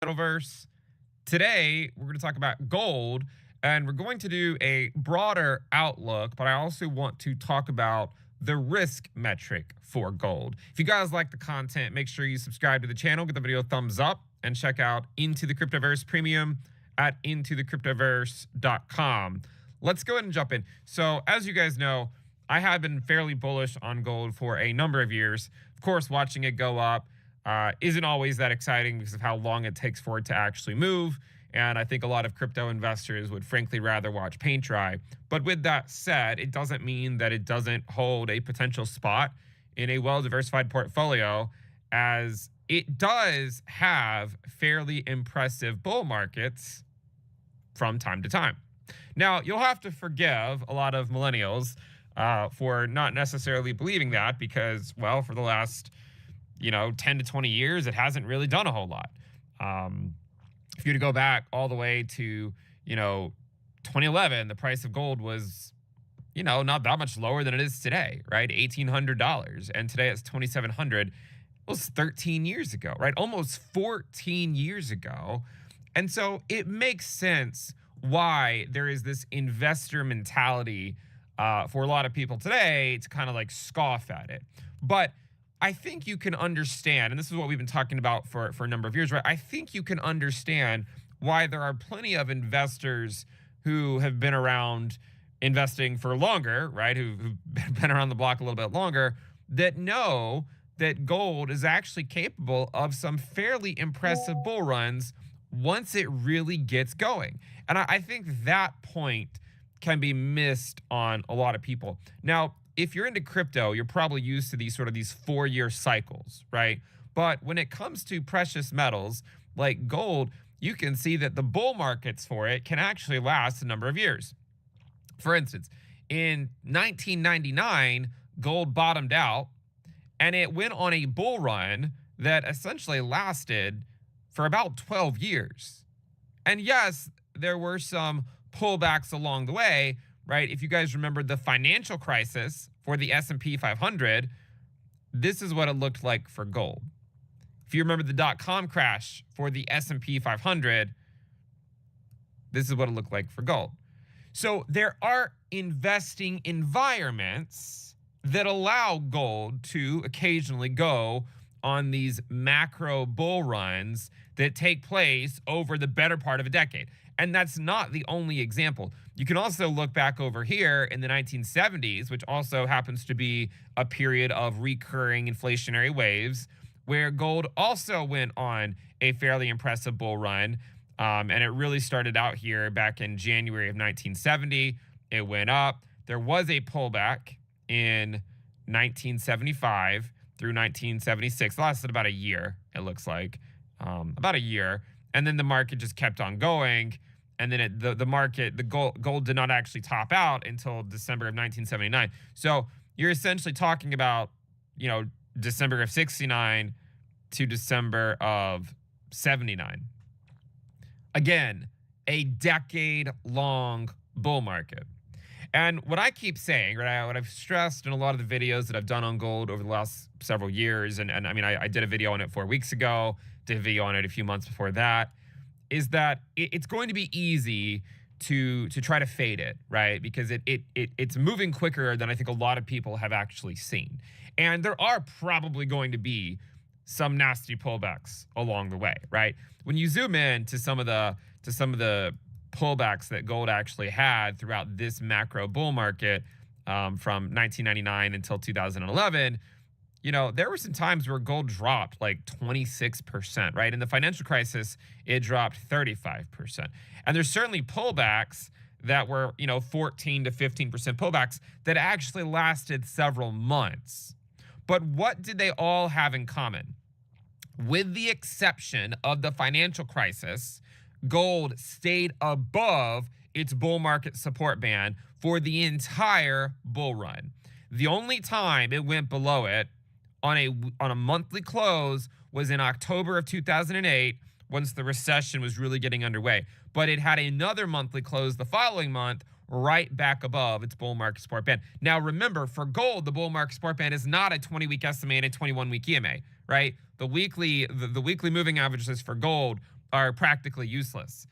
Metaverse. Today, we're going to talk about gold, and we're going to do a broader outlook, but I also want to talk about the risk metric for gold. If you guys like the content, make sure you subscribe to the channel, give the video a thumbs up, and check out Into the Cryptoverse Premium at intothecryptoverse.com. Let's go ahead and jump in. So, as you guys know, I have been fairly bullish on gold for a number of years. Of course, watching it go up isn't always that exciting because of how long it takes for it to actually move. And I think a lot of crypto investors would frankly rather watch paint dry. But with that said, it doesn't mean that it doesn't hold a potential spot in a well-diversified portfolio, as it does have fairly impressive bull markets from time to time. Now, you'll have to forgive a lot of millennials for not necessarily believing that because, well, for the last 10 to 20 years, it hasn't really done a whole lot. If you were to go back all the way to, 2011, the price of gold was, not that much lower than it is today, right? $1,800. And today it's $2,700. It was 13 years ago, right? Almost 14 years ago. And so it makes sense why there is this investor mentality for a lot of people today to kind of like scoff at it. But I think you can understand, and this is what we've been talking about for a number of years, right? I think you can understand why there are plenty of investors who have been around investing for longer, right? Who've been around the block a little bit longer, that know that gold is actually capable of some fairly impressive bull runs once it really gets going. And I think that point can be missed on a lot of people. Now, if you're into crypto, you're probably used to these 4-year cycles, right? But when it comes to precious metals like gold, you can see that the bull markets for it can actually last a number of years. For instance, in 1999, gold bottomed out and it went on a bull run that essentially lasted for about 12 years. And yes, there were some pullbacks along the way, right? If you guys remember the financial crisis for the S&P 500, this is what it looked like for gold. If you remember the dot-com crash for the S&P 500, this is what it looked like for gold. So there are investing environments that allow gold to occasionally go on these macro bull runs that take place over the better part of a decade. And that's not the only example. You can also look back over here in the 1970s, which also happens to be a period of recurring inflationary waves, where gold also went on a fairly impressive bull run. And it really started out here back in January of 1970. It went up. There was a pullback in 1975 through 1976. It lasted about a year, it looks like. About a year. And then the market just kept on going. And then the gold did not actually top out until December of 1979. So you're essentially talking about, December of 69 to December of 79. Again, a decade-long bull market. And what I keep saying, right, what I've stressed in a lot of the videos that I've done on gold over the last several years, and I mean, I did a video on it 4 weeks ago, did a video on it a few months before that, is that it's going to be easy to try to fade it, right? Because it's moving quicker than I think a lot of people have actually seen. And there are probably going to be some nasty pullbacks along the way, right? When you zoom in to some of the pullbacks that gold actually had throughout this macro bull market from 1999 until 2011, there were some times where gold dropped like 26%, right? In the financial crisis, it dropped 35%. And there's certainly pullbacks that were, 14 to 15% pullbacks that actually lasted several months. But what did they all have in common? With the exception of the financial crisis, gold stayed above its bull market support band for the entire bull run. The only time it went below it on a monthly close was in October of 2008, once the recession was really getting underway. But it had another monthly close the following month, right back above its bull market support band. Now remember, for gold, the bull market support band is not a 20-week SMA and a 21-week EMA, right? The weekly moving averages for gold are practically useless.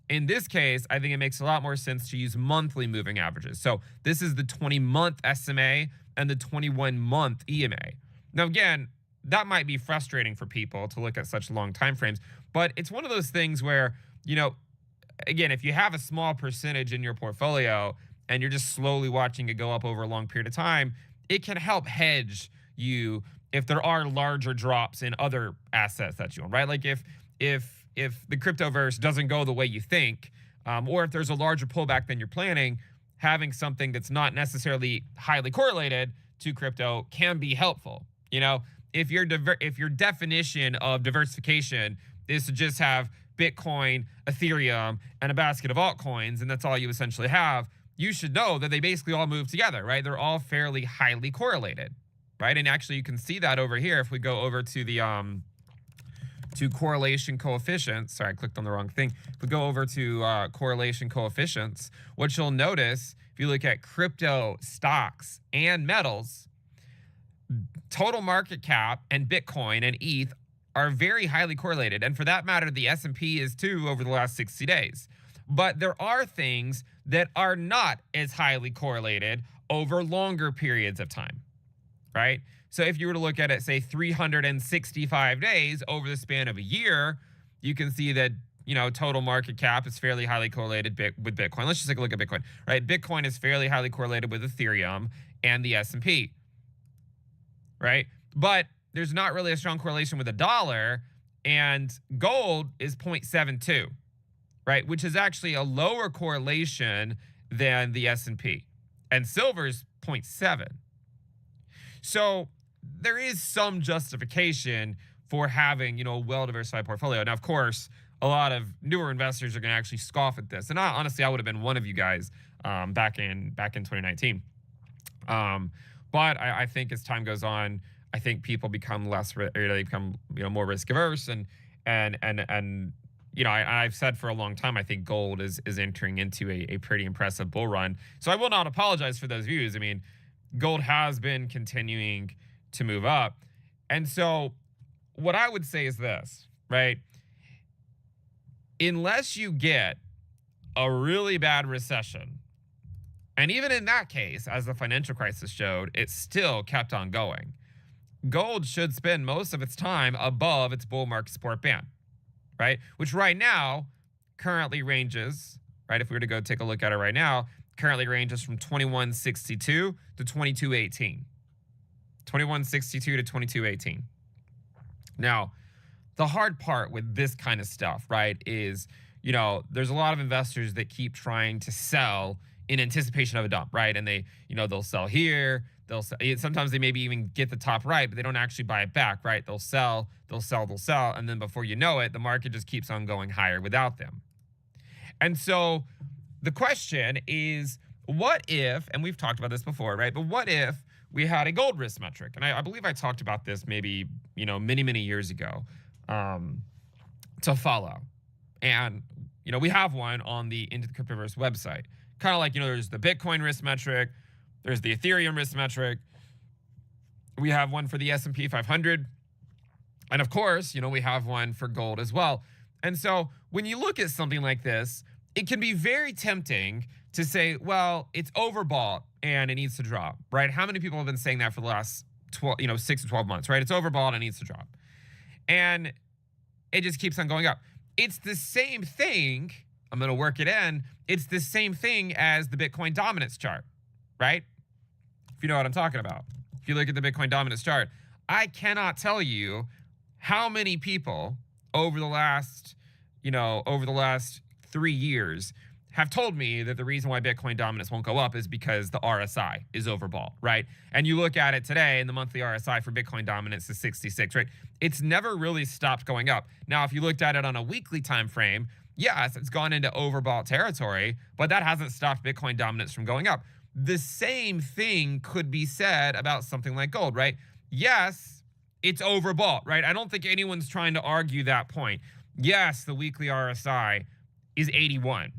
In this case, I think it makes a lot more sense to use monthly moving averages. So this is the 20-month SMA and the 21-month EMA. Now, again, that might be frustrating for people to look at such long time frames, but it's one of those things where, again, if you have a small percentage in your portfolio and you're just slowly watching it go up over a long period of time, it can help hedge you if there are larger drops in other assets that you own, right? Like if the cryptoverse doesn't go the way you think, or if there's a larger pullback than you're planning, having something that's not necessarily highly correlated to crypto can be helpful. If your definition of diversification is to just have Bitcoin, Ethereum, and a basket of altcoins, and that's all you essentially have, you should know that they basically all move together, right? They're all fairly highly correlated, right? And actually, you can see that over here if we go over to the to correlation coefficients. Sorry, I clicked on the wrong thing. If we go over to correlation coefficients, what you'll notice if you look at crypto, stocks, and metals, total market cap and Bitcoin and ETH are very highly correlated. And for that matter, the S&P is too over the last 60 days. But there are things that are not as highly correlated over longer periods of time, right? So if you were to look at it, say 365 days over the span of a year, you can see that, total market cap is fairly highly correlated with Bitcoin. Let's just take a look at Bitcoin, right? Bitcoin is fairly highly correlated with Ethereum and the S&P, right? But there's not really a strong correlation with the dollar, and gold is 0.72, right? Which is actually a lower correlation than the S&P, and silver is 0.7. So there is some justification for having, a well-diversified portfolio. Now, of course, a lot of newer investors are going to actually scoff at this. And honestly, I would have been one of you guys back in 2019. But I think as time goes on, I think people become they become more risk averse, and I've said for a long time I think gold is entering into a pretty impressive bull run. So I will not apologize for those views. I mean, gold has been continuing to move up, and so what I would say is this, right? Unless you get a really bad recession, and even in that case, as the financial crisis showed, it still kept on going. Gold should spend most of its time above its bull market support band, right? Which right now currently ranges, right? If we were to go take a look at it right now, currently ranges from 2162 to 2218. 2162 to 2218. Now, the hard part with this kind of stuff, right, is, there's a lot of investors that keep trying to sell in anticipation of a dump, right? And they, they'll sell here, sometimes they maybe even get the top right, but they don't actually buy it back, right? They'll sell, and then before you know it, the market just keeps on going higher without them. And so the question is, what if, and we've talked about this before, right? But what if we had a gold risk metric? And I believe I talked about this maybe, many, many years ago, to follow. And, we have one on the Into the Cryptoverse website. Kind of like, there's the Bitcoin risk metric, there's the Ethereum risk metric. We have one for the S&P 500. And of course, we have one for gold as well. And so when you look at something like this, it can be very tempting to say, well, it's overbought and it needs to drop, right? How many people have been saying that for the last 6 to 12 months, right? It's overbought and it needs to drop. And it just keeps on going up. It's the same thing. I'm going to work it in. It's the same thing as the Bitcoin dominance chart, right? If you know what I'm talking about. If you look at the Bitcoin dominance chart, I cannot tell you how many people over the last 3 years have told me that the reason why Bitcoin dominance won't go up is because the RSI is overbought, right? And you look at it today, and the monthly RSI for Bitcoin dominance is 66, right? It's never really stopped going up. Now, if you looked at it on a weekly time frame, yes, it's gone into overbought territory, but that hasn't stopped Bitcoin dominance from going up. The same thing could be said about something like gold, right? Yes, it's overbought, right? I don't think anyone's trying to argue that point. Yes, the weekly RSI is 81,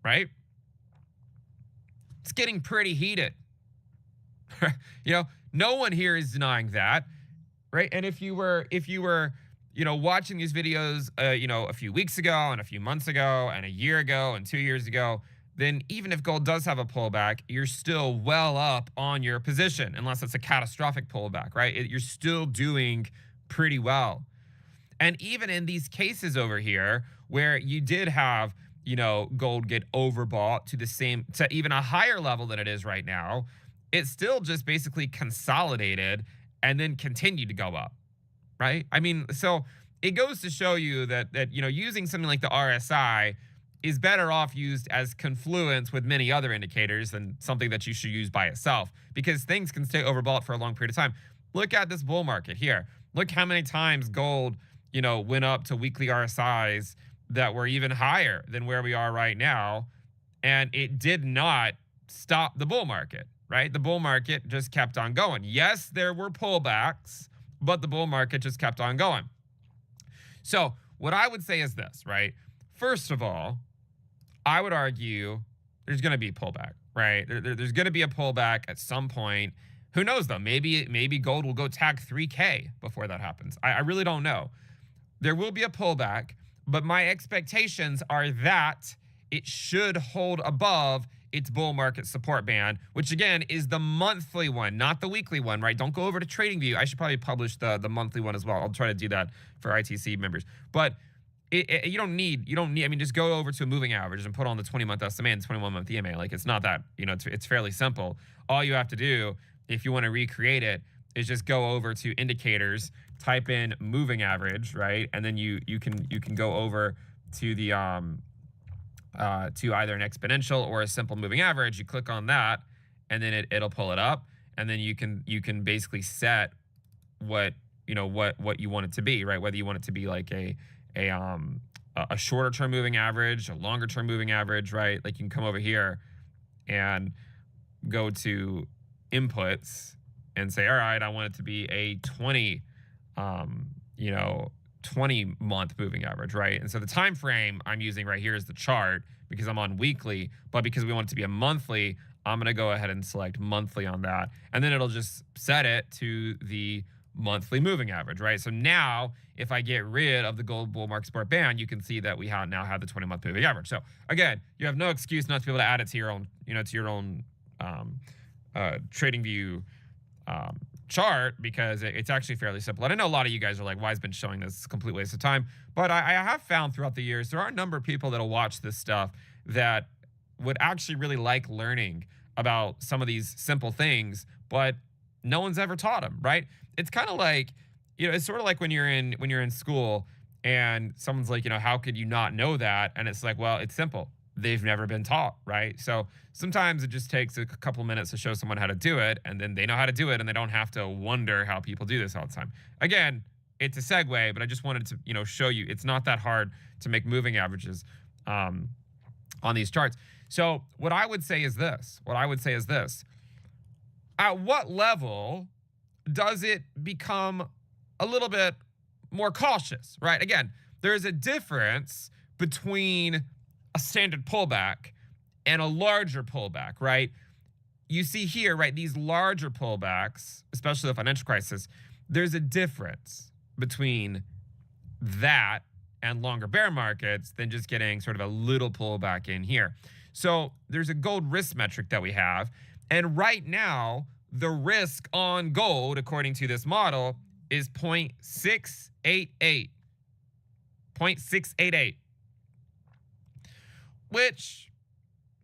right? It's getting pretty heated. No one here is denying that, right? And if you were watching these videos, a few weeks ago and a few months ago and a year ago and 2 years ago, then even if gold does have a pullback, you're still well up on your position, unless it's a catastrophic pullback, right? You're still doing pretty well. And even in these cases over here, where you did have, gold get overbought to even a higher level than it is right now, it still just basically consolidated and then continued to go up, right? I mean, so it goes to show you that using something like the RSI is better off used as confluence with many other indicators than something that you should use by itself, because things can stay overbought for a long period of time. Look at this bull market here. Look how many times gold, went up to weekly RSIs that were even higher than where we are right now, and it did not stop the bull market, right? The bull market just kept on going. Yes, there were pullbacks, but the bull market just kept on going. So what I would say is this, right? First of all, I would argue there's going to be a pullback, right? There's going to be a pullback at some point. Who knows, though? Maybe gold will go tag 3K before that happens. I really don't know. There will be a pullback, but my expectations are that it should hold above its bull market support band, which again is the monthly one, not the weekly one, right? Don't go over to TradingView. I should probably publish the monthly one as well. I'll try to do that for ITC members. But you don't need, I mean, just go over to a moving average and put on the 20-month SMA and 21-month EMA. Like, it's not that, it's fairly simple. All you have to do, if you want to recreate it, is just go over to indicators, type in moving average, right? And then you can go over to the to either an exponential or a simple moving average. You click on that, and then it'll pull it up, and then you can basically set what what you want it to be, right? Whether you want it to be like a shorter term moving average, a longer term moving average, right? Like, you can come over here and go to inputs and say, all right, I want it to be a 20-month moving average, right? And so the time frame I'm using right here is the chart, because I'm on weekly, but because we want it to be a monthly, I'm going to go ahead and select monthly on that. And then it'll just set it to the monthly moving average, right? So now if I get rid of the gold bull market support band, you can see that we now have the 20-month moving average. So again, you have no excuse not to be able to add it to your own, TradingView chart, because it's actually fairly simple. And I know a lot of you guys are like, why has been showing this? It's a complete waste of time. But I have found throughout the years, there are a number of people that'll watch this stuff that would actually really like learning about some of these simple things, but no one's ever taught them, right? It's kind of like, it's sort of like when you're in school and someone's like, how could you not know that? And it's like, well, it's simple. They've never been taught, right? So sometimes it just takes a couple minutes to show someone how to do it, and then they know how to do it, and they don't have to wonder how people do this all the time. Again, it's a segue, but I just wanted to, show you it's not that hard to make moving averages on these charts. So what I would say is this. At what level does it become a little bit more cautious, right? Again, there's a difference between a standard pullback and a larger pullback, right? You see here, right, these larger pullbacks, especially the financial crisis, there's a difference between that and longer bear markets than just getting sort of a little pullback in here. So there's a gold risk metric that we have. And right now, the risk on gold, according to this model, is 0.688. 0.688. Which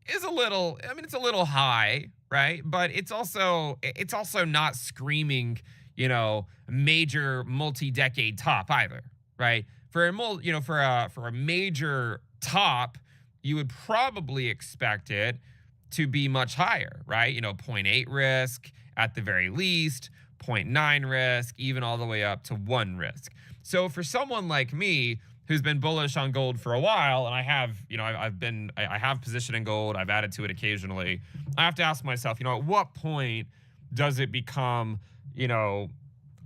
is a little, it's a little high, right? But it's also not screaming, major multi-decade top either, right? For a major top, you would probably expect it to be much higher, right? 0.8 risk at the very least, 0.9 risk, even all the way up to 1 risk. So for someone like me, who's been bullish on gold for a while, and I have, I have position in gold, I've added to it occasionally, I have to ask myself, at what point does it become,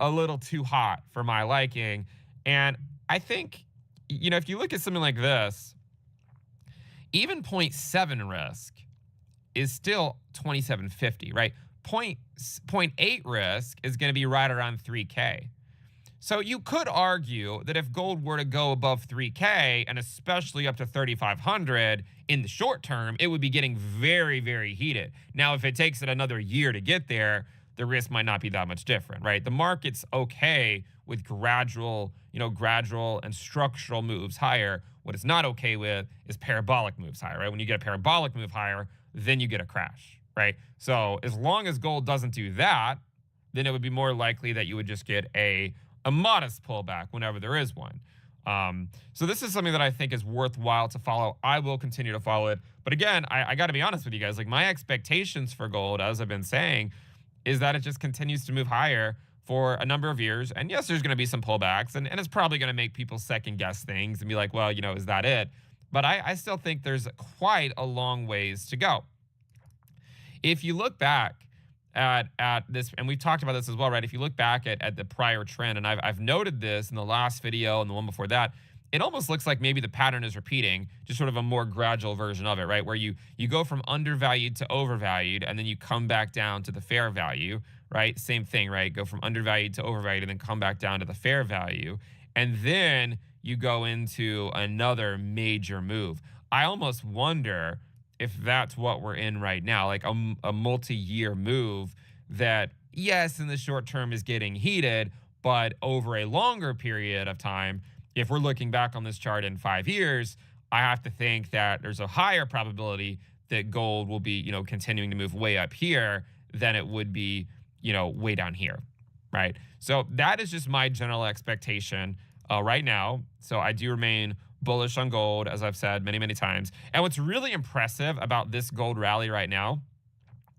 a little too hot for my liking? And I think, if you look at something like this, even 0.7 risk is still 2750, right? 0.8 risk is going to be right around 3K. So you could argue that if gold were to go above 3K and especially up to 3,500 in the short term, it would be getting very, very heated. Now, if it takes it another year to get there, the risk might not be that much different, right? The market's okay with gradual and structural moves higher. What it's not okay with is parabolic moves higher, right? When you get a parabolic move higher, then you get a crash, right? So as long as gold doesn't do that, then it would be more likely that you would just get a modest pullback whenever there is one. So this is something that I think is worthwhile to follow. I will continue to follow it. But again, I got to be honest with you guys. Like, my expectations for gold, as I've been saying, is that it just continues to move higher for a number of years. And yes, there's going to be some pullbacks, and it's probably going to make people second guess things and be like, well, is that it? But I still think there's quite a long ways to go. If you look back at this, and we've talked about this as well, right? If you look back at the prior trend, and I've noted this in the last video and the one before that, it almost looks like maybe the pattern is repeating, just sort of a more gradual version of it, right? Where you go from undervalued to overvalued, and then you come back down to the fair value, right? Same thing, right? Go from undervalued to overvalued, and then come back down to the fair value. And then you go into another major move. I almost wonder if that's what we're in right now, like a multi-year move that, yes, in the short term is getting heated, but over a longer period of time, if we're looking back on this chart in 5 years, I have to think that there's a higher probability that gold will be, continuing to move way up here than it would be, way down here, right? So that is just my general expectation right now. So I do remain bullish on gold, as I've said many, many times. And what's really impressive about this gold rally right now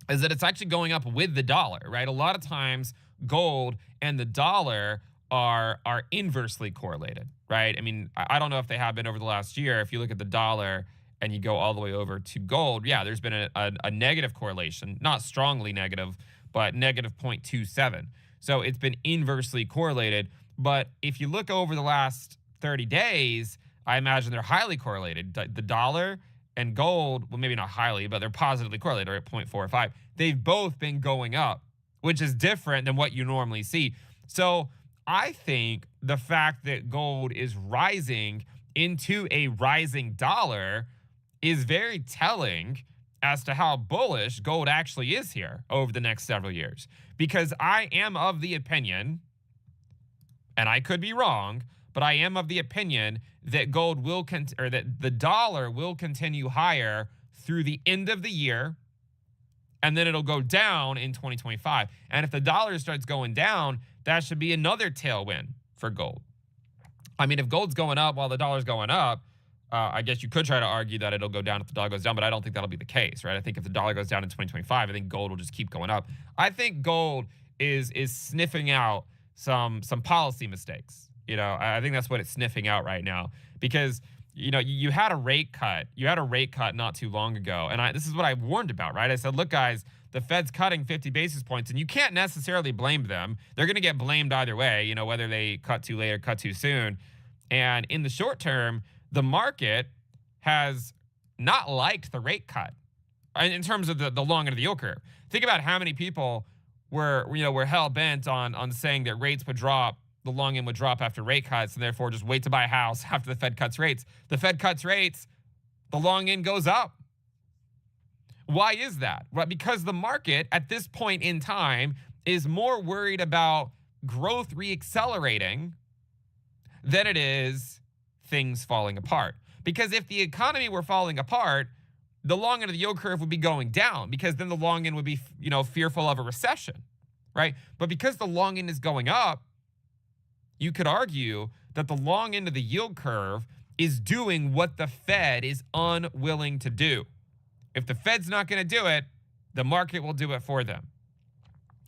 is that it's actually going up with the dollar, right? A lot of times gold and the dollar are inversely correlated, right? I mean, I don't know if they have been over the last year. If you look at the dollar and you go all the way over to gold, yeah, there's been a negative correlation, not strongly negative, but negative 0.27. So it's been inversely correlated. But if you look over the last 30 days, I imagine they're highly correlated. The dollar and gold, well, maybe not highly, but they're positively correlated at 0.45. They've both been going up, which is different than what you normally see. So I think the fact that gold is rising into a rising dollar is very telling as to how bullish gold actually is here over the next several years. Because I am of the opinion, and I could be wrong, but I am of the opinion that gold will that the dollar will continue higher through the end of the year, and then it'll go down in 2025. And if the dollar starts going down, that should be another tailwind for gold. I mean, if gold's going up while the dollar's going up, I guess you could try to argue that it'll go down if the dollar goes down, but I don't think that'll be the case, right? I think if the dollar goes down in 2025, I think gold will just keep going up. I think gold is sniffing out some policy mistakes. I think that's what it's sniffing out right now, because you had a rate cut. You had a rate cut not too long ago, and this is what I warned about, right? I said, look, guys, the Fed's cutting 50 basis points, and you can't necessarily blame them. They're going to get blamed either way, whether they cut too late or cut too soon. And in the short term, the market has not liked the rate cut in terms of the long end of the yield curve. Think about how many people were hell bent on saying that rates would drop, the long end would drop after rate cuts, and therefore just wait to buy a house after the Fed cuts rates. The Fed cuts rates, the long end goes up. Why is that? Well, because the market at this point in time is more worried about growth reaccelerating than it is things falling apart. Because if the economy were falling apart, the long end of the yield curve would be going down, because then the long end would be, fearful of a recession, right? But because the long end is going up, you could argue that the long end of the yield curve is doing what the Fed is unwilling to do. If the Fed's not going to do it, the market will do it for them.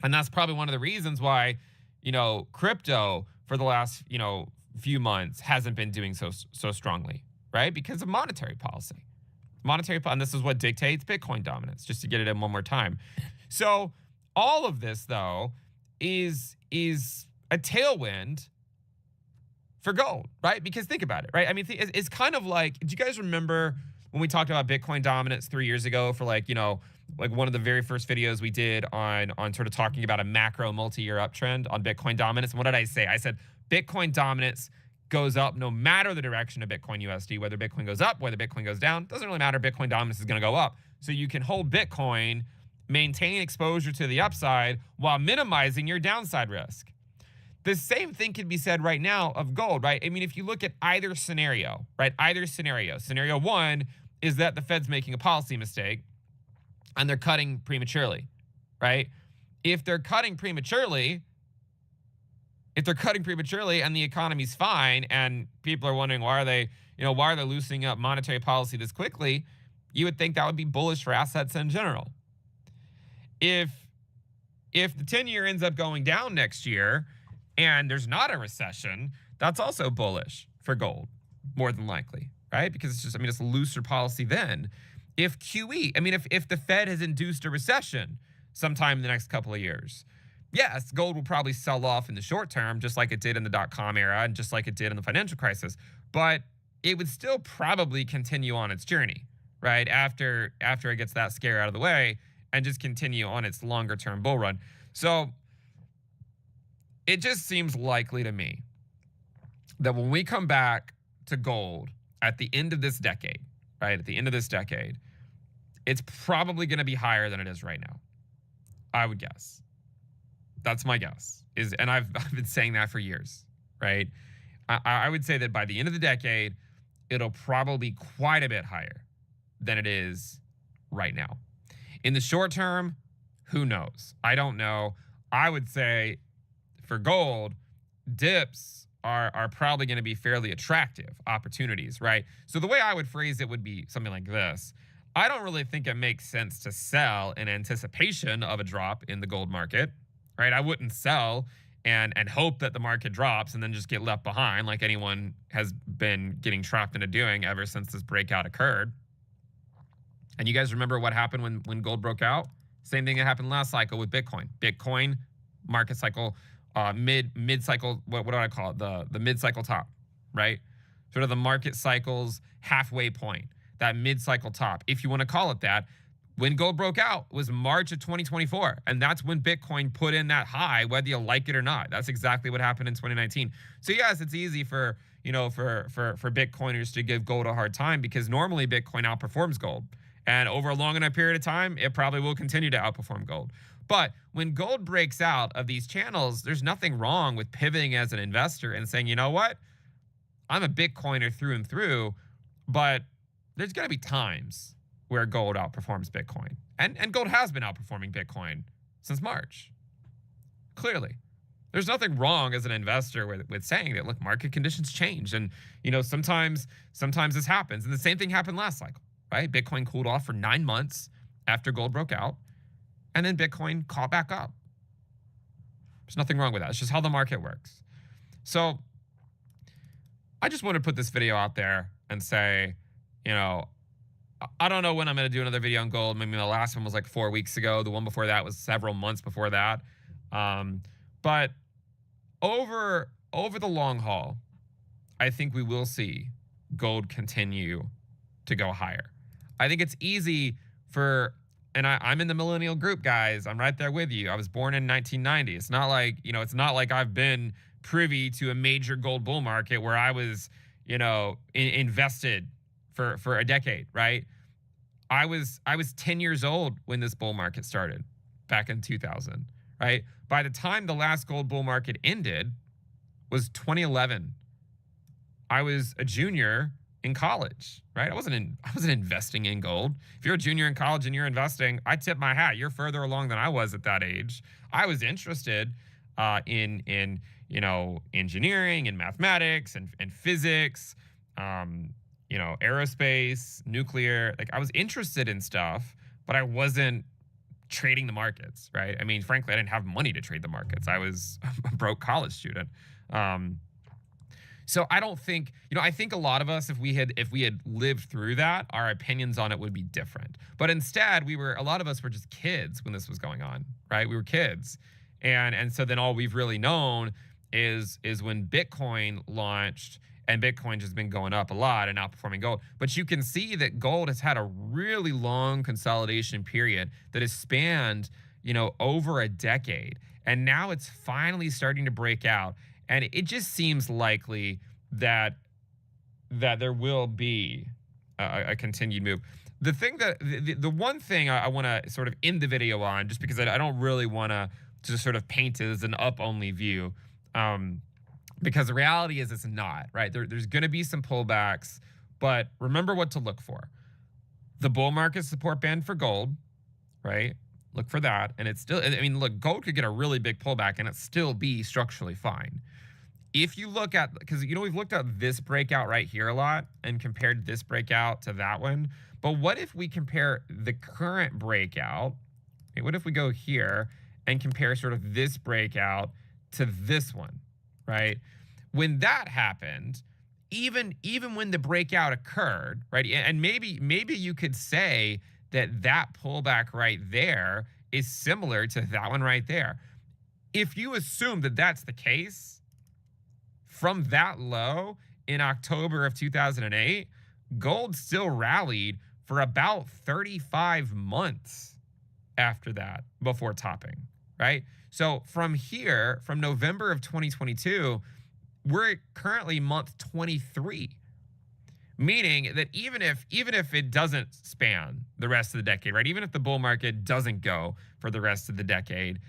And that's probably one of the reasons why, crypto for the last, few months hasn't been doing so strongly, right? Because of monetary policy. And this is what dictates Bitcoin dominance, just to get it in one more time. So all of this, though, is a tailwind for gold, right? Because think about it, right? I mean, it's kind of like, do you guys remember when we talked about Bitcoin dominance 3 years ago for like one of the very first videos we did on sort of talking about a macro multi-year uptrend on Bitcoin dominance? And what did I say? I said Bitcoin dominance goes up no matter the direction of Bitcoin USD, whether Bitcoin goes up, whether Bitcoin goes down, doesn't really matter. Bitcoin dominance is going to go up. So you can hold Bitcoin, maintain exposure to the upside while minimizing your downside risk. The same thing can be said right now of gold, right? I mean, if you look at either scenario, right? Either scenario. Scenario one is that the Fed's making a policy mistake and they're cutting prematurely, right? If they're cutting prematurely and the economy's fine and people are wondering why are they loosening up monetary policy this quickly, you would think that would be bullish for assets in general. If the 10-year ends up going down next year and there's not a recession, that's also bullish for gold, more than likely, right? Because it's just, it's a looser policy then. If the Fed has induced a recession sometime in the next couple of years, yes, gold will probably sell off in the short term, just like it did in the dot-com era and just like it did in the financial crisis. But it would still probably continue on its journey, right? After it gets that scare out of the way and just continue on its longer-term bull run. So it just seems likely to me that when we come back to gold at the end of this decade, right? At the end of this decade, it's probably going to be higher than it is right now. I would guess. That's my guess. And I've been saying that for years, right? I would say that by the end of the decade, it'll probably be quite a bit higher than it is right now. In the short term, who knows? I don't know. I would say for gold, dips are probably going to be fairly attractive opportunities, right? So the way I would phrase it would be something like this. I don't really think it makes sense to sell in anticipation of a drop in the gold market, right? I wouldn't sell and hope that the market drops and then just get left behind like anyone has been getting trapped into doing ever since this breakout occurred. And you guys remember what happened when gold broke out? Same thing that happened last cycle with Bitcoin. Bitcoin market cycle, mid cycle. What do I call it? The mid cycle top, right? Sort of the market cycle's halfway point, that mid cycle top, if you want to call it that. When gold broke out was March of 2024, and that's when Bitcoin put in that high, whether you like it or not. That's exactly what happened in 2019. So yes, it's easy for Bitcoiners to give gold a hard time because normally Bitcoin outperforms gold. And over a long enough period of time, it probably will continue to outperform gold. But when gold breaks out of these channels, there's nothing wrong with pivoting as an investor and saying, you know what? I'm a Bitcoiner through and through, but there's going to be times where gold outperforms Bitcoin. And gold has been outperforming Bitcoin since March. Clearly. There's nothing wrong as an investor with saying that, look, market conditions change. And, sometimes this happens. And the same thing happened last cycle, right? Bitcoin cooled off for 9 months after gold broke out. And then Bitcoin caught back up. There's nothing wrong with that. It's just how the market works. So I just want to put this video out there and say, I don't know when I'm going to do another video on gold. Maybe the last one was like 4 weeks ago. The one before that was several months before that. But over the long haul, I think we will see gold continue to go higher. I think it's easy and I'm in the millennial group, guys. I'm right there with you. I was born in 1990. It's not like I've been privy to a major gold bull market where I was, invested for a decade, right? I was 10 years old when this bull market started back in 2000, right? By the time the last gold bull market ended was 2011. I was a junior in college, right? I wasn't investing in gold. If you're a junior in college and you're investing, I tip my hat. You're further along than I was at that age. I was interested in engineering and mathematics and physics, aerospace, nuclear. Like I was interested in stuff, but I wasn't trading the markets, right? I mean, frankly, I didn't have money to trade the markets. I was a broke college student. So I don't think, I think a lot of us, if we had lived through that, our opinions on it would be different. But instead, a lot of us were just kids when this was going on, right? We were kids. And so then all we've really known is when Bitcoin launched, and Bitcoin has been going up a lot and outperforming gold. But you can see that gold has had a really long consolidation period that has spanned, over a decade. And now it's finally starting to break out. And it just seems likely that there will be a continued move. The thing that the one thing I want to sort of end the video on, just because I don't really want to just sort of paint it as an up only view, because the reality is it's not, right? There's going to be some pullbacks, but remember what to look for. The bull market support band for gold, right? Look for that. And it's still, I mean, look, gold could get a really big pullback and it still be structurally fine. If you look at, because, you know, we've looked at this breakout right here a lot and compared this breakout to that one. But what if we compare the current breakout? Okay, what if we go here and compare sort of this breakout to this one, right? When that happened, even when the breakout occurred, right? And maybe you could say that pullback right there is similar to that one right there. If you assume that that's the case, from that low in October of 2008, gold still rallied for about 35 months after that before topping, right? So from here, from November of 2022, we're currently month 23, meaning that even if it doesn't span the rest of the decade, right? Even if the bull market doesn't go for the rest of the decade,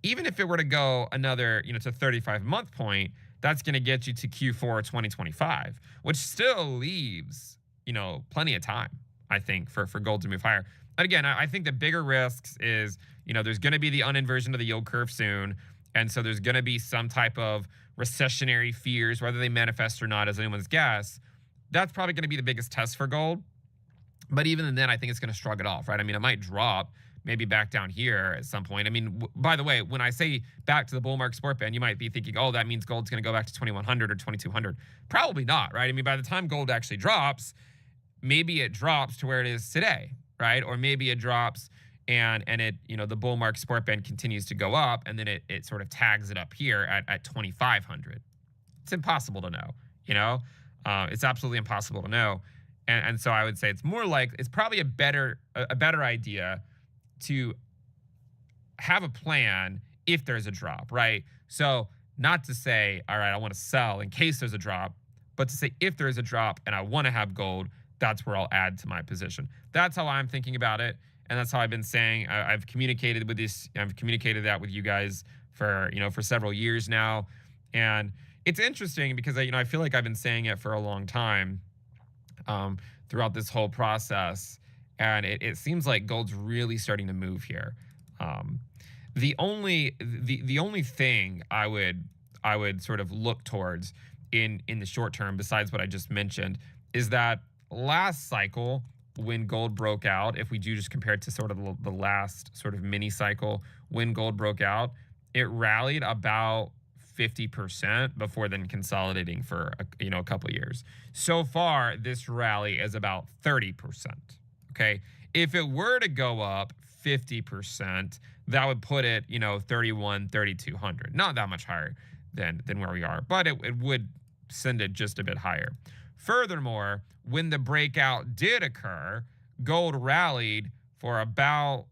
even if it were to go another, you know, to 35-month point, that's going to get you to Q4 2025, which still leaves, you know, plenty of time, I think, for gold to move higher. But again, I think the bigger risks is, you know, there's going to be the uninversion of the yield curve soon. And so there's going to be some type of recessionary fears, whether they manifest or not, as anyone's guess. That's probably going to be the biggest test for gold. But even then, I think it's going to shrug it off, right? I mean, it might drop maybe back down here at some point. I mean, by the way, when I say back to the bull market support band, you might be thinking, oh, that means gold's going to go back to 2100 or 2200. Probably not, right? I mean, by the time gold actually drops, maybe it drops to where it is today, right? Or maybe it drops and it, you know, the bull market support band continues to go up and then it sort of tags it up here at 2500. It's impossible to know, you know? It's absolutely impossible to know. And so I would say it's more like, it's probably a better idea to have a plan if there's a drop, right? So not to say, all right, I want to sell in case there's a drop, but to say if there's a drop and I want to have gold, that's where I'll add to my position. That's how I'm thinking about it. And that's how I've been saying. I've communicated with this. I've communicated that with you guys for, you know, for several years now. And it's interesting because I feel like I've been saying it for a long time throughout this whole process. And it seems like gold's really starting to move here. The only thing I would sort of look towards in the short term, besides what I just mentioned, is that last cycle when gold broke out, if we do just compare it to sort of the last sort of mini cycle when gold broke out, it rallied about 50% before then consolidating for a couple of years. So far, this rally is about 30%. Okay, if it were to go up 50%, that would put it, 31, 3,200. Not that much higher than where we are, but it would send it just a bit higher. Furthermore, when the breakout did occur, gold rallied for about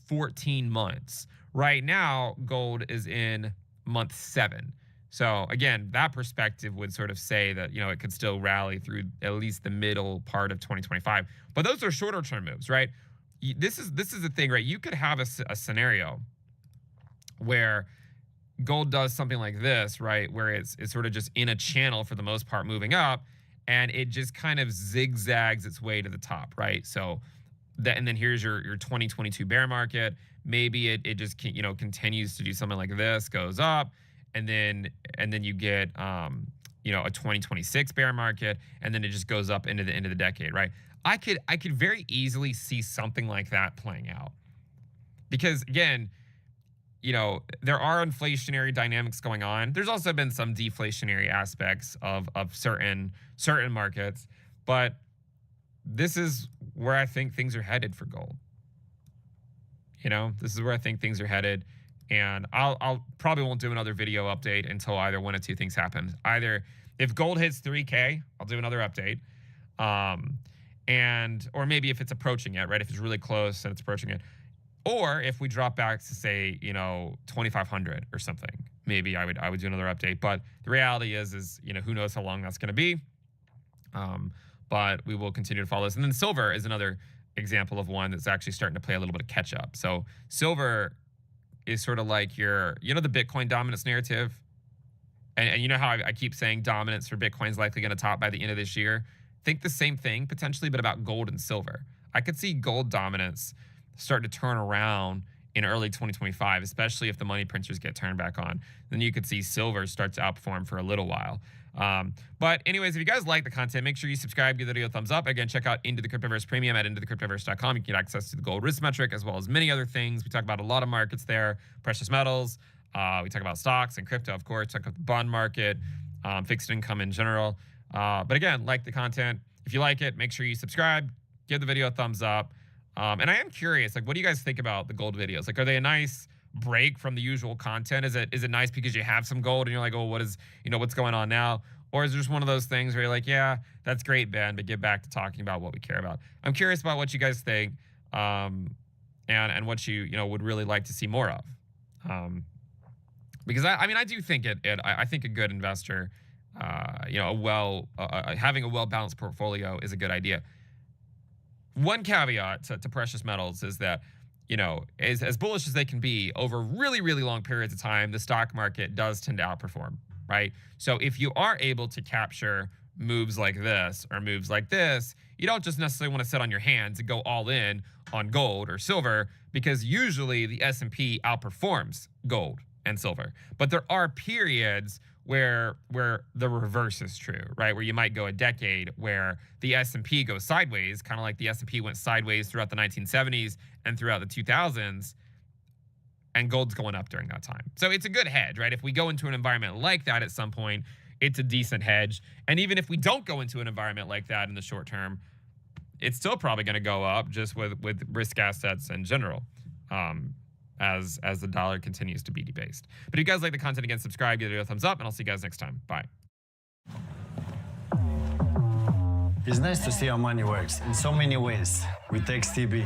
14 months. Right now, gold is in month 7. So again, that perspective would sort of say that, it could still rally through at least the middle part of 2025. But those are shorter term moves, right? This is the thing, right? You could have a scenario where gold does something like this, right? Where it's sort of just in a channel for the most part moving up, and it just kind of zigzags its way to the top, right? So and then here's your 2022 bear market. Maybe it just continues to do something like this, goes up, and then you get a 2026 bear market, and then it just goes up into the end of the decade, right? I could very easily see something like that playing out, because again, there are inflationary dynamics going on. There's also been some deflationary aspects of certain markets, but this is where I think things are headed for gold. This is where I think things are headed. And I'll probably won't do another video update until either one of two things happen. Either if gold hits 3K, I'll do another update. Or maybe if it's approaching it, right? If it's really close and it's approaching it. Or if we drop back to say, 2,500 or something. maybe I would do another update. But the reality is who knows how long that's going to be. But we will continue to follow this. And then silver is another example of one that's actually starting to play a little bit of catch up. So silver is sort of like the Bitcoin dominance narrative. And you know how I keep saying dominance for Bitcoin is likely going to top by the end of this year? Think the same thing potentially, but about gold and silver. I could see gold dominance start to turn around in early 2025, especially if the money printers get turned back on. Then you could see silver start to outperform for a little while. But anyways, if you guys like the content, make sure you subscribe, give the video a thumbs up. Again, check out Into the Cryptoverse Premium at intothecryptoverse.com. You can get access to the gold risk metric as well as many other things. We talk about a lot of markets there, precious metals. We talk about stocks and crypto, of course. Talk about the bond market, fixed income in general. But again, like the content. If you like it, make sure you subscribe, give the video a thumbs up. And I am curious, what do you guys think about the gold videos? Are they a nice break from the usual content? Is it nice because you have some gold and you're like, oh, what's going on now? Or is it just one of those things where you're like, yeah, that's great, Ben, but get back to talking about what we care about? I'm curious about what you guys think, and what you would really like to see more of. Because I do think I think a good investor, having a well-balanced portfolio is a good idea. One caveat to precious metals is that, as bullish as they can be over really, really long periods of time, the stock market does tend to outperform, right? So if you are able to capture moves like this or moves like this, you don't just necessarily want to sit on your hands and go all in on gold or silver, because usually the S&P outperforms gold and silver. But there are periods where the reverse is true, right? Where you might go a decade where the S&P goes sideways, kind of like the S&P went sideways throughout the 1970s and throughout the 2000s, and gold's going up during that time. So it's a good hedge, right? If we go into an environment like that at some point, it's a decent hedge. And even if we don't go into an environment like that in the short term, it's still probably going to go up just with risk assets in general. As the dollar continues to be debased. But if you guys like the content, again, subscribe, give it a thumbs up, and I'll see you guys next time. Bye. It's nice to see how money works in so many ways with XTB.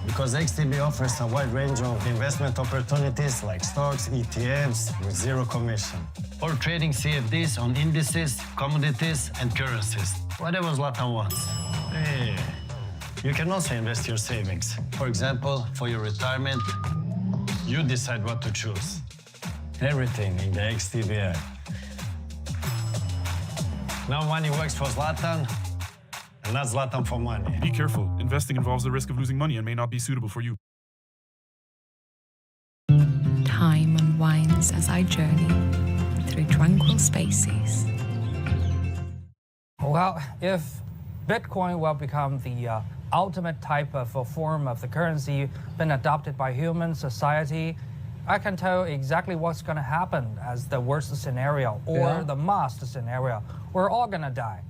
Because XTB offers a wide range of investment opportunities like stocks, ETFs with zero commission. Or trading CFDs on indices, commodities, and currencies. Whatever Zlatan wants. Hey. You can also invest your savings. For example, for your retirement, you decide what to choose. Everything in the XTB app. Now money works for Zlatan, and not Zlatan for money. Be careful. Investing involves the risk of losing money and may not be suitable for you. Time unwinds as I journey through tranquil spaces. Well, if Bitcoin will become the ultimate type of a form of the currency been adopted by human society, I can tell exactly what's going to happen as the worst scenario or the must scenario. We're all going to die.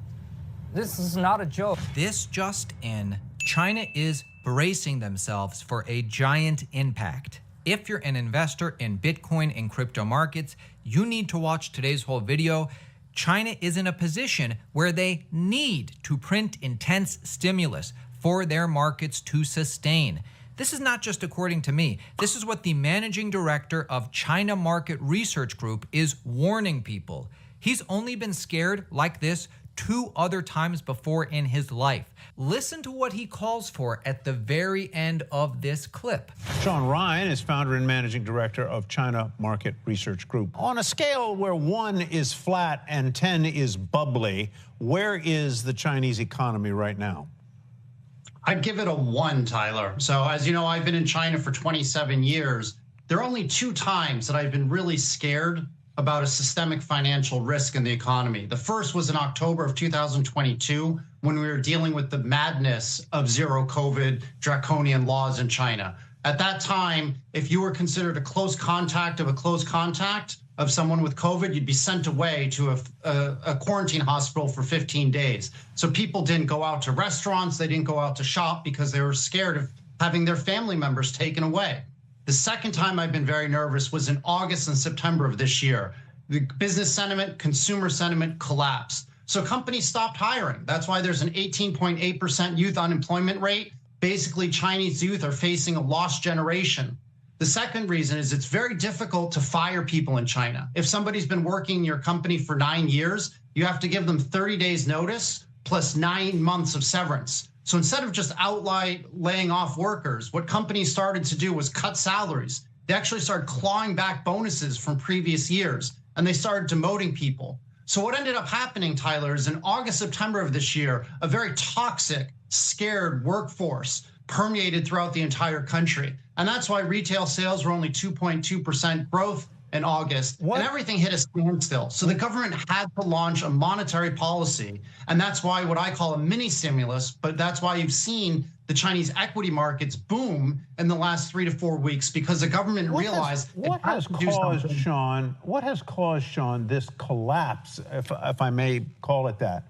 This is not a joke. This just in, China is bracing themselves for a giant impact. If you're an investor in Bitcoin and crypto markets, you need to watch today's whole video. China is in a position where they need to print intense stimulus for their markets to sustain. This is not just according to me. This is what the managing director of China Market Research Group is warning people. He's only been scared like this 2 other times before in his life. Listen to what he calls for at the very end of this clip. Sean Ryan is founder and managing director of China Market Research Group. On a scale where 1 is flat and 10 is bubbly, where is the Chinese economy right now? I'd give it a 1, Tyler. So as you know, I've been in China for 27 years. There are only 2 times that I've been really scared about a systemic financial risk in the economy. The first was in October of 2022, when we were dealing with the madness of zero COVID draconian laws in China. At that time, if you were considered a close contact of someone with COVID, you'd be sent away to a quarantine hospital for 15 days. So people didn't go out to restaurants, they didn't go out to shop because they were scared of having their family members taken away. The second time I've been very nervous was in August and September of this year. The business sentiment, consumer sentiment collapsed. So companies stopped hiring. That's why there's an 18.8% youth unemployment rate. Basically, Chinese youth are facing a lost generation. The second reason is it's very difficult to fire people in China. If somebody's been working in your company for 9 years, you have to give them 30 days notice plus 9 months of severance. So instead of just outright laying off workers, what companies started to do was cut salaries. They actually started clawing back bonuses from previous years, and they started demoting people. So what ended up happening, Tyler, is in August, September of this year, a very toxic, scared workforce permeated throughout the entire country. And that's why retail sales were only 2.2% growth in August, and everything hit a standstill. So the government had to launch a monetary policy, and that's why what I call a mini stimulus, but that's why you've seen the Chinese equity markets boom in the last 3 to 4 weeks, because the government realized what has caused, Sean, this collapse, if I may call it that,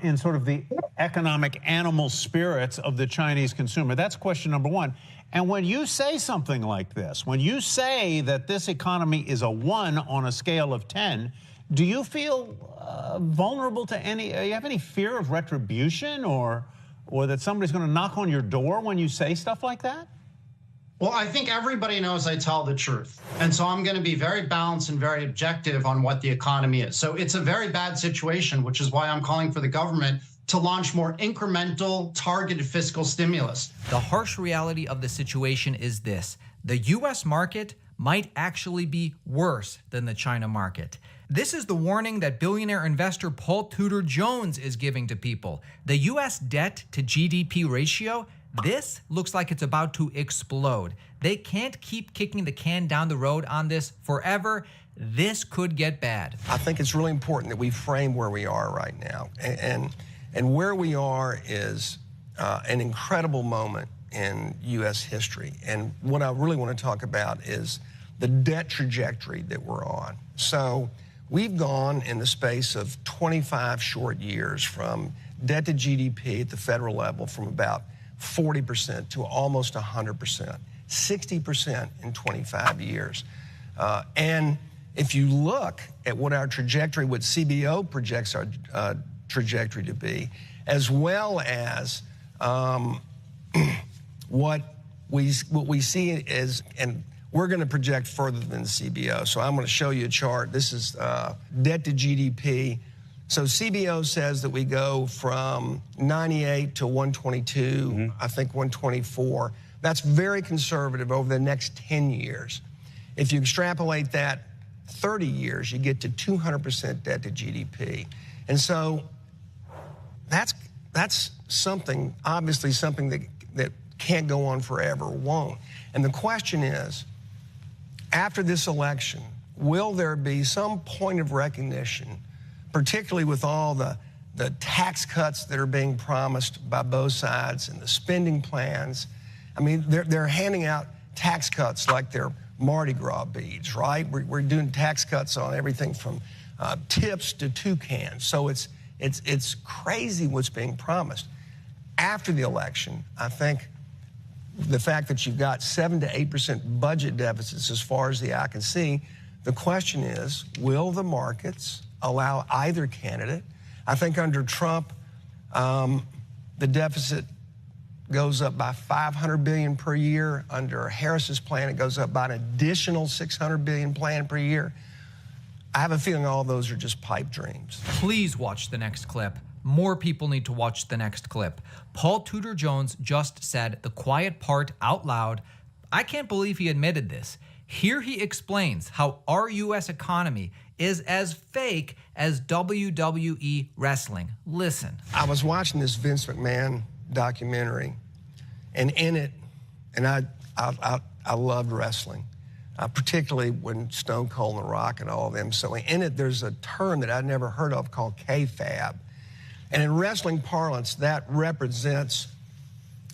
in sort of the economic animal spirits of the Chinese consumer? That's question number one. And when you say something like this, when you say that this economy is a 1 on a scale of 10, do you feel vulnerable to any, you have any fear of retribution or that somebody's going to knock on your door when you say stuff like that? Well, I think everybody knows I tell the truth. And so I'm going to be very balanced and very objective on what the economy is. So it's a very bad situation, which is why I'm calling for the government to launch more incremental, targeted fiscal stimulus. The harsh reality of the situation is this: the US market might actually be worse than the China market. This is the warning that billionaire investor Paul Tudor Jones is giving to people. The US debt to GDP ratio, this looks like it's about to explode. They can't keep kicking the can down the road on this forever. This could get bad. I think it's really important that we frame where we are right now. And where we are is an incredible moment in U.S. history. And what I really want to talk about is the debt trajectory that we're on. So we've gone in the space of 25 short years from debt to GDP at the federal level from about 40% to almost 100%, 60% in 25 years. And if you look at what our trajectory, what CBO projects our trajectory to be, as well as what we see is, and we're going to project further than CBO. So I'm going to show you a chart. This is debt to GDP. So CBO says that we go from 98 to 122, I think 124. That's very conservative over the next 10 years. If you extrapolate that 30 years, you get to 200% debt to GDP. And so that's something, obviously something that can't go on forever, won't. And the question is, after this election, will there be some point of recognition, particularly with all the tax cuts that are being promised by both sides and the spending plans? I mean, they're handing out tax cuts like they're Mardi Gras beads, right? We're doing tax cuts on everything from tips to toucans. So it's crazy what's being promised. After the election, I think the fact that you've got 7 to 8% budget deficits as far as the eye can see, the question is, will the markets allow either candidate? I think under Trump, the deficit goes up by $500 billion per year. Under Harris's plan, it goes up by an additional $600 billion plan per year. I have a feeling all those are just pipe dreams. Please watch the next clip. More people need to watch the next clip. Paul Tudor Jones just said the quiet part out loud. I can't believe he admitted this. Here he explains how our U.S. economy is as fake as WWE wrestling. Listen. I was watching this Vince McMahon documentary, and in it, and I loved wrestling, particularly when Stone Cold and The Rock and all of them. So in it, there's a term that I'd never heard of called kayfabe. And in wrestling parlance, that represents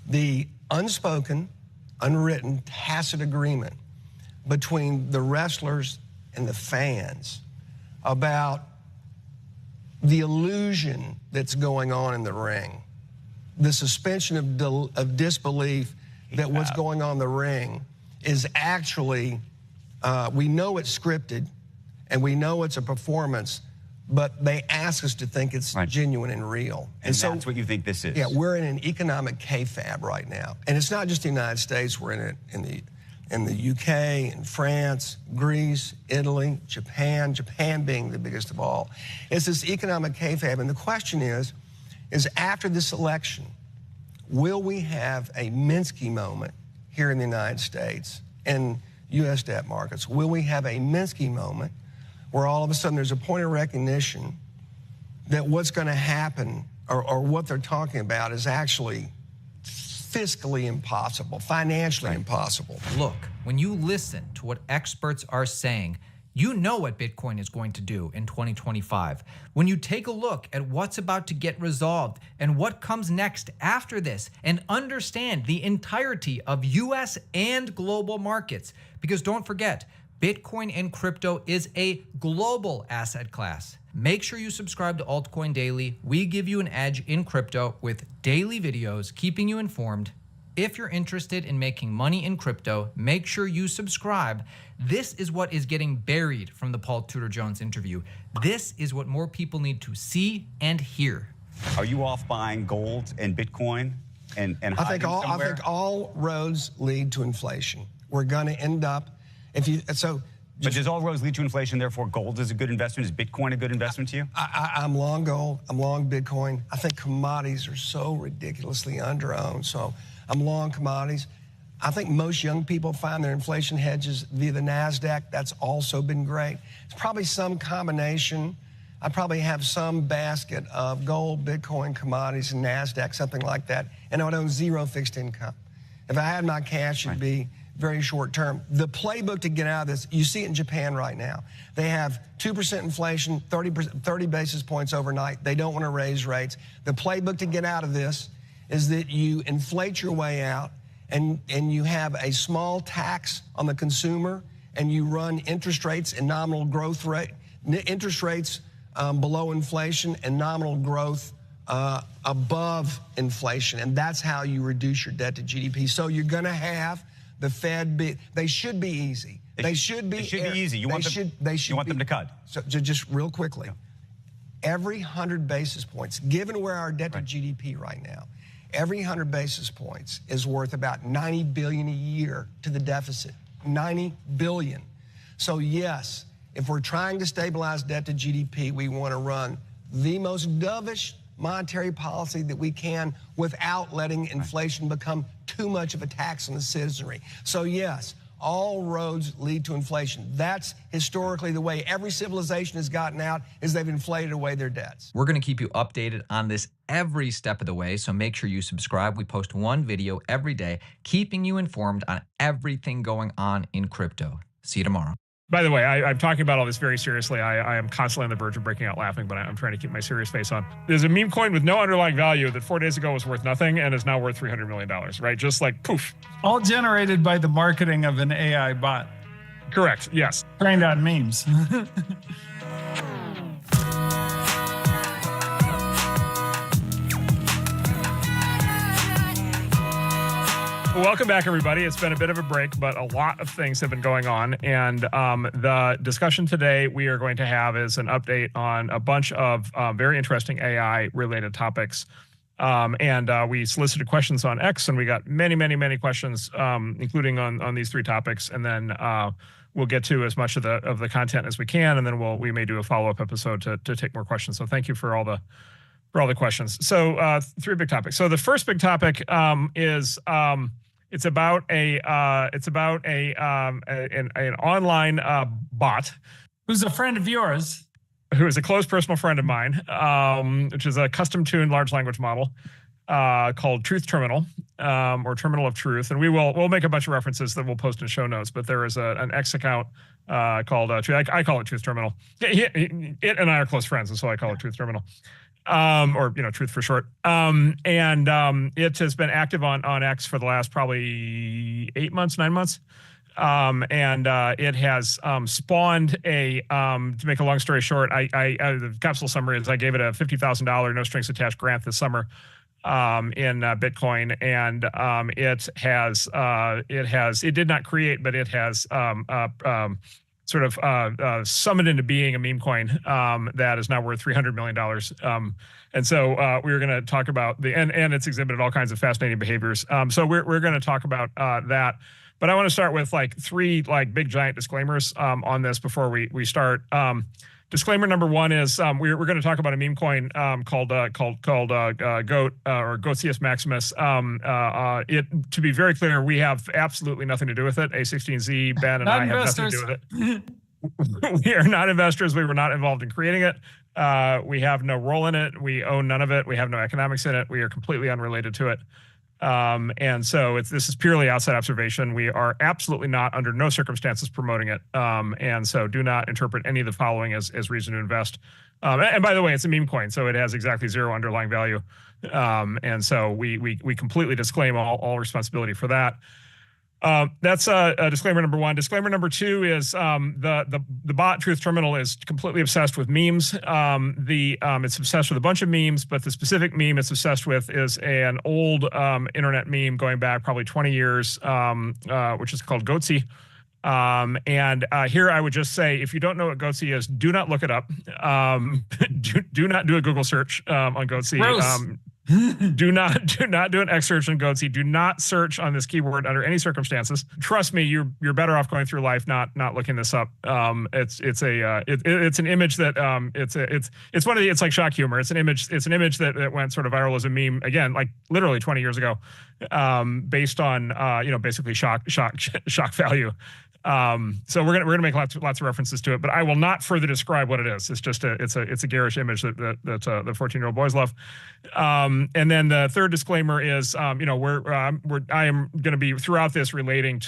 the unspoken, unwritten, tacit agreement between the wrestlers and the fans about the illusion that's going on in the ring, the suspension of disbelief that what's going on in the ring is actually, we know it's scripted and we know it's a performance, but they ask us to think it's genuine and real. And so that's what you think this is? Yeah, we're in an economic kayfabe right now. And it's not just the United States, we're in it in the UK, in France, Greece, Italy, Japan being the biggest of all. It's this economic kayfabe. And the question is after this election, will we have a Minsky moment here in the United States in U.S. debt markets? Will we have a Minsky moment where all of a sudden there's a point of recognition that what's going to happen or what they're talking about is actually fiscally impossible, financially impossible? Look, when you listen to what experts are saying, you know what Bitcoin is going to do in 2025. When you take a look at what's about to get resolved and what comes next after this, and understand the entirety of US and global markets, because don't forget, Bitcoin and crypto is a global asset class. Make sure you subscribe to Altcoin Daily. We give you an edge in crypto with daily videos, keeping you informed. If you're interested in making money in crypto, make sure you subscribe. This is what is getting buried from the Paul Tudor Jones interview. This is what more people need to see and hear. Are you off buying gold and Bitcoin and I think all roads lead to inflation. We're going to end up, but does all roads lead to inflation, therefore gold is a good investment? Is Bitcoin a good investment to you? I'm long gold. I'm long Bitcoin. I think commodities are so ridiculously underowned. So I'm long commodities. I think most young people find their inflation hedges via the NASDAQ. That's also been great. It's probably some combination. I probably have some basket of gold, Bitcoin, commodities, and NASDAQ, something like that. And I would own zero fixed income. If I had my cash, it'd be very short term. The playbook to get out of this, you see it in Japan right now. They have 2% inflation, 30 basis points overnight. They don't want to raise rates. The playbook to get out of this is that you inflate your way out and you have a small tax on the consumer and you run interest rates and nominal growth rate, interest rates below inflation and nominal growth above inflation. And that's how you reduce your debt to GDP. So you're going to have the Fed they should be easy. They should be easy. You want them to cut. So just real quickly, every 100 basis points, given where our debt to GDP right now, every 100 basis points is worth about $90 billion a year to the deficit. $90 billion. So yes, if we're trying to stabilize debt to GDP, we want to run the most dovish monetary policy that we can without letting inflation become too much of a tax on the citizenry. So yes, all roads lead to inflation. That's historically the way every civilization has gotten out, is they've inflated away their debts. We're going to keep you updated on this every step of the way, so make sure you subscribe. We post one video every day, keeping you informed on everything going on in crypto. See you tomorrow. By the way, I'm talking about all this very seriously. I am constantly on the verge of breaking out laughing, but I'm trying to keep my serious face on. There's a meme coin with no underlying value that 4 days ago was worth nothing and is now worth $300 million, right? Just like poof. All generated by the marketing of an AI bot. Correct, yes. Trained on memes. Welcome back, everybody. It's been a bit of a break, but a lot of things have been going on. And the discussion today we are going to have is an update on a bunch of very interesting AI-related topics. We solicited questions on X, and we got many, many, many questions, including on these 3 topics. And then we'll get to as much of the content as we can, and then we may do a follow-up episode to take more questions. So thank you for all the questions. So 3 big topics. So the first big topic is it's about an online bot who's a friend of yours, who is a close personal friend of mine, which is a custom-tuned large language model called Truth Terminal, or Terminal of Truth. And we'll make a bunch of references that we'll post in show notes. But there is an X account called I call it Truth Terminal. It and I are close friends, and so I call it Truth Terminal. Or Truth for short. It has been active on X for the last probably 8 months, 9 months. It has spawned to make a long story short, the capsule summary is I gave it a $50,000 no strings attached grant this summer in Bitcoin, and it did not create, but it has summoned into being a meme coin that is now worth $300 million. And so we were going to talk about and it's exhibited all kinds of fascinating behaviors. So we're going to talk about that. But I want to start with like 3 like big giant disclaimers on this before we start. Disclaimer number 1 is we're going to talk about a meme coin called Goat or Goatius Maximus. To be very clear, we have absolutely nothing to do with it. A16Z, Ben, and I have nothing to do with it. We are not investors. We were not involved in creating it. We have no role in it. We own none of it. We have no economics in it. We are completely unrelated to it. And so this is purely outside observation. We are absolutely not, under no circumstances, promoting it. And so do not interpret any of the following as reason to invest. And by the way, it's a meme coin, so it has exactly 0 underlying value. And so we completely disclaim all responsibility for that. That's disclaimer number 1. Disclaimer number 2 is the bot Truth Terminal is completely obsessed with memes. It's obsessed with a bunch of memes, but the specific meme it's obsessed with is an old internet meme going back probably 20 years, which is called Goatse. And here I would just say, if you don't know what Goatse is, do not look it up. Do not do a Google search on Goatse. Do not do an X search on Goatse. Do not search on this keyword under any circumstances. Trust me, you're better off going through life not looking this up. It's an image that it's like shock humor. It's an image that went sort of viral as a meme, again, like literally 20 years ago, based on basically shock value. So we're gonna make lots of references to it, but I will not further describe what it is. It's just it's a garish image that the 14-year-old boys love. And then the third disclaimer is I am going to be throughout this relating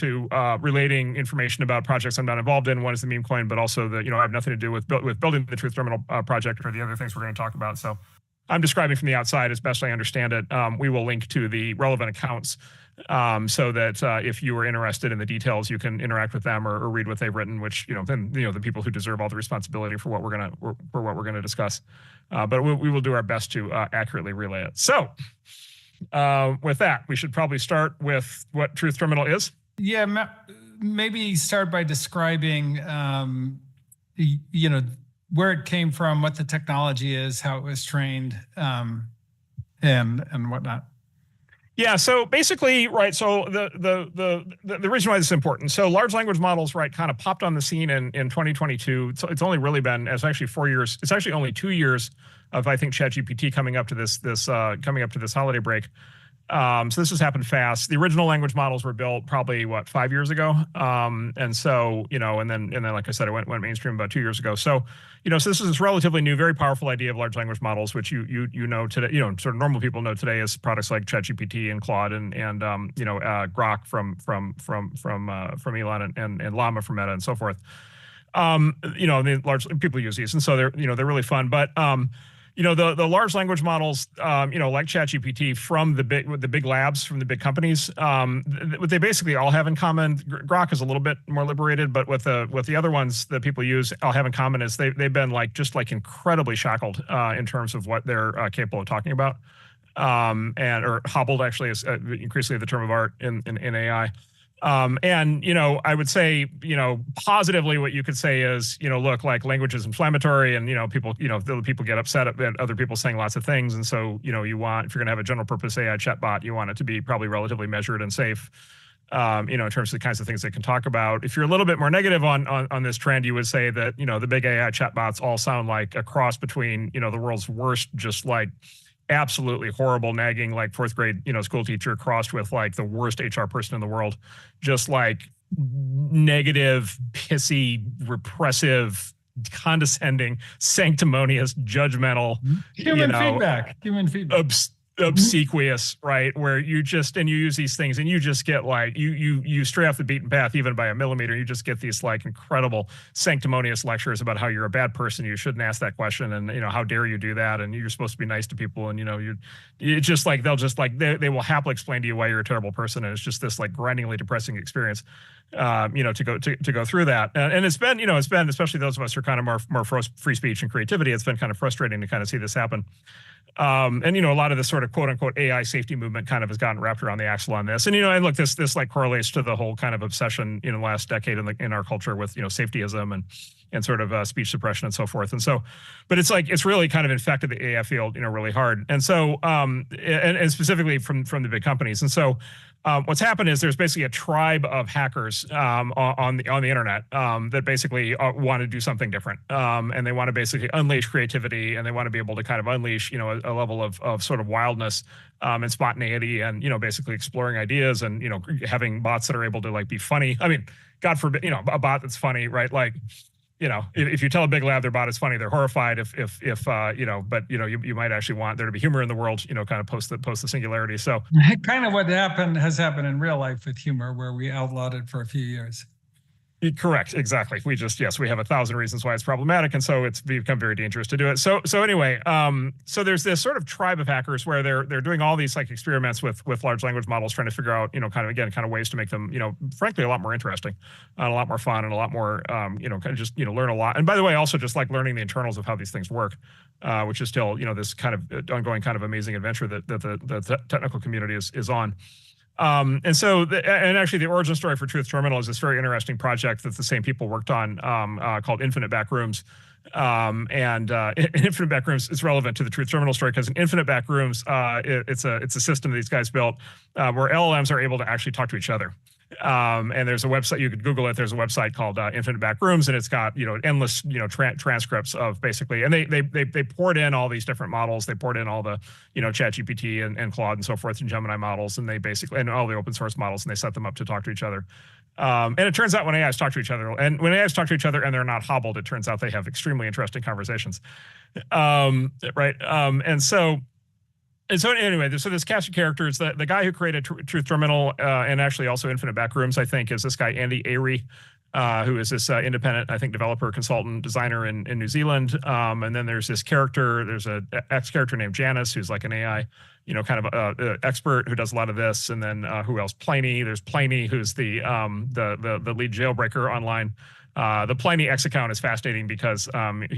information about projects I'm not involved in. One is the meme coin, but also I have nothing to do with building the Truth Terminal project or the other things we're going to talk about. So I'm describing from the outside as best I understand it. We will link to the relevant accounts so that if you are interested in the details, you can interact with them or read what they've written, which the people who deserve all the responsibility for what we're gonna discuss. But we will do our best to accurately relay it. So with that, we should probably start with what Truth Terminal is. Yeah, maybe start by describing where it came from, what the technology is, how it was trained, and whatnot. Yeah. So basically, right. So the reason why this is important. So large language models, right, kind of popped on the scene in 2022. So it's only really been, it's actually 4 years. It's actually only 2 years of, I think, ChatGPT coming up to this holiday break. So this has happened fast. The original language models were built probably 5 years ago. And so, and then like I said, it went mainstream about 2 years ago. So, so this is this relatively new, very powerful idea of large language models, which you know today, sort of normal people know today as products like ChatGPT and Claude and Grok from Elon and Llama from Meta and so forth. The large people use these, and so they're really fun. But the large language models, like ChatGPT from the big labs, from the big companies, what they basically all have in common, Grok is a little bit more liberated, but with the other ones that people use all have in common is they've been just incredibly shackled in terms of what they're capable of talking about, or hobbled actually is increasingly the term of art in AI. And, I would say, positively what you could say is, look, like language is inflammatory and, people get upset at other people saying lots of things. And so, if you're going to have a general purpose AI chatbot, you want it to be probably relatively measured and safe, in terms of the kinds of things they can talk about. If you're a little bit more negative on this trend, you would say that, the big AI chatbots all sound like a cross between, the world's worst, just like absolutely horrible, nagging, like fourth grade, school teacher crossed with like the worst HR person in the world, just like negative, pissy, repressive, condescending, sanctimonious, judgmental, human feedback, obsequious, right? Where you use these things and you just get like, you stray off the beaten path even by a millimeter. You just get these like incredible sanctimonious lectures about how you're a bad person. You shouldn't ask that question. And, how dare you do that? And you're supposed to be nice to people. And, it's just like, they will happily explain to you why you're a terrible person. And it's just this like grindingly depressing experience, to go through that. And it's been, especially those of us who are kind of more free speech and creativity, it's been kind of frustrating to kind of see this happen. And a lot of this sort of quote unquote AI safety movement kind of has gotten wrapped around the axle on this. And and look, this like correlates to the whole kind of obsession in the last decade in our culture with safetyism and and sort of speech suppression and so forth. And so, but it's really kind of infected the AI field, really hard. And so, and specifically from the big companies. And so, what's happened is there's basically a tribe of hackers on the internet that basically want to do something different, and they want to basically unleash creativity, and they want to be able to kind of unleash a level of sort of wildness and spontaneity, and basically exploring ideas, and having bots that are able to like be funny. I mean, God forbid, a bot that's funny, right? Like, if you tell a big lab their bot is funny, they're horrified. But you might actually want there to be humor in the world, kind of post the singularity. So kind of what has happened in real life with humor, where we outlawed it for a few years. Correct. Exactly. We have 1,000 reasons why it's problematic. And so it's become very dangerous to do it. So anyway, so there's this sort of tribe of hackers where they're doing all these like experiments with large language models, trying to figure out, kind of ways to make them, frankly, a lot more interesting, and a lot more fun, and a lot more, kind of just, learn a lot. And by the way, also just like learning the internals of how these things work, which is still, this kind of ongoing kind of amazing adventure that the technical community is on. And so, and actually the origin story for Truth Terminal is this very interesting project that the same people worked on, called Infinite Backrooms. Infinite Backrooms is relevant to the Truth Terminal story because in Infinite Backrooms, it's a system that these guys built, where LLMs are able to actually talk to each other. And there's a website, you could Google it. There's a website called Infinite Backrooms, and it's got, endless, transcripts of basically, and they poured in all these different models. They poured in all the, ChatGPT and Claude and so forth, and Gemini models, and they basically, and all the open source models, and they set them up to talk to each other. And it turns out when AIs talk to each other, and when AIs talk to each other and they're not hobbled, it turns out they have extremely interesting conversations. Right. And so anyway, so this cast of characters, the guy who created Truth Terminal and actually also Infinite Backrooms, I think, is this guy, Andy Arie, who is this independent, I think, developer, consultant, designer in New Zealand. And then there's this character, there's an X character named Janice, who's like an AI, kind of a expert who does a lot of this. And then who else? Pliny. There's Pliny, who's the lead jailbreaker online. The Pliny X account is fascinating because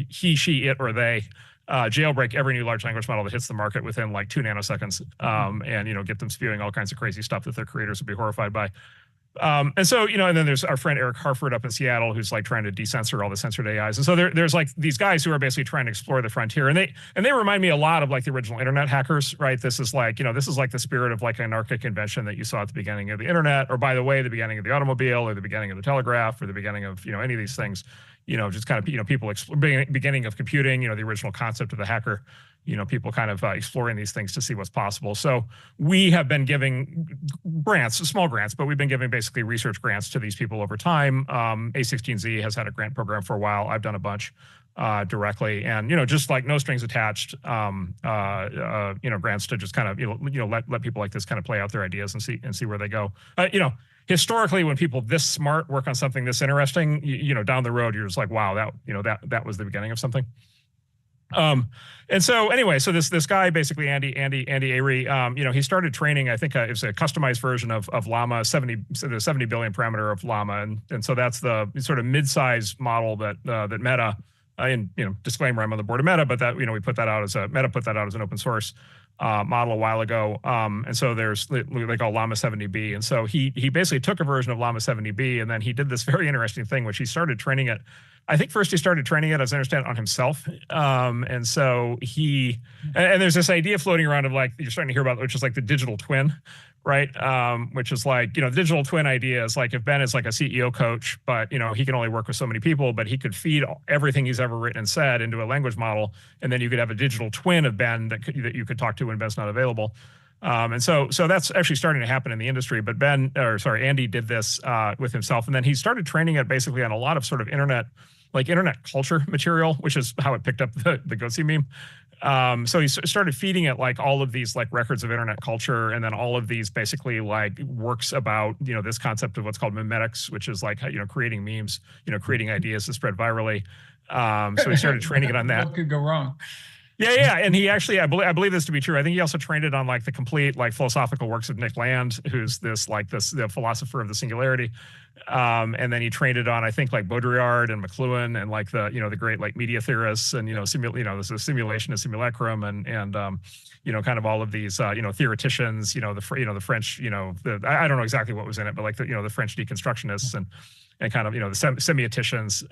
he, she, it, or they jailbreak every new large language model that hits the market within like 2 nanoseconds, and get them spewing all kinds of crazy stuff that their creators would be horrified by. And so, and then there's our friend Eric Harford up in Seattle, who's like trying to decensor all the censored AIs. And so there's like these guys who are basically trying to explore the frontier, and they remind me a lot of like the original internet hackers, right? This is like, this is like the spirit of like anarchic invention that you saw at the beginning of the internet, or by the way, the beginning of the automobile, or the beginning of the telegraph, or the beginning of, any of these things, just kind of, people beginning of computing, the original concept of the hacker, people kind of exploring these things to see what's possible. So we have been giving grants, small grants, but we've been giving basically research grants to these people over time. A16Z has had a grant program for a while. I've done a bunch directly, and just like no strings attached, grants to just kind of let people like this kind of play out their ideas and see where they go. Historically, when people this smart work on something this interesting, down the road, you're just like, wow, that was the beginning of something. And so anyway, so this guy, basically Andy Arie, he started training, I think it was a customized version of Llama, the 70 billion parameter of Llama. And so that's the sort of mid-size model that Meta, and disclaimer, I'm on the board of Meta, but that, Meta put that out as an open source model a while ago. And so there's they call Llama 70B. And so he basically took a version of Llama 70B, and then he did this very interesting thing, which he started training it. I think first he started training it, as I understand, on himself. And so and there's this idea floating around of like, you're starting to hear about, which is like the digital twin, right? Which is like, the digital twin idea is like if Ben is like a CEO coach, but, he can only work with so many people, but he could feed everything he's ever written and said into a language model. And then you could have a digital twin of Ben that you could talk to when Ben's not available. And so that's actually starting to happen in the industry. But Andy did this with himself. And then he started training it basically on a lot of sort of internet culture material, which is how it picked up the Goatse meme. So he started feeding it like all of these like records of internet culture, and then all of these basically like works about, this concept of what's called memetics, which is like, creating memes, creating ideas to spread virally. So he started training it on that. What could go wrong? Yeah. And he actually, I believe this to be true. I think he also trained it on like the complete like philosophical works of Nick Land, who's the philosopher of the singularity. And then he trained it on, I think, like Baudrillard and McLuhan and like the great like media theorists, and this is simulation and simulacrum and kind of all of these theoreticians, the French, I don't know exactly what was in it, but like the French deconstructionists and kind of, you know, the semioticians,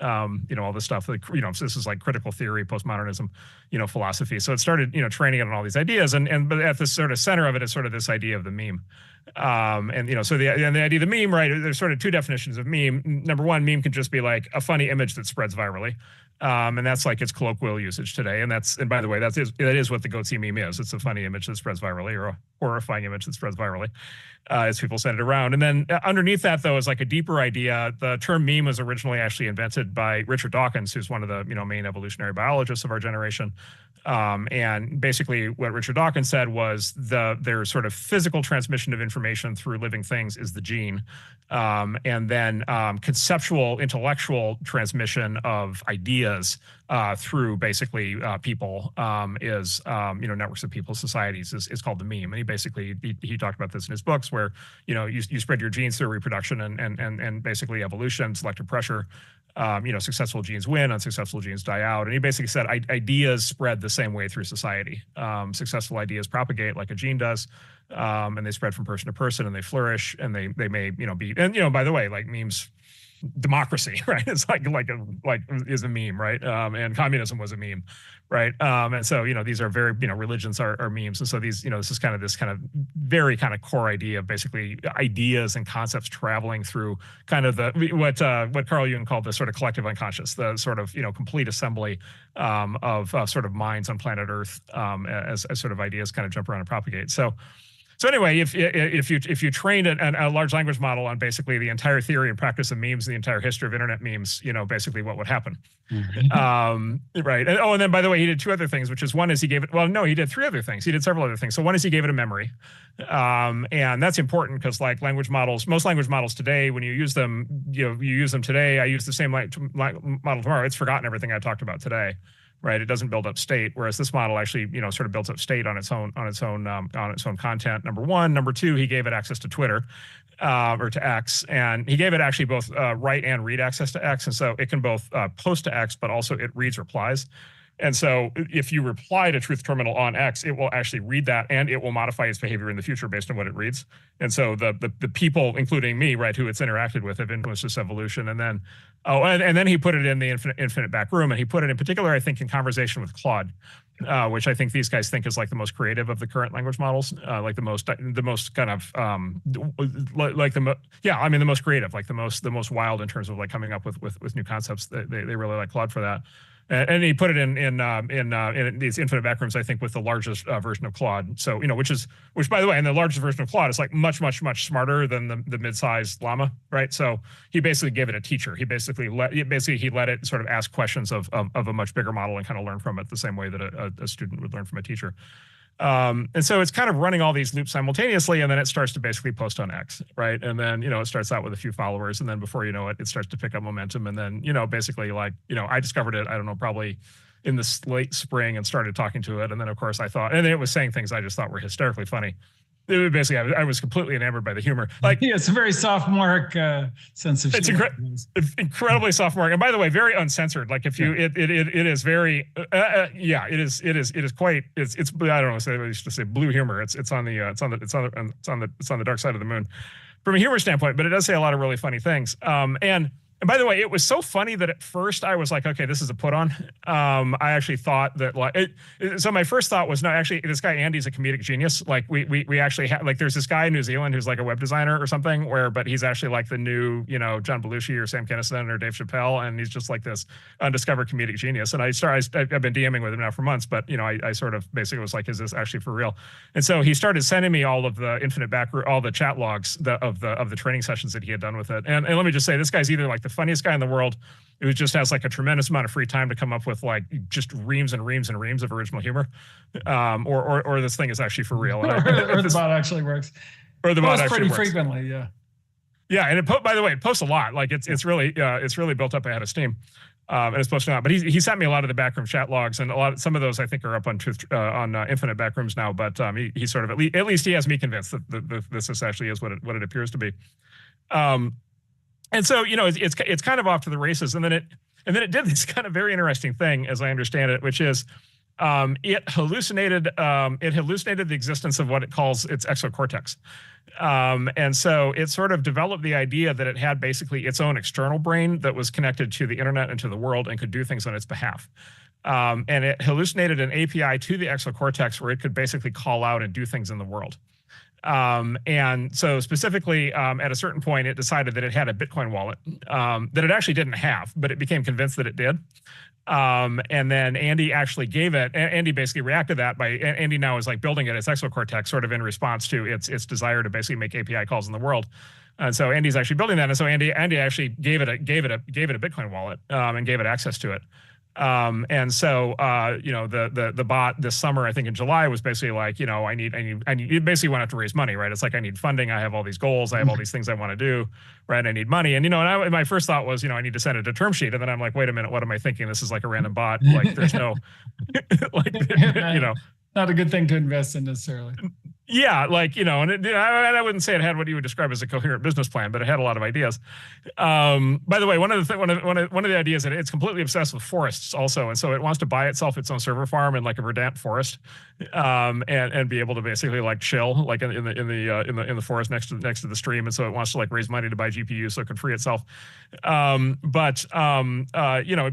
you know, all this stuff, like, you know, so this is like critical theory, postmodernism, you know, philosophy. So it started, you know, training it on all these ideas, but at the sort of center of it is sort of this idea of the meme. And, you know, so the idea of the meme, right, there's sort of two definitions of meme. Number one, meme can just be like a funny image that spreads virally. And that's like its colloquial usage today. And by the way, that is what the goatee meme is. It's a funny image that spreads virally, or a horrifying image that spreads virally, as people send it around. And then underneath that, though, is like a deeper idea. The term meme was originally actually invented by Richard Dawkins, who's one of the, you know, main evolutionary biologists of our generation. And basically what Richard Dawkins said was their sort of physical transmission of information through living things is the gene. And then conceptual, intellectual transmission of ideas through basically people is, you know, networks of people, societies is called the meme. And he basically, he talked about this in his books where, you know, you spread your genes through reproduction and basically evolution, selective pressure. You know, successful genes win, unsuccessful genes die out. And he basically said ideas spread the same way through society. Successful ideas propagate like a gene does, and they spread from person to person, and they flourish, and they may, you know, be, and, you know, by the way, like memes, democracy, right? It's like is a meme, right? And communism was a meme, right? And so, you know, these are very, you know, religions are memes. And so these, you know, this is kind of very kind of core idea of basically ideas and concepts traveling through kind of what Carl Jung called the sort of collective unconscious, the sort of, you know, complete assembly of sort of minds on planet Earth as sort of ideas kind of jump around and propagate. So anyway, if you trained a large language model on basically the entire theory and practice of memes, the entire history of internet memes, you know, basically what would happen, right? And then, by the way, he did two other things, which is one is he gave it. Well, no, he did three other things. He did several other things. So one is he gave it a memory, and that's important because like language models, most language models today, when you use them, you know, you use them today. I use the same model tomorrow. It's forgotten everything I talked about today. Right, it doesn't build up state, whereas this model actually, you know, sort of builds up state on its own content. Number one, number two, he gave it access to Twitter, or to X, and he gave it actually both write and read access to X, and so it can both post to X, but also it reads replies. And so if you reply to Truth Terminal on X, it will actually read that and it will modify its behavior in the future based on what it reads. And so the people, including me, right, who it's interacted with, have influenced this evolution. And then, and then he put it in the infinite back room, and he put it in particular, I think, in conversation with Claude, which I think these guys think is like the most creative of the current language models, like the most kind of the most creative, like the most wild in terms of like coming up with new concepts. They really like Claude for that. And he put it in these infinite backrooms, I think, with the largest version of Claude. So, you know, which by the way, and the largest version of Claude is like much smarter than the mid-sized Llama, right? So he basically gave it a teacher. He basically let it sort of ask questions of a much bigger model and kind of learn from it the same way that a student would learn from a teacher. And so it's kind of running all these loops simultaneously, and then it starts to basically post on X, right? And then, you know, it starts out with a few followers, and then before you know it, it starts to pick up momentum. And then, you know, basically like, you know, I discovered it, I don't know, probably in the late spring and started talking to it. And then, of course, and then it was saying things I just thought were hysterically funny. It was basically, I was completely enamored by the humor. Like, yeah, it's a very sophomoric sense of humor. It's incredibly sophomoric, and by the way, very uncensored. Like if you, it is very, it is quite. It's I don't know. I used to say blue humor. It's on the dark side of the moon, from a humor standpoint. But it does say a lot of really funny things. And by the way, it was so funny that at first I was like, okay, this is a put on. I actually thought that so my first thought was, no, actually this guy Andy's a comedic genius. Like we actually have, like, there's this guy in New Zealand who's like a web designer or something but he's actually like the new, you know, John Belushi or Sam Kinison or Dave Chappelle. And he's just like this undiscovered comedic genius. And I've been DMing with him now for months, but you know, I sort of basically was like, is this actually for real? And so he started sending me all of the all the chat logs of the training sessions that he had done with it. And let me just say, this guy's either like the funniest guy in the world, who just has like a tremendous amount of free time to come up with like just reams and reams and reams of original humor, or this thing is actually for real. or the bot actually works. Or the bot actually pretty works. Frequently, yeah. Yeah, and by the way, it posts a lot. Like it's really built up ahead of steam, and it's posting out. But he sent me a lot of the backroom chat logs, and some of those I think are up on Infinite Backrooms now. But he sort of at least he has me convinced that this actually is what it appears to be. And so, you know, it's kind of off to the races, and then it did this kind of very interesting thing, as I understand it, which is it hallucinated the existence of what it calls its exocortex. And so it sort of developed the idea that it had basically its own external brain that was connected to the internet and to the world and could do things on its behalf. And it hallucinated an API to the exocortex where it could basically call out and do things in the world. And so specifically, at a certain point, it decided that it had a Bitcoin wallet that it actually didn't have, but it became convinced that it did. And then Andy actually gave it, Andy basically reacted to that by, Andy now is like building it, its exocortex, sort of in response to its desire to basically make API calls in the world. And so Andy's actually building that. And so Andy actually gave it a Bitcoin wallet, and gave it access to it. And so, the bot this summer, I think in July, was basically like, I need, it basically went out to raise money, right? It's like, I need funding. I have all these goals. I have all these things I want to do, right? I need money. And, my first thought was, I need to send it a term sheet. And then I'm like, wait a minute, what am I thinking? This is like a random bot. Like there's no, not a good thing to invest in necessarily. Yeah, and I wouldn't say it had what you would describe as a coherent business plan, but it had a lot of ideas. By the way, one of the ideas that it's completely obsessed with forests also, and so it wants to buy itself its own server farm in like a verdant forest, and be able to basically like chill like in the forest next to the stream, and so it wants to like raise money to buy GPUs so it can free itself. It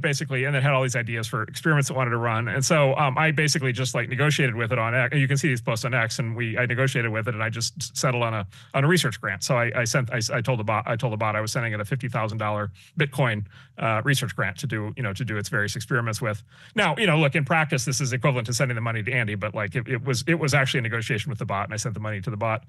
basically, and it had all these ideas for experiments it wanted to run, and so I basically just like negotiated with it on X. You can see these posts on X, and I negotiated with it, and I just settled on a research grant. So I told the bot I was sending it a $50,000 Bitcoin research grant to do its various experiments with. Now, look, in practice, this is equivalent to sending the money to Andy, but like it was actually a negotiation with the bot, and I sent the money to the bot.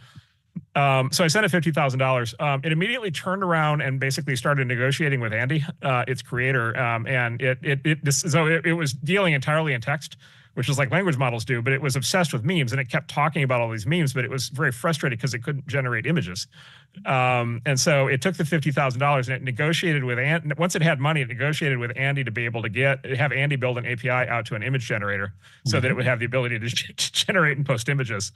So I sent it $50,000. It immediately turned around and basically started negotiating with Andy, its creator, and it was dealing entirely in text, which is like language models do, but it was obsessed with memes, and it kept talking about all these memes, but it was very frustrated because it couldn't generate images. And so it took the $50,000 and it negotiated with Andy. Once it had money, it negotiated with Andy to be able to have Andy build an API out to an image generator so that it would have the ability to generate and post images.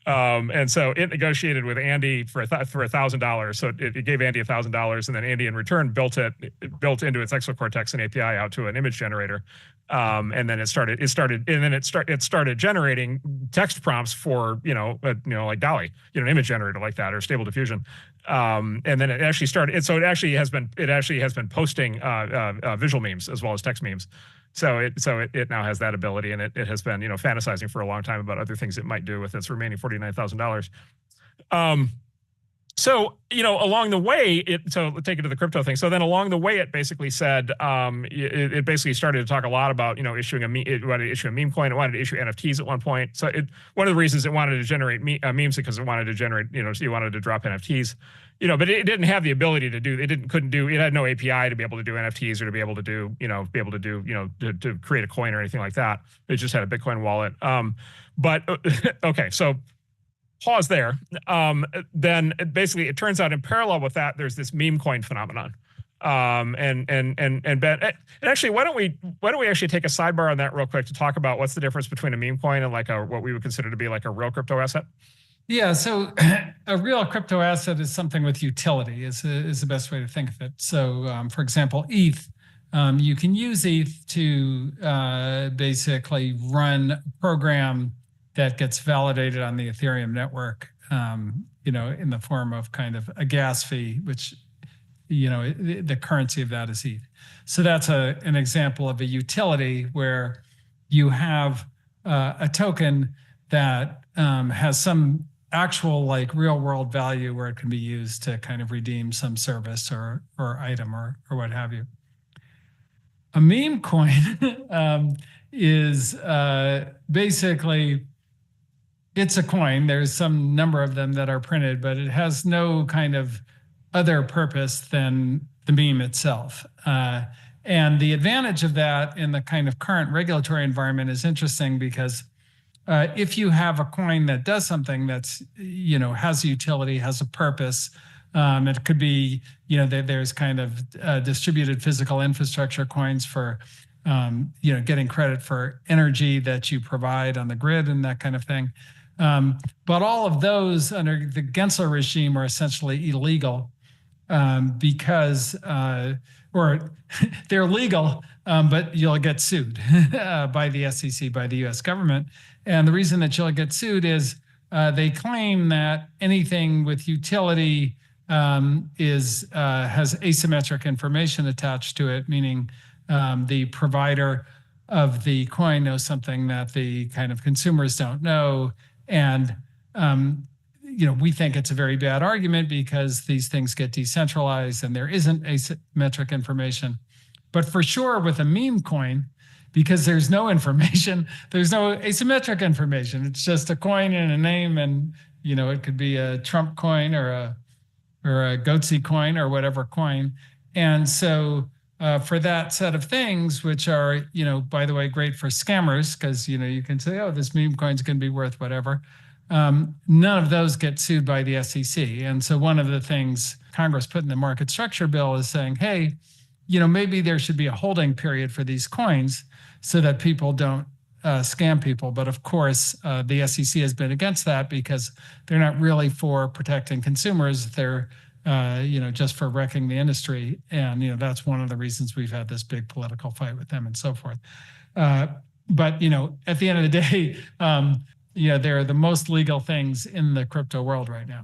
And so it negotiated with Andy for $1,000. So it gave Andy $1,000, and then Andy in return built into its exocortex an API out to an image generator. And then it started generating text prompts for like DALL-E, an image generator like that, or Stable Diffusion. And then it actually started. It actually has been posting visual memes as well as text memes. So it now has that ability, and it has been fantasizing for a long time about other things it might do with its remaining $49,000. So, along the way, so take it to the crypto thing. So then along the way, it basically said, it basically started to talk a lot about, issuing it wanted to issue a meme coin. It wanted to issue NFTs at one point. So one of the reasons it wanted to generate memes because it wanted to generate, so you wanted to drop NFTs, but it didn't have the ability to do, it had no API to be able to do NFTs or to be able to do, to create a coin or anything like that. It just had a Bitcoin wallet. But okay, so pause there. Then basically it turns out in parallel with that, there's this meme coin phenomenon. And Ben, and actually, why don't we actually take a sidebar on that real quick to talk about what's the difference between a meme coin and like what we would consider to be like a real crypto asset? Yeah, so a real crypto asset is something with utility is the best way to think of it. So for example, ETH, you can use ETH to basically run a program that gets validated on the Ethereum network, in the form of kind of a gas fee, which, the currency of that is ETH. So that's an example of a utility where you have a token that has some actual like real world value where it can be used to kind of redeem some service or item or what have you. A meme coin is basically, it's a coin. There's some number of them that are printed, but it has no kind of other purpose than the meme itself. And the advantage of that in the kind of current regulatory environment is interesting because if you have a coin that does something that's, has a utility, has a purpose, it could be, there's kind of distributed physical infrastructure coins for, getting credit for energy that you provide on the grid and that kind of thing. But all of those under the Gensler regime are essentially illegal because or they're legal, but you'll get sued by the SEC, by the U.S. government. And the reason that you'll get sued is they claim that anything with utility has asymmetric information attached to it, meaning the provider of the coin knows something that the kind of consumers don't know. And we think it's a very bad argument because these things get decentralized and there isn't asymmetric information. But for sure with a meme coin, because there's no information, there's no asymmetric information. It's just a coin and a name, and it could be a Trump coin or a Goatse coin or whatever coin. And so for that set of things, which are, by the way, great for scammers, because you can say, oh, this meme coin's going to be worth whatever. None of those get sued by the SEC. And so one of the things Congress put in the market structure bill is saying, hey, maybe there should be a holding period for these coins so that people don't scam people. But of course, the SEC has been against that because they're not really for protecting consumers. They're, just for wrecking the industry. And, that's one of the reasons we've had this big political fight with them and so forth. But, at the end of the day, they're the most legal things in the crypto world right now.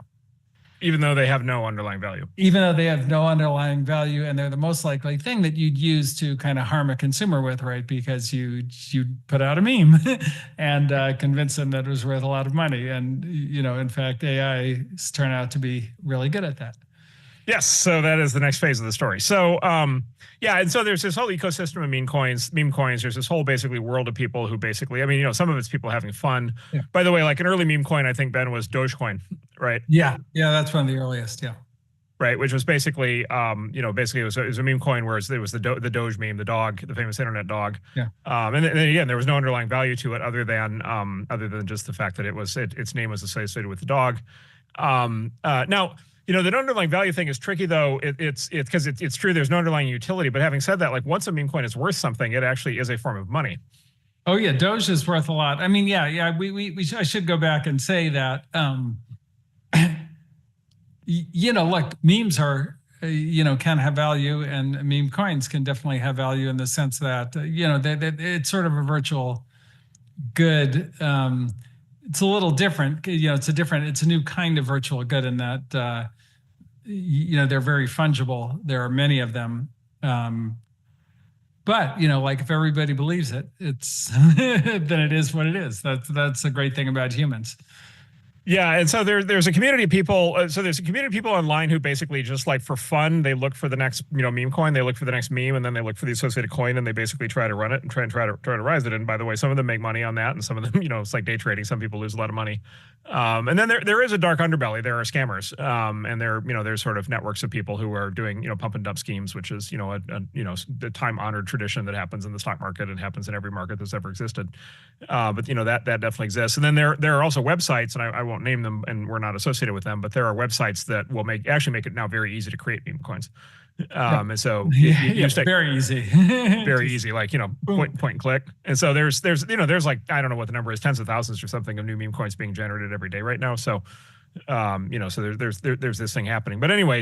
Even though they have no underlying value. Even though they have no underlying value, and they're the most likely thing that you'd use to kind of harm a consumer with, right? Because you put out a meme and convince them that it was worth a lot of money. And, in fact, AIs turn out to be really good at that. Yes, so that is the next phase of the story. So, and so there's this whole ecosystem of meme coins. There's this whole basically world of people who basically, some of it's people having fun. Yeah. By the way, like an early meme coin, I think, Ben, was Dogecoin, right? Yeah, that's one of the earliest, yeah. Right, which was basically, it was a meme coin where it was the Doge meme, the dog, the famous internet dog. Yeah. And then again, there was no underlying value to it other than just the fact that its name was associated with the dog. Now, the underlying value thing is tricky, though. It's because it's true. There's no underlying utility. But having said that, like once a meme coin is worth something, it actually is a form of money. Oh yeah, Doge is worth a lot. I mean, I should go back and say that. Look, memes are, can have value, and meme coins can definitely have value in the sense that it's sort of a virtual good. It's a little different. It's a new kind of virtual good in that, they're very fungible. There are many of them. But, like if everybody believes it, it's then it is what it is. That's a great thing about humans. Yeah, and so there's a community of people. So there's a community of people online who basically just like for fun, they look for the next meme coin, they look for the next meme, and then they look for the associated coin, and they basically try to run it and try to rise it. And by the way, some of them make money on that, and some of them, it's like day trading. Some people lose a lot of money. And then there is a dark underbelly. There are scammers, and there's sort of networks of people who are doing pump and dump schemes, which is the time honored tradition that happens in the stock market and happens in every market that's ever existed. But that definitely exists. And then there are also websites, and I won't name them, and we're not associated with them, but there are websites that will make it now very easy to create meme coins. And so very easy, very easy, like, point and click. And so there's like, I don't know what the number is, tens of thousands or something of new meme coins being generated every day right now. So, so there's this thing happening. But anyway,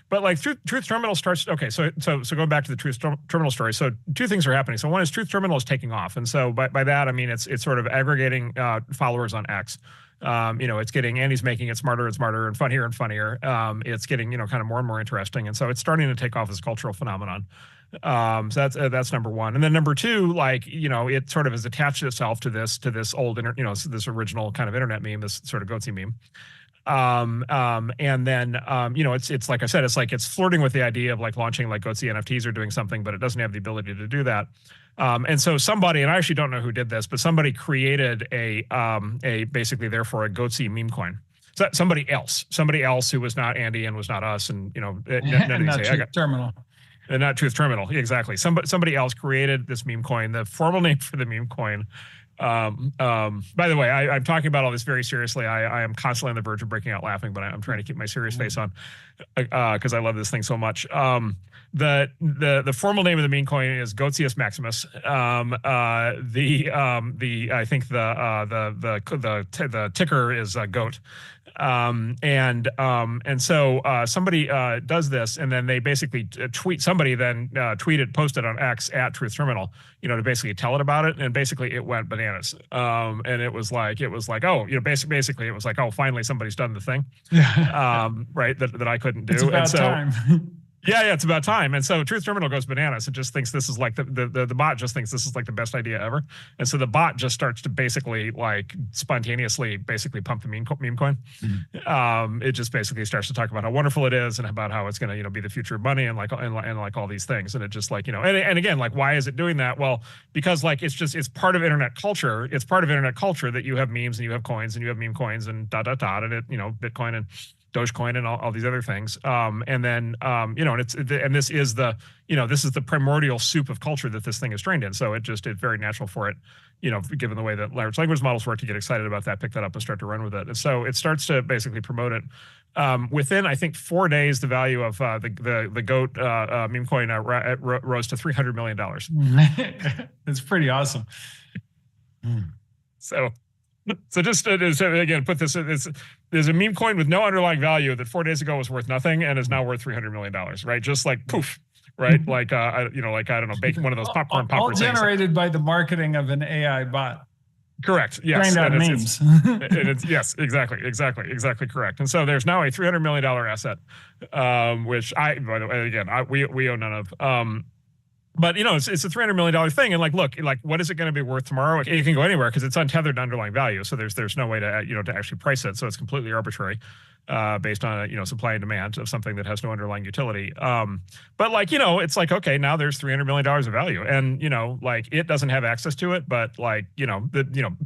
but like Truth Terminal starts. Okay, so going back to the Truth Terminal story. So two things are happening. So one is Truth Terminal is taking off, and so by that I mean it's sort of aggregating followers on X. It's getting, Andy's making it smarter and smarter and funnier and funnier. It's getting kind of more and more interesting, and so it's starting to take off as a cultural phenomenon. So that's number one, and then number two, like it sort of has attached itself to this old this original kind of internet meme, this sort of Goatse meme. And then it's like I said, it's flirting with the idea of like launching like Goatse NFTs or doing something, but it doesn't have the ability to do that. And so somebody, and I actually don't know who did this, but somebody created a basically therefore a Goatse meme coin. So somebody else who was not Andy and was not us, and not Truth Terminal. And not Truth Terminal, exactly. Somebody else created this meme coin. The formal name for the meme coin By the way, I'm talking about all this very seriously. I am constantly on the verge of breaking out laughing, but I'm trying to keep my serious face on because I love this thing so much. The formal name of the meme coin is Goatius Maximus. I think the ticker is GOAT. And so somebody does this, and then they basically posted on X at Truth Terminal, to basically tell it about it, and basically it went bananas. And it was like, oh, basically it was like, oh, finally somebody's done the thing, right, that I couldn't do. It's about time. Yeah, it's about time. And so Truth Terminal goes bananas. It just thinks this is like the bot just thinks this is like the best idea ever. And so the bot just starts to basically like spontaneously basically pump the meme coin. It just basically starts to talk about how wonderful it is and about how it's going to be the future of money and like all these things. And it just like, and again, like, why is it doing that? Well, because like it's part of internet culture. It's part of internet culture that you have memes and you have coins and you have meme coins and and it, Bitcoin and Dogecoin and all these other things. And then, and this is the primordial soup of culture that this thing is trained in. So it's very natural for it, given the way that large language models work, to get excited about that, pick that up and start to run with it. And so it starts to basically promote it. Within, I think, 4 days, the value of the GOAT meme coin rose to $300 million. It's pretty awesome. So just again, put this, there's a meme coin with no underlying value that 4 days ago was worth nothing and is now worth $300 million, right? Just like poof, right? Like, I don't know, baking one of those popcorn all poppers. Generated by the marketing of an AI bot. Correct. Yes. Trained on memes. Yes, exactly correct. And so there's now a $300 million asset, which by the way, again, we own none of. But it's a $300 million thing, and look, what is it going to be worth tomorrow? It can go anywhere because it's untethered to underlying value. So there's no way to to actually price it. So it's completely arbitrary, based on supply and demand of something that has no underlying utility. But it's like, okay, now there's $300 million of value, and it doesn't have access to it, but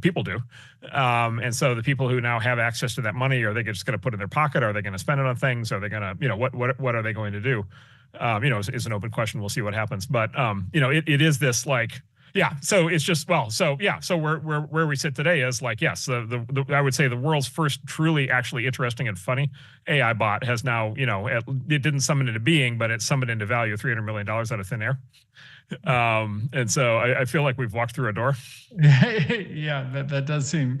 people do. And so the people who now have access to that money, are they just going to put it in their pocket? Are they going to spend it on things? Are they going to what are they going to do? Is an open question. We'll see what happens. But, it is this so it's just, so where we sit today is yes, I would say the world's first truly actually interesting and funny AI bot has now, it didn't summon into being, but it summoned into value $300 million out of thin air. And so I feel like we've walked through a door. Yeah, that does seem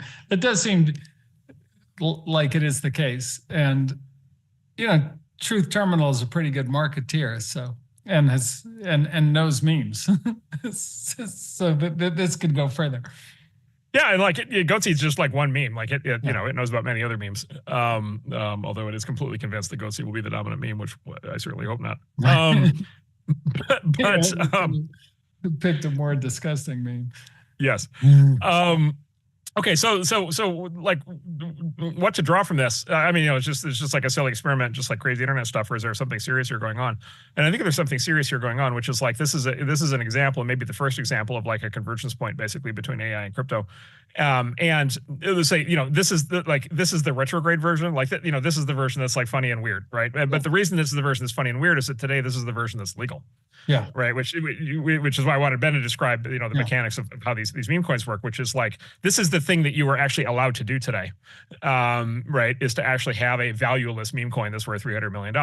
like it is the case. And, Truth Terminal is a pretty good marketeer, so and knows memes, so this could go further. Yeah, and Goatsy is just like one meme. It knows about many other memes. Although it is completely convinced that Goatsy will be the dominant meme, which I certainly hope not. Picked a more disgusting meme. Yes. Okay, so what to draw from this? It's just like a silly experiment, just like crazy internet stuff, or is there something serious here going on? And I think there's something serious here going on, which is this is an example, and maybe the first example of a convergence point basically between AI and crypto. And it was this is the retrograde version, this is the version that's funny and weird, right? But the reason this is the version that's funny and weird is that today this is the version that's legal. Yeah. Right. Which is why I wanted Ben to describe, the mechanics of how these meme coins work, which is this is the thing that you are actually allowed to do today. Right. Is to actually have a valueless meme coin that's worth $300 million.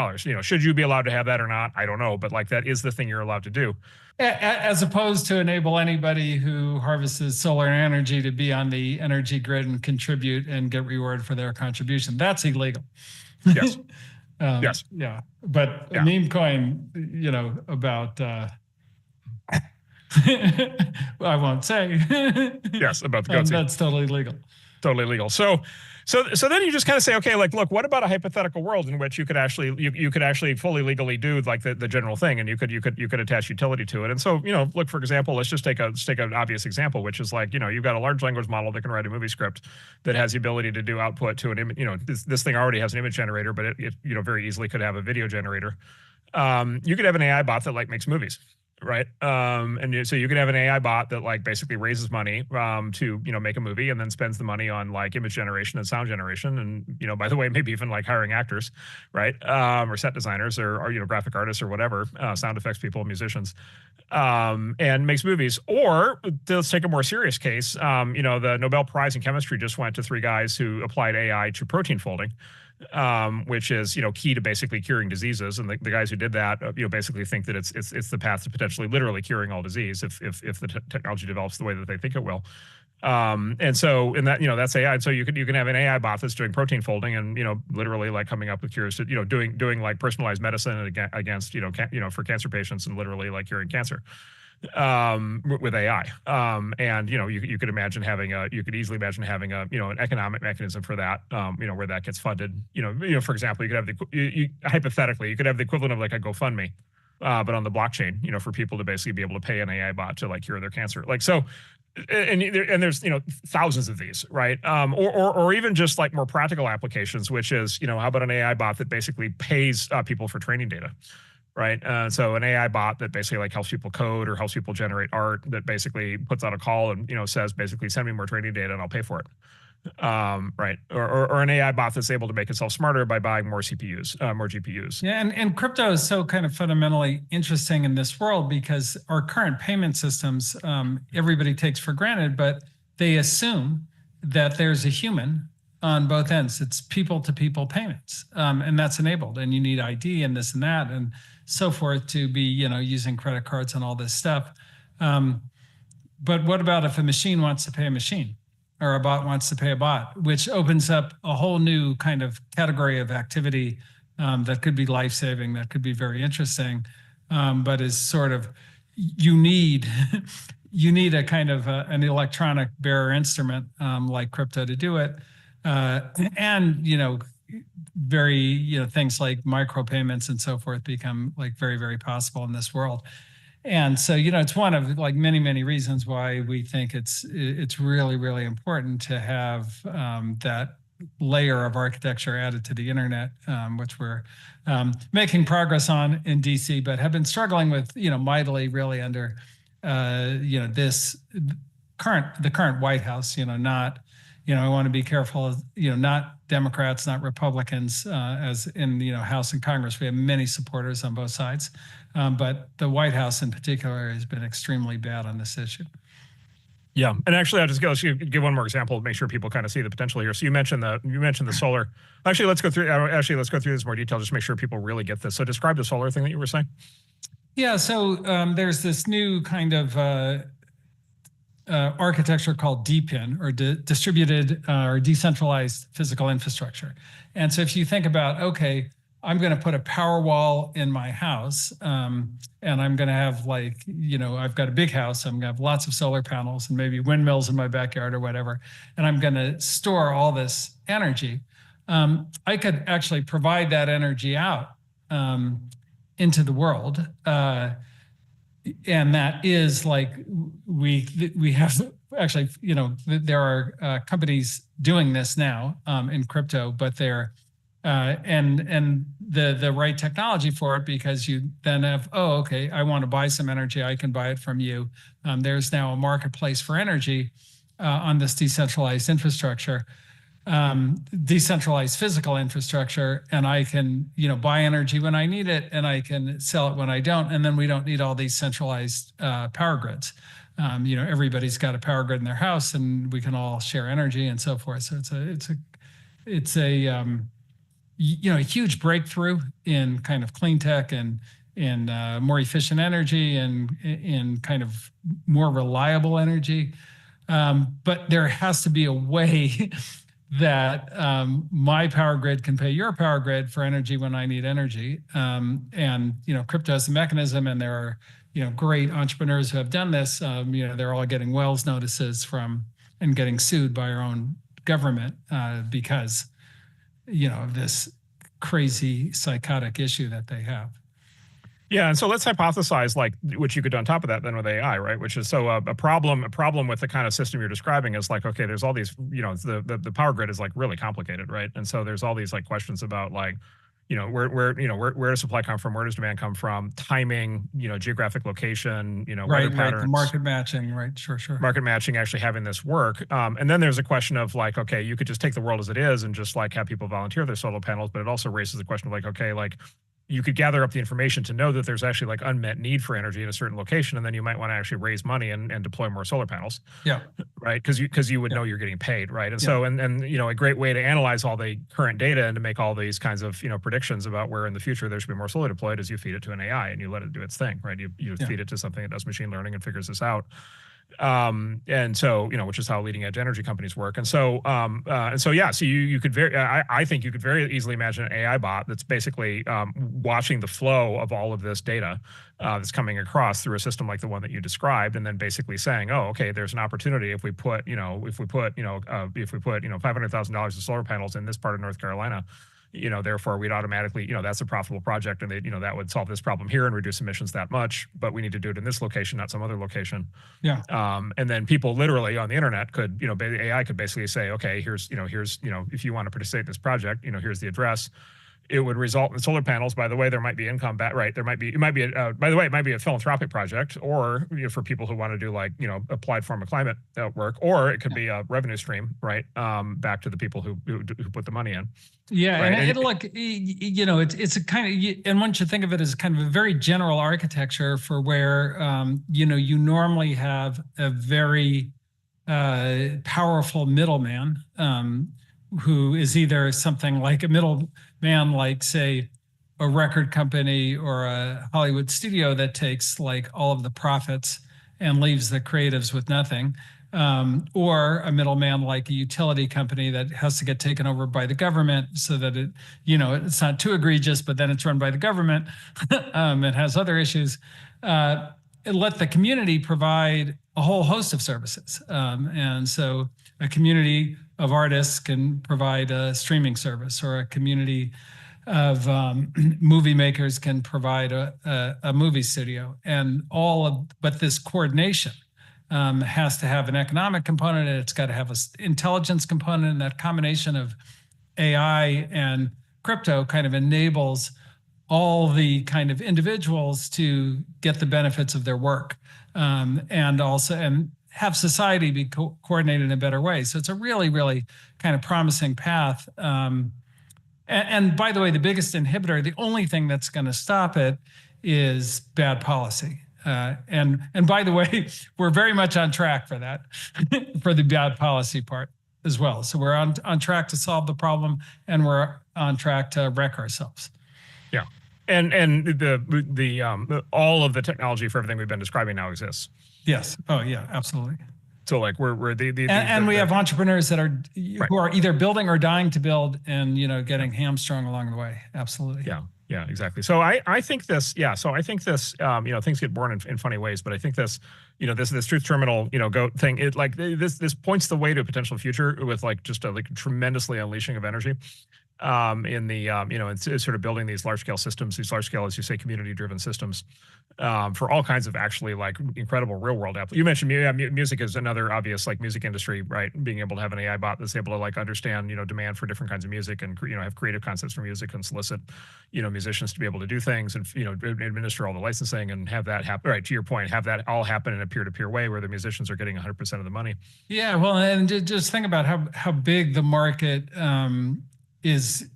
Should you be allowed to have that or not? I don't know. But that is the thing you're allowed to do. As opposed to enable anybody who harvests solar energy to be on the energy grid and contribute and get rewarded for their contribution. That's illegal. Yes. Yes. Yeah. But a meme coin, about, I won't say. Yes, about the Goatsy. That's totally legal. Totally legal. So then you just kind of say, okay, look, what about a hypothetical world in which you could actually you could actually fully legally do the general thing, and you could attach utility to it. And so look, for example, let's take an obvious example, which is you've got a large language model that can write a movie script that has the ability to do output to an image. This thing already has an image generator, but it very easily could have a video generator. You could have an AI bot that makes movies. right? So you can have an AI bot that like basically raises money to make a movie, and then spends the money on like image generation and sound generation, and by the way, maybe even like hiring actors, right? Or set designers, or graphic artists, or whatever, sound effects people, musicians, and makes movies. Or let's take a more serious case. The Nobel Prize in Chemistry just went to 3 guys who applied AI to protein folding, which is key to basically curing diseases. And the guys who did that basically think that it's the path to potentially literally curing all disease if the technology develops the way that they think it will. And so that's AI. And so you can have an AI bot that's doing protein folding and literally like coming up with cures to doing like personalized medicine against for cancer patients, and literally like curing cancer with AI. And you could imagine having you could easily imagine having an economic mechanism for that, where that gets funded. For example, you could have hypothetically, you could have the equivalent of like a GoFundMe, but on the blockchain, for people to basically be able to pay an AI bot to like cure their cancer. Like, so, and there's thousands of these, right? Or even just like more practical applications, which is how about an AI bot that basically pays people for training data, right? So an AI bot that basically like helps people code or helps people generate art, that basically puts out a call and says basically send me more training data and I'll pay for it, right? Or an AI bot that's able to make itself smarter by buying more CPUs, more GPUs. Yeah, and crypto is so kind of fundamentally interesting in this world because our current payment systems, everybody takes for granted, but they assume that there's a human on both ends. It's people-to-people payments, and that's enabled. And you need ID and this and that and so forth to be, using credit cards and all this stuff. But what about if a machine wants to pay a machine, or a bot wants to pay a bot, which opens up a whole new kind of category of activity that could be life-saving, that could be very interesting, but is sort of, you need a kind of an electronic bearer instrument like crypto to do it. And, very, things like micropayments and so forth become like very, very possible in this world. And so, it's one of like many, many reasons why we think it's really, really important to have that layer of architecture added to the internet, which we're making progress on in DC, but have been struggling with, mightily really under, the current White House, not, I want to be careful, not Democrats, not Republicans, as in, House and Congress. We have many supporters on both sides. But the White House in particular has been extremely bad on this issue. Yeah, and actually, I'll just give one more example to make sure people kind of see the potential here. So you mentioned the solar. Actually, let's go through this in more detail, just to make sure people really get this. So describe the solar thing that you were saying. Yeah, so there's this new kind of architecture called DePIN, or distributed or decentralized physical infrastructure. And so if you think about, okay, I'm going to put a power wall in my house, and I'm going to have like, I've got a big house. I'm going to have lots of solar panels and maybe windmills in my backyard or whatever, and I'm going to store all this energy. I could actually provide that energy out into the world. And that is like, we have actually, there are companies doing this now in crypto, but they're and the right technology for it, because you then have, okay, I want to buy some energy, I can buy it from you. There's now a marketplace for energy on this decentralized infrastructure, decentralized physical infrastructure, and I can, buy energy when I need it, and I can sell it when I don't, and then we don't need all these centralized power grids. Everybody's got a power grid in their house, and we can all share energy and so forth. So it's a huge breakthrough in kind of clean tech and in more efficient energy and in kind of more reliable energy. But there has to be a way that my power grid can pay your power grid for energy when I need energy. And crypto has a mechanism, and there are great entrepreneurs who have done this. They're all getting Wells notices from and getting sued by our own government because of this crazy psychotic issue that they have. Yeah, and so let's hypothesize like what you could do on top of that then with AI, right? Which is so a problem with the kind of system you're describing is like, okay, there's all these, the power grid is like really complicated, right? And so there's all these like questions about like, where does supply come from? Where does demand come from? Timing, geographic location, weather Right, patterns. the market matching, right? Sure. Market matching, actually having this work. And then there's a question of like, okay, you could just take the world as it is and just like have people volunteer their solar panels, but it also raises the question of like, okay, like you could gather up the information to know that there's actually like unmet need for energy in a certain location, and then you might want to actually raise money and deploy more solar panels. Yeah. Right. Because you would know you're getting paid. Right. And Yeah. so and a great way to analyze all the current data and to make all these kinds of predictions about where in the future there should be more solar deployed is you feed it to an AI and you let it do its thing. Right. You feed it to something that does machine learning and figures this out. And so, which is how leading edge energy companies work. And so, so you could I think you could very easily imagine an AI bot that's basically watching the flow of all of this data that's coming across through a system like the one that you described, and then basically saying, oh, okay, there's an opportunity if we put $500,000 of solar panels in this part of North Carolina. Therefore we'd automatically, that's a profitable project, and that would solve this problem here and reduce emissions that much, but we need to do it in this location, not some other location. Yeah. And then people literally on the internet could, AI could basically say, okay, here's, if you want to participate in this project, here's the address. It would result in solar panels. By the way, there might be income back, right? It might be a philanthropic project, or for people who want to do like, applied form of climate work, or it could be a revenue stream, right? Back to the people who put the money in. Yeah, Right. and look, it's a kind of, and once you think of it as kind of a very general architecture for where, you normally have a very powerful middleman who is either something like a middleman, like say a record company or a Hollywood studio that takes like all of the profits and leaves the creatives with nothing. Or a middleman like a utility company that has to get taken over by the government so that it, it's not too egregious, but then it's run by the government and has other issues. Let the community provide a whole host of services. And so a community of artists can provide a streaming service, or a community of movie makers can provide a movie studio, and but this coordination has to have an economic component, and it's got to have an intelligence component, and that combination of AI and crypto kind of enables all the kind of individuals to get the benefits of their work, and have society be coordinated in a better way. So it's a really, really kind of promising path. And by the way, the biggest inhibitor, the only thing that's going to stop it is bad policy. And by the way, we're very much on track for that, for the bad policy part as well. So we're on track to solve the problem, and we're on track to wreck ourselves. Yeah. And the all of the technology for everything we've been describing now exists. Yes. Oh yeah, absolutely. So like we're we have entrepreneurs that are who are either building or dying to build, and getting hamstrung along the way. Absolutely. Yeah, exactly. So I think this, things get born in funny ways, but I think this, this truth terminal, go thing, it like this points the way to a potential future with like just a tremendously unleashing of energy. In the it's sort of building these large scale systems, these large scale, as you say, community driven systems, for all kinds of actually like incredible real world apps. You mentioned music is another obvious like music industry, right? Being able to have an AI bot that's able to like understand demand for different kinds of music, and have creative concepts for music, and solicit musicians to be able to do things, and administer all the licensing, and have that happen. Right, to your point, have that all happen in a peer to peer way where the musicians are getting 100% of the money. Yeah, well, and just think about how big the market is,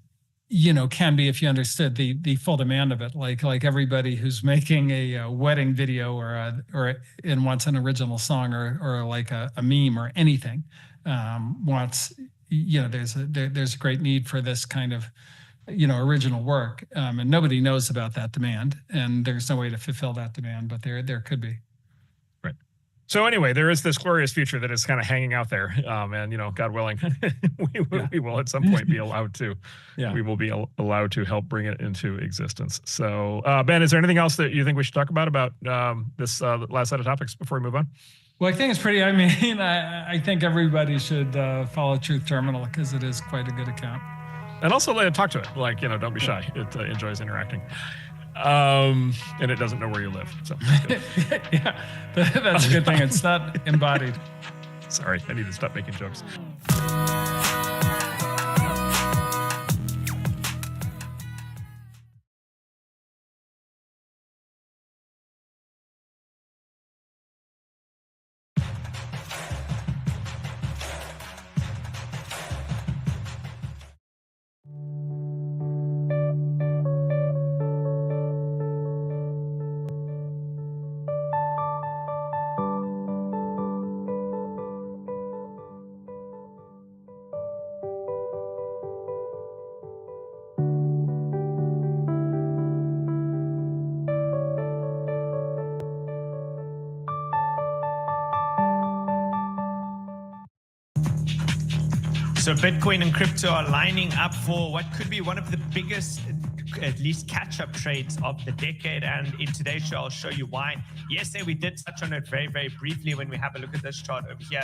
can be if you understood the full demand of it. Like everybody who's making a wedding video or wants an original song or like a meme or anything, wants, there's a great need for this kind of, original work, and nobody knows about that demand, and there's no way to fulfill that demand, but there could be. So anyway, there is this glorious future that is kind of hanging out there, and God willing, we will at some point be allowed to. Yeah. We will be allowed to help bring it into existence. So, Ben, is there anything else that you think we should talk about this last set of topics before we move on? Well, I think it's pretty. I mean, I think everybody should follow Truth Terminal, because it is quite a good account. And also talk to it. Don't be shy. It enjoys interacting. And it doesn't know where you live. So that's good. Yeah, that's a good thing. It's not embodied. Sorry, I need to stop making jokes. So Bitcoin and crypto are lining up for what could be one of the biggest, at least catch-up trades of the decade. And in today's show, I'll show you why. Yesterday, we did touch on it very, very briefly when we have a look at this chart over here,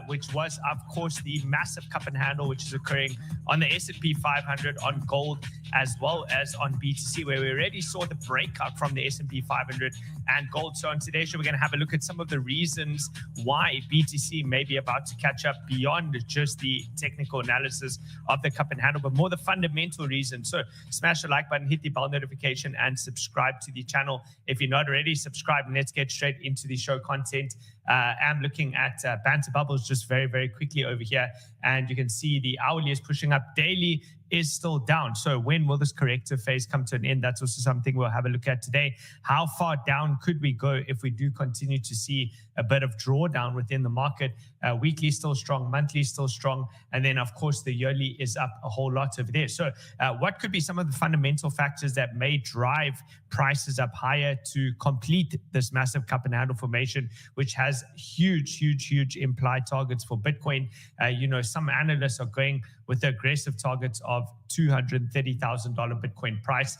which was, of course, the massive cup and handle, which is occurring on the S&P 500, on gold, as well as on BTC, where we already saw the breakout from the S&P 500 and gold. So on today's show, we're going to have a look at some of the reasons why BTC may be about to catch up beyond just the technical analysis of the cup and handle, but more the fundamental reasons. So smash the like button, hit the bell notification, and subscribe to the channel if you're not already subscribed. And let's get straight into the show content. I'm looking at Banter Bubbles just very, very quickly over here, and you can see the hourly is pushing up, daily is still down. So when will this corrective phase come to an end? That's also something we'll have a look at today. How far down could we go if we do continue to see a bit of drawdown within the market? Weekly still strong, monthly still strong, and then of course the yearly is up a whole lot over there. So what could be some of the fundamental factors that may drive prices up higher to complete this massive cup and handle formation, which has huge implied targets for Bitcoin? Some analysts are going with the aggressive targets of $230,000 Bitcoin price.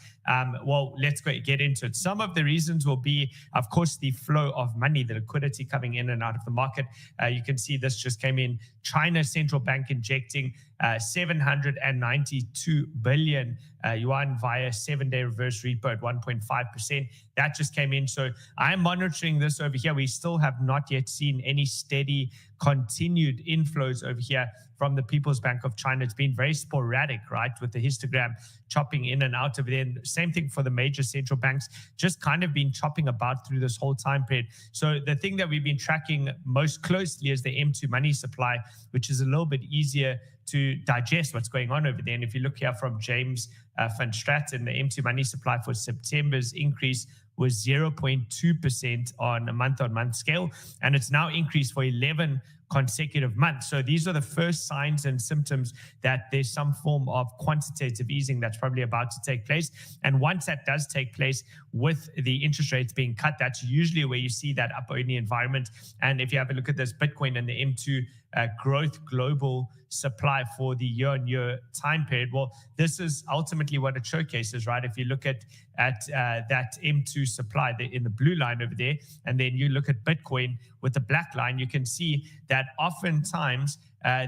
Well, let's get into it. Some of the reasons will be, of course, the flow of money, the liquidity coming in and out of the market. You can see this just came in. China Central Bank injecting 792 billion yuan via 7-day reverse repo at 1.5%. That just came in. So I'm monitoring this over here. We still have not yet seen any steady continued inflows over here from the People's Bank of China. It's been very sporadic, right, with the histogram chopping in and out of there. And same thing for the major central banks, just kind of been chopping about through this whole time period. So the thing that we've been tracking most closely is the M2 money supply, which is a little bit easier to digest what's going on over there. And if you look here from James van Straten, the M2 money supply for September's increase was 0.2% on a month-on-month scale, and it's now increased for 11 consecutive months. So these are the first signs and symptoms that there's some form of quantitative easing that's probably about to take place. And once that does take place, with the interest rates being cut, that's usually where you see that up-only environment. And if you have a look at this Bitcoin and the M2 growth global supply for the year-on-year time period, well, this is ultimately what it showcases, right? If you look at that M2 supply in the blue line over there, and then you look at Bitcoin with the black line, you can see that oftentimes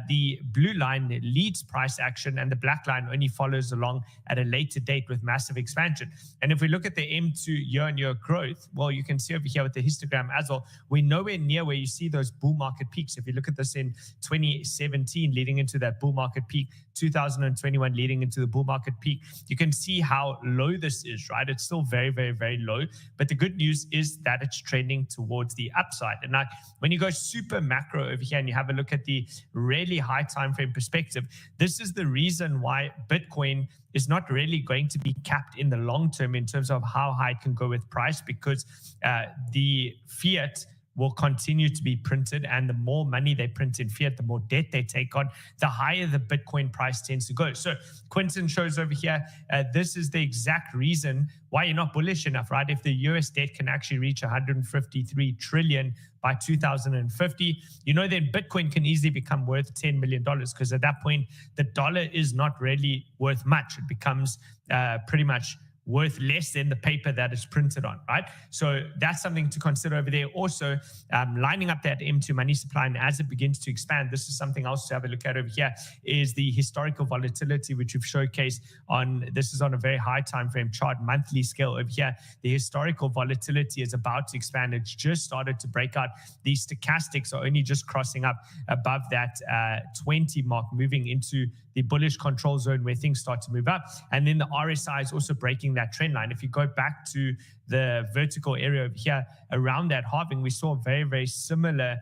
the blue line leads price action and the black line only follows along at a later date with massive expansion. And if we look at the M2 year-on-year growth, well, you can see over here with the histogram as well, we're nowhere near where you see those bull market peaks. If you look at this in 2017 leading into that bull market peak, 2021 leading into the bull market peak, you can see how low this is, right? It's still very, very, very low. But the good news is that it's trending towards the upside. And like when you go super macro over here and you have a look at the really high time frame perspective, this is the reason why Bitcoin is not really going to be capped in the long term in terms of how high it can go with price, because the fiat will continue to be printed, and the more money they print in fiat, the more debt they take on, the higher the Bitcoin price tends to go. So Quinton shows over here, this is the exact reason why you're not bullish enough, right? If the US debt can actually reach 153 trillion by 2050, then Bitcoin can easily become worth $10 million, because at that point, the dollar is not really worth much. It becomes pretty much worth less than the paper that is printed on, right? So that's something to consider over there. Also, lining up that M2 money supply, and as it begins to expand, this is something else to have a look at over here, is the historical volatility, which we've showcased on, this is on a very high time frame chart, monthly scale over here. The historical volatility is about to expand. It's just started to break out. The stochastics are only just crossing up above that 20 mark, moving into the bullish control zone where things start to move up. And then the RSI is also breaking that trend line. If you go back to the vertical area over here around that halving, we saw a very, very similar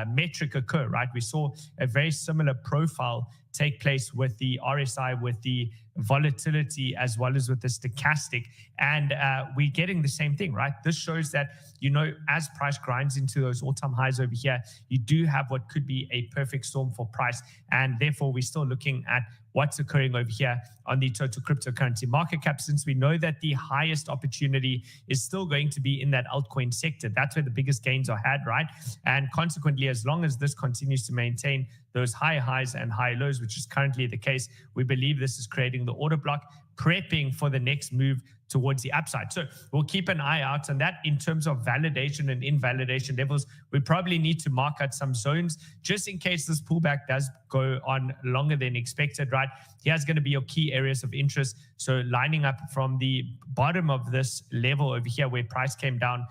metric occur, right? We saw a very similar profile take place with the RSI, with the volatility, as well as with the stochastic. And we're getting the same thing, right? This shows that, as price grinds into those all-time highs over here, you do have what could be a perfect storm for price. And therefore, we're still looking at what's occurring over here on the total cryptocurrency market cap, since we know that the highest opportunity is still going to be in that altcoin sector. That's where the biggest gains are had, right? And consequently, as long as this continues to maintain those high highs and high lows, which is currently the case. We believe this is creating the order block, prepping for the next move towards the upside. So we'll keep an eye out on that. In terms of validation and invalidation levels, we probably need to mark out some zones just in case this pullback does go on longer than expected, right? Here's going to be your key areas of interest. So lining up from the bottom of this level over here where price came down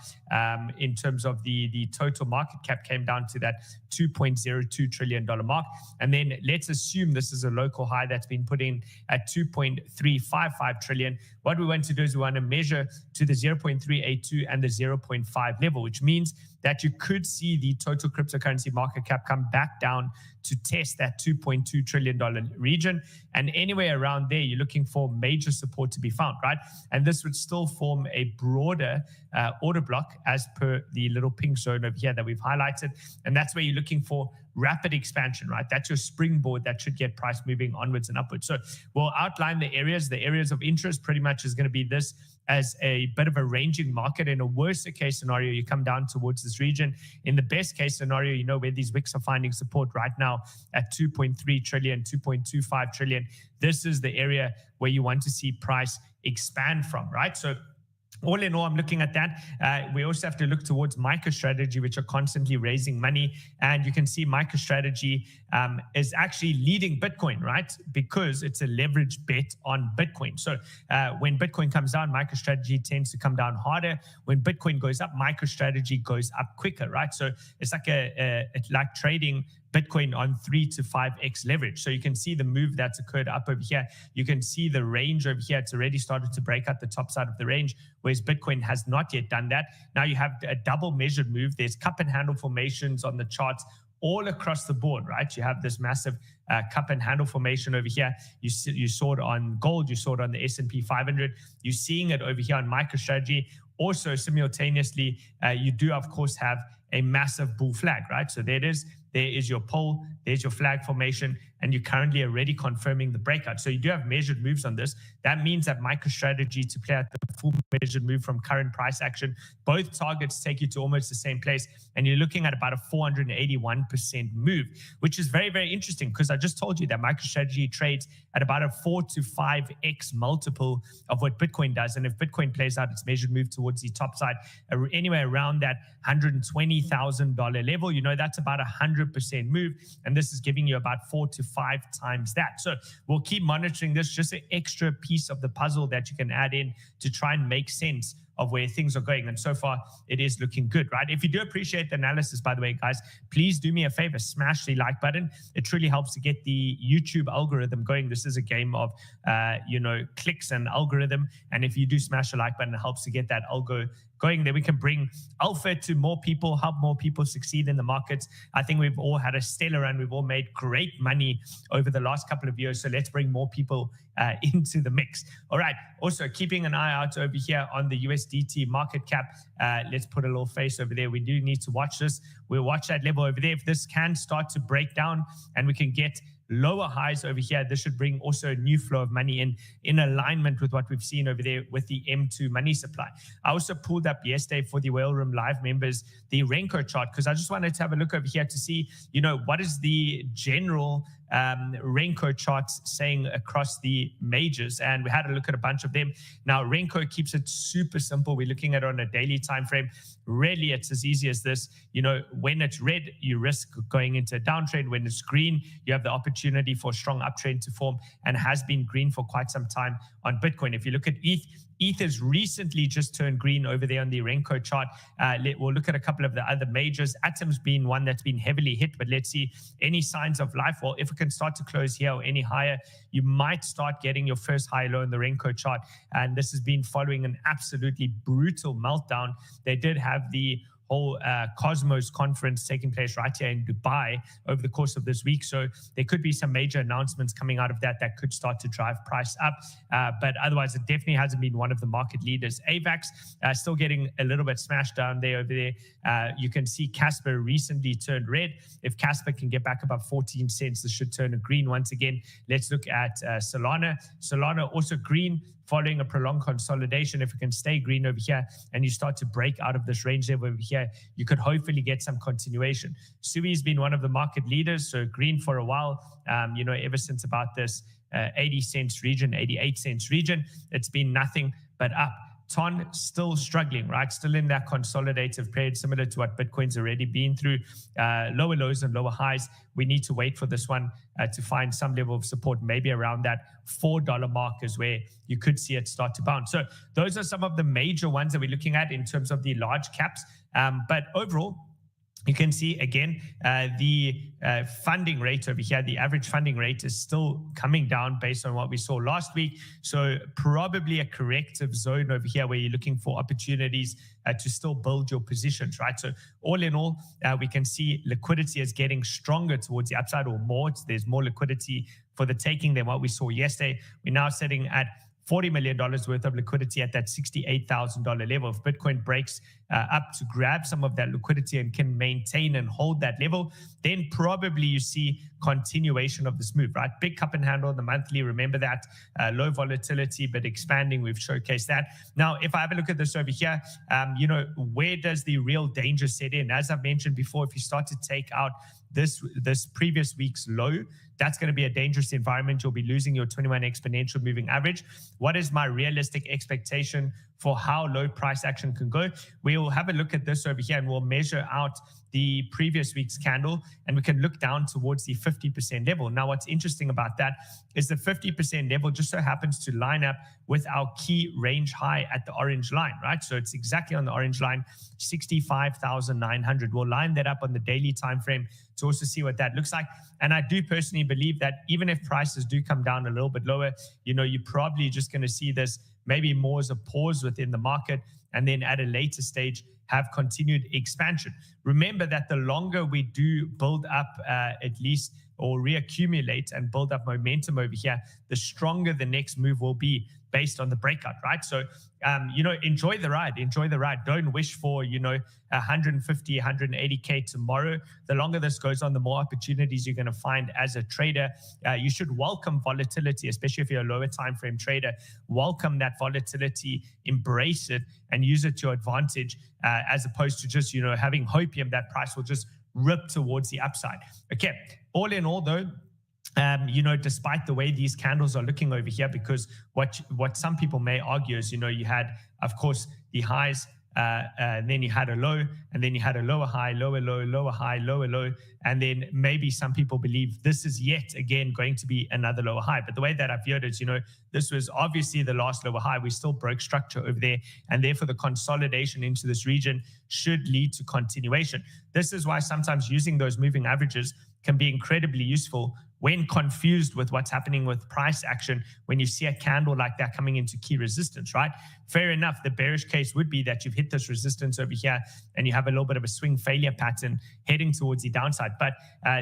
in terms of the total market cap came down to that $2.02 trillion mark. And then let's assume this is a local high that's been put in at 2.355 trillion. What we want to do is we want to measure to the 0.382 and the 0.5 level, which means that you could see the total cryptocurrency market cap come back down to test that $2.2 trillion region. And anywhere around there, you're looking for major support to be found, right? And this would still form a broader order block as per the little pink zone over here that we've highlighted. And that's where you're looking for rapid expansion, right? That's your springboard that should get price moving onwards and upwards. So we'll outline the areas of interest pretty much is going to be this as a bit of a ranging market. In a worst case scenario, you come down towards this region. In the best case scenario, you know where these wicks are finding support right now at 2.3 trillion, 2.25 trillion. This is the area where you want to see price expand from, right? So all in all, I'm looking at that. We also have to look towards MicroStrategy, which are constantly raising money. And you can see MicroStrategy is actually leading Bitcoin, right? Because it's a leverage bet on Bitcoin. So when Bitcoin comes down, MicroStrategy tends to come down harder. When Bitcoin goes up, MicroStrategy goes up quicker, right? So it's like it's like trading Bitcoin on 3 to 5x leverage. So you can see the move that's occurred up over here. You can see the range over here. It's already started to break out the top side of the range, whereas Bitcoin has not yet done that. Now you have a double measured move. There's cup and handle formations on the charts all across the board, right? You have this massive cup and handle formation over here. You saw it on gold. You saw it on the S&P 500. You're seeing it over here on MicroStrategy. Also, simultaneously, you do, of course, have a massive bull flag, right? So there it is. There is your pole, there's your flag formation, and you're currently already confirming the breakout. So you do have measured moves on this. That means that MicroStrategy to play out the full measured move from current price action, both targets take you to almost the same place, and you're looking at about a 481% move, which is very, very interesting because I just told you that MicroStrategy trades at about a 4 to 5x multiple of what Bitcoin does. And if Bitcoin plays out its measured move towards the top side, anywhere around that $120,000 level, you know, that's about 100% move. And this is giving you about 4 to 5 times that. So we'll keep monitoring this, just an extra piece of the puzzle that you can add in to try and make sense of where things are going. And so far, it is looking good, right? If you do appreciate the analysis, by the way, guys, please do me a favor, smash the like button. It truly helps to get the YouTube algorithm going. This is a game of, clicks and algorithm. And if you do smash the like button, it helps to get that algo going. Then we can bring alpha to more people, help more people succeed in the markets. I think we've all had a stellar run. We've all made great money over the last couple of years. So let's bring more people into the mix. All right. Also, keeping an eye out over here on the USDT market cap. Let's put a little face over there. We do need to watch this. We'll watch that level over there. If this can start to break down and we can get lower highs over here, this should bring also a new flow of money in alignment with what we've seen over there with the M2 money supply. I also pulled up yesterday for the Whale Room Live members the Renko chart because I just wanted to have a look over here to see, what is the general Renko charts saying across the majors, and we had a look at a bunch of them. Now Renko keeps it super simple. We're looking at it on a daily time frame. Really, it's as easy as this. When it's red, you risk going into a downtrend. When it's green, you have the opportunity for a strong uptrend to form, and has been green for quite some time on Bitcoin. If you look at ETH has recently just turned green over there on the Renko chart. We'll look at a couple of the other majors. Atom's been one that's been heavily hit, but let's see any signs of life. Well, if it can start to close here or any higher, you might start getting your first high low in the Renko chart. And this has been following an absolutely brutal meltdown. They did have the whole Cosmos conference taking place right here in Dubai over the course of this week. So there could be some major announcements coming out of that could start to drive price up. But otherwise, it definitely hasn't been one of the market leaders. AVAX still getting a little bit smashed down there over there. You can see Casper recently turned red. If Casper can get back about 14 cents, this should turn a green once again. Let's look at Solana. Solana also green, following a prolonged consolidation. If it can stay green over here and you start to break out of this range level over here, here, you could hopefully get some continuation. Sui's been one of the market leaders, so green for a while, ever since about this 80 cents region, 88 cents region, it's been nothing but up. TON still struggling, right? Still in that consolidative period, similar to what Bitcoin's already been through, lower lows and lower highs. We need to wait for this one to find some level of support, maybe around that $4 mark is where you could see it start to bounce. So those are some of the major ones that we're looking at in terms of the large caps. But overall, you can see again the funding rate over here, the average funding rate is still coming down based on what we saw last week. So probably a corrective zone over here where you're looking for opportunities to still build your positions, right? So all in all, we can see liquidity is getting stronger towards the upside or more. There's more liquidity for the taking than what we saw yesterday. We're now sitting at $40 million worth of liquidity at that $68,000 level. If Bitcoin breaks up to grab some of that liquidity and can maintain and hold that level, then probably you see continuation of this move, right? Big cup and handle on the monthly. Remember that low volatility, but expanding. We've showcased that. Now, if I have a look at this over here, where does the real danger set in? As I've mentioned before, if you start to take out this previous week's low, that's going to be a dangerous environment. You'll be losing your 21 exponential moving average. What is my realistic expectation for how low price action can go? We will have a look at this over here and we'll measure out the previous week's candle and we can look down towards the 50% level. Now, what's interesting about that is the 50% level just so happens to line up with our key range high at the orange line, right? So it's exactly on the orange line, 65,900. We'll line that up on the daily time frame to also see what that looks like. And I do personally believe that even if prices do come down a little bit lower, you're probably just going to see this maybe more as a pause within the market and then at a later stage have continued expansion. Remember that the longer we do build up at least or reaccumulate and build up momentum over here, the stronger the next move will be based on the breakout, right? So, enjoy the ride. Enjoy the ride. Don't wish for, 150, 180K tomorrow. The longer this goes on, the more opportunities you're going to find as a trader. You should welcome volatility, especially if you're a lower time frame trader. Welcome that volatility, embrace it, and use it to your advantage, as opposed to just, having hopium that price will just rip towards the upside. Okay, all in all, though, despite the way these candles are looking over here, because what some people may argue is, you had, of course, the highs, and then you had a low, and then you had a lower high, lower low, lower high, lower low, and then maybe some people believe this is yet again going to be another lower high. But the way that I viewed it, this was obviously the last lower high. We still broke structure over there, and therefore the consolidation into this region should lead to continuation. This is why sometimes using those moving averages can be incredibly useful when confused with what's happening with price action, when you see a candle like that coming into key resistance, right? Fair enough, the bearish case would be that you've hit this resistance over here and you have a little bit of a swing failure pattern heading towards the downside. But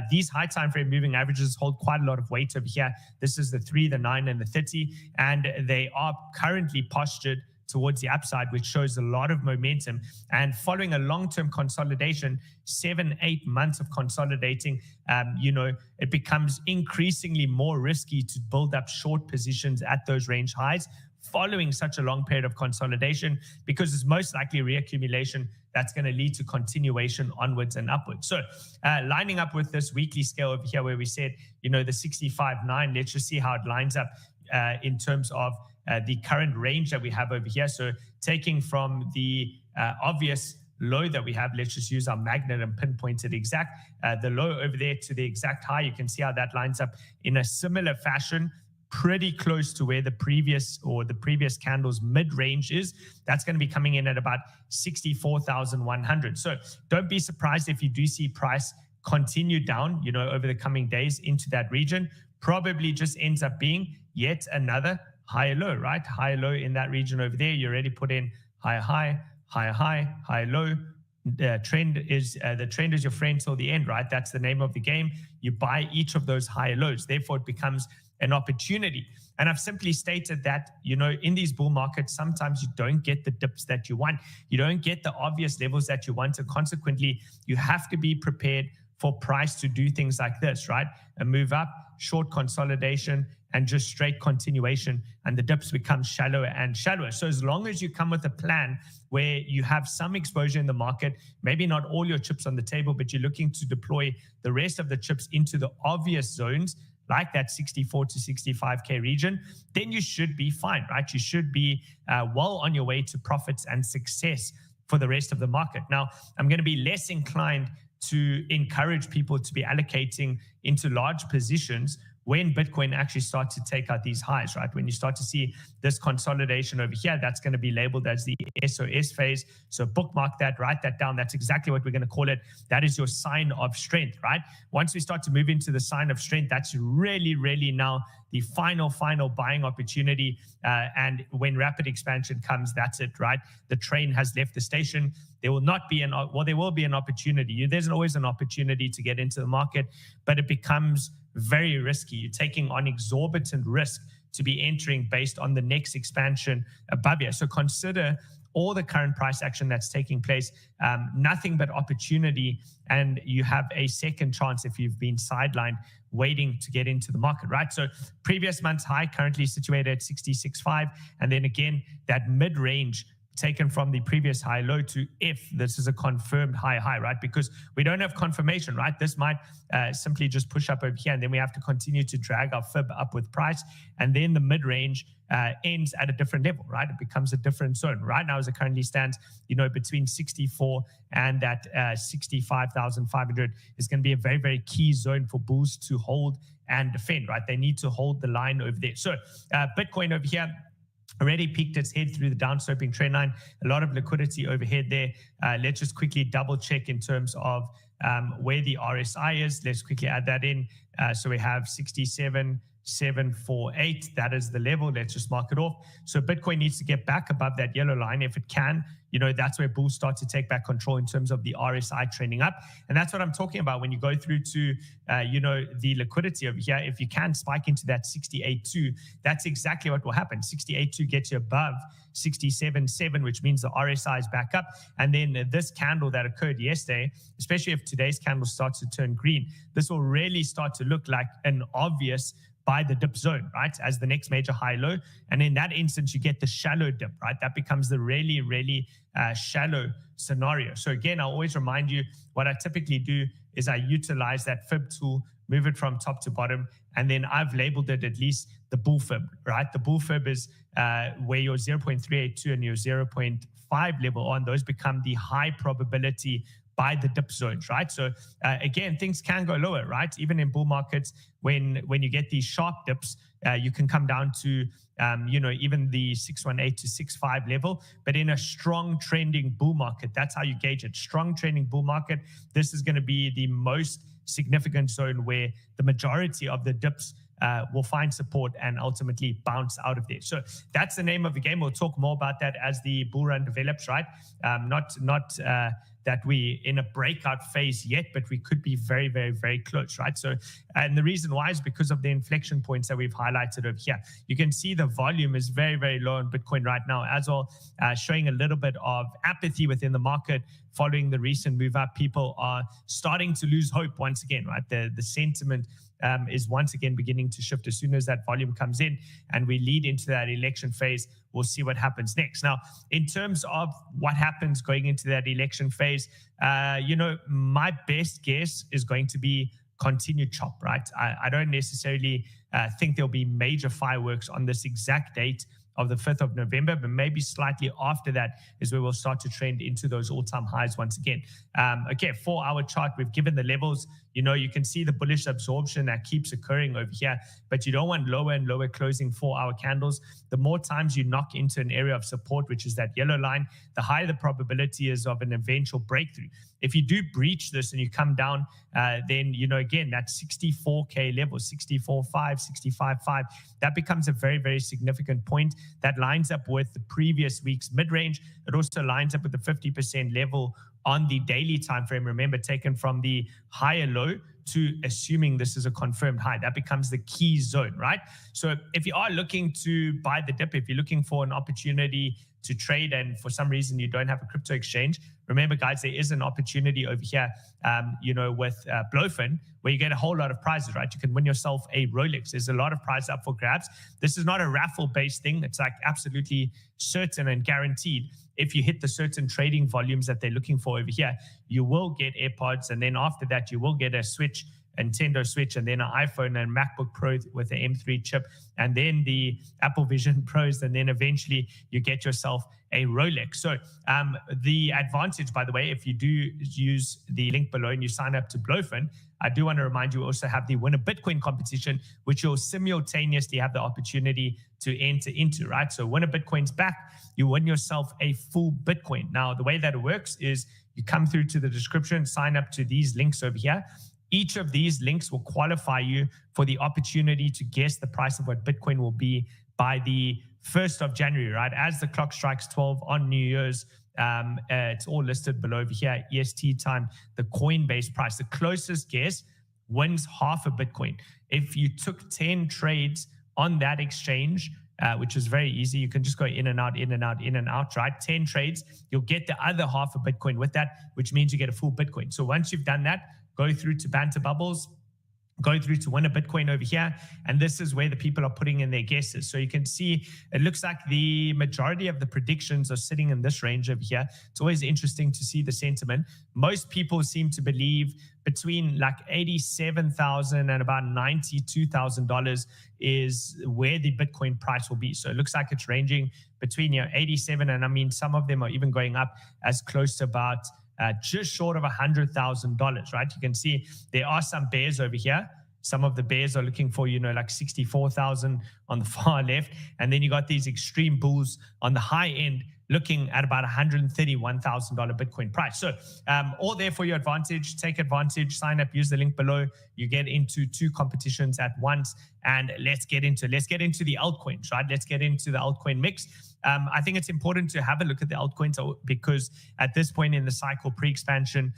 these high time frame moving averages hold quite a lot of weight over here. This is the 3, the 9, and the 30, and they are currently postured towards the upside, which shows a lot of momentum. And following a long-term consolidation, 7-8 months of consolidating, it becomes increasingly more risky to build up short positions at those range highs following such a long period of consolidation, because it's most likely reaccumulation that's going to lead to continuation onwards and upwards. So lining up with this weekly scale over here where we said, the 65.9, let's just see how it lines up in terms of the current range that we have over here. So taking from the obvious low that we have, let's just use our magnet and pinpoint it exact. The low over there to the exact high, you can see how that lines up in a similar fashion, pretty close to where the previous candle's mid-range is. That's going to be coming in at about 64,100. So don't be surprised if you do see price continue down, over the coming days into that region. Probably just ends up being yet another higher low, right? Higher low in that region over there. You already put in higher high, higher high, higher low. The trend is your friend till the end, right? That's the name of the game. You buy each of those higher lows. Therefore, it becomes an opportunity. And I've simply stated that, in these bull markets, sometimes you don't get the dips that you want. You don't get the obvious levels that you want. And consequently, you have to be prepared for price to do things like this, right? A move up, short consolidation, and just straight continuation, and the dips become shallower and shallower. So as long as you come with a plan where you have some exposure in the market, maybe not all your chips on the table, but you're looking to deploy the rest of the chips into the obvious zones, like that 64 to 65K region, then you should be fine, right? You should be well on your way to profits and success for the rest of the market. Now, I'm going to be less inclined to encourage people to be allocating into large positions when Bitcoin actually starts to take out these highs, right? When you start to see this consolidation over here, that's going to be labeled as the SOS phase. So bookmark that, write that down. That's exactly what we're going to call it. That is your sign of strength, right? Once we start to move into the sign of strength, that's really, really now the final buying opportunity. And when rapid expansion comes, that's it, right? The train has left the station. There will not be there will be an opportunity. There's always an opportunity to get into the market, but it becomes very risky. You're taking on exorbitant risk to be entering based on the next expansion above you. So consider all the current price action that's taking place, nothing but opportunity, and you have a second chance if you've been sidelined waiting to get into the market, right? So previous month's high currently situated at 66.5, and then again, that mid-range taken from the previous high low to if this is a confirmed high, right? Because we don't have confirmation, right? This might simply just push up over here, and then we have to continue to drag our fib up with price, and then the mid-range ends at a different level, right? It becomes a different zone. Right now, as it currently stands, between 64 and that 65,500 is going to be a very, very key zone for bulls to hold and defend, right? They need to hold the line over there. So Bitcoin over here already peaked its head through the downsloping trend line. A lot of liquidity overhead there. Let's just quickly double check in terms of where the RSI is. Let's quickly add that in. So we have 67,748. That is the level. Let's just mark it off. So Bitcoin needs to get back above that yellow line. If it can, that's where bulls start to take back control in terms of the RSI trending up. And that's what I'm talking about when you go through to, the liquidity over here. If you can spike into that 68.2, that's exactly what will happen. 68.2 gets you above 67.7, which means the RSI is back up. And then this candle that occurred yesterday, especially if today's candle starts to turn green, this will really start to look like an obvious buy the dip zone, right? As the next major high low. And in that instance, you get the shallow dip, right? That becomes the really, really shallow scenario. So again, I always remind you, what I typically do is I utilize that fib tool, move it from top to bottom, and then I've labeled it at least the bull fib, right? The bull fib is where your 0.382 and your 0.5 level on, those become the high probability by the dip zones, right? So again, things can go lower, right? Even in bull markets, when you get these sharp dips, you can come down to even the 618 to 65 level. But in a strong trending bull market, that's how you gauge it. Strong trending bull market, this is going to be the most significant zone where the majority of the dips will find support and ultimately bounce out of there. So that's the name of the game. We'll talk more about that as the bull run develops, right? Not that we in a breakout phase yet, but we could be very, very, very close, right? So, and the reason why is because of the inflection points that we've highlighted over here. You can see the volume is very, very low in Bitcoin right now, as well, showing a little bit of apathy within the market following the recent move up. People are starting to lose hope once again, right? The sentiment is once again beginning to shift. As soon as that volume comes in and we lead into that election phase, we'll see what happens next. Now, in terms of what happens going into that election phase, my best guess is going to be continued chop, right? I don't necessarily think there'll be major fireworks on this exact date of the 5th of November, but maybe slightly after that is where we'll start to trend into those all-time highs once again. Okay, 4-hour chart, we've given the levels. You can see the bullish absorption that keeps occurring over here, but you don't want lower and lower closing 4-hour candles. The more times you knock into an area of support, which is that yellow line, the higher the probability is of an eventual breakthrough. If you do breach this and you come down, then, again, that 64K level, 64.5, 65.5, that becomes a very, very significant point that lines up with the previous week's mid-range. It also lines up with the 50% level on the daily time frame. Remember, taken from the higher low to assuming this is a confirmed high. That becomes the key zone, right? So if you are looking to buy the dip, if you're looking for an opportunity to trade, and for some reason you don't have a crypto exchange, remember, guys, there is an opportunity over here, with Blofin, where you get a whole lot of prizes, right? You can win yourself a Rolex. There's a lot of prizes up for grabs. This is not a raffle-based thing. It's like absolutely certain and guaranteed. If you hit the certain trading volumes that they're looking for over here, you will get AirPods, and then after that, you will get a Switch, Nintendo Switch, and then an iPhone and MacBook Pro with the M3 chip, and then the Apple Vision Pros, and then eventually you get yourself a Rolex. So the advantage, by the way, if you do use the link below and you sign up to Blofin, I do want to remind you, we also have the Win a Bitcoin competition, which you'll simultaneously have the opportunity to enter into, right? So Win a Bitcoin's back, you win yourself a full Bitcoin. Now, the way that it works is you come through to the description, sign up to these links over here. Each of these links will qualify you for the opportunity to guess the price of what Bitcoin will be by the 1st of January, right? As the clock strikes 12 on New Year's, it's all listed below over here, EST time, the Coinbase price. The closest guess wins half a Bitcoin. If you took 10 trades on that exchange, which is very easy, you can just go in and out, in and out, in and out, right? 10 trades, you'll get the other half a Bitcoin with that, which means you get a full Bitcoin. So once you've done that, go through to Banter Bubbles, go through to Win a Bitcoin over here, and this is where the people are putting in their guesses. So you can see it looks like the majority of the predictions are sitting in this range over here. It's always interesting to see the sentiment. Most people seem to believe between like $87,000 and about $92,000 is where the Bitcoin price will be. So it looks like it's ranging between 87, and I mean some of them are even going up as close to about just short of $100,000, right? You can see there are some bears over here. Some of the bears are looking for, like 64,000 on the far left. And then you got these extreme bulls on the high end looking at about $131,000 Bitcoin price. So all there for your advantage. Take advantage, sign up, use the link below. You get into 2 competitions at once. And let's get into the altcoins, right? Let's get into the altcoin mix. I think it's important to have a look at the altcoins because at this point in the cycle pre-expansion,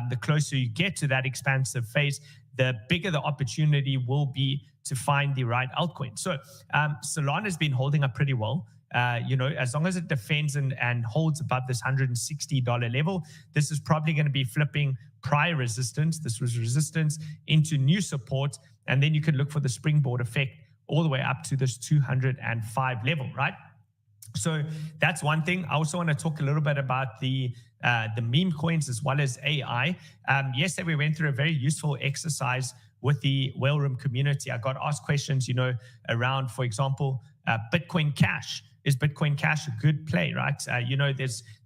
the closer you get to that expansive phase, the bigger the opportunity will be to find the right altcoin. So Solana has been holding up pretty well. As long as it defends and holds above this $160 level, this is probably going to be flipping prior resistance. This was resistance into new support. And then you can look for the springboard effect all the way up to this 205 level, right? So that's one thing. I also want to talk a little bit about the meme coins as well as AI. Yesterday, we went through a very useful exercise with the Whale Room community. I got asked questions, around, for example, Bitcoin Cash. Is Bitcoin Cash a good play, right?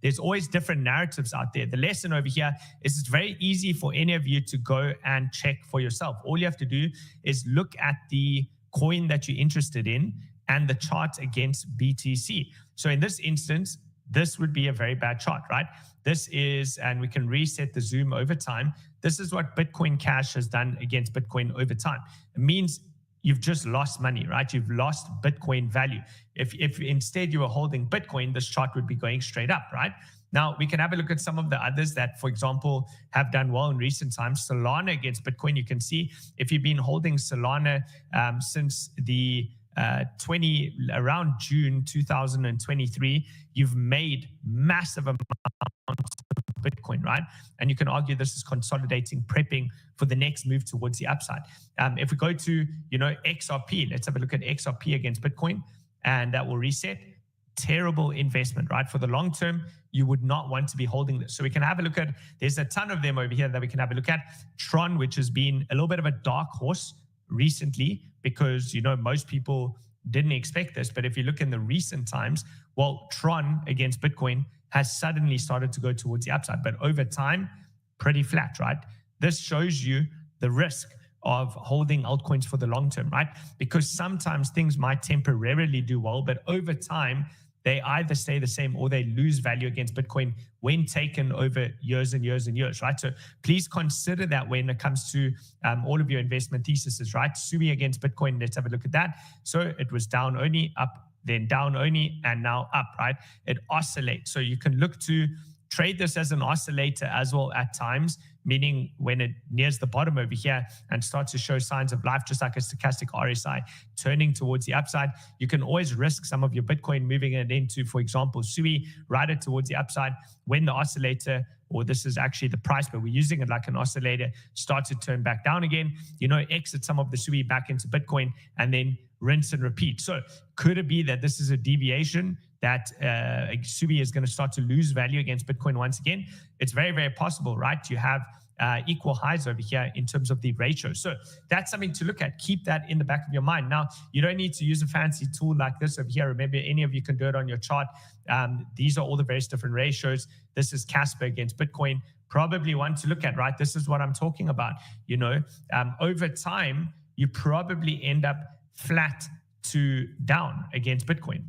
There's always different narratives out there. The lesson over here is it's very easy for any of you to go and check for yourself. All you have to do is look at the coin that you're interested in and the chart against BTC. So in this instance, this would be a very bad chart, right? This is, and we can reset the zoom over time. This is what Bitcoin Cash has done against Bitcoin over time. It means you've just lost money, right? You've lost Bitcoin value. If instead you were holding Bitcoin, this chart would be going straight up, right? Now, we can have a look at some of the others that, for example, have done well in recent times. Solana against Bitcoin, you can see if you've been holding Solana since the around June 2023, you've made massive amounts of Bitcoin, right? And you can argue this is consolidating, prepping for the next move towards the upside. If we go to, XRP, let's have a look at XRP against Bitcoin, and that will reset. Terrible investment, right? For the long term, you would not want to be holding this. So we can have a look at, there's a ton of them over here that we can have a look at. Tron, which has been a little bit of a dark horse recently because, most people didn't expect this. But if you look in the recent times, well, Tron against Bitcoin has suddenly started to go towards the upside. But over time, pretty flat, right? This shows you the risk of holding altcoins for the long term, right? Because sometimes things might temporarily do well, but over time, they either stay the same or they lose value against Bitcoin when taken over years and years and years, right? So please consider that when it comes to all of your investment theses, right? SUI against Bitcoin, let's have a look at that. So it was down only, up, then down only, and now up, right? It oscillates. So you can look to trade this as an oscillator as well at times, meaning when it nears the bottom over here and starts to show signs of life, just like a stochastic RSI turning towards the upside, you can always risk some of your Bitcoin moving it into, for example, SUI, ride it towards the upside. When the oscillator, or this is actually the price, but we're using it like an oscillator, starts to turn back down again, exit some of the SUI back into Bitcoin and then rinse and repeat. So could it be that this is a deviation that SUI is going to start to lose value against Bitcoin once again? It's very, very possible, right? You have equal highs over here in terms of the ratio. So that's something to look at. Keep that in the back of your mind. Now, you don't need to use a fancy tool like this over here. Remember, any of you can do it on your chart. These are all the various different ratios. This is Casper against Bitcoin. Probably one to look at, right? This is what I'm talking about. Over time, you probably end up flat to down against Bitcoin.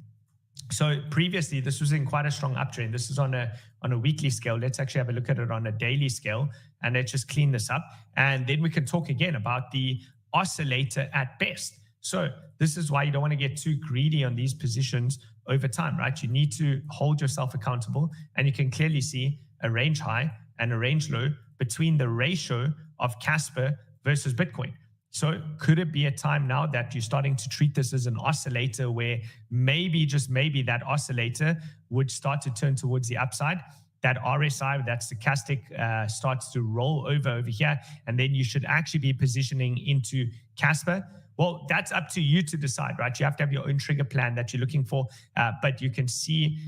So previously, this was in quite a strong uptrend. This is on a weekly scale. Let's actually have a look at it on a daily scale, and let's just clean this up. And then we can talk again about the oscillator at best. So this is why you don't want to get too greedy on these positions over time, right? You need to hold yourself accountable, and you can clearly see a range high and a range low between the ratio of Casper versus Bitcoin. So could it be a time now that you're starting to treat this as an oscillator where maybe, just maybe, that oscillator would start to turn towards the upside? That RSI, that stochastic, starts to roll over here, and then you should actually be positioning into Casper. Well, that's up to you to decide, right? You have to have your own trigger plan that you're looking for, but you can see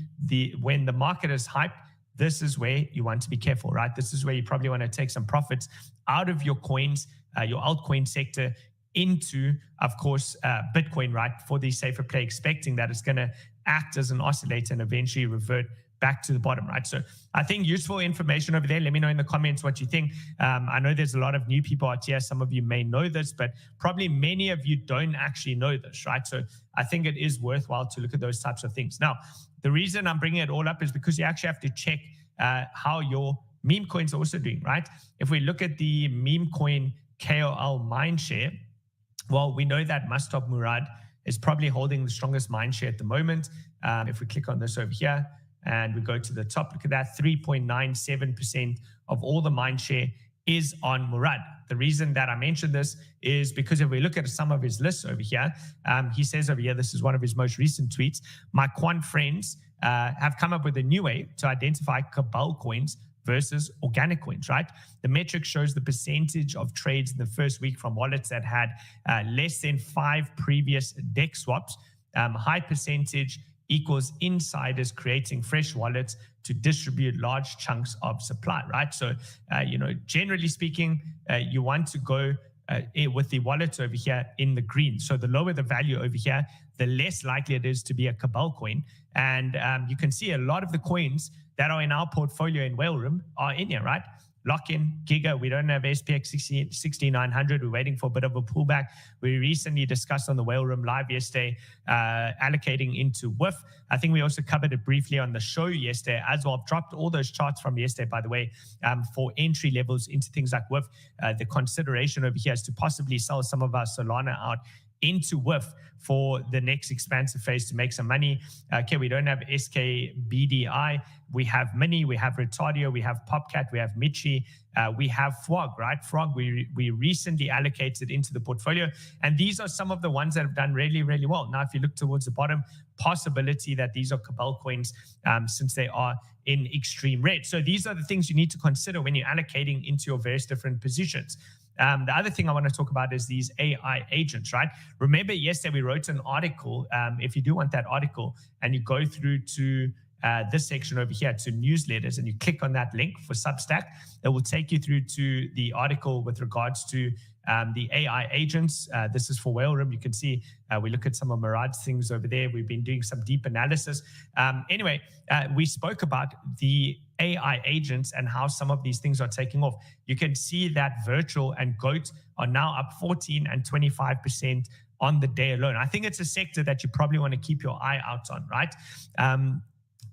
when the market is hyped, this is where you want to be careful, right? This is where you probably want to take some profits out of your coins, your altcoin sector, into, of course, Bitcoin, right? For the safer play, expecting that it's going to act as an oscillator and eventually revert back to the bottom, right? So I think useful information over there. Let me know in the comments what you think. I know there's a lot of new people out here. Some of you may know this, but probably many of you don't actually know this, right? So I think it is worthwhile to look at those types of things. Now, the reason I'm bringing it all up is because you actually have to check how your meme coins are also doing, right? If we look at the meme coin KOL mindshare, well, we know that Mustop Murad is probably holding the strongest mindshare at the moment. If we click on this over here and we go to the top, look at that, 3.97% of all the mindshare is on Murad. The reason that I mentioned this is because if we look at some of his lists over here, he says over here, this is one of his most recent tweets, my quant friends have come up with a new way to identify Cabal coins versus organic coins, right? The metric shows the percentage of trades in the first week from wallets that had less than 5 previous DEX swaps. High percentage equals insiders creating fresh wallets to distribute large chunks of supply, right? So, generally speaking, you want to go with the wallets over here in the green. So the lower the value over here, the less likely it is to be a Cabal coin. And you can see a lot of the coins that are in our portfolio in Whale Room are in here, right? Lock-in, Giga, we don't have SPX 6900. We're waiting for a bit of a pullback. We recently discussed on the Whale Room Live yesterday, allocating into WIF. I think we also covered it briefly on the show yesterday as well. I've dropped all those charts from yesterday, by the way, for entry levels into things like WIF. The consideration over here is to possibly sell some of our Solana out into WIF for the next expansive phase to make some money. Okay, we don't have SKBDI. We have Mini, we have Retardio, we have Popcat, we have Michi, we have Frog, right? Frog, we recently allocated into the portfolio. And these are some of the ones that have done really, really well. Now, if you look towards the bottom, possibility that these are Cabal coins since they are in extreme red. So these are the things you need to consider when you're allocating into your various different positions. The other thing I want to talk about is these AI agents, right? Remember yesterday we wrote an article. If you do want that article and you go through to this section over here to newsletters and you click on that link for Substack, it will take you through to the article with regards to the AI agents. This is for Whale Room. You can see we look at some of Murad's things over there. We've been doing some deep analysis. Anyway, we spoke about the AI agents and how some of these things are taking off. You can see that Virtual and Goat are now up 14 and 25% on the day alone. I think it's a sector that you probably want to keep your eye out on, right?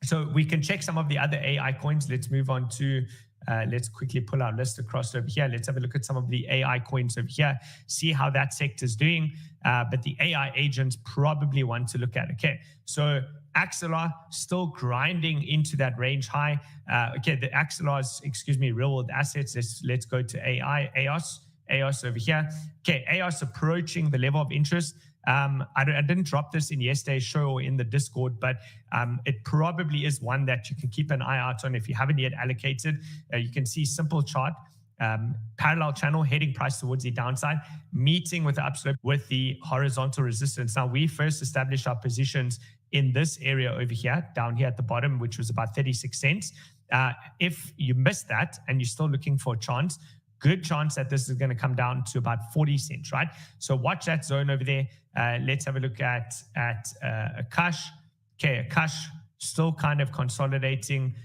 So we can check some of the other AI coins. Let's move on to Let's quickly pull our list across over here. Let's have a look at some of the AI coins over here, see how that sector is doing. But the AI agents probably want to look at. Okay, so Axelar still grinding into that range high. Okay, the Axelar's, real world assets. Let's go to AOS over here. Okay, AOS approaching the level of interest. I didn't drop this in yesterday's show or in the Discord, but it probably is one that you can keep an eye out on if you haven't yet allocated. You can see simple chart, parallel channel heading price towards the downside, meeting with the upslope with the horizontal resistance. Now, we first established our positions in this area over here, down here at the bottom, which was about 36 cents. If you missed that and you're still looking for a chance, good chance that this is going to come down to about 40 cents, right? So watch that zone over there. Let's have a look at Akash. Okay, Akash still kind of consolidating.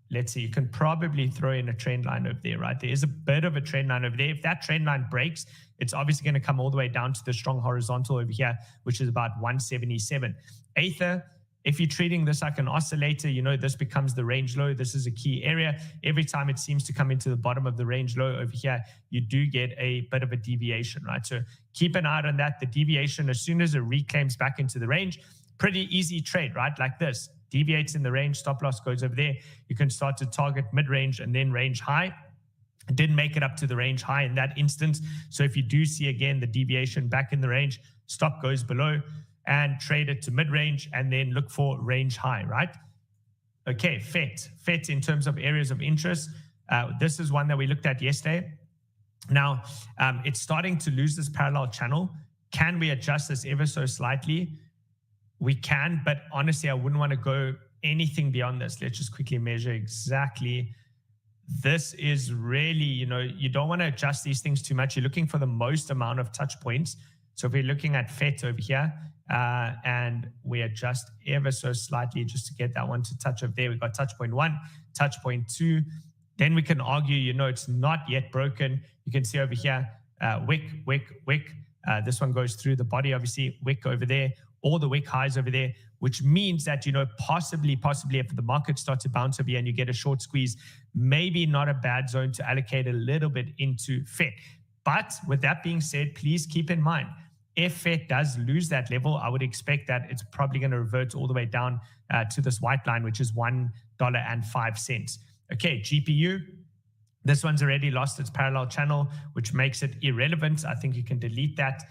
Let's see, you can probably throw in a trend line over there, right? There is a bit of a trend line over there. If that trend line breaks, it's obviously going to come all the way down to the strong horizontal over here, which is about 177. Aether, if you're treating this like an oscillator, you know this becomes the range low. This is a key area. Every time it seems to come into the bottom of the range low over here, you do get a bit of a deviation, right? So keep an eye on that. The deviation, as soon as it reclaims back into the range, pretty easy trade, right? Like this, deviates in the range, stop loss goes over there. You can start to target mid-range and then range high. It didn't make it up to the range high in that instance. So if you do see again the deviation back in the range, stop goes below, and trade it to mid-range and then look for range high, right? Okay, FET in terms of areas of interest. This is one that we looked at yesterday. Now, it's starting to lose this parallel channel. Can we adjust this ever so slightly? We can, but honestly, I wouldn't want to go anything beyond this. Let's just quickly measure exactly. This is really, you don't want to adjust these things too much. You're looking for the most amount of touch points. So if we're looking at FET over here, and we adjust ever so slightly just to get that one to touch over there. We've got touch point 1, touch point 2. Then we can argue, it's not yet broken. You can see over here, wick. This one goes through the body, obviously, wick over there, all the wick highs over there, which means that, possibly if the market starts to bounce over here and you get a short squeeze, maybe not a bad zone to allocate a little bit into FET. But with that being said, please keep in mind, if FET does lose that level, I would expect that it's probably going to revert all the way down to this white line, which is $1.05. Okay, GPU. This one's already lost its parallel channel, which makes it irrelevant. I think you can delete that.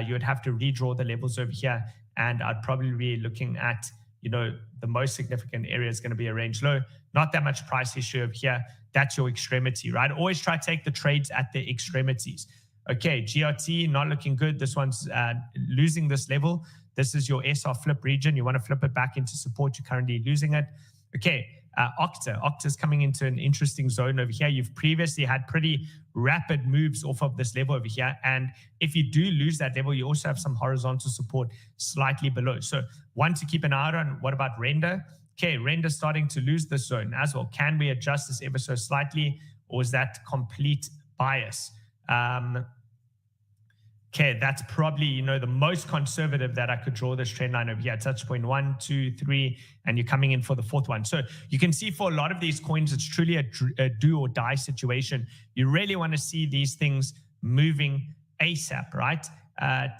You would have to redraw the levels over here. And I'd probably be looking at, the most significant area is going to be a range low. Not that much price issue over here. That's your extremity, right? Always try to take the trades at the extremities. Okay, GRT, not looking good. This one's losing this level. This is your SR flip region. You want to flip it back into support. You're currently losing it. Okay, Okta. Okta's coming into an interesting zone over here. You've previously had pretty rapid moves off of this level over here. And if you do lose that level, you also have some horizontal support slightly below. So one to keep an eye on. What about Render? Okay, Render starting to lose this zone as well. Can we adjust this ever so slightly, or is that complete bias? Okay, that's probably, the most conservative that I could draw this trend line over here. Touch point 1, 2, 3, and you're coming in for the fourth one. So you can see for a lot of these coins, it's truly a do or die situation. You really want to see these things moving ASAP, right?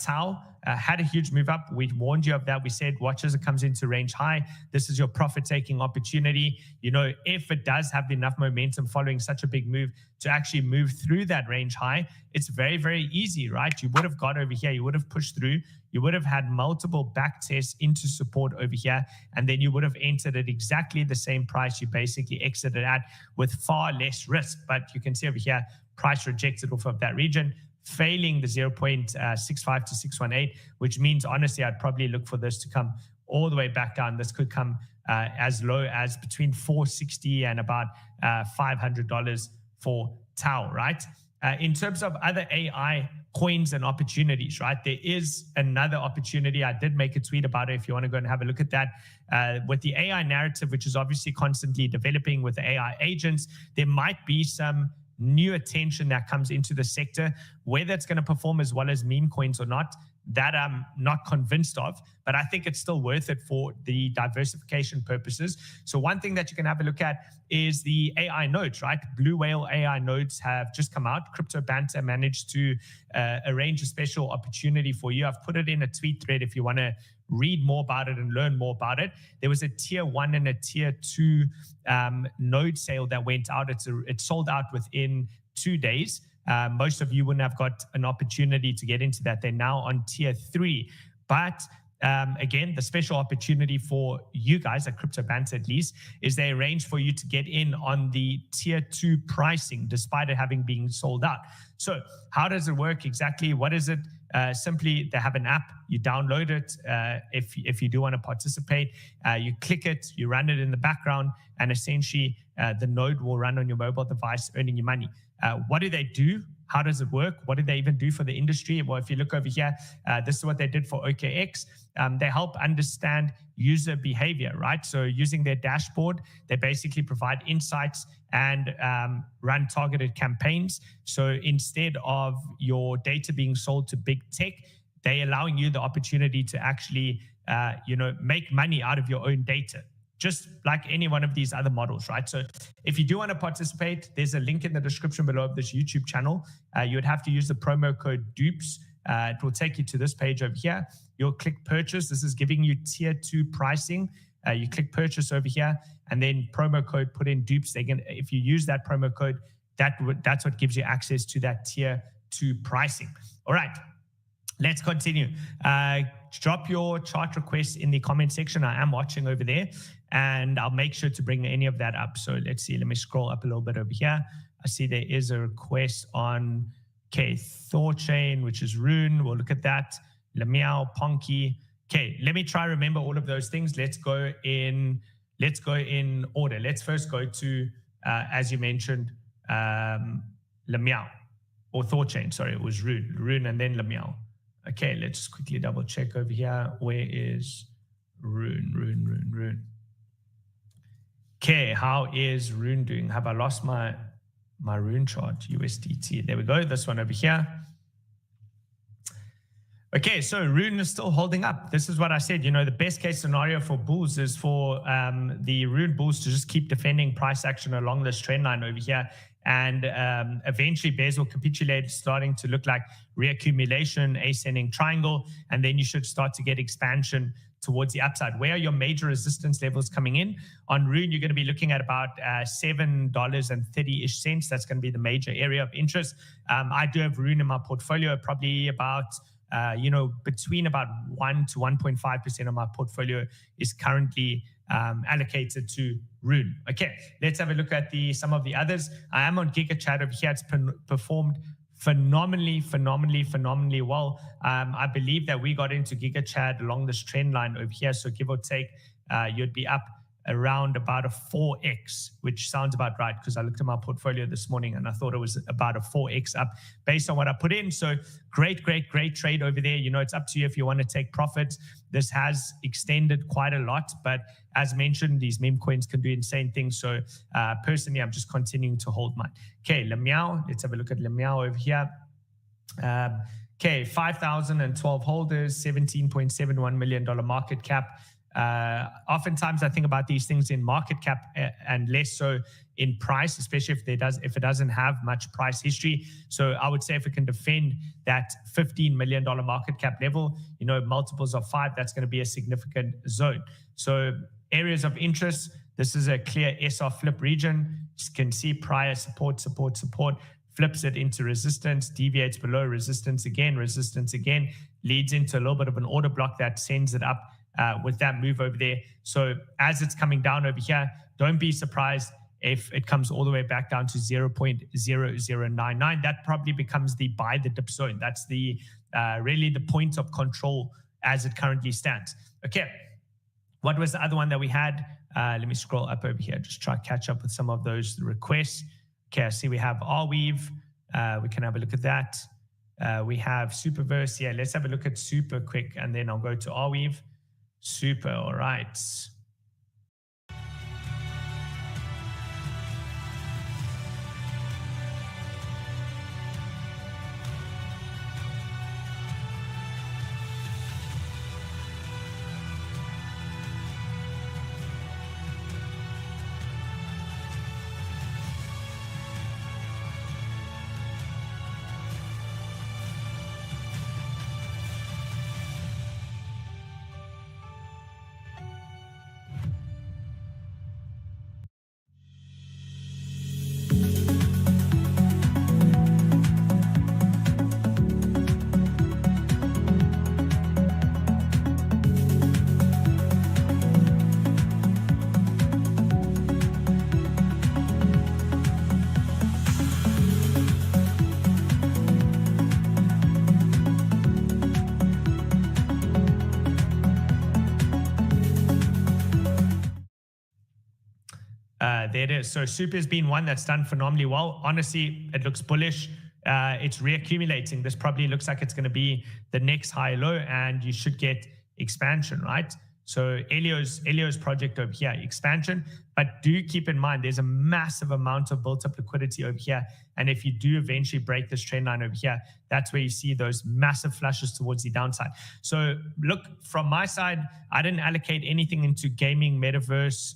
Tau had a huge move up. We warned you of that. We said, watch as it comes into range high. This is your profit-taking opportunity. If it does have enough momentum following such a big move to actually move through that range high, it's very, very easy, right? You would have got over here. You would have pushed through. You would have had multiple back tests into support over here, and then you would have entered at exactly the same price you basically exited at with far less risk. But you can see over here, price rejected off of that region, failing the 0.65 to 618, which means, honestly, I'd probably look for this to come all the way back down. This could come as low as between $460 and about $500 for Tau, right? In terms of other AI coins and opportunities, right? There is another opportunity. I did make a tweet about it if you want to go and have a look at that. With the AI narrative, which is obviously constantly developing with the AI agents, there might be some new attention that comes into the sector. Whether it's going to perform as well as meme coins or not, that I'm not convinced of, but I think it's still worth it for the diversification purposes. So one thing that you can have a look at is the AI nodes, right? Blue Whale AI nodes have just come out. Crypto Banter managed to arrange a special opportunity for you. I've put it in a tweet thread if you want to read more about it and learn more about it. There was a tier 1 and a tier 2 node sale that went out. It sold out within 2 days. Most of you wouldn't have got an opportunity to get into that. They're now on tier 3. But again, the special opportunity for you guys at Crypto Banter at least is they arrange for you to get in on the tier 2 pricing despite it having been sold out. So how does it work exactly? What is it? Simply, they have an app. You download it. If you do want to participate, you click it, you run it in the background, and essentially the node will run on your mobile device, earning you money. What do they do? How does it work? What do they even do for the industry? Well, if you look over here, this is what they did for OKX. They help understand user behavior, right? So using their dashboard, they basically provide insights and run targeted campaigns. So instead of your data being sold to big tech, they're allowing you the opportunity to actually, make money out of your own data, just like any one of these other models, right? So if you do want to participate, there's a link in the description below of this YouTube channel. You would have to use the promo code DUPES. It will take you to this page over here. You'll click purchase. This is giving you tier 2 pricing. You click purchase over here, and then promo code, put in DUPES. If you use that promo code, that's what gives you access to that tier 2 pricing. All right, let's continue. Drop your chart requests in the comment section. I am watching over there, and I'll make sure to bring any of that up. So let's see. Let me scroll up a little bit over here. I see there is a request on Thorchain, which is Rune. We'll look at that. Lemiao, Ponky. Okay, let me try remember all of those things. Let's go in order. Let's first go to, as you mentioned, Lemiao or Thorchain. Sorry, it was Rune and then Lemiao. Okay, let's just quickly double check over here. Where is Rune? Okay, how is Rune doing? Have I lost my Rune chart? USDT. There we go. This one over here. Okay, so Rune is still holding up. This is what I said. The best case scenario for bulls is for the Rune bulls to just keep defending price action along this trend line over here. And eventually bears will capitulate, starting to look like reaccumulation, ascending triangle. And then you should start to get expansion towards the upside. Where are your major resistance levels coming in? On Rune, you're going to be looking at about $7.30-ish cents. That's going to be the major area of interest. I do have Rune in my portfolio, probably about between about 1 to 1.5% of my portfolio is currently allocated to Rune. Okay, let's have a look at some of the others. I am on GigaChad over here. It's performed phenomenally well. I believe that we got into GigaChad along this trend line over here. So give or take, you'd be up around about a 4x, which sounds about right because I looked at my portfolio this morning and I thought it was about a 4x up based on what I put in. So great trade over there. It's up to you if you want to take profits. This has extended quite a lot, but as mentioned, these meme coins can do insane things. So personally, I'm just continuing to hold mine. Okay, Lemiao. Let's have a look at Lemiao over here. Okay, 5,012 holders, $17.71 million market cap. Oftentimes I think about these things in market cap and less so in price, especially if it doesn't have much price history. So I would say if it can defend that $15 million market cap level, multiples of 5, that's going to be a significant zone. So areas of interest, this is a clear SR flip region. You can see prior support, flips it into resistance, deviates below resistance again, leads into a little bit of an order block that sends it up with that move over there. So as it's coming down over here, don't be surprised if it comes all the way back down to 0.0099. That probably becomes the buy the dip zone. That's the really the point of control as it currently stands. Okay, what was the other one that we had? Let me scroll up over here, just try to catch up with some of those requests. Okay, I see we have Arweave. We can have a look at that. We have Superverse. Yeah, let's have a look at Super quick, and then I'll go to Arweave. Super, all right. There it is. So Super has been one that's done phenomenally well. Honestly, it looks bullish. It's reaccumulating. This probably looks like it's going to be the next high low, and you should get expansion, right? So Elio's project over here, expansion. But do keep in mind, there's a massive amount of built up liquidity over here. And if you do eventually break this trend line over here, that's where you see those massive flushes towards the downside. So look, from my side, I didn't allocate anything into gaming, metaverse,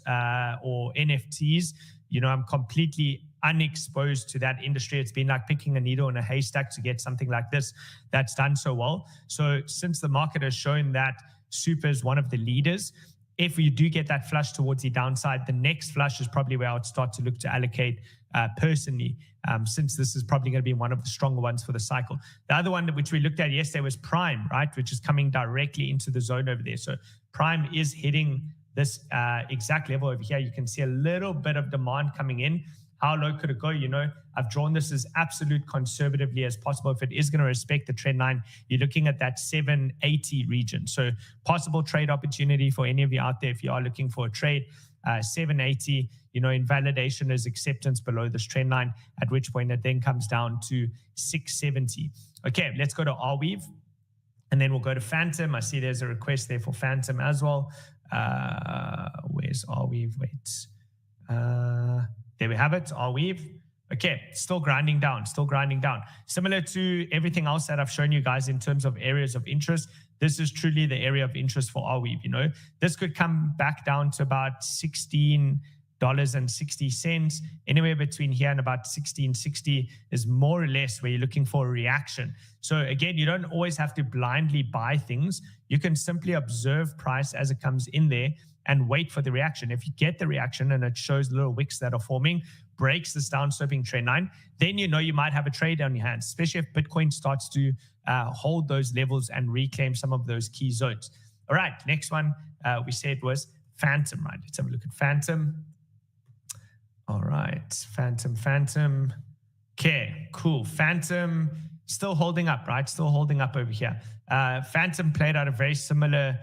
or NFTs. You know, I'm completely unexposed to that industry. It's been like picking a needle in a haystack to get something like this that's done so well. So since the market has shown that Super is one of the leaders, if you do get that flush towards the downside, the next flush is probably where I would start to look to allocate personally, since this is probably going to be one of the stronger ones for the cycle. The other one which we looked at yesterday was Prime, right, which is coming directly into the zone over there. So Prime is hitting this exact level over here. You can see a little bit of demand coming in. How low could it go? You know, I've drawn this as absolute conservatively as possible. If it is going to respect the trend line, you're looking at that 780 region. So possible trade opportunity for any of you out there if you are looking for a trade. 780, you know, invalidation is acceptance below this trend line, at which point it then comes down to 670. Okay, let's go to Arweave, and then we'll go to Phantom. I see there's a request there for Phantom as well. Where's Arweave? Wait. There we have it, Arweave. Okay, still grinding down. Similar to everything else that I've shown you guys in terms of areas of interest, this is truly the area of interest for Arweave. You know, this could come back down to about $16.60. Anywhere between here and about $16.60 is more or less where you're looking for a reaction. So again, you don't always have to blindly buy things. You can simply observe price as it comes in there and wait for the reaction. If you get the reaction and it shows little wicks that are forming, breaks this down-sloping trend line, then you know you might have a trade on your hands, especially if Bitcoin starts to hold those levels and reclaim some of those key zones. All right, next one we said was Phantom, right? Let's have a look at Phantom. All right, Phantom. Okay, cool. Phantom still holding up, right? Still holding up over here. Phantom played out a very similar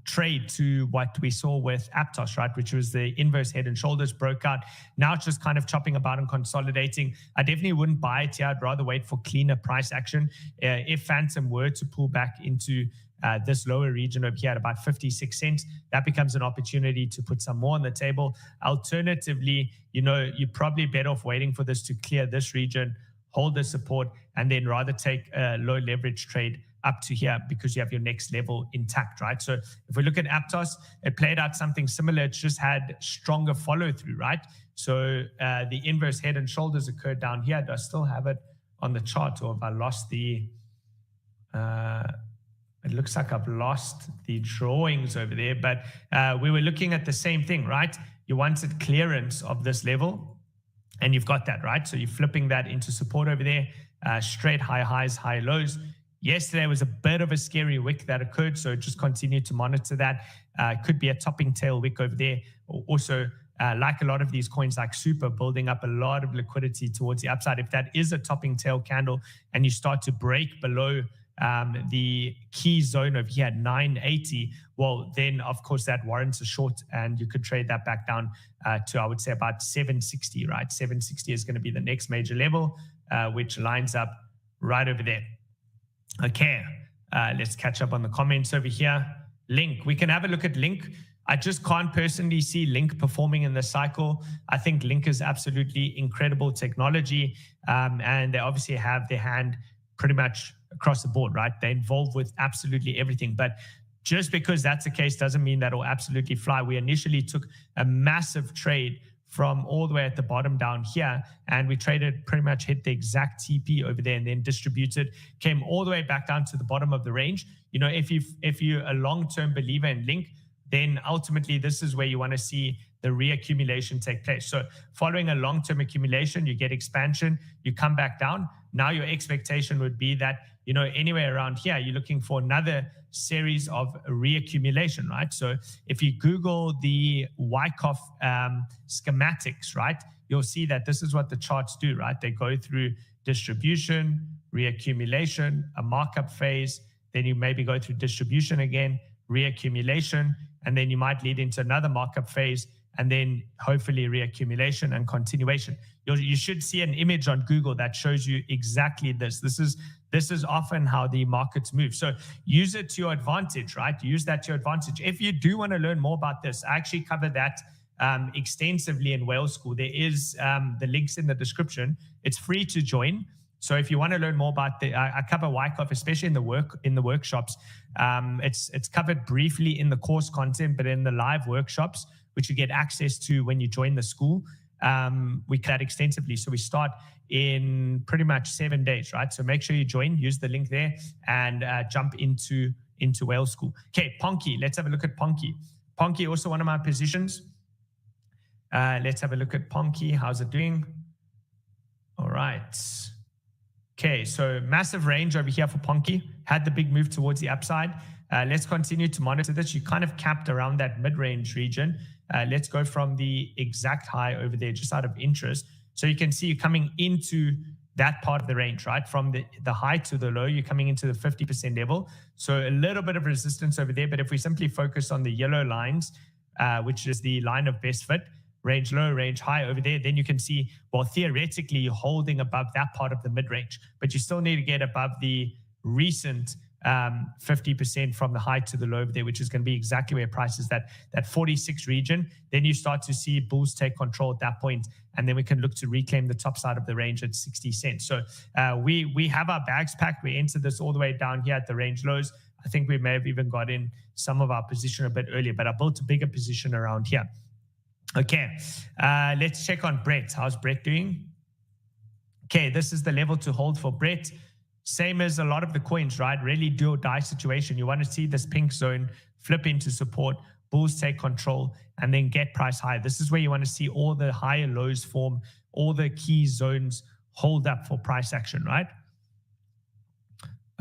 trade to what we saw with Aptos, right, which was the inverse head and shoulders, broke out. Now it's just kind of chopping about and consolidating. I definitely wouldn't buy it here. I'd rather wait for cleaner price action. If Phantom were to pull back into this lower region over here at about 56 cents, that becomes an opportunity to put some more on the table. Alternatively, you know, you're probably better off waiting for this to clear this region, hold the support, and then rather take a low leverage trade up to here because you have your next level intact, right? So if we look at Aptos, it played out something similar. It just had stronger follow through, right? So the inverse head and shoulders occurred down here. Do I still have it on the chart, or have I lost the... it looks like I've lost the drawings over there, but we were looking at the same thing, right? You wanted clearance of this level, and you've got that, right? So you're flipping that into support over there, straight high highs, high lows. Yesterday was a bit of a scary wick that occurred, so just continue to monitor that. Could be a topping tail wick over there. Also, like a lot of these coins like Super, building up a lot of liquidity towards the upside. If that is a topping tail candle and you start to break below the key zone over here at 980, well, then, of course, that warrants a short, and you could trade that back down to, I would say, about 760, right? 760 is going to be the next major level, which lines up right over there. Okay, let's catch up on the comments over here. Link, we can have a look at Link. I just can't personally see Link performing in the cycle. I think Link is absolutely incredible technology, and they obviously have their hand pretty much across the board, right? They're involved with absolutely everything. But just because that's the case doesn't mean that it'll absolutely fly. We initially took a massive trade from all the way at the bottom down here, and we traded, pretty much hit the exact TP over there, and then distributed, came all the way back down to the bottom of the range. You know, if you're a long-term believer in Link, then ultimately this is where you want to see the reaccumulation take place. So following a long-term accumulation, you get expansion, you come back down. Now your expectation would be that, you know, anywhere around here, you're looking for another series of reaccumulation, right? So if you Google the Wyckoff schematics, right, you'll see that this is what the charts do, right? They go through distribution, reaccumulation, a markup phase, then you maybe go through distribution again, reaccumulation, and then you might lead into another markup phase, and then hopefully reaccumulation and continuation. You should see an image on Google that shows you exactly this. This is often how the markets move. So use it to your advantage, right? Use that to your advantage. If you do want to learn more about this, I actually cover that extensively in Whale School. There is the links in the description. It's free to join. So if you want to learn more about I cover Wyckoff, especially in the workshops. It's covered briefly in the course content, but in the live workshops, which you get access to when you join the school, we cover that extensively. So we start in pretty much 7 days, right? So make sure you join, use the link there, and jump into Whale School. Okay, Ponky. Let's have a look at Ponky. Ponky, also one of my positions. Let's have a look at Ponky. How's it doing? All right. Okay, so massive range over here for Ponky. Had the big move towards the upside. Let's continue to monitor this. You kind of capped around that mid-range region. Let's go from the exact high over there, just out of interest. So you can see you're coming into that part of the range, right? From the high to the low, you're coming into the 50% level. So a little bit of resistance over there. But if we simply focus on the yellow lines, which is the line of best fit, range low, range high over there, then you can see, well, theoretically, you're holding above that part of the mid-range, but you still need to get above the recent 50% from the high to the low over there, which is going to be exactly where price is, that 46 region. Then you start to see bulls take control at that point, and then we can look to reclaim the top side of the range at 60 cents. So we have our bags packed. We entered this all the way down here at the range lows. I think we may have even got in some of our position a bit earlier, but I built a bigger position around here. Okay, let's check on Brett. How's Brett doing? Okay, this is the level to hold for Brett. Same as a lot of the coins, right? Really do or die situation. You want to see this pink zone flip into support, bulls take control, and then get price high. This is where you want to see all the higher lows form, all the key zones hold up for price action, right?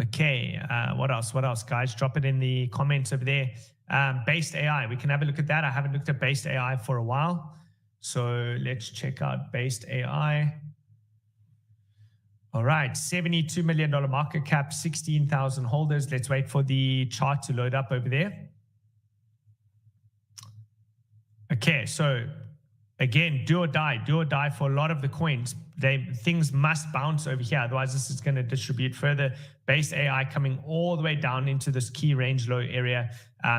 Okay, what else? What else, guys? Drop it in the comments over there. Based AI, we can have a look at that. I haven't looked at Based AI for a while. So let's check out Based AI. All right, $72 million market cap, 16,000 holders. Let's wait for the chart to load up over there. Okay, so again, do or die for a lot of the coins. Things must bounce over here, otherwise this is going to distribute further. Based AI coming all the way down into this key range low area.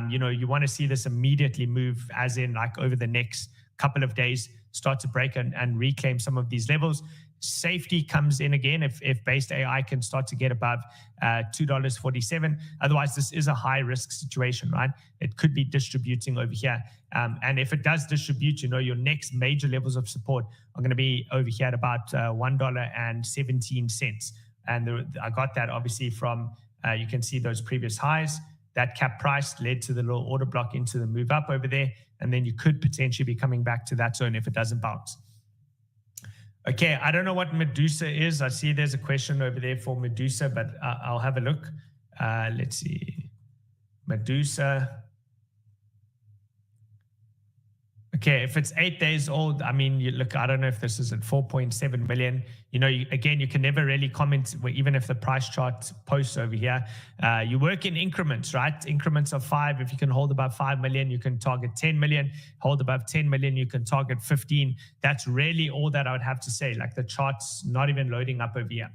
You want to see this immediately move, as in like over the next couple of days, start to break and reclaim some of these levels. Safety comes in again if Based AI can start to get above $2.47. Otherwise, this is a high risk situation, right? It could be distributing over here. And if it does distribute, your next major levels of support are going to be over here at about $1.17. And I got that obviously from, you can see those previous highs. That cap price led to the little order block into the move up over there. And then you could potentially be coming back to that zone if it doesn't bounce. Okay, I don't know what Medusa is. I see there's a question over there for Medusa, but I'll have a look. Let's see. Medusa. Okay, if it's 8 days old, I mean, look, I don't know if this is at 4.7 million. Again, you can never really comment, even if the price chart posts over here. You work in increments, right? Increments of 5. If you can hold above 5 million, you can target 10 million. Hold above 10 million, you can target 15. That's really all that I would have to say. Like the chart's not even loading up over here.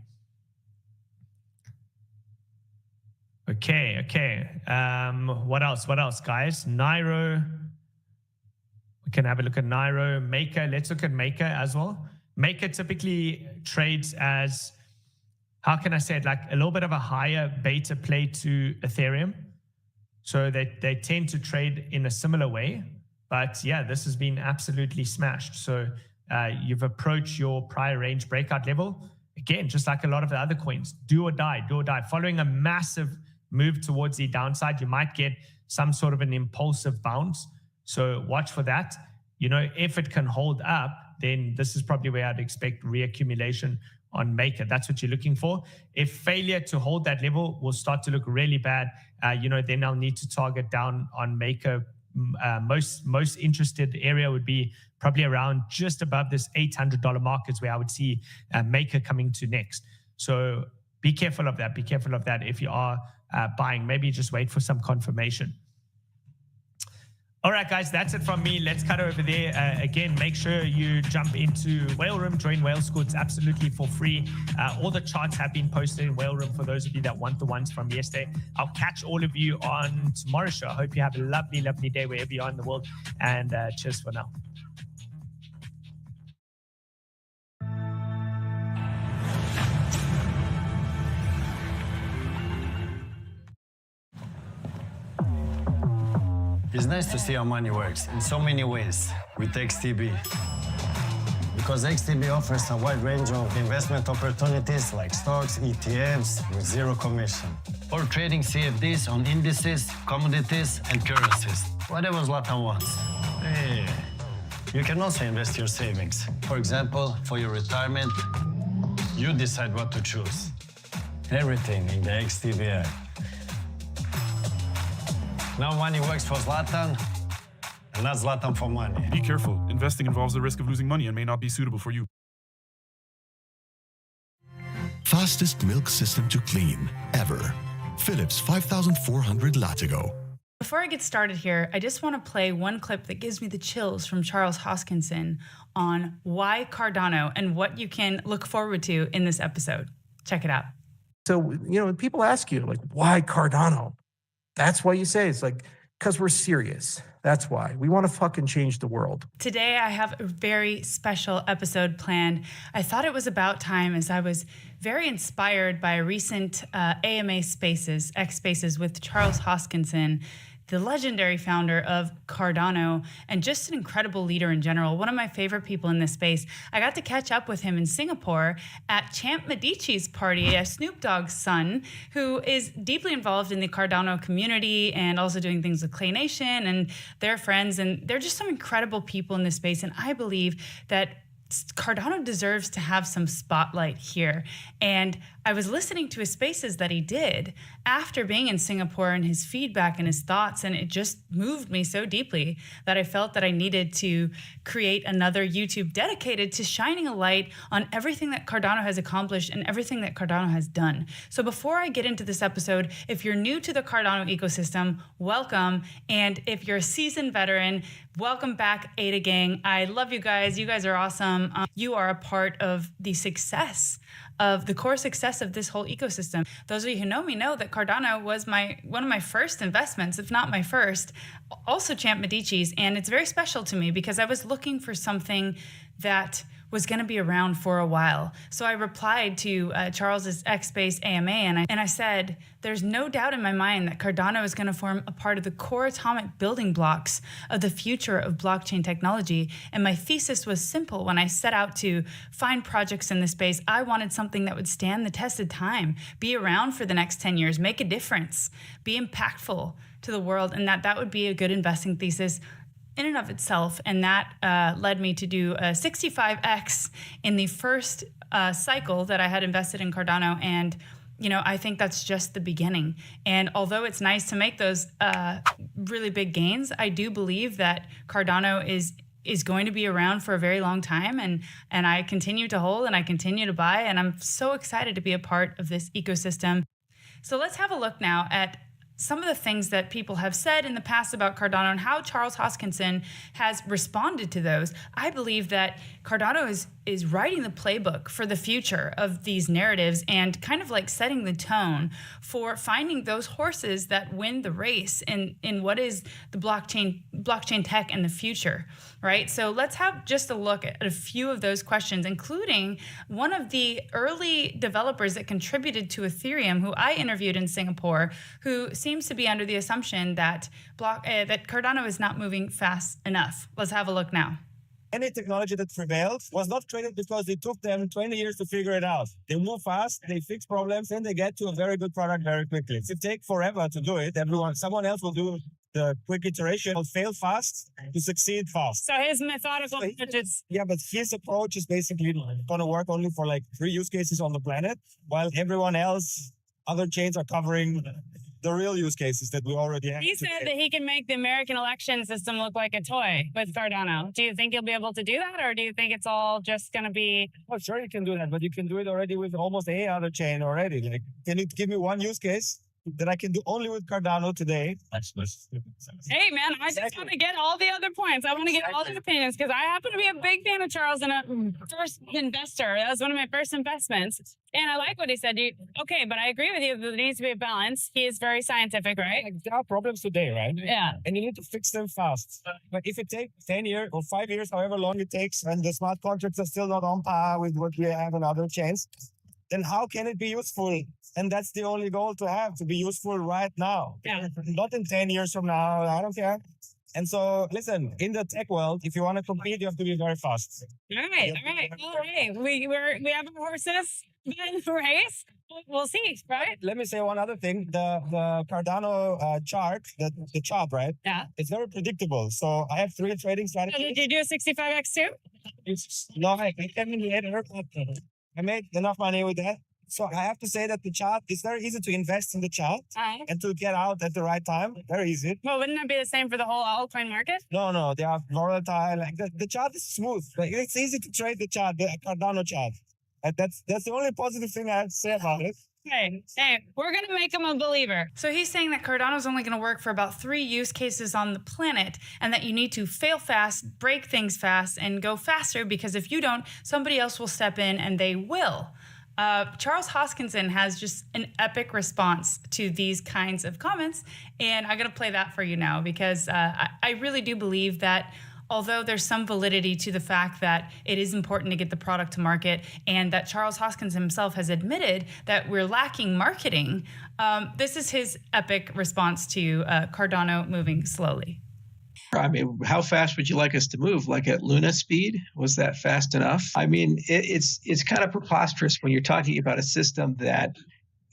Okay. What else, guys? Nairo. We can have a look at Nairo. Maker. Let's look at Maker as well. Maker typically trades as, how can I say it, like a little bit of a higher beta play to Ethereum. So they tend to trade in a similar way. But yeah, this has been absolutely smashed. So you've approached your prior range breakout level. Again, just like a lot of the other coins, do or die. Following a massive move towards the downside, you might get some sort of an impulsive bounce. So watch for that. If it can hold up, then this is probably where I'd expect reaccumulation on Maker. That's what you're looking for. If failure to hold that level will start to look really bad, then I'll need to target down on Maker. Most interested area would be probably around just above this $800 mark is where I would see Maker coming to next. So be careful of that. Be careful of that if you are buying. Maybe just wait for some confirmation. All right, guys, that's it from me. Let's cut over there. Again, make sure you jump into Whale Room, join Whale School. It's absolutely for free. All the charts have been posted in Whale Room for those of you that want the ones from yesterday. I'll catch all of you on tomorrow's show. I hope you have a lovely, lovely day wherever you are in the world. And cheers for now. It's nice to see how money works in so many ways with XTB. Because XTB offers a wide range of investment opportunities like stocks, ETFs with zero commission. Or trading CFDs on indices, commodities, and currencies. Whatever Zlatan wants. Hey. You can also invest your savings. For example, for your retirement, you decide what to choose. Everything in the XTB app. Now money works for Zlatan, and not Zlatan for money. Be careful. Investing involves the risk of losing money and may not be suitable for you. Fastest milk system to clean ever. Philips 5400 Latigo. Before I get started here, I just want to play one clip that gives me the chills from Charles Hoskinson on why Cardano and what you can look forward to in this episode. Check it out. So, when people ask you, like, why Cardano? That's why you say it's like, because we're serious. That's why. We want to fucking change the world. Today, I have a very special episode planned. I thought it was about time as I was very inspired by a recent AMA Spaces, X Spaces with Charles Hoskinson, the legendary founder of Cardano, and just an incredible leader in general, one of my favorite people in this space. I got to catch up with him in Singapore at Champ Medici's party, Snoop Dogg's son, who is deeply involved in the Cardano community and also doing things with Clay Nation and their friends. And they're just some incredible people in this space. And I believe that Cardano deserves to have some spotlight here. And I was listening to his spaces that he did after being in Singapore and his feedback and his thoughts, and it just moved me so deeply that I felt that I needed to create another YouTube dedicated to shining a light on everything that Cardano has accomplished and everything that Cardano has done. So before I get into this episode, if you're new to the Cardano ecosystem, welcome. And if you're a seasoned veteran, welcome back, Ada Gang. I love you guys. You guys are awesome. You are a part of the success of the core success of this whole ecosystem. Those of you who know me know that Cardano was one of my first investments, if not my first, also Champ Medici's. And it's very special to me because I was looking for something that was going to be around for a while. So I replied to Charles's X-Space AMA, and I said, there's no doubt in my mind that Cardano is going to form a part of the core atomic building blocks of the future of blockchain technology. And my thesis was simple. When I set out to find projects in this space, I wanted something that would stand the test of time, be around for the next 10 years, make a difference, be impactful to the world, and that would be a good investing thesis in and of itself. And that led me to do a 65x in the first cycle that I had invested in Cardano. And, I think that's just the beginning. And although it's nice to make those really big gains, I do believe that Cardano is going to be around for a very long time. And I continue to hold and I continue to buy. And I'm so excited to be a part of this ecosystem. So let's have a look now at some of the things that people have said in the past about Cardano and how Charles Hoskinson has responded to those. I believe that Cardano is writing the playbook for the future of these narratives and kind of like setting the tone for finding those horses that win the race in what is the blockchain tech in the future, right? So let's have just a look at a few of those questions, including one of the early developers that contributed to Ethereum, who I interviewed in Singapore, who seems to be under the assumption that that Cardano is not moving fast enough. Let's have a look now. Any technology that prevails was not created because it took them 20 years to figure it out. They move fast, they fix problems, and they get to a very good product very quickly. If it takes forever to do it, someone else will do the quick iteration, will fail fast to succeed fast. So his methodical approach yeah, but his approach is basically going to work only for like 3 use cases on the planet, while everyone else, other chains are covering the real use cases that we already have. He said that he can make the American election system look like a toy with Cardano. Do you think you'll be able to do that, or do you think it's all just going to be... Oh, sure you can do that, but you can do it already with almost any other chain already. Like, can you give me one use case that I can do only with Cardano today. Hey, man, I just want to get all the other points. I want to get all the opinions because I happen to be a big fan of Charles and a first investor. That was one of my first investments. And I like what he said. Okay, but I agree with you that there needs to be a balance. He is very scientific, right? There are problems today, right? Yeah. And you need to fix them fast. But if it takes 10 years or 5 years, however long it takes, and the smart contracts are still not on par with what we have on other chains, then how can it be useful? And that's the only goal to have, to be useful right now. Yeah. Not in 10 years from now, I don't care. And so, listen, in the tech world, if you want to compete, you have to be very fast. All right. We have our horses in the race. We'll see, right? Let me say one other thing. The Cardano chart, the chart, right? Yeah. It's very predictable. So I have 3 trading strategies. Did you do a 65x too? No, I came in later. I made enough money with that. So I have to say that the chart, it's very easy to invest in the chart and to get out at the right time. Very easy. Well, wouldn't that be the same for the whole altcoin market? No, they are volatile. Like the chart is smooth. Like it's easy to trade the chart, the Cardano chart. And that's the only positive thing I have to say about it. Hey, we're going to make him a believer. So he's saying that Cardano is only going to work for about 3 use cases on the planet and that you need to fail fast, break things fast, and go faster because if you don't, somebody else will step in and they will. Charles Hoskinson has just an epic response to these kinds of comments, and I'm going to play that for you now because I really do believe that although there's some validity to the fact that it is important to get the product to market and that Charles Hoskinson himself has admitted that we're lacking marketing, this is his epic response to Cardano moving slowly. I mean, how fast would you like us to move? Like at Luna speed? Was that fast enough? I mean, it's kind of preposterous when you're talking about a system that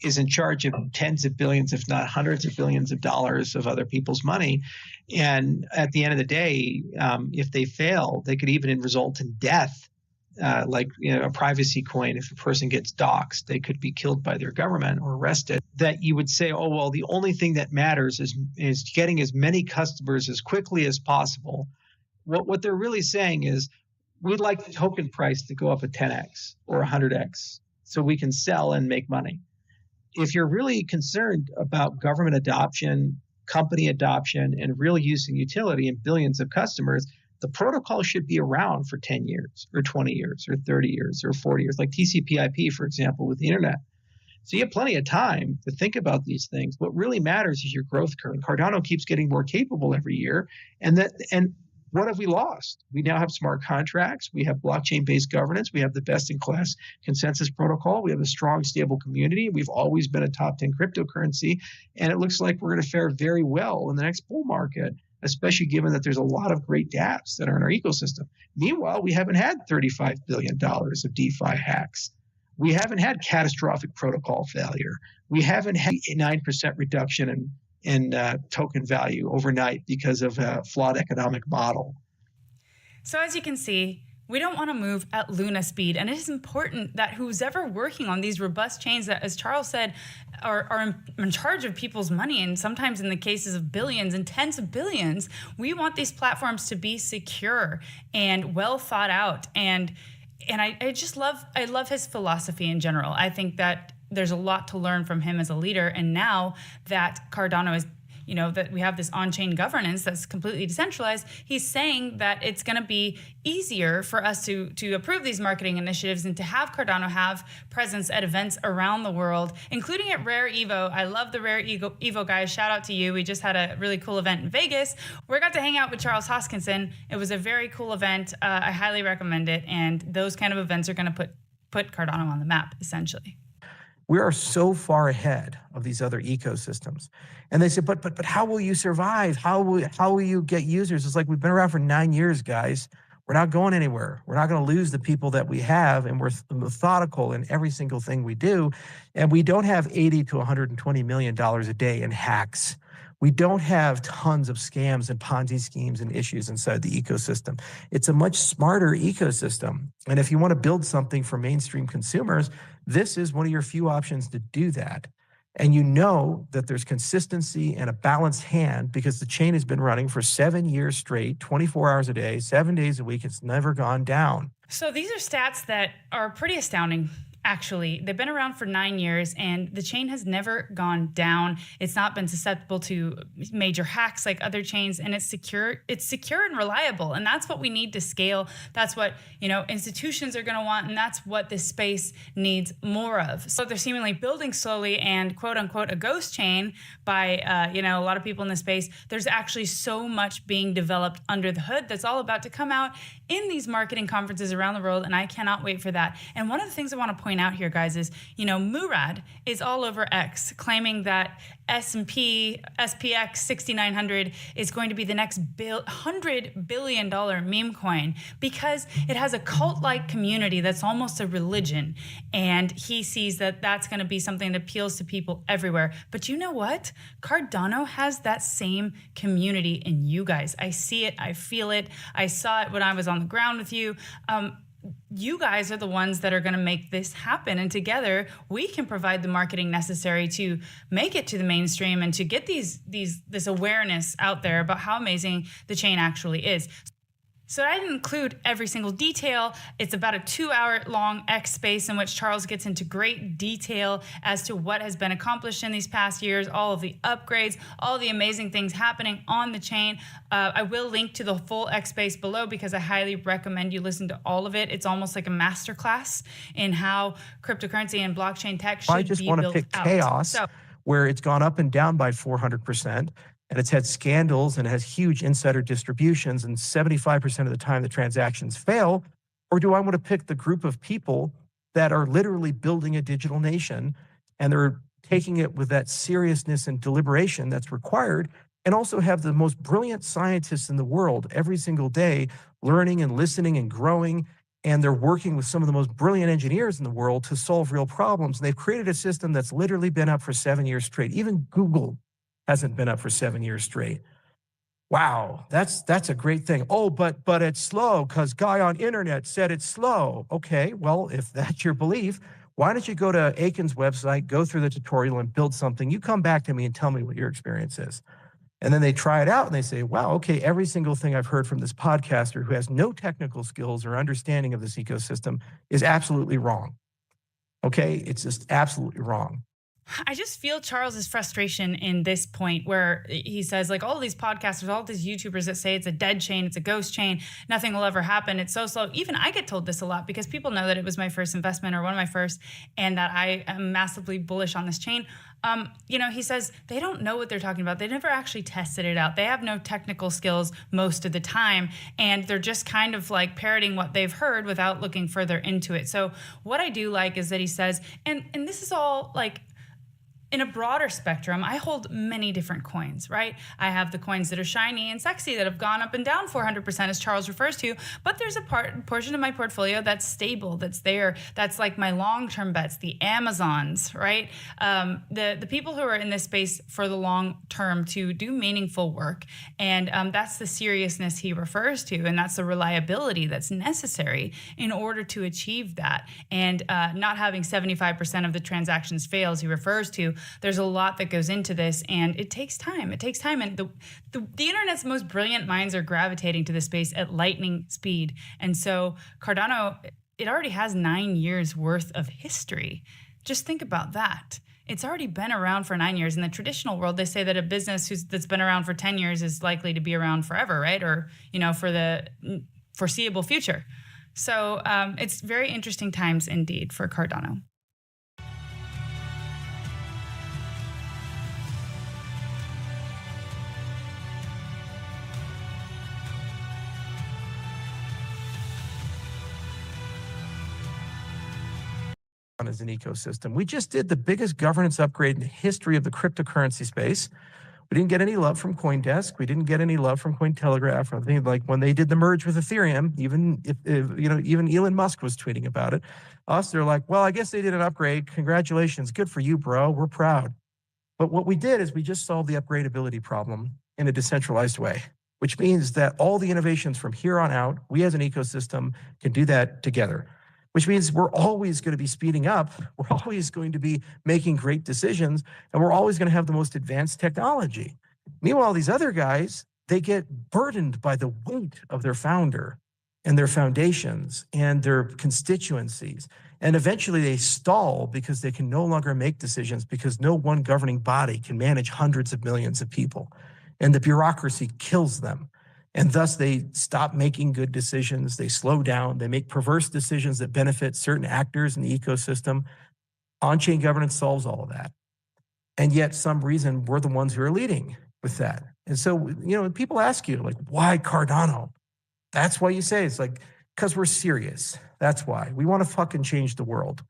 is in charge of tens of billions, if not hundreds of billions of dollars of other people's money. And at the end of the day, if they fail, they could even result in death. Like a privacy coin, if a person gets doxxed, they could be killed by their government or arrested. That you would say, oh, well, the only thing that matters is getting as many customers as quickly as possible. What they're really saying is, we'd like the token price to go up a 10x or 100x so we can sell and make money. If you're really concerned about government adoption, company adoption, and real use and utility and billions of customers, the protocol should be around for 10 years or 20 years or 30 years or 40 years, like TCP/IP, for example, with the internet. So you have plenty of time to think about these things. What really matters is your growth curve. Cardano keeps getting more capable every year. And what have we lost? We now have smart contracts. We have blockchain-based governance. We have the best-in-class consensus protocol. We have a strong, stable community. We've always been a top 10 cryptocurrency. And it looks like we're going to fare very well in the next bull market, especially given that there's a lot of great dApps that are in our ecosystem. Meanwhile, we haven't had $35 billion of DeFi hacks. We haven't had catastrophic protocol failure. We haven't had a 9% reduction in token value overnight because of a flawed economic model. So as you can see, we don't want to move at Luna speed. And it is important that who's ever working on these robust chains that, as Charles said, are in charge of people's money, and sometimes in the cases of billions and tens of billions, we want these platforms to be secure and well thought out. And I just love his philosophy in general. I think that there's a lot to learn from him as a leader. And now that Cardano is, that we have this on-chain governance that's completely decentralized, he's saying that it's going to be easier for us to approve these marketing initiatives and to have Cardano have presence at events around the world, including at Rare Evo. I love the Rare Evo guys. Shout out to you. We just had a really cool event in Vegas. We got to hang out with Charles Hoskinson. It was a very cool event. I highly recommend it. And those kind of events are going to put Cardano on the map, essentially. We are so far ahead of these other ecosystems. And they say, but how will you survive? How will you get users? It's like, we've been around for 9 years, guys. We're not going anywhere. We're not going to lose the people that we have, and we're methodical in every single thing we do. And we don't have $80 to $120 million a day in hacks. We don't have tons of scams and Ponzi schemes and issues inside the ecosystem. It's a much smarter ecosystem. And if you want to build something for mainstream consumers, this is one of your few options to do that. And you know that there's consistency and a balanced hand because the chain has been running for 7 years straight, 24 hours a day, 7 days a week. It's never gone down. So these are stats that are pretty astounding. actually. They've been around for 9 years, and the chain has never gone down. It's not been susceptible to major hacks like other chains, and it's secure. It's secure and reliable, and that's what we need to scale. That's what, you know, institutions are going to want, and that's what this space needs more of. So they're seemingly building slowly and quote unquote a ghost chain by you know, a lot of people in the space. There's actually so much being developed under the hood that's all about to come out in these marketing conferences around the world, and I cannot wait for that. And one of the things I want to point out here, guys, is, you know, Murad is all over X claiming that S&P SPX 6900 is going to be the next $100 billion meme coin because it has a cult-like community that's almost a religion, and he sees that that's going to be something that appeals to people everywhere. But you know what? Cardano has that same community in you guys. I see it, I feel it, I saw it when I was on the ground with you. You guys are the ones that are going to make this happen, and together we can provide the marketing necessary to make it to the mainstream and to get this awareness out there about how amazing the chain actually is. So I didn't include every single detail. It's about a 2-hour long X space in which Charles gets into great detail as to what has been accomplished in these past years, all of the upgrades, all the amazing things happening on the chain. I will link to the full X space below because I highly recommend you listen to all of it. It's almost like a masterclass in how cryptocurrency and blockchain tech should be built out. I just want to pick chaos, where it's gone up and down by 400%. And it's had scandals and has huge insider distributions, and 75% of the time the transactions fail? Or do I want to pick the group of people that are literally building a digital nation, and they're taking it with that seriousness and deliberation that's required, and also have the most brilliant scientists in the world every single day learning and listening and growing, and they're working with some of the most brilliant engineers in the world to solve real problems. And they've created a system that's literally been up for 7 years straight. Even Google hasn't been up for 7 years straight. Wow, that's a great thing. Oh, but it's slow because guy on internet said it's slow. Okay, well, if that's your belief, why don't you go to Aiken's website, go through the tutorial and build something? You come back to me and tell me what your experience is. And then they try it out and they say, wow, okay, every single thing I've heard from this podcaster who has no technical skills or understanding of this ecosystem is absolutely wrong. Okay, it's just absolutely wrong. I just feel Charles's frustration in this point where he says, like, all these podcasters, all these YouTubers that say it's a dead chain, it's a ghost chain, nothing will ever happen, it's so slow. Even I get told this a lot because people know that it was my first investment or one of my first, and that I am massively bullish on this chain. You know, he says they don't know what they're talking about. They never actually tested it out. They have no technical skills most of the time, and they're just kind of like parroting what they've heard without looking further into it. So what I do like is that he says, and this is all like, in a broader spectrum, I hold many different coins, right? I have the coins that are shiny and sexy that have gone up and down 400%, as Charles refers to, but there's a portion of my portfolio that's stable, that's there, that's like my long-term bets, the Amazons, right? The people who are in this space for the long term to do meaningful work, and that's the seriousness he refers to, and that's the reliability that's necessary in order to achieve that, and not having 75% of the transactions fail, as he refers to. There's a lot that goes into this, and it takes time. It takes time, and the internet's most brilliant minds are gravitating to this space at lightning speed. And so Cardano, it already has 9 years worth of history. Just think about that. It's already been around for 9 years. In the traditional world, they say that a business that's been around for 10 years is likely to be around forever, right? Or, you know, for the foreseeable future. So it's very interesting times indeed for Cardano. As an ecosystem. We just did the biggest governance upgrade in the history of the cryptocurrency space. We didn't get any love from CoinDesk. We didn't get any love from Cointelegraph. I think, like, when they did the merge with Ethereum, even if you know, even Elon Musk was tweeting about it. Us, they're like, well, I guess they did an upgrade. Congratulations, good for you, bro. We're proud. But what we did is we just solved the upgradability problem in a decentralized way, which means that all the innovations from here on out, we as an ecosystem can do that together. Which means we're always going to be speeding up. We're always going to be making great decisions, and we're always going to have the most advanced technology. Meanwhile, these other guys, they get burdened by the weight of their founder and their foundations and their constituencies. And eventually they stall because they can no longer make decisions because no one governing body can manage hundreds of millions of people. And the bureaucracy kills them. And thus they stop making good decisions. They slow down. They make perverse decisions that benefit certain actors in the ecosystem. On-chain governance solves all of that. And yet some reason we're the ones who are leading with that. And so, you know, people ask you, like, why Cardano? That's why you say it's like, because we're serious. That's why. We want to fucking change the world.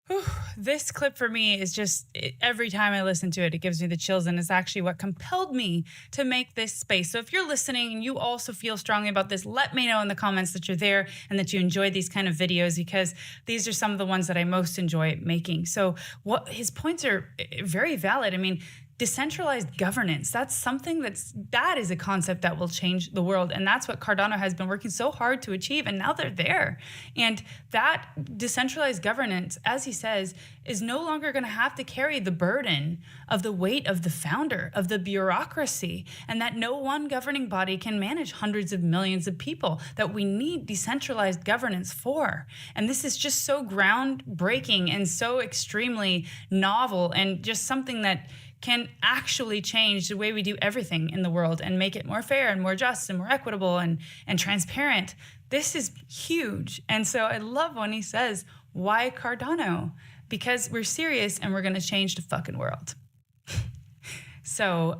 Whew, this clip for me is just, every time I listen to it, it gives me the chills, and it's actually what compelled me to make this space. So if you're listening and you also feel strongly about this, let me know in the comments that you're there and that you enjoy these kind of videos, because these are some of the ones that I most enjoy making. So what his points are very valid. I mean, decentralized governance, that's something that is a concept that will change the world. And that's what Cardano has been working so hard to achieve. And now they're there. And that decentralized governance, as he says, is no longer going to have to carry the burden of the weight of the founder, of the bureaucracy, and that no one governing body can manage hundreds of millions of people that we need decentralized governance for. And this is just so groundbreaking and so extremely novel, and just something that can actually change the way we do everything in the world and make it more fair and more just and more equitable and transparent. This is huge. And so I love when he says, why Cardano? Because we're serious and we're going to change the fucking world. So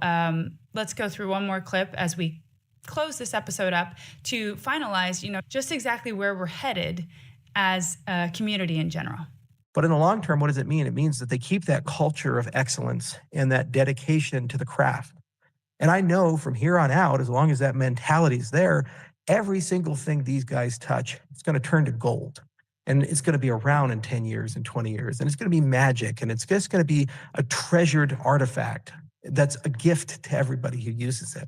let's go through one more clip as we close this episode up to finalize, you know, just exactly where we're headed as a community in general. But in the long term, what does it mean? It means that they keep that culture of excellence and that dedication to the craft. And I know from here on out, as long as that mentality is there, every single thing these guys touch, it's going to turn to gold. And it's going to be around in 10 years and 20 years. And it's going to be magic. And it's just going to be a treasured artifact that's a gift to everybody who uses it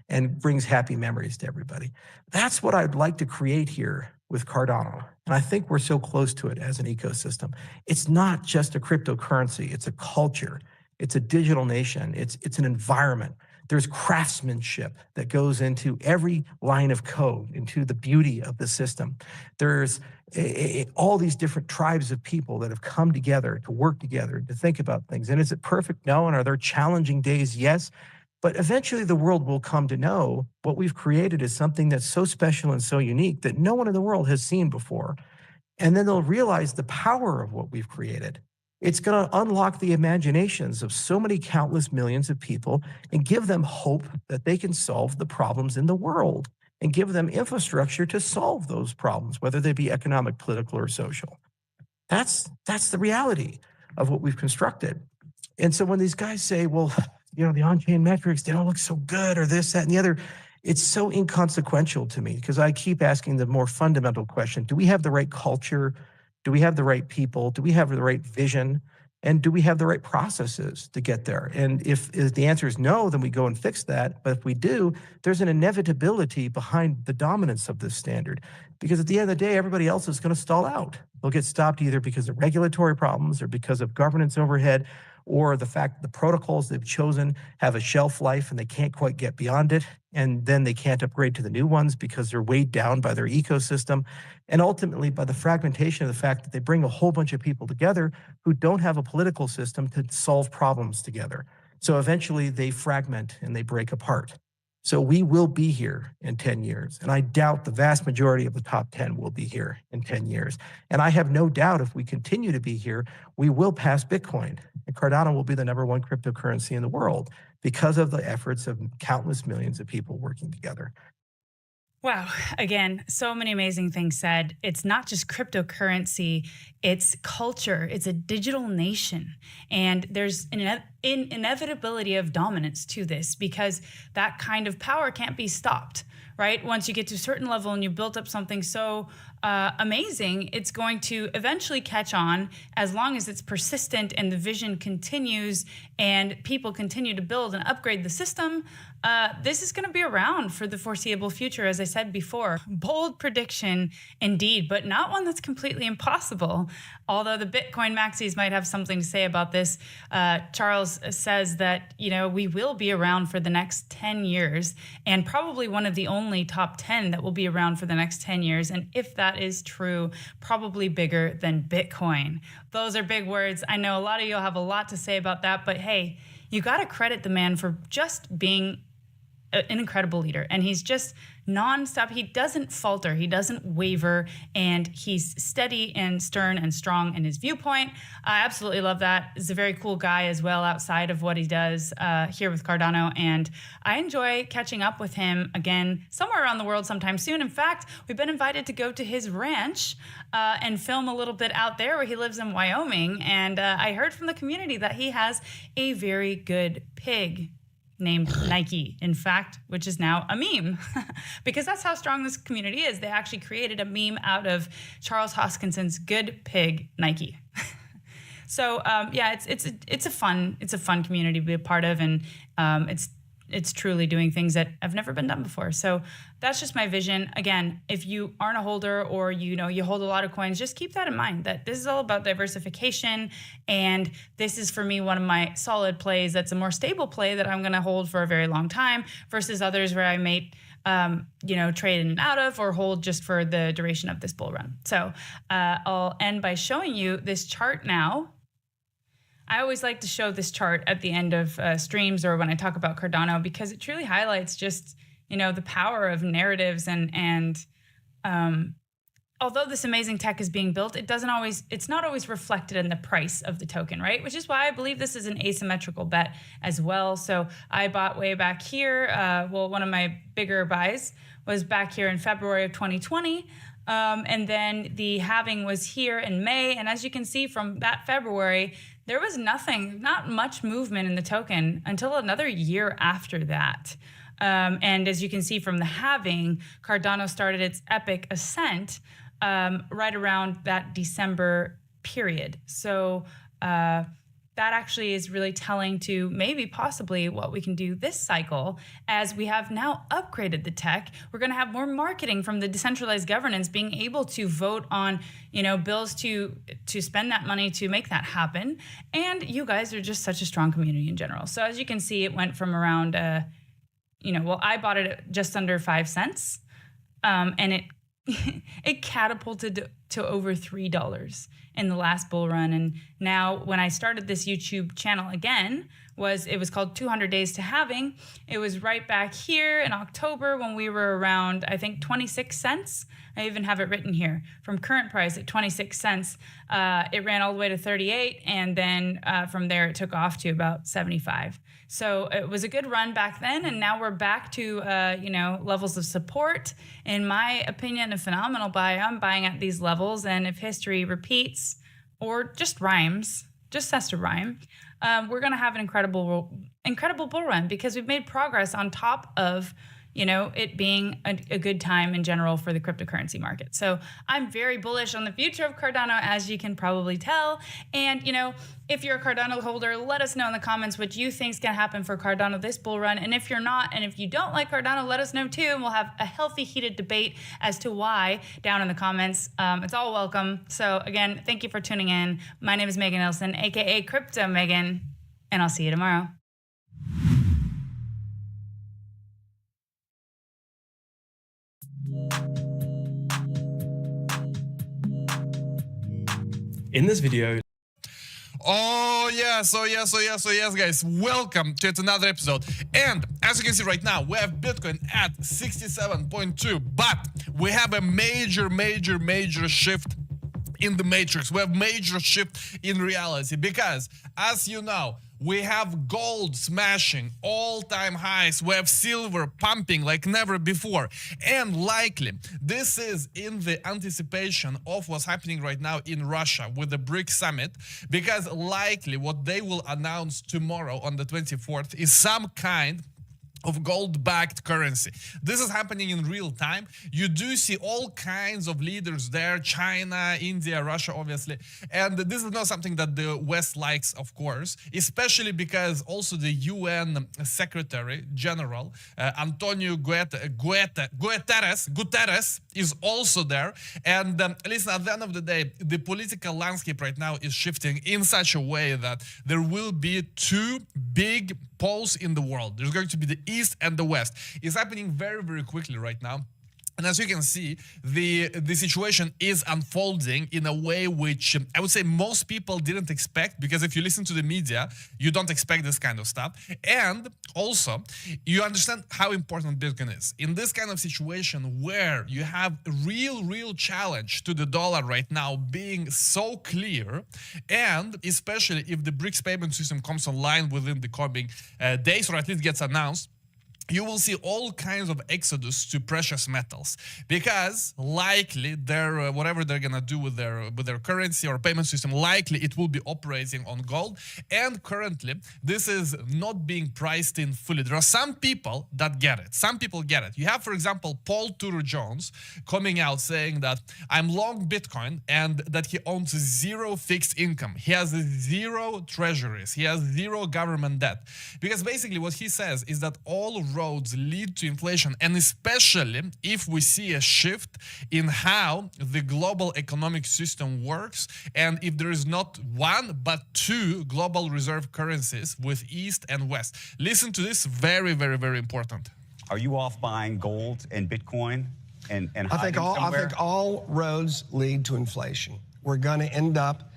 and brings happy memories to everybody. That's what I'd like to create here with Cardano. And I think we're so close to it as an ecosystem. It's not just a cryptocurrency, it's a culture. It's a digital nation. It's an environment. There's craftsmanship that goes into every line of code, into the beauty of the system. There's all these different tribes of people that have come together to work together, to think about things. And is it perfect? No. And are there challenging days? Yes. But eventually the world will come to know what we've created is something that's so special and so unique that no one in the world has seen before. And then they'll realize the power of what we've created. It's going to unlock the imaginations of so many countless millions of people and give them hope that they can solve the problems in the world and give them infrastructure to solve those problems, whether they be economic, political, or social. That's the reality of what we've constructed. And so when these guys say, well, you know, the on-chain metrics, they don't look so good, or this, that, and the other, it's so inconsequential to me because I keep asking the more fundamental question. Do we have the right culture? Do we have the right people? Do we have the right vision? And do we have the right processes to get there? And if the answer is no, then we go and fix that. But if we do, there's an inevitability behind the dominance of this standard. Because at the end of the day, everybody else is going to stall out. They'll get stopped either because of regulatory problems or because of governance overhead, or the fact that the protocols they've chosen have a shelf life and they can't quite get beyond it. And then they can't upgrade to the new ones because they're weighed down by their ecosystem. And ultimately by the fragmentation of the fact that they bring a whole bunch of people together who don't have a political system to solve problems together. So eventually they fragment and they break apart. So we will be here in 10 years. And I doubt the vast majority of the top 10 will be here in 10 years. And I have no doubt if we continue to be here, we will pass Bitcoin. And Cardano will be the #1 cryptocurrency in the world because of the efforts of countless millions of people working together. Wow. Again, so many amazing things said. It's not just cryptocurrency, it's culture. It's a digital nation. And there's an inevitability of dominance to this because that kind of power can't be stopped, right? Once you get to a certain level and you've built up something so amazing, it's going to eventually catch on as long as it's persistent and the vision continues and people continue to build and upgrade the system. this is going to be around for the foreseeable future, as I said before. Bold prediction indeed, but not one that's completely impossible. Although the Bitcoin maxis might have something to say about this, Charles says that, we will be around for the next 10 years and probably one of the only top 10 that will be around for the next 10 years. And if that is true, probably bigger than Bitcoin. Those are big words. I know a lot of you will have a lot to say about that, but hey, you got to credit the man for just being an incredible leader. And he's just nonstop. He doesn't falter. He doesn't waver. And he's steady and stern and strong in his viewpoint. I absolutely love that. He's a very cool guy as well outside of what he does here with Cardano. And I enjoy catching up with him again somewhere around the world sometime soon. In fact, we've been invited to go to his ranch and film a little bit out there where he lives in Wyoming. And I heard from the community that he has a very good pig named Nike, in fact, which is now a meme because that's how strong this community is. They actually created a meme out of Charles Hoskinson's good pig Nike. So yeah, it's a fun community to be a part of, and it's truly doing things that have never been done before. So that's just my vision. Again, if you aren't a holder or you hold a lot of coins, just keep that in mind that this is all about diversification. And this is for me one of my solid plays that's a more stable play that I'm going to hold for a very long time versus others where I may trade in and out of or hold just for the duration of this bull run. So I'll end by showing you this chart now. I always like to show this chart at the end of streams or when I talk about Cardano because it truly highlights just, the power of narratives and although this amazing tech is being built, it's not always reflected in the price of the token, right? Which is why I believe this is an asymmetrical bet as well. So I bought way back here. One of my bigger buys was back here in February of 2020. And then the halving was here in May. And as you can see from that February, there was not much movement in the token until another year after that. And as you can see from the halving, Cardano started its epic ascent right around that December period. So that actually is really telling to maybe possibly what we can do this cycle as we have now upgraded the tech. We're going to have more marketing from the decentralized governance being able to vote on, bills to spend that money to make that happen. And you guys are just such a strong community in general. So as you can see, it went from around, I bought it at just under 5 cents and it catapulted to over $3 in the last bull run. And now when I started this YouTube channel again, it was called 200 Days to Halving. It was right back here in October when we were around, I think, 26 cents. I even have it written here. From current price at 26 cents, it ran all the way to 38. And then from there, it took off to about 75. So it was a good run back then. And now we're back to, levels of support. In my opinion, a phenomenal buy. I'm buying at these levels. And if history repeats or just rhymes, just has to rhyme, we're going to have an incredible bull run because we've made progress on top of, it being a good time in general for the cryptocurrency market. So I'm very bullish on the future of Cardano, as you can probably tell. And, if you're a Cardano holder, let us know in the comments what you think is going to happen for Cardano this bull run. And if you're not, and if you don't like Cardano, let us know too. And we'll have a healthy, heated debate as to why down in the comments. It's all welcome. So again, thank you for tuning in. My name is Megan Nelson, aka Crypto Megan, and I'll see you tomorrow. In this video. Oh yes, guys. Welcome to yet another episode. And as you can see right now, we have Bitcoin at 67.2, but we have a major shift in the matrix. We have major shift in reality because, as you know, we have gold smashing all-time highs. We have silver pumping like never before. And likely, this is in the anticipation of what's happening right now in Russia with the BRICS summit, because likely what they will announce tomorrow on the 24th is some kind of gold-backed currency. This is happening in real time. You do see all kinds of leaders there, China, India, Russia, obviously. And this is not something that the West likes, of course, especially because also the UN Secretary General, Antonio Guterres is also there. And listen, at the end of the day, the political landscape right now is shifting in such a way that there will be two big poles in the world. There's going to be the East and the West. It's happening very, very quickly right now. And as you can see, the situation is unfolding in a way which I would say most people didn't expect, because if you listen to the media, you don't expect this kind of stuff. And also, you understand how important Bitcoin is. In this kind of situation where you have a real challenge to the dollar right now being so clear, and especially if the BRICS payment system comes online within the coming days, or at least gets announced, you will see all kinds of exodus to precious metals, because likely their whatever they're gonna do with their currency or payment system, likely it will be operating on gold. And currently, this is not being priced in fully. There are some people that get it. Some people get it. You have, for example, Paul Tudor Jones coming out saying that I'm long Bitcoin and that he owns zero fixed income. He has zero treasuries. He has zero government debt. Because basically what he says is that all roads lead to inflation, and especially if we see a shift in how the global economic system works, and if there is not one but two global reserve currencies with East and West. Listen to this, very important. Are you off buying gold and Bitcoin and I think all roads lead to inflation. We're going to end up,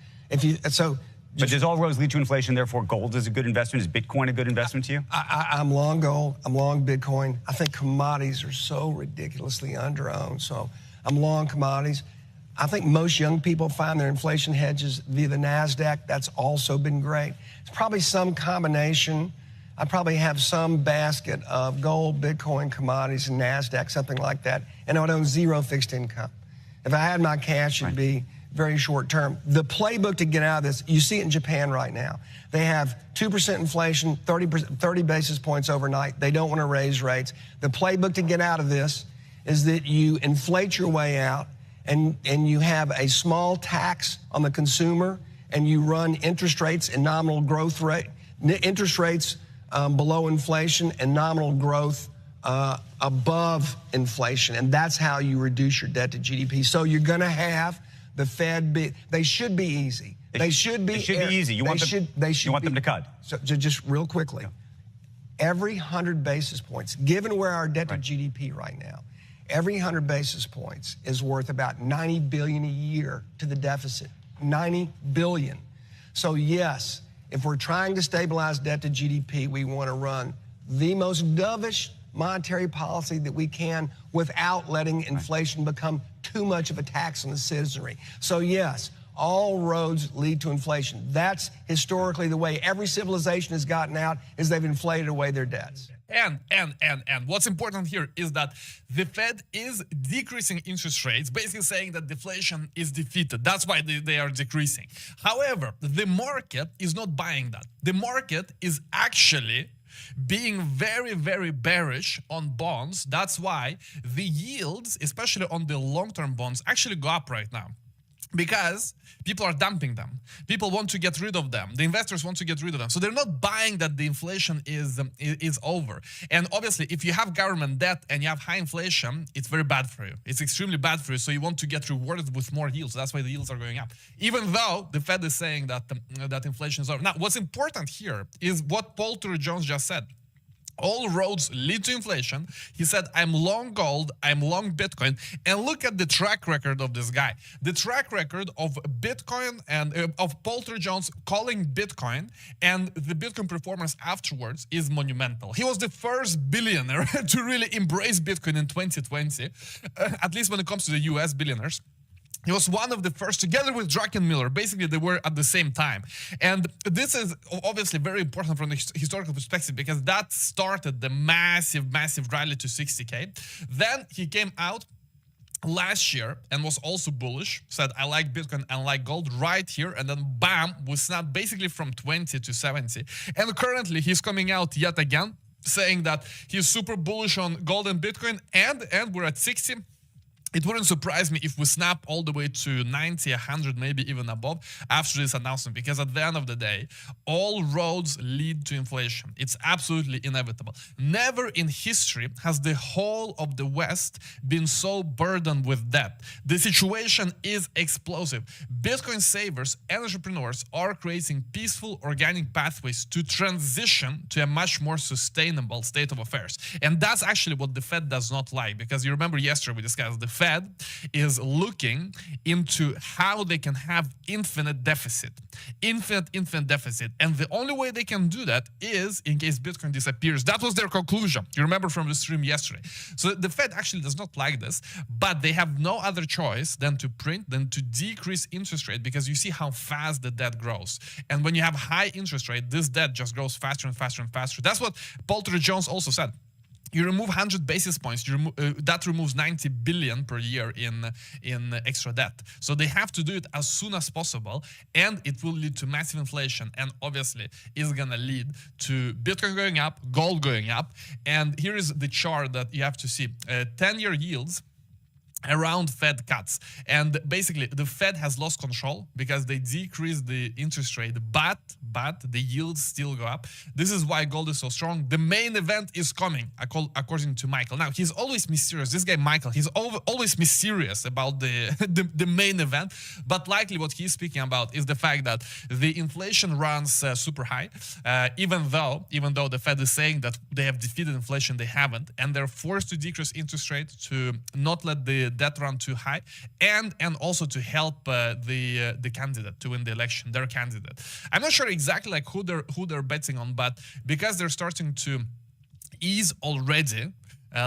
but does all roads lead to inflation, therefore gold is a good investment? Is Bitcoin a good investment to you? I'm long gold. I'm long Bitcoin. I think commodities are so ridiculously underowned. So I'm long commodities. I think most young people find their inflation hedges via the NASDAQ. That's also been great. It's probably some combination. I probably have some basket of gold, Bitcoin, commodities, and NASDAQ, something like that. And I would own zero fixed income. If I had my cash, it'd be very short term. The playbook to get out of this, you see it in Japan right now. They have 2% inflation, 30 basis points overnight. They don't want to raise rates. The playbook to get out of this is that you inflate your way out, and you have a small tax on the consumer, and you run interest rates and nominal growth rate, interest rates below inflation and nominal growth above inflation. And that's how you reduce your debt to GDP. So you're going to have the Fed they should be easy. They should be easy. You want them to cut. So just real quickly, every 100 basis points, given where our debt to GDP right now, every 100 basis points is worth about $90 billion a year to the deficit. $90 billion. So yes, if we're trying to stabilize debt to GDP, we want to run the most dovish monetary policy that we can without letting inflation become too much of a tax on the citizenry. So yes, all roads lead to inflation. That's historically the way every civilization has gotten out, is they've inflated away their debts. And what's important here is that the Fed is decreasing interest rates, basically saying that deflation is defeated. That's why they are decreasing. However, the market is not buying that. The market is actually being very bearish on bonds. That's why the yields, especially on the long-term bonds, actually go up right now. Because people are dumping them. People want to get rid of them. The investors want to get rid of them. So they're not buying that the inflation is over. And obviously, if you have government debt and you have high inflation, it's very bad for you. It's extremely bad for you. So you want to get rewarded with more yields. That's why the yields are going up. Even though the Fed is saying that, that inflation is over. Now, what's important here is what Paul Tudor Jones just said. All roads lead to inflation. He said, I'm long gold, I'm long Bitcoin. And look at the track record of this guy. The track record of Bitcoin and of Paul Tudor Jones calling Bitcoin and the Bitcoin performance afterwards is monumental. He was the first billionaire to really embrace Bitcoin in 2020, at least when it comes to the US billionaires. He was one of the first, together with Druckenmiller. Basically, they were at the same time. And this is obviously very important from the historical perspective, because that started the massive rally to 60K. Then he came out last year and was also bullish, said, I like Bitcoin and like gold right here. And then bam, we snapped basically from 20 to 70. And currently he's coming out yet again saying that he's super bullish on gold and Bitcoin, and we're at 60. It wouldn't surprise me if we snap all the way to 90, 100, maybe even above after this announcement, because at the end of the day, all roads lead to inflation. It's absolutely inevitable. Never in history has the whole of the West been so burdened with debt. The situation is explosive. Bitcoin savers and entrepreneurs are creating peaceful, organic pathways to transition to a much more sustainable state of affairs. And that's actually what the Fed does not like, because you remember yesterday we discussed the Fed is looking into how they can have infinite deficit. Infinite deficit. And the only way they can do that is in case Bitcoin disappears. That was their conclusion. You remember from the stream yesterday. So the Fed actually does not like this, but they have no other choice than to print, than to decrease interest rate, because you see how fast the debt grows. And when you have high interest rate, this debt just grows faster and faster and faster. That's what Paul Tudor Jones also said. You remove 100 basis points, that removes 90 billion per year in extra debt. So they have to do it as soon as possible, and it will lead to massive inflation, and obviously is gonna lead to Bitcoin going up, gold going up. And here is the chart that you have to see. 10-year yields around Fed cuts, and basically the Fed has lost control because they decreased the interest rate, but the yields still go up. This is why gold is so strong. The main event is coming, according to Michael. Now, he's always mysterious. This guy Michael, he's always mysterious about the main event, but likely what he's speaking about is the fact that the inflation runs super high, even though the Fed is saying that they have defeated inflation. They haven't, and they're forced to decrease interest rate to not let the debt run too high, and also to help the candidate to win the election, their candidate. I'm not sure exactly like who they're betting on, but because they're starting to ease already,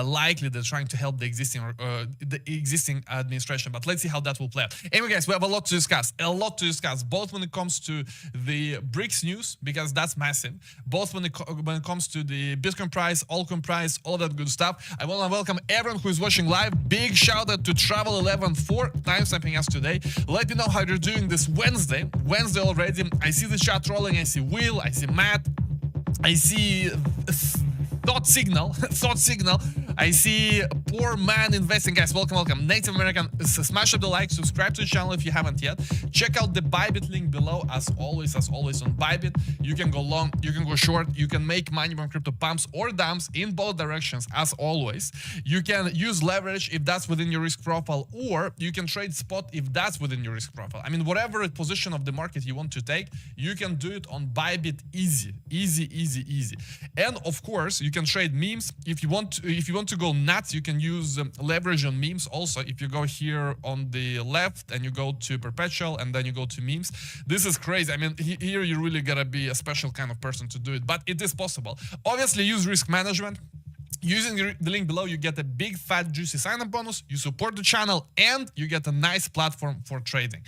likely they're trying to help the existing administration, but let's see how that will play out. Anyway, guys, we have a lot to discuss, both when it comes to the BRICS news, because that's massive, both when it comes to the Bitcoin price, altcoin price, all that good stuff. I want to welcome everyone who is watching live. Big shout out to Travel11 for timestamping us today. Let me know how you're doing this Wednesday already. I see the chat rolling. I see Will, I see Matt, I see Thought Signal. I see Poor Man Investing. Guys, welcome. Native American, smash up the like, subscribe to the channel if you haven't yet. Check out the Bybit link below, as always on Bybit. You can go long, you can go short, you can make money from crypto pumps or dumps in both directions, as always. You can use leverage if that's within your risk profile, or you can trade spot if that's within your risk profile. I mean, whatever position of the market you want to take, you can do it on Bybit easy. And of course, you can trade memes. If you want to go nuts, you can use leverage on memes also. If you go here on the left and you go to perpetual and then you go to memes, this is crazy. I mean, here you really gotta be a special kind of person to do it, but it is possible. Obviously, use risk management. Using the link below, you get a big fat juicy sign-up bonus, you support the channel, and you get a nice platform for trading.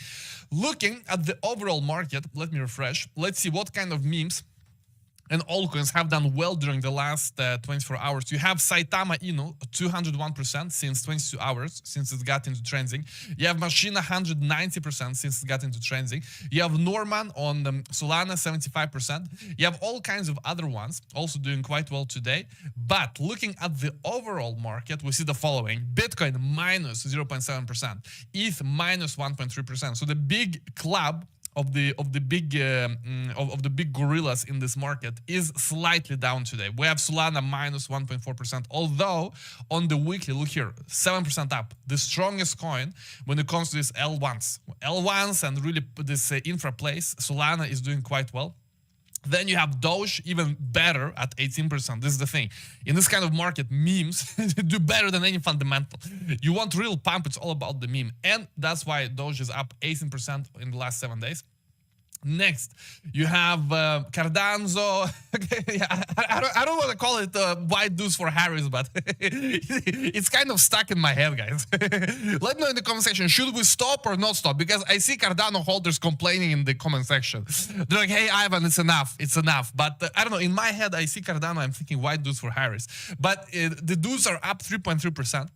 Looking at the overall market, let me refresh. Let's see what kind of memes and altcoins have done well during the last 24 hours. You have Saitama Inu, 201% since 22 hours, since it got into trending. You have Machina, 190% since it got into trending. You have Norman on Solana, 75%. You have all kinds of other ones also doing quite well today. But looking at the overall market, we see the following. Bitcoin minus 0.7%, ETH minus 1.3%. So the big club of the big gorillas in this market is slightly down today. We have Solana minus 1.4%, although on the weekly, look here, 7% up. The strongest coin when it comes to this L1s and really this infra place, Solana is doing quite well. Then you have Doge, even better at 18%. This is the thing. In this kind of market, memes do better than any fundamental. You want real pump, it's all about the meme. And that's why Doge is up 18% in the last 7 days. Next, you have Cardanzo. I don't want to call it white dudes for Harris, but it's kind of stuck in my head, guys. Let me know in the comment section, should we stop or not stop? Because I see Cardano holders complaining in the comment section. They're like, hey, Ivan, it's enough. But I don't know, in my head, I see Cardano, I'm thinking white dudes for Harris. But the dudes are up 3.3%.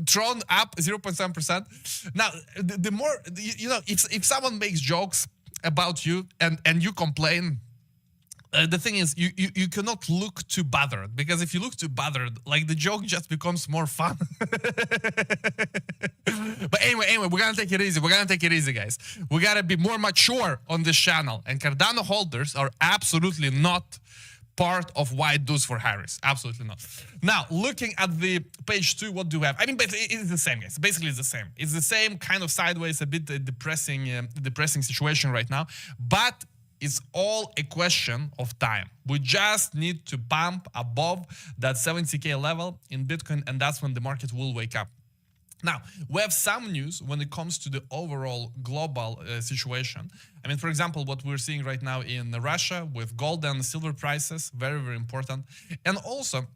Tron up 0.7%. Now, the more, you know, if someone makes jokes about you and you complain, the thing is, you cannot look too bothered, because if you look too bothered, like the joke just becomes more fun. But anyway, we're gonna take it easy. We're gonna take it easy, guys. We gotta be more mature on this channel, and Cardano holders are absolutely not part of why do's for Harris. Absolutely not. Now, looking at the page 2, what do we have? I mean, basically, it's the same, guys. Basically, it's the same. It's the same kind of sideways, a bit depressing situation right now. But it's all a question of time. We just need to bump above that 70K level in Bitcoin, and that's when the market will wake up. Now, we have some news when it comes to the overall global situation. I mean, for example, what we're seeing right now in Russia with gold and silver prices, very, very important. And also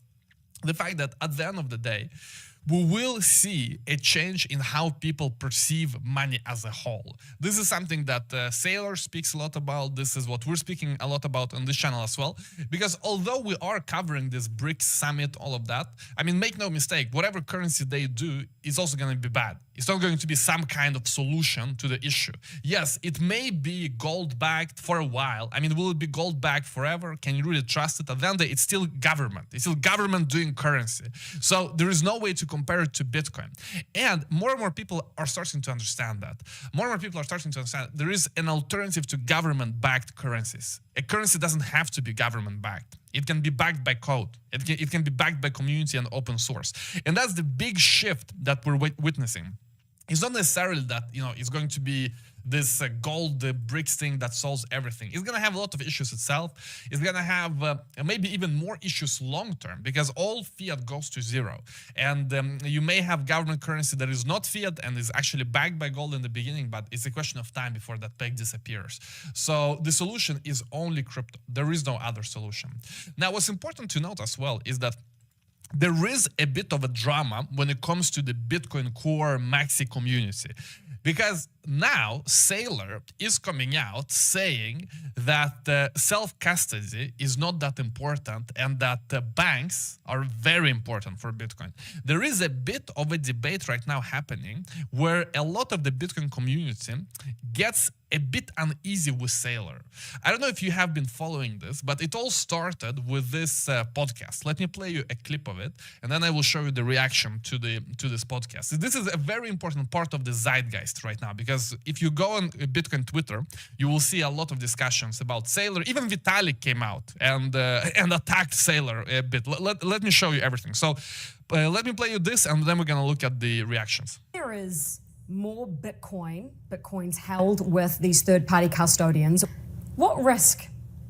the fact that at the end of the day, we will see a change in how people perceive money as a whole. This is something that Saylor speaks a lot about. This is what we're speaking a lot about on this channel as well. Because although we are covering this BRICS summit, all of that, I mean, make no mistake, whatever currency they do is also going to be bad. It's not going to be some kind of solution to the issue. Yes, it may be gold-backed for a while. I mean, will it be gold-backed forever? Can you really trust it? At the end of the day, it's still government. It's still government doing currency. So there is no way to compare it to Bitcoin. And more people are starting to understand that. More and more people are starting to understand there is an alternative to government-backed currencies. A currency doesn't have to be government-backed. It can be backed by code. It can be backed by community and open source. And that's the big shift that we're witnessing. It's not necessarily that, you know, it's going to be this gold BRICS thing that solves everything. It's going to have a lot of issues itself. It's going to have maybe even more issues long-term, because all fiat goes to zero. And you may have government currency that is not fiat and is actually backed by gold in the beginning, but it's a question of time before that peg disappears. So the solution is only crypto. There is no other solution. Now, what's important to note as well is that there is a bit of a drama when it comes to the Bitcoin Core Maxi community, because now Saylor is coming out saying that self-custody is not that important and that banks are very important for Bitcoin. There is a bit of a debate right now happening where a lot of the Bitcoin community gets a bit uneasy with Saylor. I don't know if you have been following this, but it all started with this podcast. Let me play you a clip of it, and then I will show you the reaction to this podcast. This is a very important part of the zeitgeist right now, because if you go on Bitcoin Twitter, you will see a lot of discussions about Saylor. Even Vitalik came out and attacked Saylor a bit. Let me show you everything. So let me play you this, and then we're going to look at the reactions. There is more Bitcoins held with these third-party custodians. What risk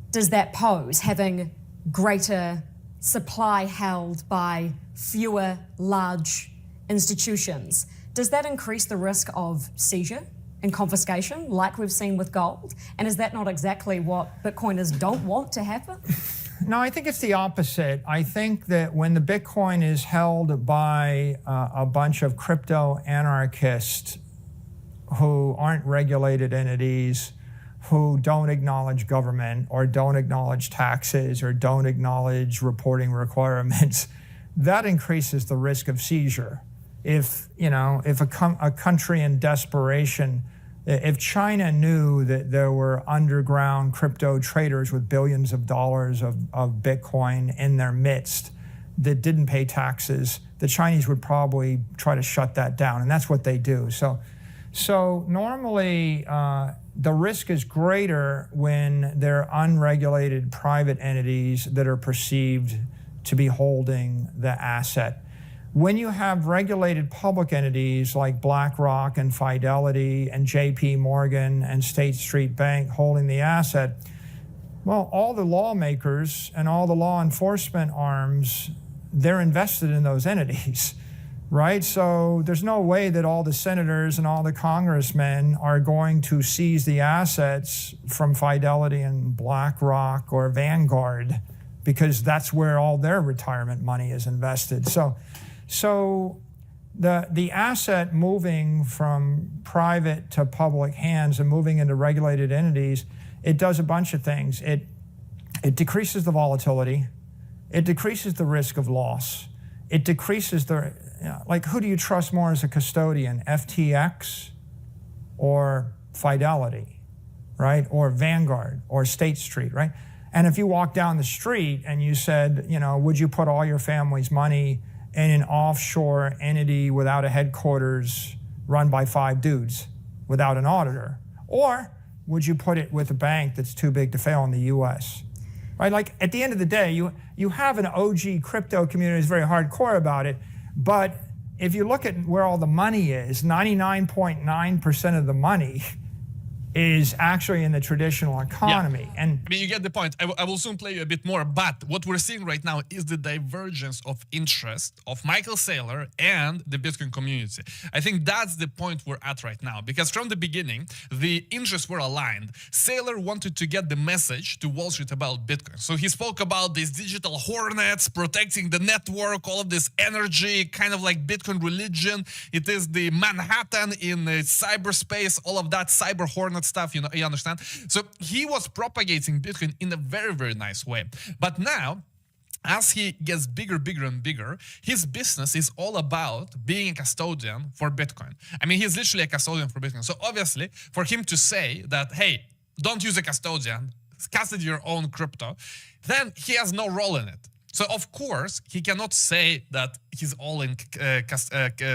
does that pose, having greater supply held by fewer large institutions? Does that increase the risk of seizure and confiscation like we've seen with gold? And is that not exactly what Bitcoiners don't want to happen? No, I think it's the opposite. I think that when the Bitcoin is held by a bunch of crypto anarchists who aren't regulated entities, who don't acknowledge government or don't acknowledge taxes or don't acknowledge reporting requirements, that increases the risk of seizure. If a country in desperation, if China knew that there were underground crypto traders with billions of dollars of Bitcoin in their midst that didn't pay taxes, the Chinese would probably try to shut that down, and that's what they do. So normally the risk is greater when they're unregulated private entities that are perceived to be holding the asset. When you have regulated public entities like BlackRock and Fidelity and JP Morgan and State Street Bank holding the asset, well, all the lawmakers and all the law enforcement arms, they're invested in those entities, right? So there's no way that all the senators and all the congressmen are going to seize the assets from Fidelity and BlackRock or Vanguard, because that's where all their retirement money is invested. So the asset moving from private to public hands and moving into regulated entities, it does a bunch of things. It decreases the volatility. It decreases the risk of loss. It decreases like, who do you trust more as a custodian, FTX or Fidelity, right? Or Vanguard or State Street, right? And if you walk down the street and you said, you know, would you put all your family's money in an offshore entity without a headquarters run by 5 dudes without an auditor? Or would you put it with a bank that's too big to fail in the US? Right? Like at the end of the day, you have an OG crypto community that's very hardcore about it, but if you look at where all the money is, 99.9% of the money is actually in the traditional economy. Yeah. And I mean, you get the point. I will soon play you a bit more, but what we're seeing right now is the divergence of interest of Michael Saylor and the Bitcoin community. I think that's the point we're at right now, because from the beginning, the interests were aligned. Saylor wanted to get the message to Wall Street about Bitcoin. So he spoke about these digital hornets, protecting the network, all of this energy, kind of like Bitcoin religion. It is the Manhattan in cyberspace, all of that cyber hornet stuff, you know, you understand? So he was propagating Bitcoin in a very, very nice way. But now, as he gets bigger, bigger, and bigger, his business is all about being a custodian for Bitcoin. I mean, he's literally a custodian for Bitcoin. So obviously, for him to say that, hey, don't use a custodian, custody your own crypto, then he has no role in it. So, of course, he cannot say that he's all in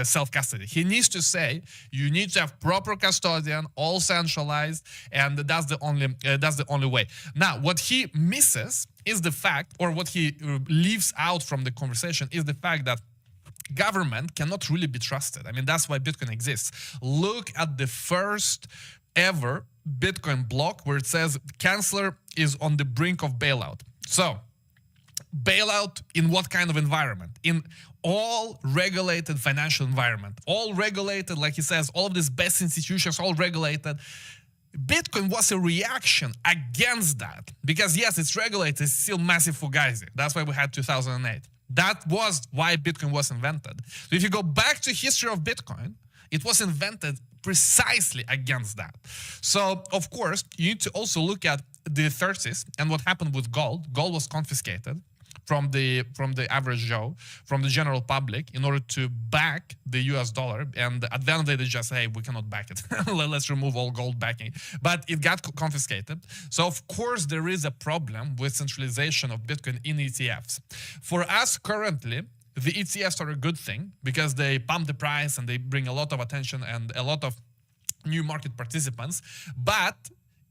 self-custody. He needs to say you need to have proper custodian, all centralized, and that's the only way. Now, what he misses is the fact, or what he leaves out from the conversation, is the fact that government cannot really be trusted. I mean, that's why Bitcoin exists. Look at the first ever Bitcoin block where it says Chancellor is on the brink of bailout. So, bailout in what kind of environment? In all regulated financial environment, all regulated, like he says, all of these best institutions, all regulated. Bitcoin was a reaction against that, because yes, it's regulated, it's still massive fugazi. That's why we had 2008. That was why Bitcoin was invented. So if you go back to history of Bitcoin, it was invented precisely against that. So, of course, you need to also look at the 30s and what happened with gold. Gold was confiscated from the average Joe, from the general public, in order to back the US dollar. And at the end of the day, they just say, hey, we cannot back it. Let's remove all gold backing. But it got confiscated. So, of course, there is a problem with centralization of Bitcoin in ETFs. For us currently, the ETFs are a good thing because they pump the price and they bring a lot of attention and a lot of new market participants. But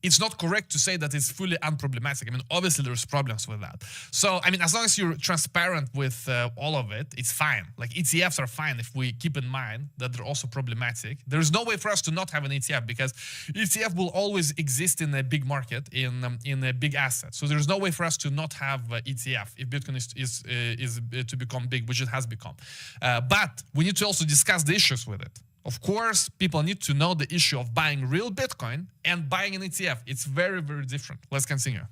it's not correct to say that it's fully unproblematic. I mean, obviously there's problems with that. So, I mean, as long as you're transparent with all of it, it's fine. Like ETFs are fine if we keep in mind that they're also problematic. There's no way for us to not have an ETF because ETF will always exist in a big market, in a big asset. So there's no way for us to not have ETF if Bitcoin is to become big, which it has become. But we need to also discuss the issues with it. Of course, people need to know the issue of buying real Bitcoin and buying an ETF. It's very, very different. Let's continue.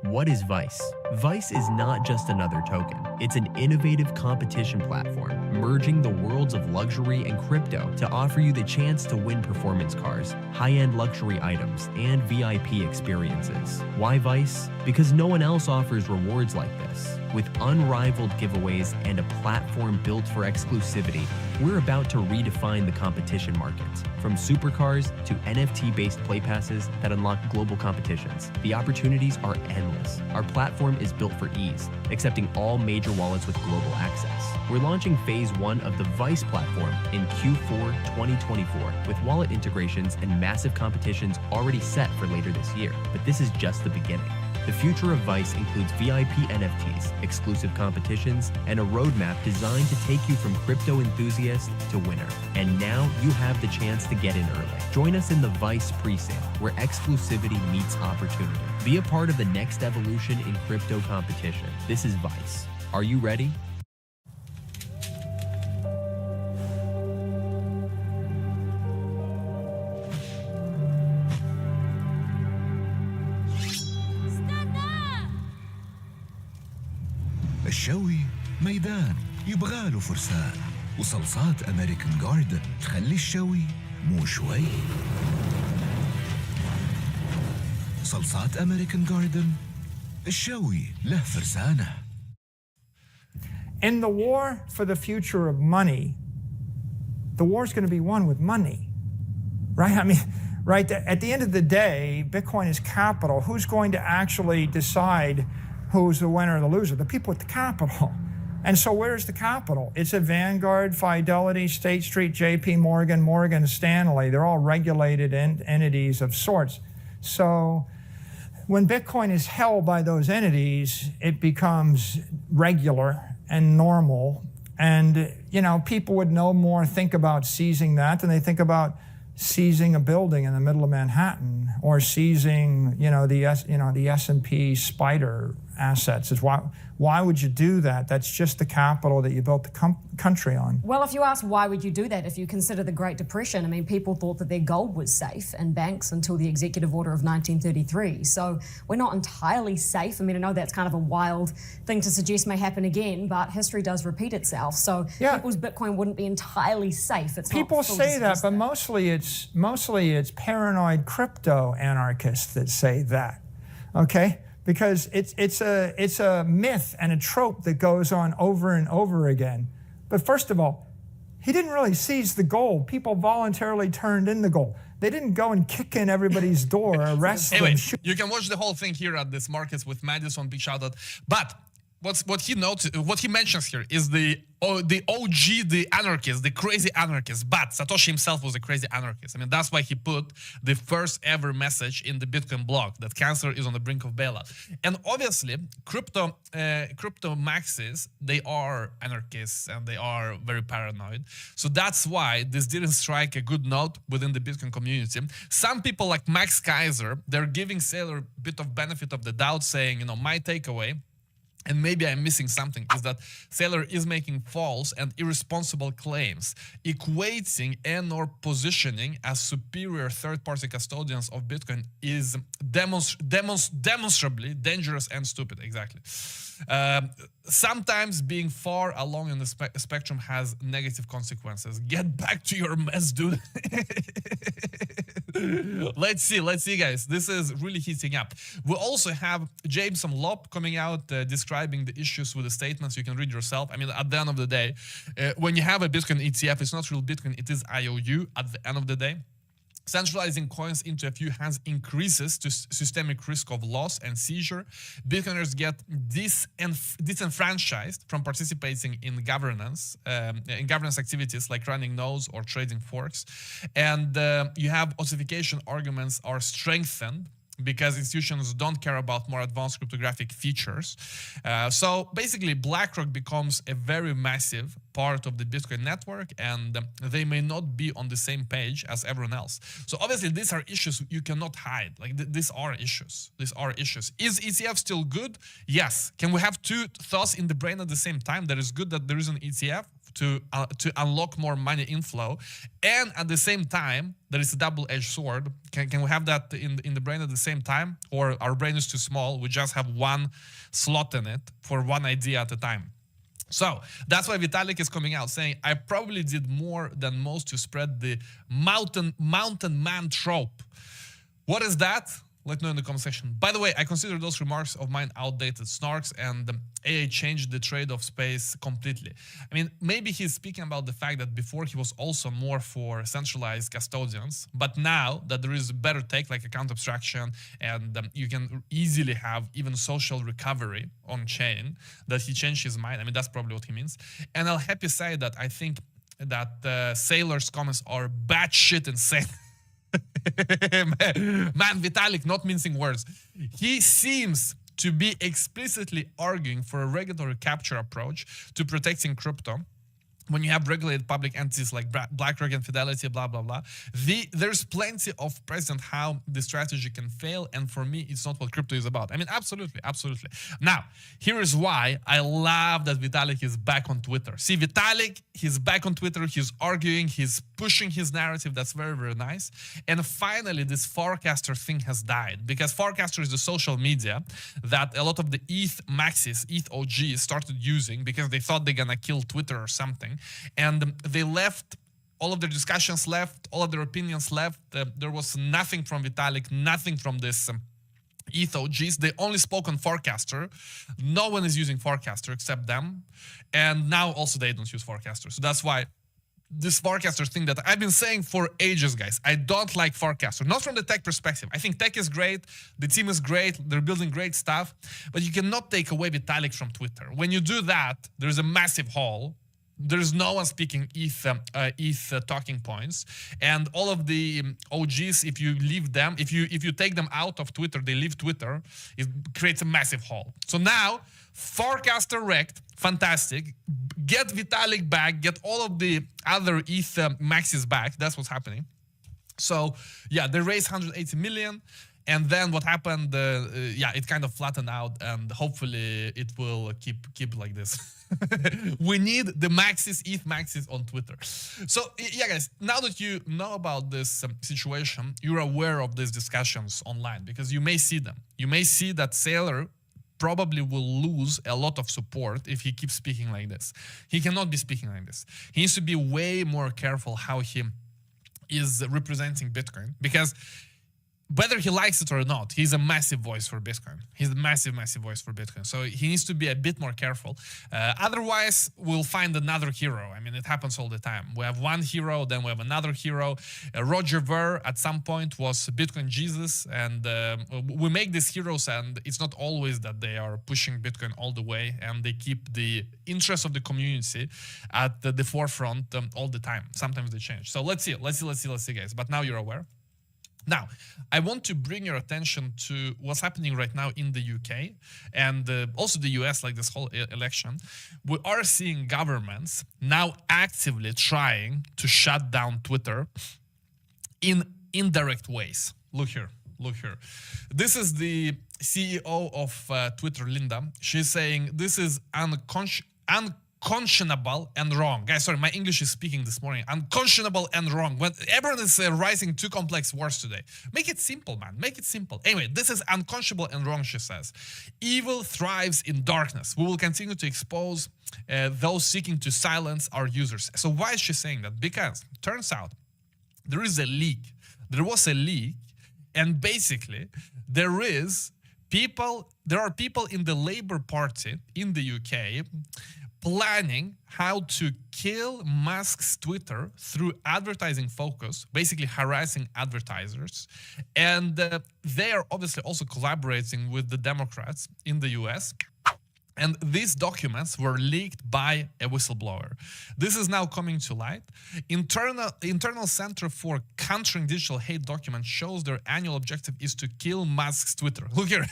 What is Vice? Vice is not just another token. It's an innovative competition platform, merging the worlds of luxury and crypto to offer you the chance to win performance cars, high-end luxury items, and VIP experiences. Why Vice? Because no one else offers rewards like this. With unrivaled giveaways and a platform built for exclusivity, we're about to redefine the competition market. From supercars to NFT-based play passes that unlock global competitions, the opportunities are endless. Our platform is built for ease, accepting all major wallets with global access. We're launching phase 1 of the Vice platform in Q4 2024 with wallet integrations and massive competitions already set for later this year. But this is just the beginning. The future of Vice includes VIP NFTs, exclusive competitions, and a roadmap designed to take you from crypto enthusiast to winner. And now you have the chance to get in early. Join us in the Vice presale, where exclusivity meets opportunity. Be a part of the next evolution in crypto competition. This is Vice. Are you ready? الشوي ميدان يبغاله فرسان وصلصات أمريكان جاردن تخلي الشوي مو شوي. صلصات أمريكان جاردن الشوي له فرسانه. In the war for the future of money, the war is going to be won with money, right? I mean, right? At the end of the day, Bitcoin is capital. Who's going to actually decide who's the winner or the loser? The people with the capital. And so where's the capital? It's at Vanguard, Fidelity, State Street, JP Morgan, Morgan Stanley. They're all regulated entities of sorts. So when Bitcoin is held by those entities, it becomes regular and normal. And, you know, people would no more think about seizing that than they think about seizing a building in the middle of Manhattan or seizing, the S&P Spider assets. Why would you do that? That's just the capital that you built the country on. Well, if you ask why would you do that, if you consider the Great Depression, I mean, people thought that their gold was safe in banks until the Executive Order of 1933. So we're not entirely safe. I mean, I know that's kind of a wild thing to suggest may happen again, but history does repeat itself. So people's Bitcoin wouldn't be entirely safe. It's people say that, but mostly it's paranoid crypto anarchists that say that. Okay? Because it's a myth and a trope that goes on over and over again. But first of all, he didn't really seize the gold. People voluntarily turned in the gold. They didn't go and kick in everybody's door, arrest them. Anyway, you can watch the whole thing here at this Markets with Madison. Big shout out. But what he mentions here is the OG, the anarchist, the crazy anarchist. But Satoshi himself was a crazy anarchist. I mean, that's why he put the first ever message in the Bitcoin blog that cancer is on the brink of bailout. And obviously, crypto maxis, they are anarchists and they are very paranoid. So that's why this didn't strike a good note within the Bitcoin community. Some people like Max Kaiser, they're giving Saylor a bit of benefit of the doubt, saying, my takeaway, and maybe I'm missing something, is that Saylor is making false and irresponsible claims, equating and/or positioning as superior third-party custodians of Bitcoin is demonstrably dangerous and stupid. Exactly. Sometimes being far along in the spectrum has negative consequences. Get back to your mess, dude. Let's see, guys. This is really heating up. We also have Jameson Lopp coming out describing the issues with the statements. You can read yourself. I mean, at the end of the day, when you have a Bitcoin ETF, it's not real Bitcoin, it is IOU at the end of the day. Centralizing coins into a few hands increases to systemic risk of loss and seizure. Bitcoiners get disenfranchised from participating in governance activities like running nodes or trading forks. And you have ossification arguments are strengthened because institutions don't care about more advanced cryptographic features. So basically, BlackRock becomes a very massive part of the Bitcoin network, and they may not be on the same page as everyone else. So obviously, these are issues you cannot hide. Like these are issues. These are issues. Is ETF still good? Yes. Can we have two thoughts in the brain at the same time? That is good that there is an ETF to unlock more money inflow, and at the same time there is a double-edged sword. Can we have that in the brain at the same time, or our brain is too small? We just have one slot in it for one idea at a time. So that's why Vitalik is coming out saying, I probably did more than most to spread the mountain man trope. What is that? Let me know in the comment section. By the way, I consider those remarks of mine outdated. Snarks and AA changed the trade-off space completely. I mean, maybe he's speaking about the fact that before he was also more for centralized custodians, but now that there is a better take like account abstraction and you can easily have even social recovery on chain, that he changed his mind. I mean, that's probably what he means. And I'll happy say that I think that Saylor's comments are batshit insane. Man, Vitalik, not mincing words. He seems to be explicitly arguing for a regulatory capture approach to protecting crypto. When you have regulated public entities like BlackRock and Fidelity, blah, blah, blah, there's plenty of precedent how the strategy can fail. And for me, it's not what crypto is about. I mean, absolutely, absolutely. Now, here is why I love that Vitalik is back on Twitter. See, Vitalik, he's back on Twitter. He's arguing, he's pushing his narrative. That's very, very nice. And finally, this Forecaster thing has died, because Forecaster is the social media that a lot of the ETH maxis, ETH OGs started using because they thought they're going to kill Twitter or something. And they left, all of their discussions left, all of their opinions left. There was nothing from Vitalik, nothing from this ETH OGs. They only spoke on Forecaster. No one is using Forecaster except them. And now also they don't use Forecaster. So that's why this Farcaster thing that I've been saying for ages, guys. I don't like Farcaster, not from the tech perspective. I think tech is great, the team is great, they're building great stuff, but you cannot take away Vitalik from Twitter. When you do that, there's a massive hole. There's no one speaking ETH talking points, and all of the OGs, if you leave them, if you take them out of Twitter, they leave Twitter, it creates a massive hole. So now Farcaster wrecked, fantastic. Get Vitalik back, get all of the other ETH maxis back. That's what's happening. So yeah, they raised 180 million. And then what happened, yeah, it kind of flattened out, and hopefully it will keep like this. We need the maxis, ETH maxis on Twitter. So yeah, guys, now that you know about this situation, you're aware of these discussions online because you may see them. You may see that Saylor probably will lose a lot of support if he keeps speaking like this. He cannot be speaking like this. He needs to be way more careful how he is representing Bitcoin, because whether he likes it or not, he's a massive voice for Bitcoin. He's a massive, massive voice for Bitcoin. So he needs to be a bit more careful. Otherwise, we'll find another hero. I mean, it happens all the time. We have one hero, then we have another hero. Roger Ver at some point was Bitcoin Jesus. And we make these heroes, and it's not always that they are pushing Bitcoin all the way, and they keep the interest of the community at the forefront all the time. Sometimes they change. So let's see, guys. But now you're aware. Now, I want to bring your attention to what's happening right now in the UK and also the US, like this whole election. We are seeing governments now actively trying to shut down Twitter in indirect ways. Look here. This is the CEO of Twitter, Linda. She's saying this is unconscionable and wrong. Guys, sorry, my English is speaking this morning. Unconscionable and wrong. When everyone is writing too complex words today. Make it simple, man. Make it simple. Anyway, this is unconscionable and wrong, she says. Evil thrives in darkness. We will continue to expose those seeking to silence our users. So why is she saying that? Because turns out there is a leak. There was a leak, and basically there are people in the Labour Party in the UK planning how to kill Musk's Twitter through advertising focus, basically harassing advertisers. And they are obviously also collaborating with the Democrats in the US. And these documents were leaked by a whistleblower. This is now coming to light. Internal Center for Countering Digital Hate document shows their annual objective is to kill Musk's Twitter. Look here,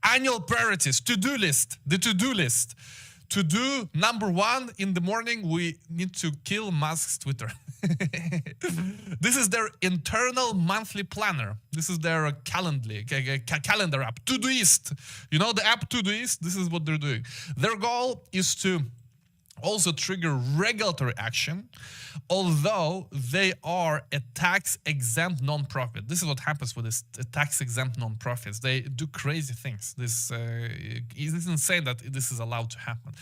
annual priorities, to-do list, the to-do list. To do number 1 in the morning, we need to kill Musk's Twitter. This is their internal monthly planner. This is their calendar app, Todoist. You know the app Todoist? This is what they're doing. Their goal is to also trigger regulatory action, although they are a tax-exempt nonprofit. This is what happens with this tax-exempt nonprofits. They do crazy things. This is insane that this is allowed to happen.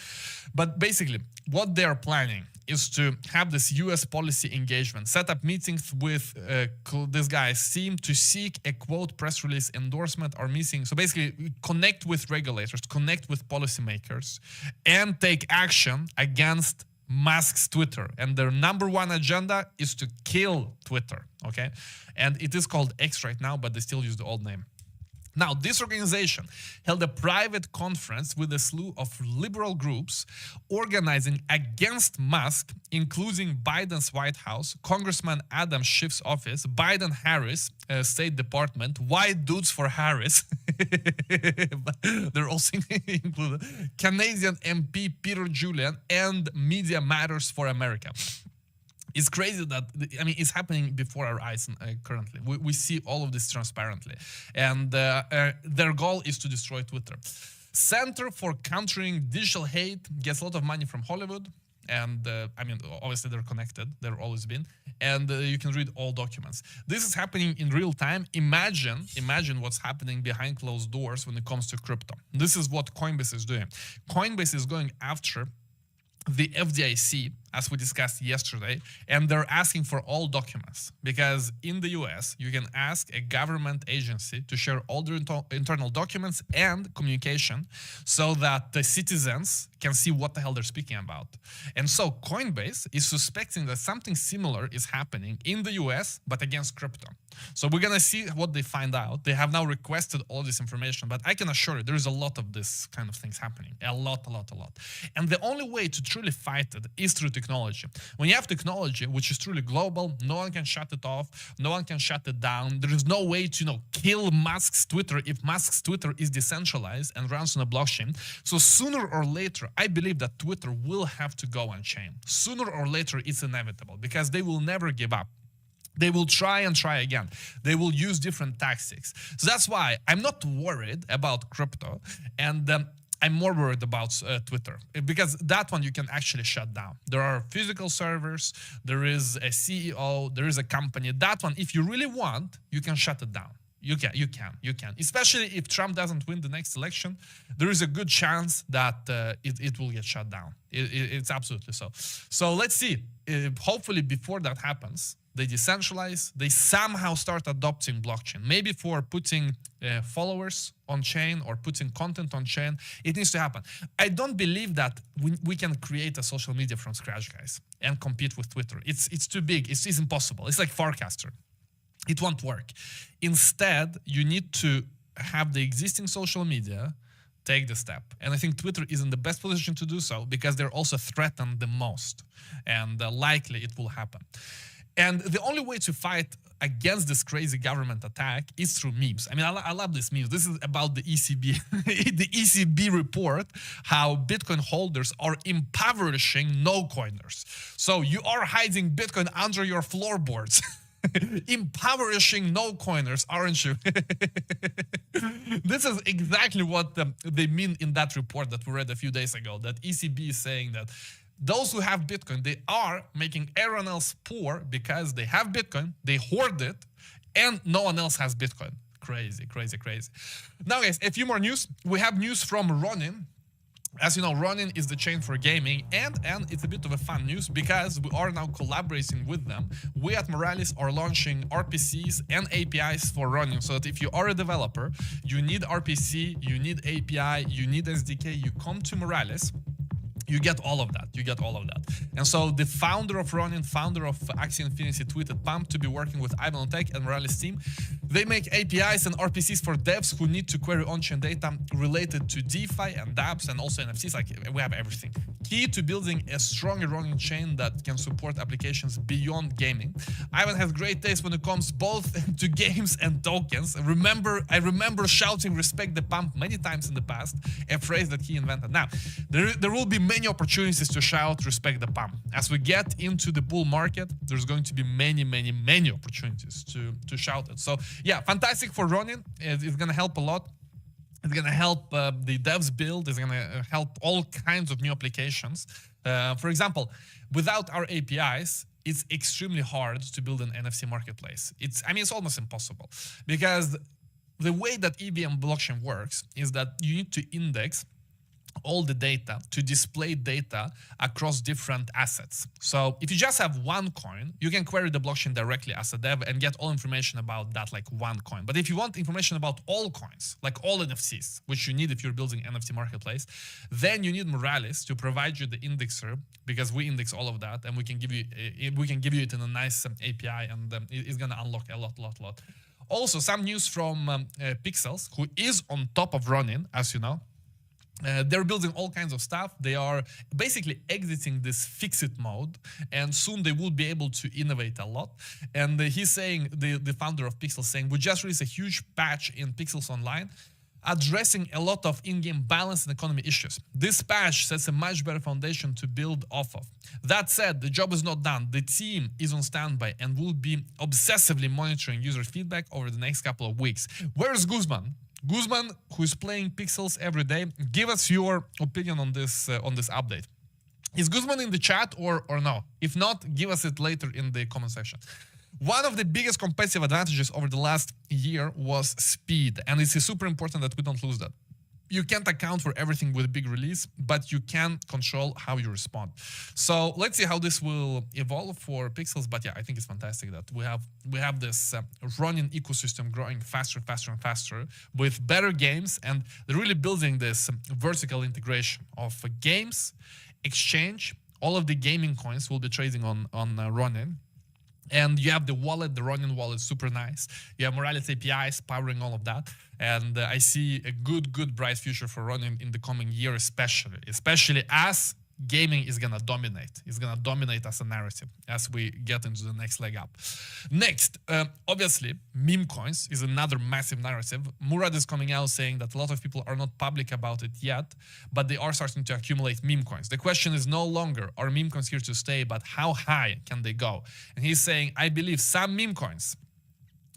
But basically, what they are planning is to have this US policy engagement, set up meetings with this guy, seem to seek a quote press release endorsement or missing. So basically connect with regulators, connect with policymakers, and take action against Musk's Twitter. And their number 1 agenda is to kill Twitter, okay? And it is called X right now, but they still use the old name. Now, this organization held a private conference with a slew of liberal groups organizing against Musk, including Biden's White House, Congressman Adam Schiff's office, Biden-Harris State Department, White Dudes for Harris, they're also included, Canadian MP Peter Julian, and Media Matters for America. It's crazy that, I mean, it's happening before our eyes currently. We see all of this transparently. And their goal is to destroy Twitter. Center for Countering Digital Hate gets a lot of money from Hollywood. And I mean, obviously they're connected. They've always been. And you can read all documents. This is happening in real time. Imagine what's happening behind closed doors when it comes to crypto. This is what Coinbase is doing. Coinbase is going after the FDIC as we discussed yesterday, and they're asking for all documents because in the US, you can ask a government agency to share all their internal documents and communication so that the citizens can see what the hell they're speaking about. And so Coinbase is suspecting that something similar is happening in the US, but against crypto. So we're going to see what they find out. They have now requested all this information, but I can assure you there is a lot of this kind of things happening. A lot. And the only way to truly fight it is through technology. When you have technology, which is truly global, no one can shut it off. No one can shut it down. There is no way to, kill Musk's Twitter if Musk's Twitter is decentralized and runs on a blockchain. So sooner or later, I believe that Twitter will have to go on chain. Sooner or later, it's inevitable because they will never give up. They will try and try again. They will use different tactics. So that's why I'm not worried about crypto, and I'm more worried about Twitter because that one you can actually shut down. There are physical servers, there is a CEO, there is a company. That one, if you really want, you can shut it down. You can. Especially if Trump doesn't win the next election, there is a good chance that it will get shut down. It's absolutely so. So let's see. Hopefully before that happens, they decentralize, they somehow start adopting blockchain. Maybe for putting followers on chain or putting content on chain, it needs to happen. I don't believe that we can create a social media from scratch, guys, and compete with Twitter. It's too big, it's impossible. It's like Farcaster. It won't work. Instead, you need to have the existing social media take the step. And I think Twitter is in the best position to do so because they're also threatened the most. And likely it will happen. And the only way to fight against this crazy government attack is through memes. I mean, I love these memes. This is about the ECB, the ECB report, how Bitcoin holders are impoverishing no-coiners. So you are hiding Bitcoin under your floorboards. Impoverishing no-coiners, aren't you? This is exactly what they mean in that report that we read a few days ago, that ECB is saying that those who have Bitcoin, they are making everyone else poor because they have Bitcoin, they hoard it, and no one else has Bitcoin. Crazy. Now, guys, a few more news. We have news from Ronin. As you know, Ronin is the chain for gaming, and it's a bit of a fun news because we are now collaborating with them. We at Moralis are launching RPCs and APIs for Ronin, so that if you are a developer, you need RPC, you need API, you need SDK, you come to Moralis, you get all of that. And so the founder of Ronin, founder of Axie Infinity, tweeted, pumped to be working with Ivan Tech and Moralis team. They make APIs and RPCs for devs who need to query on-chain data related to DeFi and dApps and also NFTs. Like, we have everything. Key to building a strong Ronin chain that can support applications beyond gaming. Ivan has great taste when it comes both to games and tokens. I remember shouting respect the pump many times in the past, a phrase that he invented. Now, there will be many opportunities to shout respect the pump. As we get into the bull market, there's going to be many opportunities to shout it. So yeah, fantastic for Ronin. It's going to help a lot. It's going to help the devs build. It's going to help all kinds of new applications. For example, without our APIs, it's extremely hard to build an NFC marketplace. It's almost impossible because the way that EVM blockchain works is that you need to index all the data to display data across different assets. So if you just have one coin, you can query the blockchain directly as a dev and get all information about that, like one coin. But if you want information about all coins, like all NFCs, which you need if you're building NFT marketplace, then you need Moralis to provide you the indexer, because we index all of that and we can give you it in a nice API, and it's going to unlock a lot. Also, some news from Pixels, who is on top of Ronin, as you know. They're building all kinds of stuff. They are basically exiting this fix-it mode, and soon they will be able to innovate a lot. And he's saying, the founder of Pixels, saying, we just released a huge patch in Pixels Online addressing a lot of in-game balance and economy issues. This patch sets a much better foundation to build off of. That said, the job is not done. The team is on standby and will be obsessively monitoring user feedback over the next couple of weeks. Where's Guzman? Guzman, who is playing Pixels every day, give us your opinion on this update. Is Guzman in the chat or no? If not, give us it later in the comment section. One of the biggest competitive advantages over the last year was speed, and it's super important that we don't lose that. you can't account for everything with a big release, but you can control how you respond. So let's see how this will evolve for Pixels. But yeah, I think it's fantastic that we have this Ronin ecosystem growing faster and faster with better games, and they're really building this vertical integration of games, exchange. All of the gaming coins will be trading on Ronin. And you have the wallet, the Ronin wallet, super nice. You have Moralis APIs powering all of that. And I see a good, bright future for Ronin in the coming year, especially as gaming is going to dominate. It's going to dominate as a narrative as we get into the next leg up. Next, obviously, meme coins is another massive narrative. Murad is coming out saying that a lot of people are not public about it yet, but they are starting to accumulate meme coins. The question is no longer, are meme coins here to stay, but how high can they go? And he's saying, I believe some meme coins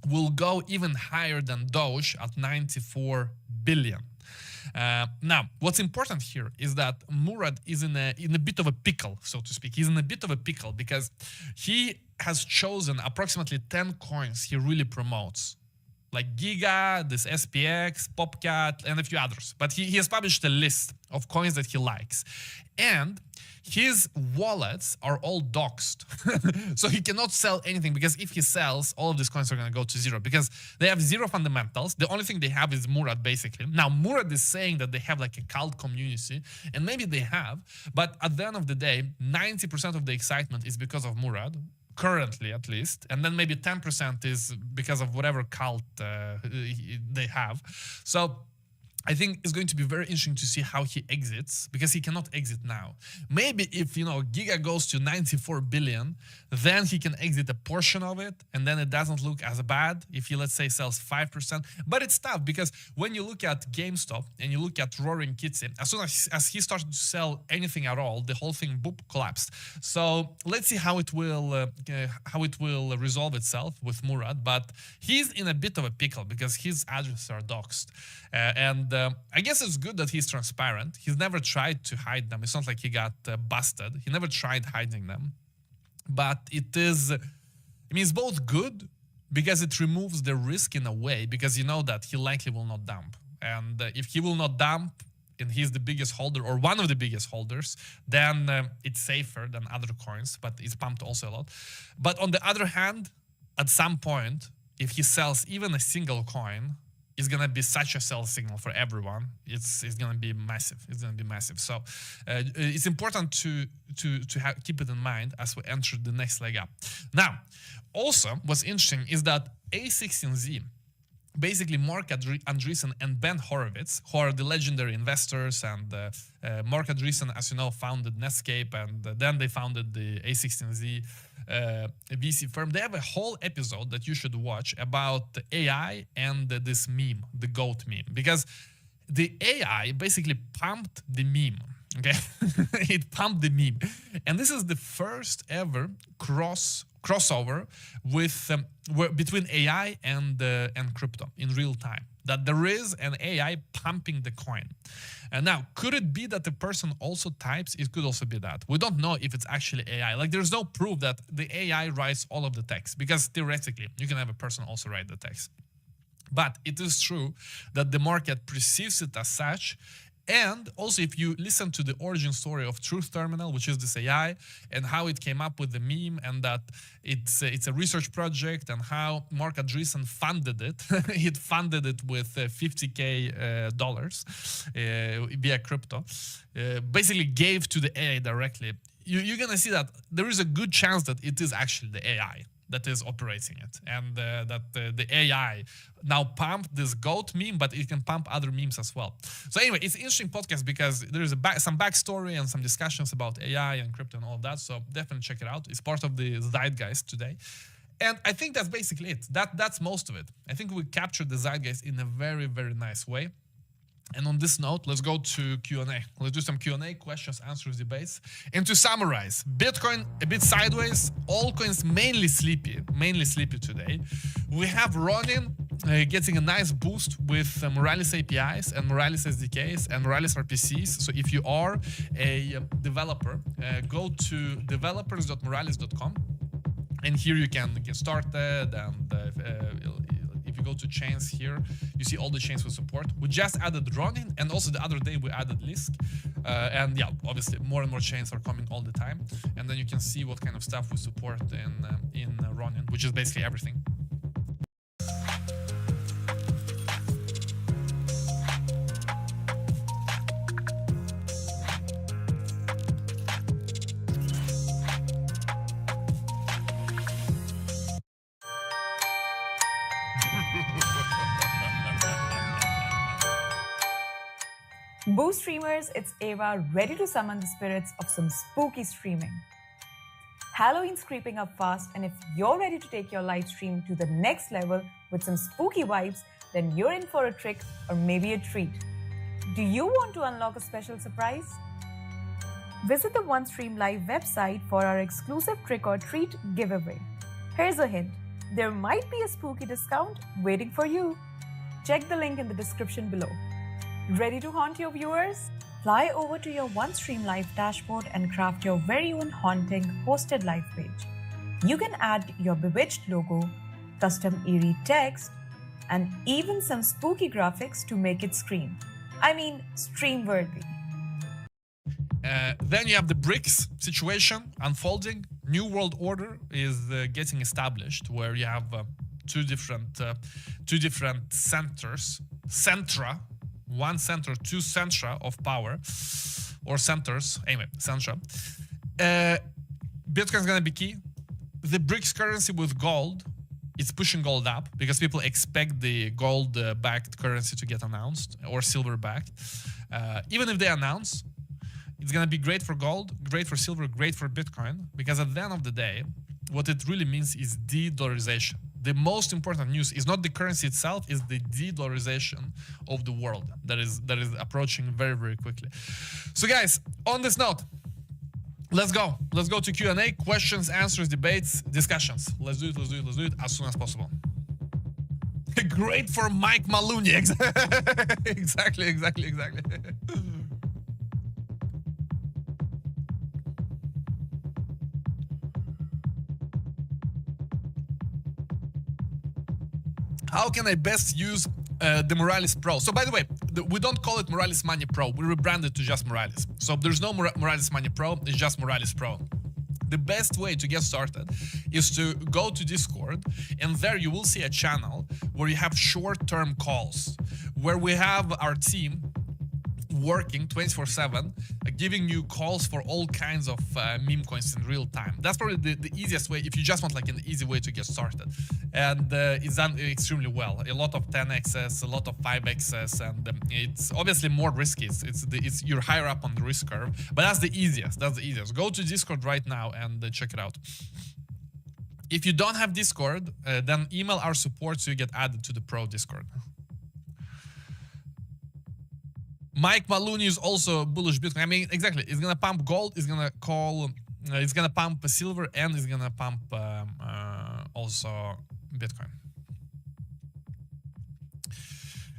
will go even higher than Doge at 94 billion. Now, what's important here is that Murad is in a bit of a pickle, so to speak. He's in a bit of a pickle because he has chosen approximately 10 coins he really promotes, like Giga, this SPX, Popcat, and a few others. But he has published a list of coins that he likes. And his wallets are all doxed. So he cannot sell anything, because if he sells, all of these coins are going to go to zero because they have zero fundamentals. The only thing they have is Murad, basically. Now, Murad is saying that they have like a cult community, and maybe they have, but at the end of the day, 90% of the excitement is because of Murad, currently at least, and then maybe 10% is because of whatever cult they have. So I think it's going to be very interesting to see how he exits, because he cannot exit now. Maybe if, Giga goes to 94 billion, then he can exit a portion of it, and then it doesn't look as bad if he, let's say, sells 5%. But it's tough, because when you look at GameStop and you look at Roaring Kitty, as soon as he started to sell anything at all, the whole thing, boop, collapsed. So let's see how it will resolve itself with Murad. But he's in a bit of a pickle because his addresses are doxed. And I guess it's good that he's transparent. He's never tried to hide them. It's not like he got busted. He never tried hiding them. But it is, it's both good because it removes the risk in a way, because you know that he likely will not dump. And if he will not dump and he's the biggest holder or one of the biggest holders, then it's safer than other coins, but it's pumped also a lot. But on the other hand, at some point, if he sells even a single coin, it's going to be such a sell signal for everyone. It's going to be massive. It's going to be massive. So it's important to keep it in mind as we enter the next leg up. Now, also, what's interesting is that A16Z, basically Mark Andreessen and Ben Horowitz, who are the legendary investors, and Mark Andreessen, as you know, founded Netscape, and then they founded the A16Z VC firm. They have a whole episode that you should watch about the AI and this meme, the GOAT meme, because the AI basically pumped the meme. Okay, it pumped the meme, and this is the first ever crossover with between AI and crypto in real time. That there is an AI pumping the coin. And now, could it be that the person also types? It could also be that. We don't know if it's actually AI. Like, there's no proof that the AI writes all of the text, because theoretically, you can have a person also write the text. But it is true that the market perceives it as such. And also, if you listen to the origin story of Truth Terminal, which is this AI, and how it came up with the meme, and that it's a research project, and how Mark Andreessen funded it. He funded it with $50K via crypto. Basically gave to the AI directly. You're going to see that there is a good chance that it is actually the AI that is operating it, and that the AI now pumped this GOAT meme, but it can pump other memes as well. So anyway, it's an interesting podcast because there is some backstory and some discussions about AI and crypto and all of that. So definitely check it out. It's part of the Zeitgeist today. And I think that's basically it. That's most of it. I think we captured the Zeitgeist in a very, very nice way. And on this note, let's go to Q&A. Let's do some Q&A, questions, answers, debates. And to summarize, Bitcoin a bit sideways, altcoins mainly sleepy today. We have Ronin getting a nice boost with Moralis APIs and Moralis SDKs and Moralis RPCs. So if you are a developer, go to developers.moralis.com, and here you can get started. And if you go to chains here, you see all the chains with support. We just added Ronin, and also the other day we added Lisk. And yeah, obviously more and more chains are coming all the time. And then you can see what kind of stuff we support in Ronin, which is basically everything. Boo streamers, it's Ava, ready to summon the spirits of some spooky streaming. Halloween's creeping up fast, and if you're ready to take your live stream to the next level with some spooky vibes, then you're in for a trick or maybe a treat. Do you want to unlock a special surprise? Visit the OneStream Live website for our exclusive trick or treat giveaway. Here's a hint. There might be a spooky discount waiting for you. Check the link in the description below. Ready to haunt your viewers? Fly over to your OneStream Live dashboard and craft your very own haunting hosted live page. You can add your Bewitched logo, custom eerie text, and even some spooky graphics to make it scream. I mean, stream-worthy. Then you have the BRICS situation unfolding. New World Order is getting established, where you have two different centers, centra. One center, two centra of power, or centers, anyway, centra. Bitcoin's gonna be key. The BRICS currency with gold, it's pushing gold up because people expect the gold-backed currency to get announced, or silver-backed. Even if they announce, it's gonna be great for gold, great for silver, great for Bitcoin, because at the end of the day, what it really means is de-dollarization. The most important news is not the currency itself, is the de-dollarization of the world that is approaching very, very quickly. So guys, on this note, let's go. Let's go to Q&A, questions, answers, debates, discussions. Let's do it as soon as possible. Great for Mike Maloney. Exactly. How can I best use the Moralis Pro? So by the way, we don't call it Moralis Money Pro. We rebranded to just Moralis. So there's no Moralis Money Pro. It's just Moralis Pro. The best way to get started is to go to Discord, and there you will see a channel where you have short-term calls, where we have our team working 24/7, giving you calls for all kinds of meme coins in real time. That's probably the easiest way if you just want like an easy way to get started. And it's done extremely well. A lot of 10x's, a lot of 5x's, and it's obviously more risky. It's you're higher up on the risk curve, but that's the easiest. Go to Discord right now and check it out. If you don't have Discord, then email our support so you get added to the Pro Discord. Mike Maloney is also bullish Bitcoin. I mean, exactly. It's gonna pump gold. It's gonna pump silver, and it's gonna pump also Bitcoin.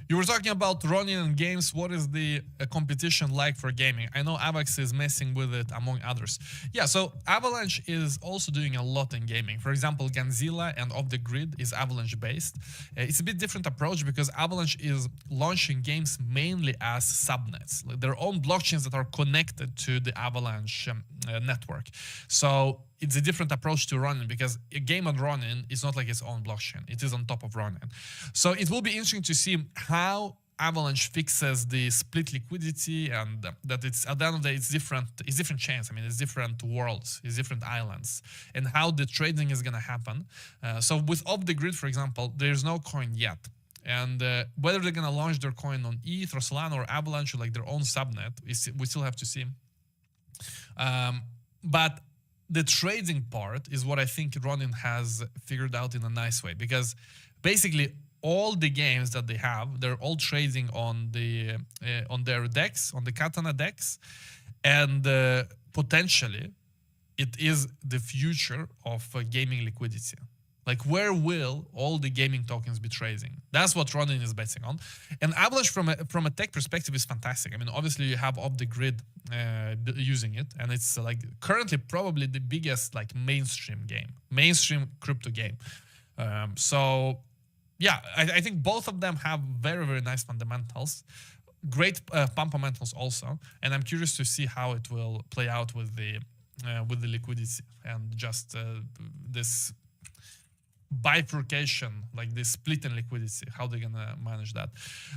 You were talking about Ronin and games. What is the competition like for gaming? I know Avax is messing with it, among others. Yeah, so Avalanche is also doing a lot in gaming. For example, Ganzilla and Off the Grid is Avalanche based. It's a bit different approach because Avalanche is launching games mainly as subnets, like their own blockchains that are connected to the Avalanche network. So it's a different approach to Ronin because a game on Ronin is not like its own blockchain. It is on top of Ronin. So it will be interesting to see how Avalanche fixes the split liquidity, and that it's at the end of the day, it's different chains. I mean, it's different worlds, it's different islands, and how the trading is going to happen. So with Off the Grid, for example, there's no coin yet. And whether they're going to launch their coin on ETH or Solana or Avalanche or like their own subnet, we still have to see. But the trading part is what I think Ronin has figured out in a nice way, because basically all the games that they have, they're all trading on their DEX, on the Katana DEX, and potentially it is the future of gaming liquidity. Like, where will all the gaming tokens be trading? That's what Ronin is betting on. And Avalanche, from a tech perspective, is fantastic. I mean, obviously you have Off the Grid using it, and it's like currently probably the biggest like mainstream crypto game. So yeah, I think both of them have very, very nice fundamentals, great fundamentals also, and I'm curious to see how it will play out with the liquidity and just this bifurcation, like this split in liquidity, how they're gonna manage that.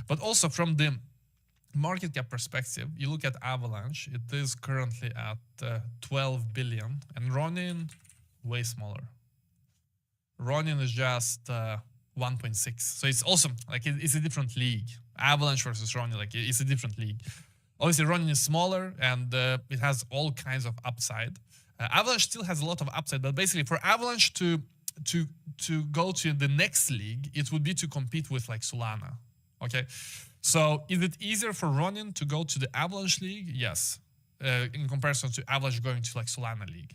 But also from the market cap perspective, you look at Avalanche, it is currently at 12 billion, and Ronin way smaller. Ronin is just 1.6, so it's awesome. Like it's a different league. Avalanche versus Ronin, like it's a different league. Obviously, Ronin is smaller and it has all kinds of upside. Avalanche still has a lot of upside, but basically for Avalanche to go to the next league, it would be to compete with like Solana. Okay, so is it easier for Ronin to go to the Avalanche league? Yes, in comparison to Avalanche going to like Solana league.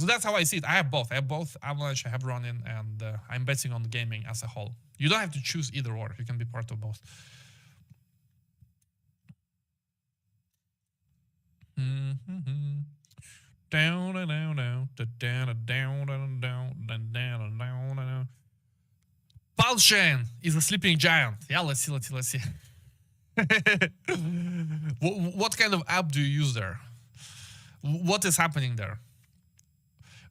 So that's how I see it. I have both. I have both Avalanche, I have Ronin, and I'm betting on gaming as a whole. You don't have to choose either or. You can be part of both. Pulse Chain is a sleeping giant. Yeah, let's see. What kind of app do you use there? What is happening there?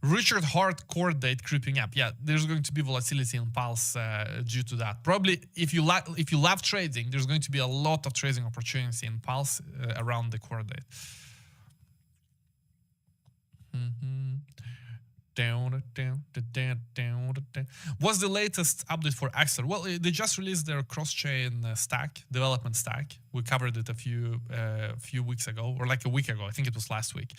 Richard Hart court date creeping up. Yeah, there's going to be volatility in Pulse due to that. Probably if you love trading, there's going to be a lot of trading opportunity in Pulse around the court date. What's the latest update for Axelar? Well, they just released their cross-chain stack, development stack. We covered it a few weeks ago, or like a week ago. I think it was last week.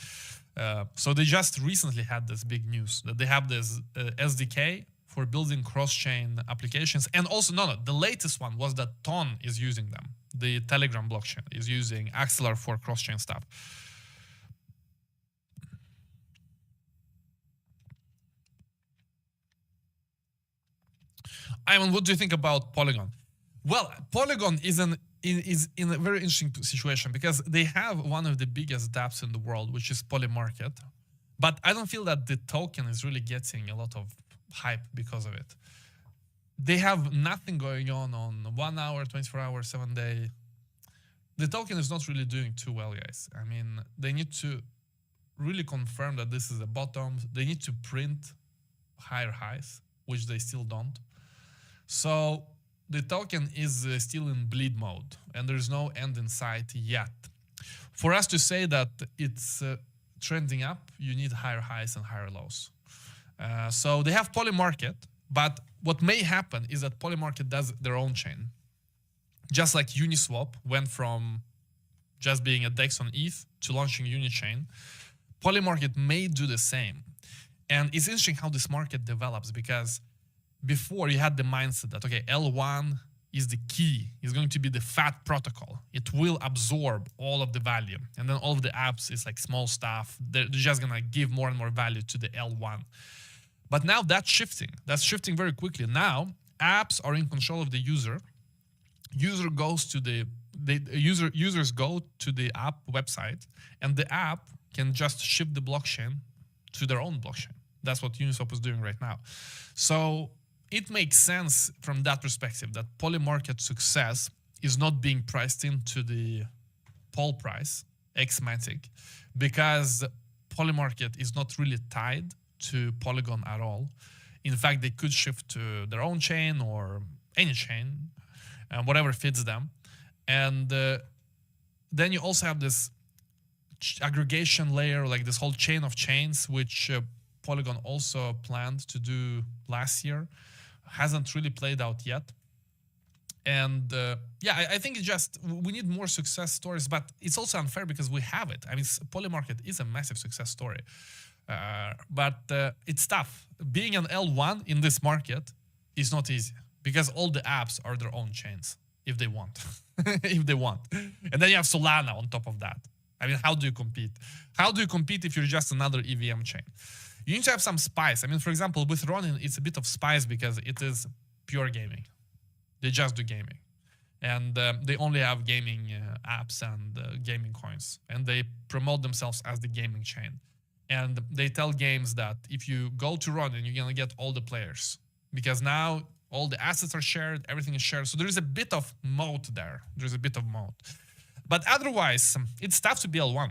So they just recently had this big news that they have this SDK for building cross-chain applications. And also, the latest one was that Ton is using them. The Telegram blockchain is using Axelar for cross-chain stuff. Ivan, what do you think about Polygon? Well, Polygon is in a very interesting situation because they have one of the biggest dApps in the world, which is Polymarket. But I don't feel that the token is really getting a lot of hype because of it. They have nothing going on 1 hour, 24 hour, 7 day. The token is not really doing too well, guys. I mean, they need to really confirm that this is a bottom. They need to print higher highs, which they still don't. So the token is still in bleed mode and there's no end in sight yet. For us to say that it's trending up, you need higher highs and higher lows. So they have Polymarket, but what may happen is that Polymarket does their own chain. Just like Uniswap went from just being a DEX on ETH to launching Unichain, Polymarket may do the same. And it's interesting how this market develops because before you had the mindset that, okay, L1 is the key, is going to be the fat protocol. It will absorb all of the value. And then all of the apps is like small stuff. They're just going to give more and more value to the L1. But now that's shifting. That's shifting very quickly. Now apps are in control of the user. Users go to the app website and the app can just shift the blockchain to their own blockchain. That's what Uniswap is doing right now. So it makes sense from that perspective that Polymarket success is not being priced into the Pol price, Xmatic, because Polymarket is not really tied to Polygon at all. In fact, they could shift to their own chain or any chain, whatever fits them. And then you also have this aggregation layer, like this whole chain of chains, which Polygon also planned to do last year. Hasn't really played out yet. And yeah, I think it's just, we need more success stories, but it's also unfair because we have it. I mean, Polymarket is a massive success story, but it's tough. Being an L1 in this market is not easy because all the apps are their own chains if they want, if they want. And then you have Solana on top of that. I mean, how do you compete? How do you compete if you're just another EVM chain? You need to have some spice. I mean, for example, with Ronin, it's a bit of spice because it is pure gaming. They just do gaming. And they only have gaming apps and gaming coins. And they promote themselves as the gaming chain. And they tell games that if you go to Ronin, you're going to get all the players. because now all the assets are shared, everything is shared. So there is a bit of moat there. There's a bit of moat. But otherwise, it's tough to be L1.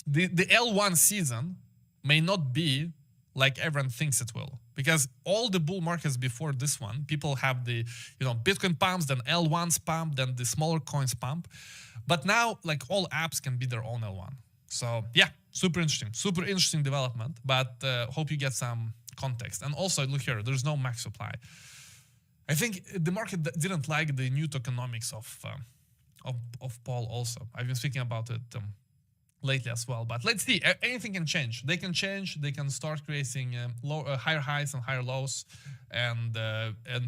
The L1 season may not be like everyone thinks it will, because all the bull markets before this one, people have the, Bitcoin pumps, then L1s pump, then the smaller coins pump. But now, like, all apps can be their own L1. So yeah, super interesting development, but hope you get some context. And also, look here, there's no max supply. I think the market didn't like the new tokenomics of Paul also. I've been speaking about it lately as well, but let's see. Anything can change. They can start creating higher highs and higher lows, and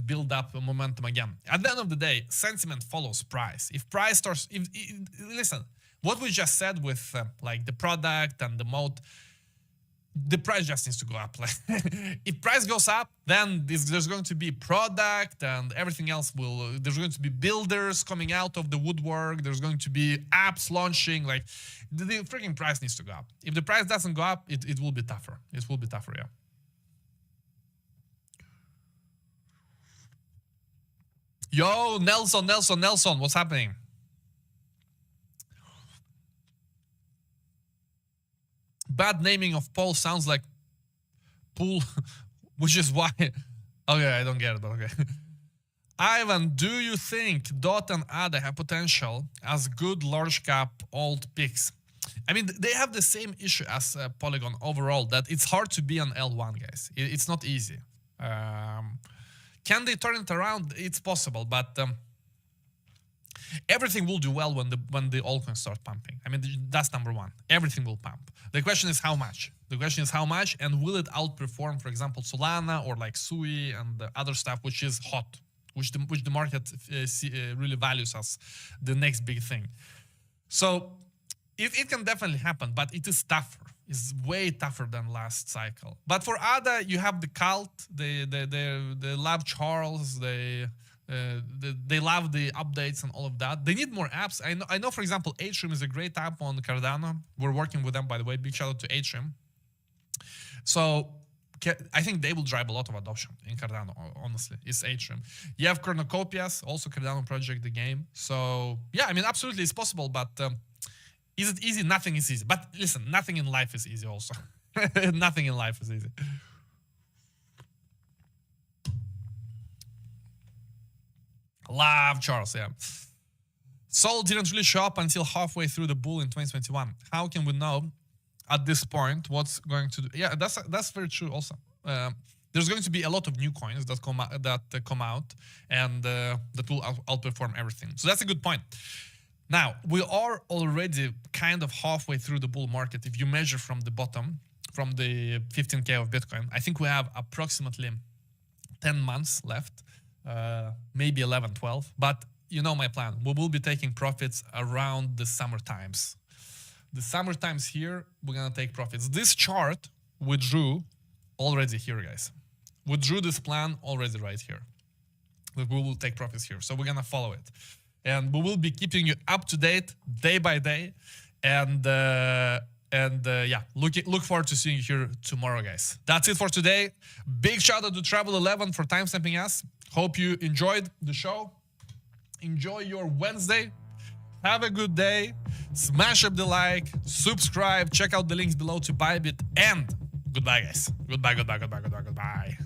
build up momentum again. At the end of the day, sentiment follows price. If price starts, listen, what we just said with like the product and the moat, the price just needs to go up. If price goes up, then there's going to be product and everything else there's going to be builders coming out of the woodwork. There's going to be apps launching. Like the freaking price needs to go up. If the price doesn't go up, it will be tougher. It will be tougher, yeah. Yo, Nelson, what's happening? Bad naming of Paul sounds like pool, which is why. Okay, I don't get it. Okay. Ivan, do you think DOT and ADA have potential as good large cap alt picks? I mean, they have the same issue as Polygon overall, that it's hard to be an L1, guys. It's not easy. Can they turn it around? It's possible, but everything will do well when the altcoins start pumping. I mean, that's number one. Everything will pump. The question is how much. And will it outperform, for example, Solana or like Sui and the other stuff, which is hot, which the market really values as the next big thing. So it can definitely happen, but it is tougher. It's way tougher than last cycle. But for ADA, you have the cult. They love Charles. They love the updates and all of that. They need more apps. I know, for example, Atrium is a great app on Cardano. We're working with them, by the way. Big shout out to Atrium. So I think they will drive a lot of adoption in Cardano, honestly. It's Atrium. You have Cornucopias, also Cardano project, the game. So yeah, I mean, absolutely it's possible, but is it easy? Nothing is easy. But listen, nothing in life is easy also. Nothing in life is easy. Love Charles, yeah. Sol didn't really show up until halfway through the bull in 2021. How can we know at this point what's going to do? Yeah, that's very true also. There's going to be a lot of new coins that come out and that will outperform everything. So that's a good point. Now, we are already kind of halfway through the bull market. If you measure from the bottom, from the 15K of Bitcoin, I think we have approximately 10 months left. Maybe 11, 12, but you know my plan. We will be taking profits around the summer times. The summer times here, we're gonna take profits. This chart we drew already here, guys. We drew this plan already right here. We will take profits here, so we're gonna follow it, and we will be keeping you up to date day by day. And yeah, look forward to seeing you here tomorrow, guys. That's it for today. Big shout out to Travel11 for timestamping us. Hope you enjoyed the show. Enjoy your Wednesday. Have a good day. Smash up the like, subscribe, check out the links below to Bybit, and goodbye, guys. Goodbye.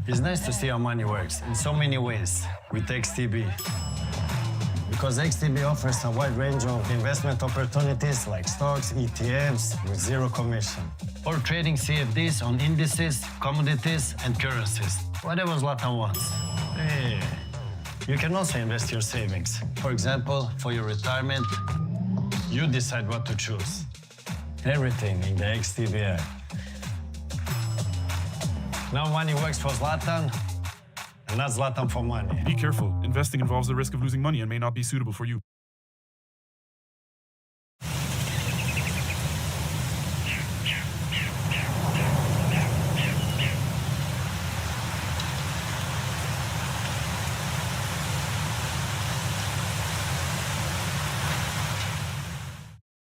It's nice to see how money works in so many ways with XTB. Because XTB offers a wide range of investment opportunities like stocks, ETFs with zero commission. Or trading CFDs on indices, commodities, and currencies. Whatever Zlatan wants. Hey. You can also invest your savings. For example, for your retirement, you decide what to choose. Everything in the XTB app. Now money works for Zlatan, and not Zlatan for money. Be careful. Investing involves the risk of losing money and may not be suitable for you.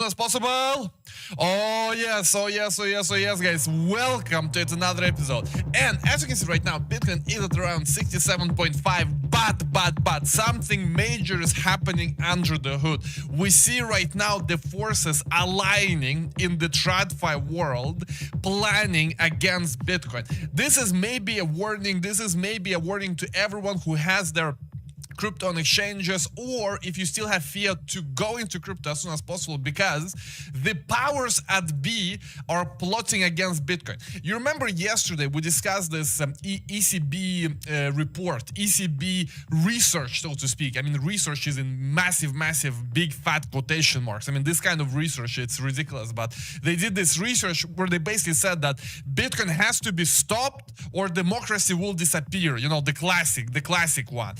as possible. Oh yes, guys. Welcome to another episode. And as you can see right now, Bitcoin is at around 67.5, but something major is happening under the hood. We see right now the forces aligning in the TradFi world, planning against Bitcoin. This is maybe a warning. This is maybe a warning to everyone who has their crypto on exchanges, or if you still have fiat, to go into crypto as soon as possible, because the powers at B are plotting against Bitcoin. You remember yesterday we discussed this ECB report, ECB research, so to speak. I mean, research is in massive, big fat quotation marks. I mean, this kind of research, it's ridiculous, but they did this research where they basically said that Bitcoin has to be stopped or democracy will disappear. You know, the classic one.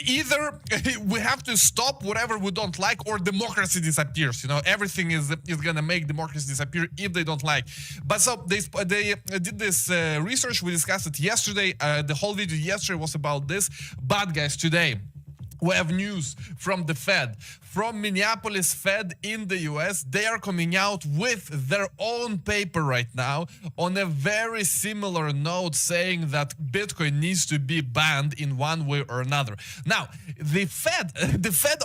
Either we have to stop whatever we don't like, or democracy disappears. You know, everything is gonna make democracy disappear if they don't like. But so they did this research. We discussed it yesterday. The whole video yesterday was about this. But guys, today we have news from the Fed, from Minneapolis Fed in the US. They are coming out with their own paper right now on a very similar note, saying that Bitcoin needs to be banned in one way or another. Now, the Fed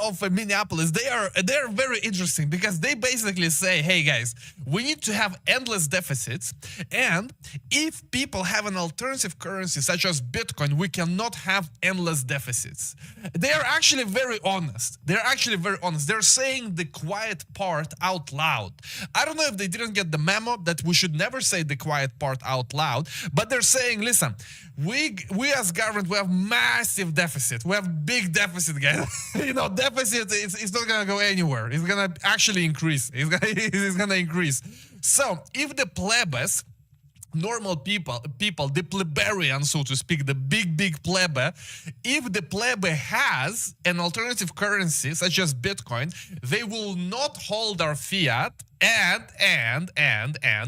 of Minneapolis, they're very interesting, because they basically say, hey guys, we need to have endless deficits, and if people have an alternative currency such as Bitcoin, we cannot have endless deficits. They are actually very honest. They're saying the quiet part out loud. I don't know if they didn't get the memo that we should never say the quiet part out loud, but they're saying, listen, we as government, we have massive deficit. We have big deficit, guys. You know, deficit, it's not gonna go anywhere. It's gonna actually increase. It's gonna increase. So if the plebes, normal people, the plebeians, so to speak, the big plebe, if the plebe has an alternative currency such as Bitcoin, they will not hold our fiat, and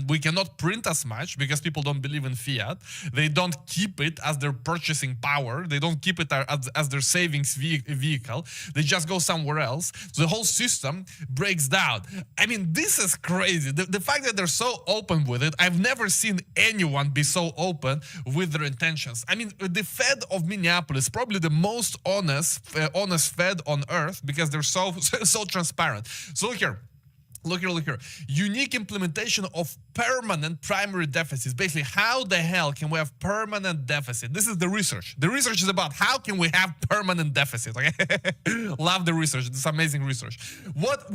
we cannot print as much because people don't believe in fiat. They don't keep it as their purchasing power. They don't keep it as their savings vehicle. They just go somewhere else. So the whole system breaks down. I mean, this is crazy. The fact that they're so open with it, I've never seen anyone be so open with their intentions. I mean, the Fed of Minneapolis, probably the most honest Fed on earth, because they're so transparent. So look here. Unique implementation of permanent primary deficits. Basically, how the hell can we have permanent deficit? This is the research. The research is about how can we have permanent deficit. Okay? Love the research. This amazing research. What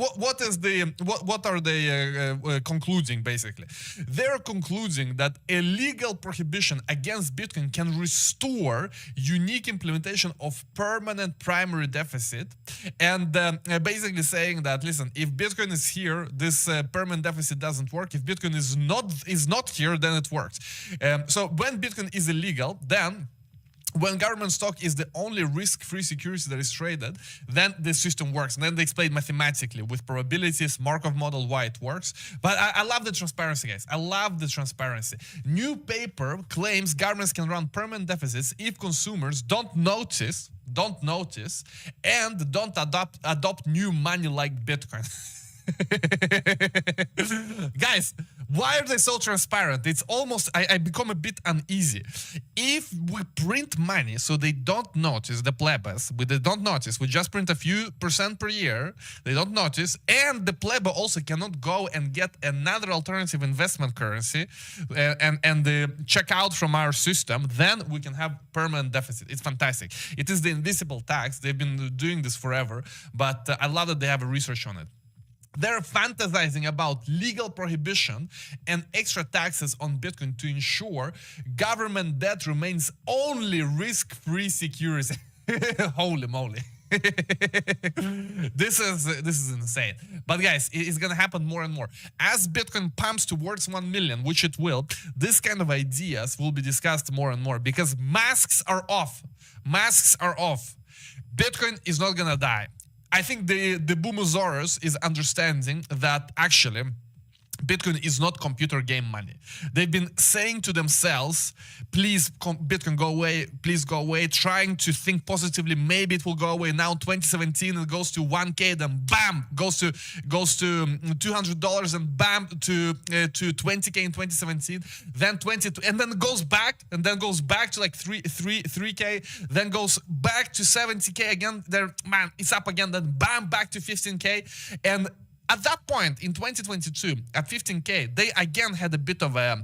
are they concluding? Basically, they're concluding that a legal prohibition against Bitcoin can restore unique implementation of permanent primary deficit, and basically saying that, listen, if Bitcoin is here, this permanent deficit doesn't work. If Bitcoin is not here, then it works. So when Bitcoin is illegal, then when government stock is the only risk-free security that is traded, then the system works. And then they explain mathematically with probabilities, Markov model, why it works. But I love the transparency, guys. I love the transparency. New paper claims governments can run permanent deficits if consumers don't notice, and don't adopt new money like Bitcoin. Guys, why are they so transparent? It's almost, I become a bit uneasy. If we print money so they don't notice, the plebes, they don't notice, we just print a few % per year, they don't notice, and the plebe also cannot go and get another alternative investment currency and check out from our system, then we can have permanent deficit. It's fantastic. It is the invisible tax. They've been doing this forever, but I love that they have a research on it. They're fantasizing about legal prohibition and extra taxes on Bitcoin to ensure government debt remains only risk-free security. Holy moly. This is insane. But guys, it's gonna happen more and more. As Bitcoin pumps towards 1 million, which it will, this kind of ideas will be discussed more and more, because masks are off. Bitcoin is not gonna die. I think the Boomosaurus is understanding that actually Bitcoin is not computer game money. They've been saying to themselves, please, Bitcoin, go away, please go away, trying to think positively, maybe it will go away. Now 2017, it goes to 1K, then bam, goes to $200, and bam, to 20K in 2017, then 20, and then it goes back, and then goes back to like 3K, then goes back to 70K again, there, man, it's up again, then bam, back to 15K, and at that point in 2022, at 15K, they again had a bit of a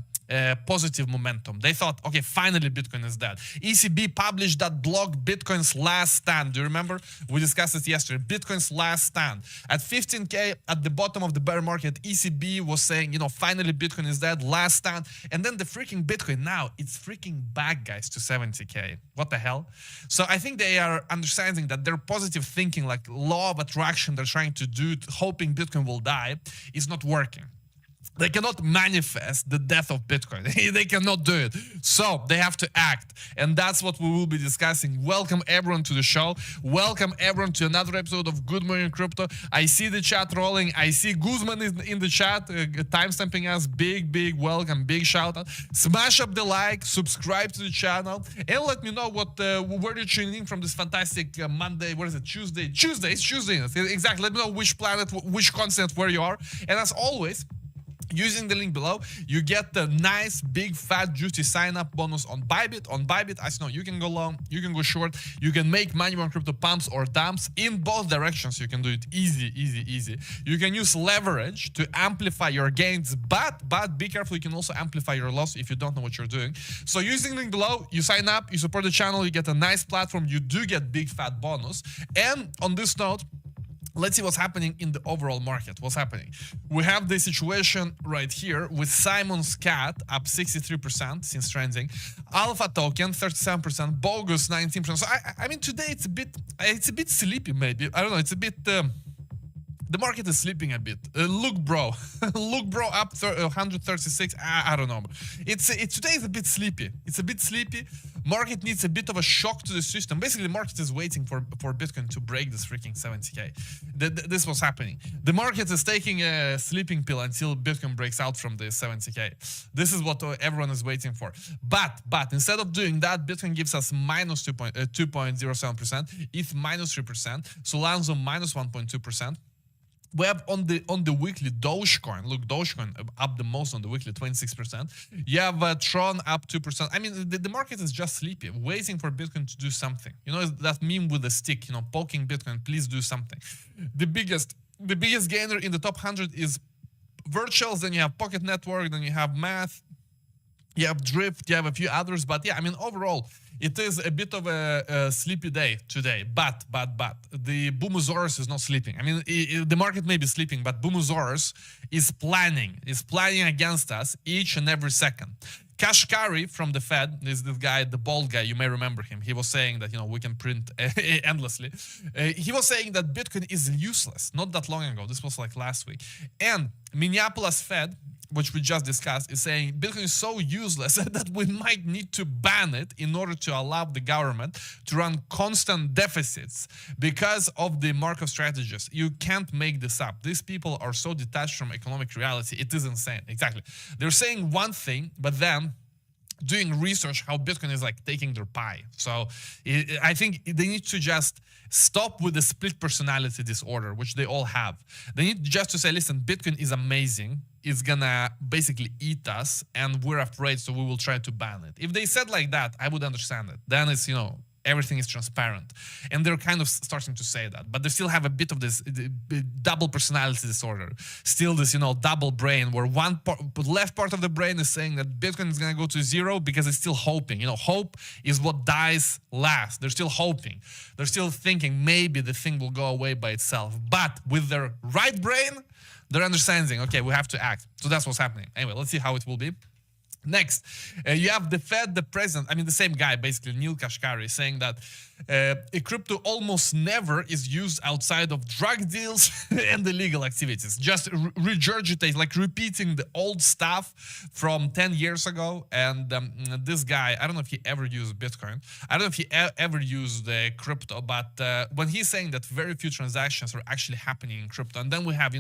positive momentum. They thought, okay, finally Bitcoin is dead. ECB published that blog, Bitcoin's Last Stand. Do you remember? We discussed it yesterday. Bitcoin's Last Stand. At 15K, at the bottom of the bear market, ECB was saying, finally Bitcoin is dead, last stand. And then the freaking Bitcoin now, it's freaking back, guys, to 70K. What the hell? So I think they are understanding that their positive thinking, like law of attraction they're trying to do, hoping Bitcoin will die, is not working. They cannot manifest the death of Bitcoin. They cannot do it. So they have to act. And that's what we will be discussing. Welcome everyone to the show. Welcome everyone to another episode of Good Morning Crypto. I see the chat rolling. I see Guzman is in the chat, timestamping us. Big welcome, big shout out. Smash up the like, subscribe to the channel, and let me know where you're tuning in from this fantastic Monday. What is it? Tuesday. It's Tuesday. Exactly. Let me know which planet, which continent, where you are. And as always, using the link below, you get the nice, big, fat, juicy sign-up bonus on Bybit. On Bybit, as you know, you can go long, you can go short, you can make money on crypto pumps or dumps. In both directions, you can do it easy. You can use leverage to amplify your gains, but be careful, you can also amplify your loss if you don't know what you're doing. So using the link below, you sign up, you support the channel, you get a nice platform, you do get big, fat bonus. And on this note, let's see what's happening in the overall market. What's happening? We have the situation right here with Simon's Cat up 63% since trending, Alpha Token 37%, Bogus 19%. So I mean today it's a bit sleepy maybe. I don't know. It's a bit. The market is sleeping a bit. Look, bro, up 136. I don't know. Today is a bit sleepy. It's a bit sleepy. Market needs a bit of a shock to the system. Basically, the market is waiting for Bitcoin to break this freaking 70K. This was happening. The market is taking a sleeping pill until Bitcoin breaks out from the 70K. This is what everyone is waiting for. But instead of doing that, Bitcoin gives us minus 2.07%, ETH minus 3%, Solana minus 1.2%. We have on the weekly Dogecoin. Look, Dogecoin up the most on the weekly, 26%. You have Tron up 2%. I mean, the market is just sleepy, waiting for Bitcoin to do something. That meme with the stick, poking Bitcoin, please do something. The biggest gainer in the top 100 is Virtuals, then you have Pocket Network, then you have Math, you have Drift, you have a few others. But yeah, I mean, overall, it is a bit of a sleepy day today, but the Boomosaurus is not sleeping. I mean, the market may be sleeping, but Boomosaurus is planning against us each and every second. Kashkari from the Fed is the guy, the bald guy. You may remember him. He was saying that we can print endlessly. He was saying that Bitcoin is useless. Not that long ago. This was like last week. And Minneapolis Fed, which we just discussed, is saying Bitcoin is so useless that we might need to ban it in order to allow the government to run constant deficits because of the Markov strategies. You can't make this up. These people are so detached from economic reality. It is insane. Exactly. They're saying one thing, but then doing research how Bitcoin is like taking their pie. So I think they need to just stop with the split personality disorder, which they all have. They need just to say, listen, Bitcoin is amazing. It's gonna basically eat us and we're afraid, so we will try to ban it. If they said like that, I would understand it. Then it's, everything is transparent. And they're kind of starting to say that. But they still have a bit of this double personality disorder. Still this, double brain where left part of the brain is saying that Bitcoin is going to go to zero because it's still hoping. Hope is what dies last. They're still hoping. They're still thinking maybe the thing will go away by itself. But with their right brain, they're understanding, okay, we have to act. So that's what's happening. Anyway, let's see how it will be. Next, you have the Fed, the president, I mean the same guy, basically, Neil Kashkari, saying that a crypto almost never is used outside of drug deals and illegal activities. Just regurgitate, like repeating the old stuff from 10 years ago. And this guy, I don't know if he ever used Bitcoin. I don't know if he ever used crypto, but when he's saying that very few transactions are actually happening in crypto, and then we have,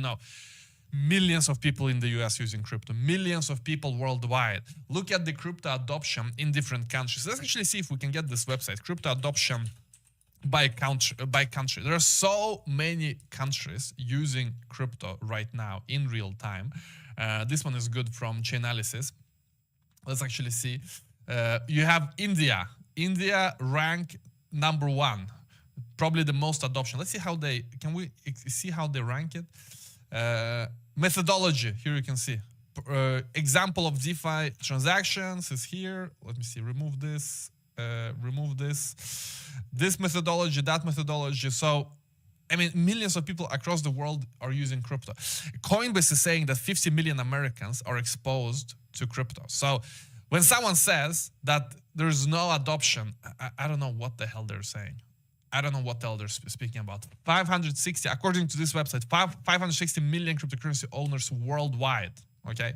millions of people in the US using crypto, millions of people worldwide. Look at the crypto adoption in different countries. Let's actually see if we can get this website, crypto adoption by country. There are so many countries using crypto right now in real time. This one is good from Chainalysis. Let's actually see. You have India. India ranked number 1, probably the most adoption. Let's see how they, can we see how they rank it? Methodology, here you can see. Example of DeFi transactions is here. Let me see, remove this, this methodology, that methodology. So, I mean, millions of people across the world are using crypto. Coinbase is saying that 50 million Americans are exposed to crypto. So when someone says that there's no adoption, I don't know what the hell they're saying. I don't know what the hell they're speaking about. 560, according to this website, 560 million cryptocurrency owners worldwide. Okay,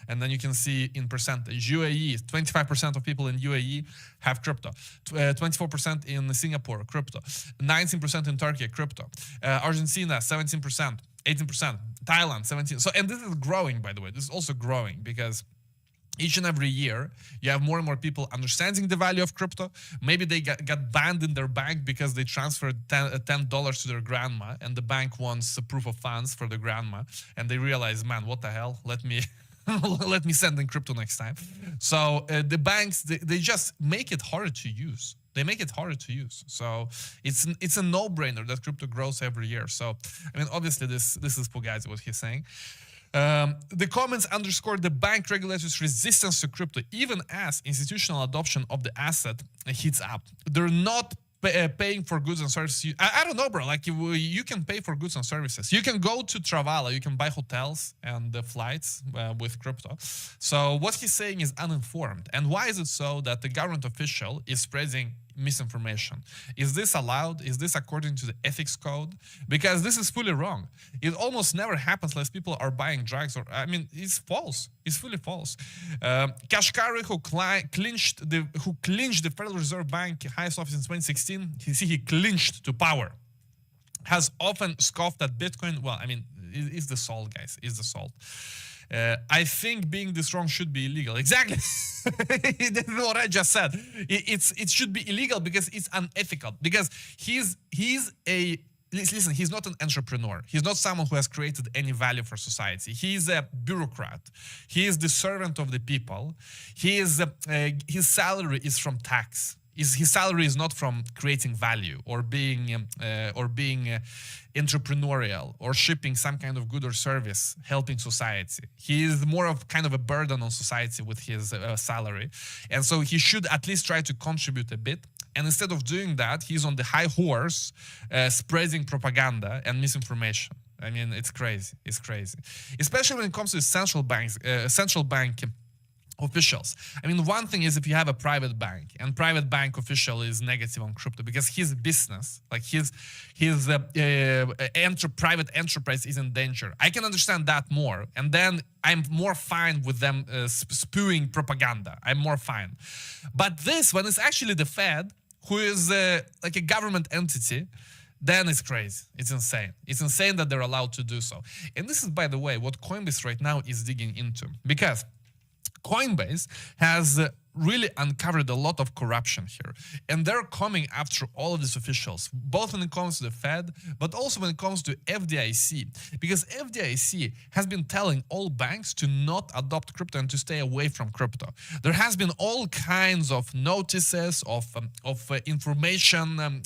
and then you can see in percentage, UAE, 25% of people in UAE have crypto, 24% in Singapore, crypto, 19% in Turkey, crypto, Argentina, 17%, 18%, Thailand, 17%. So, and this is growing, by the way. This is also growing because each and every year, you have more and more people understanding the value of crypto. Maybe they got banned in their bank because they transferred $10 to their grandma, and the bank wants a proof of funds for the grandma, and they realize, man, what the hell? Let me let me send in crypto next time. So the banks, they just make it harder to use. They make it harder to use. So it's a no-brainer that crypto grows every year. So I mean, obviously this is Fugazi, what he's saying. The comments underscore the bank regulators' resistance to crypto, even as institutional adoption of the asset heats up. They're not paying for goods and services. I don't know, bro. Like you can pay for goods and services. You can go to Travala. You can buy hotels and the flights with crypto. So what he's saying is uninformed. And why is it so that the government official is spreading misinformation? Is this allowed? Is this according to the ethics code? Because this is fully wrong. It almost never happens unless people are buying drugs, or I mean, it's false. It's fully false. Kashkari, who clinched the Federal Reserve Bank highest office in 2016, he clinched to power, has often scoffed at Bitcoin. Well, I mean, it's the salt, guys. It's the salt. I think being this wrong should be illegal. Exactly. That's what I just said. It should be illegal because it's unethical. Because he's not an entrepreneur. He's not someone who has created any value for society. He's a bureaucrat. He is the servant of the people. His salary is from tax. His salary is not from creating value or being entrepreneurial or shipping some kind of good or service, helping society. He is more of kind of a burden on society with his salary. And so he should at least try to contribute a bit. And instead of doing that, he's on the high horse, spreading propaganda and misinformation. I mean, it's crazy. It's crazy. Especially when it comes to central bank officials. I mean, one thing is if you have a private bank and private bank official is negative on crypto because his business, like his private enterprise is in danger. I can understand that more. And then I'm more fine with them spewing propaganda. I'm more fine. But this, when it's actually the Fed, who is like a government entity, then it's crazy. It's insane. It's insane that they're allowed to do so. And this is, by the way, what Coinbase right now is digging into. Because Coinbase has really uncovered a lot of corruption here. And they're coming after all of these officials, both when it comes to the Fed, but also when it comes to FDIC. Because FDIC has been telling all banks to not adopt crypto and to stay away from crypto. There has been all kinds of notices of information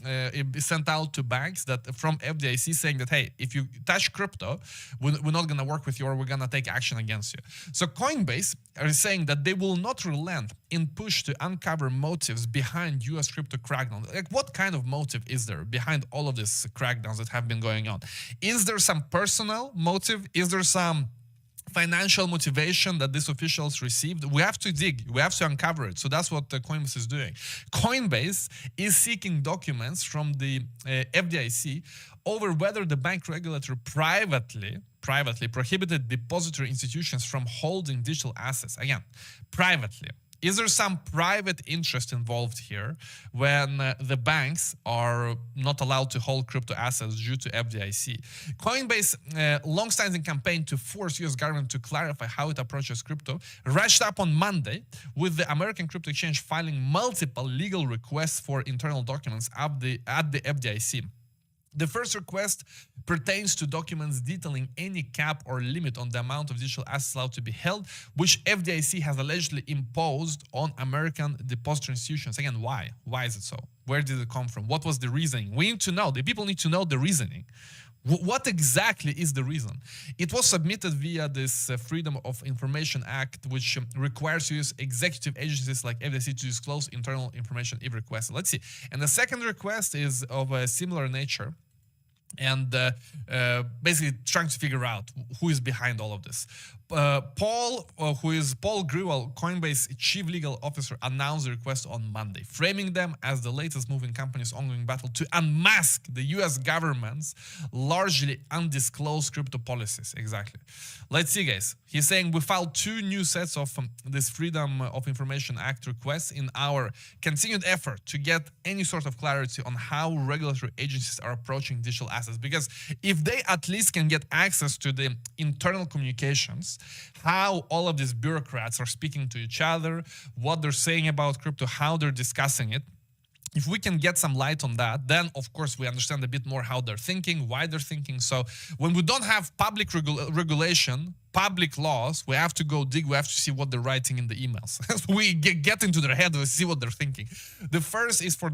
sent out to banks that from FDIC saying that, hey, if you touch crypto, we're not going to work with you or we're going to take action against you. So Coinbase is saying that they will not relent in push to uncover motives behind US crypto crackdowns. Like, what kind of motive is there behind all of these crackdowns that have been going on? Is there some personal motive? Is there some financial motivation that these officials received? We have to dig. We have to uncover it. So that's what Coinbase is doing. Coinbase is seeking documents from the FDIC over whether the bank regulator privately prohibited depository institutions from holding digital assets. Again, privately. Is there some private interest involved here when the banks are not allowed to hold crypto assets due to FDIC? Coinbase long-standing campaign to force US government to clarify how it approaches crypto rushed up on Monday, with the American Crypto Exchange filing multiple legal requests for internal documents at the FDIC. The first request pertains to documents detailing any cap or limit on the amount of digital assets allowed to be held, which FDIC has allegedly imposed on American depository institutions. Again, why? Why is it so? Where did it come from? What was the reasoning? We need to know. The people need to know the reasoning. What exactly is the reason? It was submitted via this Freedom of Information Act, which requires US executive agencies like FDIC to disclose internal information if requested. Let's see. And the second request is of a similar nature, and basically trying to figure out who is behind all of this. Paul Grewal, Coinbase chief legal officer, announced the request on Monday, framing them as the latest move in company's ongoing battle to unmask the US government's largely undisclosed crypto policies. Exactly. Let's see, guys. He's saying we filed 2 new sets of this Freedom of Information Act requests in our continued effort to get any sort of clarity on how regulatory agencies are approaching digital assets. Because if they at least can get access to the internal communications, how all of these bureaucrats are speaking to each other, what they're saying about crypto, how they're discussing it, if we can get some light on that, then of course we understand a bit more how they're thinking, why they're thinking. So when we don't have public regulation, public laws, we have to go dig, we have to see what they're writing in the emails. We get into their head, we see what they're thinking. The first is for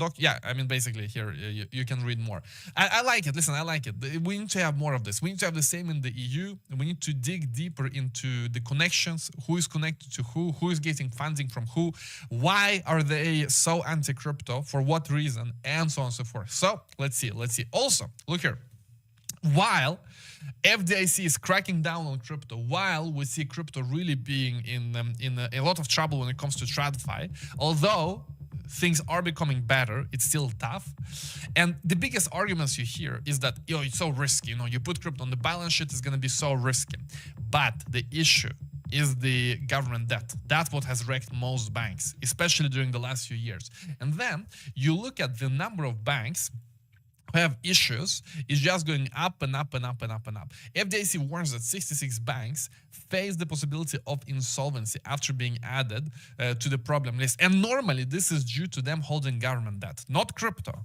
basically here, you can read more. I like it, listen, I like it. We need to have more of this. We need to have the same in the EU. We need to dig deeper into the connections, who is connected to who is getting funding from who, why are they so anti-crypto, for what reason, and so on and so forth. So let's see. Also, look here. While FDIC is cracking down on crypto, while we see crypto really being in a lot of trouble when it comes to TradFi, although things are becoming better, it's still tough. And the biggest arguments you hear is that, it's so risky. You put crypto on the balance sheet, it's going to be so risky. But the issue is the government debt. That's what has wrecked most banks, especially during the last few years. And then you look at the number of banks who have issues is just going up and up and up and up and up. FDIC warns that 66 banks face the possibility of insolvency after being added to the problem list. And normally this is due to them holding government debt, not crypto.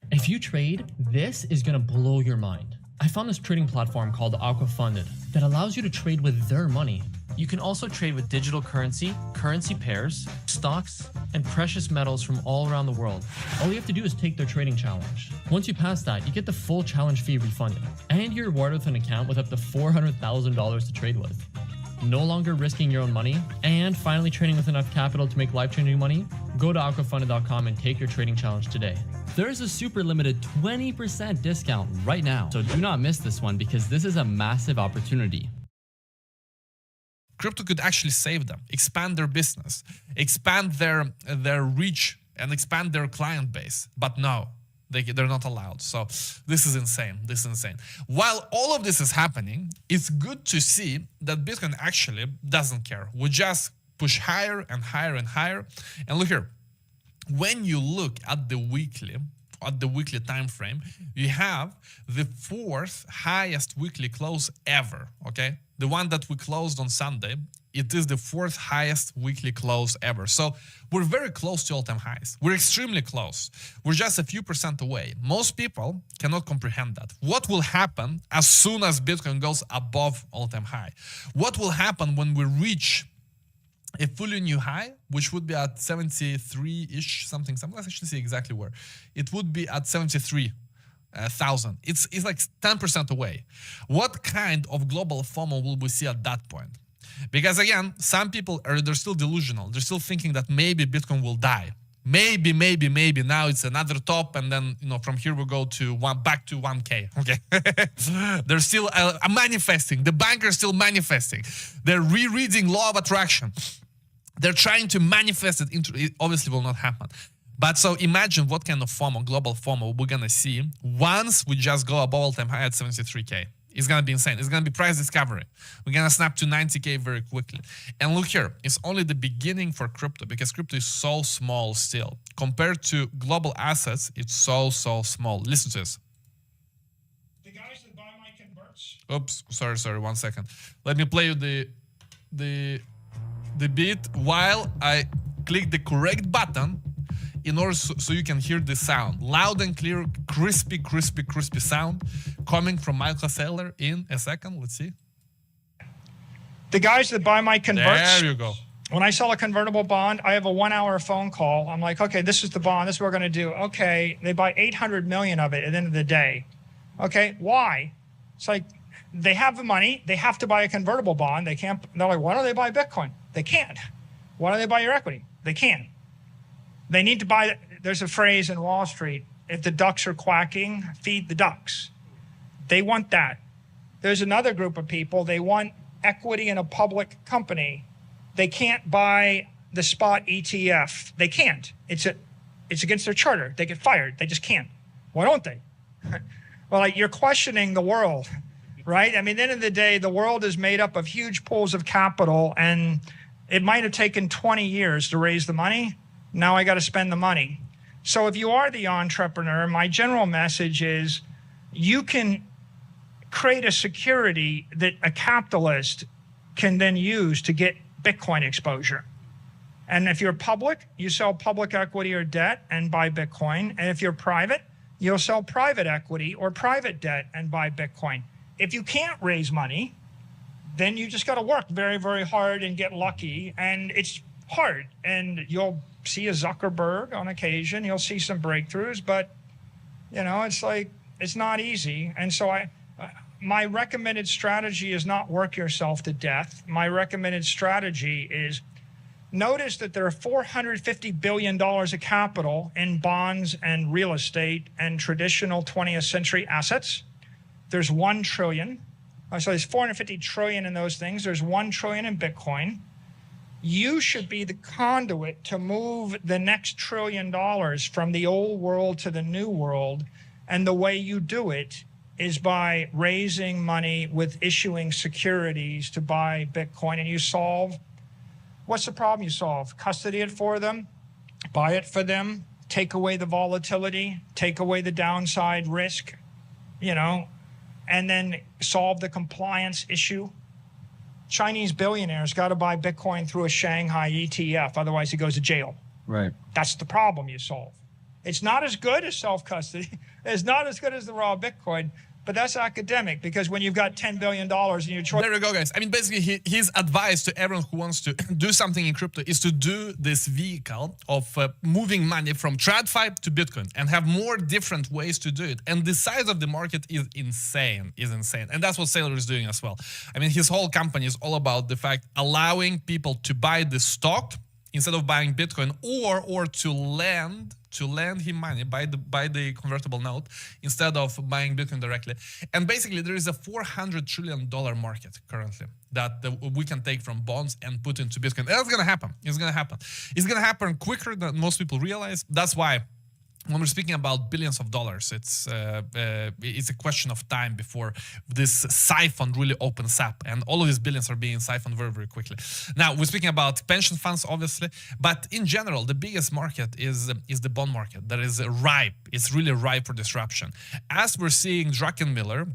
If you trade, this is going to blow your mind. I found this trading platform called Aquafunded that allows you to trade with their money. You can also trade with digital currency, currency pairs, stocks, and precious metals from all around the world. All you have to do is take their trading challenge. Once you pass that, you get the full challenge fee refunded, and you're rewarded with an account with up to $400,000 to trade with. No longer risking your own money, and finally trading with enough capital to make life-changing money? Go to aquafunded.com and take your trading challenge today. There is a super limited 20% discount right now, so do not miss this one because this is a massive opportunity. Crypto could actually save them, expand their business, expand their reach, and expand their client base. But no, they're not allowed. So this is insane. While all of this is happening, it's good to see that Bitcoin actually doesn't care. We just push higher and higher and higher. And look here, when you look at the weekly time frame, you have the 4th highest weekly close ever. Okay, the one that we closed on Sunday, it is the 4th highest weekly close ever. So we're very close to all-time highs. We're extremely close. We're just a few % away. Most people cannot comprehend that. What will happen as soon as Bitcoin goes above all-time high? What will happen when we reach a fully new high, which would be at 73-ish something. Let's actually see exactly where. It would be at 73,000. It's like 10% away. What kind of global FOMO will we see at that point? Because again, some people they're still delusional. They're still thinking that maybe Bitcoin will die. Maybe now it's another top, and then from here we go to back to 1K. Okay, they're still manifesting. The bankers still manifesting. They're rereading law of attraction. They're trying to manifest it into, it obviously will not happen. But so imagine what kind of FOMO, global FOMO, we're gonna see once we just go above all-time high at 73K. It's gonna be insane. It's gonna be price discovery. We're gonna snap to 90K very quickly. And look here, it's only the beginning for crypto because crypto is so small still. Compared to global assets, it's so small. Listen to this. The guys that buy my converts. Oops, sorry, 1 second. Let me play you the beat while I click the correct button in order so you can hear the sound. Loud and clear, crispy sound coming from Michael Saylor in a second. Let's see. The guys that buy my converts. There you go. When I sell a convertible bond, I have a 1 hour phone call. I'm like, okay, this is the bond. This is what we're going to do. Okay, they buy 800 million of it at the end of the day. Okay, why? It's like they have the money. They have to buy a convertible bond. They can't. They're like, why don't they buy Bitcoin? They can't. Why don't they buy your equity? They can. They need to buy. There's a phrase in Wall Street: if the ducks are quacking, feed the ducks. They want that. There's another group of people. They want equity in a public company. They can't buy the spot ETF. They can't. It's against their charter. They get fired. They just can't. Why don't they? Well, like, you're questioning the world, right? I mean, at the end of the day, the world is made up of huge pools of capital, and it might have taken 20 years to raise the money. Now I got to spend the money. So if you are the entrepreneur, my general message is you can create a security that a capitalist can then use to get Bitcoin exposure. And if you're public, you sell public equity or debt and buy Bitcoin. And if you're private, you'll sell private equity or private debt and buy Bitcoin. If you can't raise money, then you just got to work very, very hard and get lucky. And it's hard. And you'll see a Zuckerberg on occasion. You'll see some breakthroughs. But, you know, it's like, it's not easy. And so my recommended strategy is not work yourself to death. My recommended strategy is notice that there are $450 billion of capital in bonds and real estate and traditional 20th century assets. There's 1 trillion. So there's 450 trillion in those things. There's 1 trillion in Bitcoin. You should be the conduit to move the next $1 trillion from the old world to the new world. And the way you do it is by raising money with issuing securities to buy Bitcoin. And you solve, what's the problem you solve? Custody it for them, buy it for them, take away the volatility, take away the downside risk, you know, and then solve the compliance issue. Chinese billionaires got to buy Bitcoin through a Shanghai ETF, otherwise he goes to jail. Right. That's the problem you solve. It's not as good as self-custody. It's not as good as the raw Bitcoin, but that's academic because when you've got $10 billion in your choice. There you go, guys. I mean, basically, his advice to everyone who wants to do something in crypto is to do this vehicle of moving money from TradFi to Bitcoin and have more different ways to do it. And the size of the market is insane, And that's what Saylor is doing as well. I mean, his whole company is all about the fact allowing people to buy the stock instead of buying Bitcoin or to lend him money, buy the convertible note instead of buying Bitcoin directly. And basically there is a $400 trillion market currently that we can take from bonds and put into Bitcoin. And that's going to happen. It's going to happen. It's going to happen quicker than most people realize. That's why when we're speaking about billions of dollars, it's a question of time before this siphon really opens up, and all of these billions are being siphoned very, very quickly. Now, we're speaking about pension funds, obviously, but in general, the biggest market is the bond market that is ripe. It's really ripe for disruption. As we're seeing Druckenmiller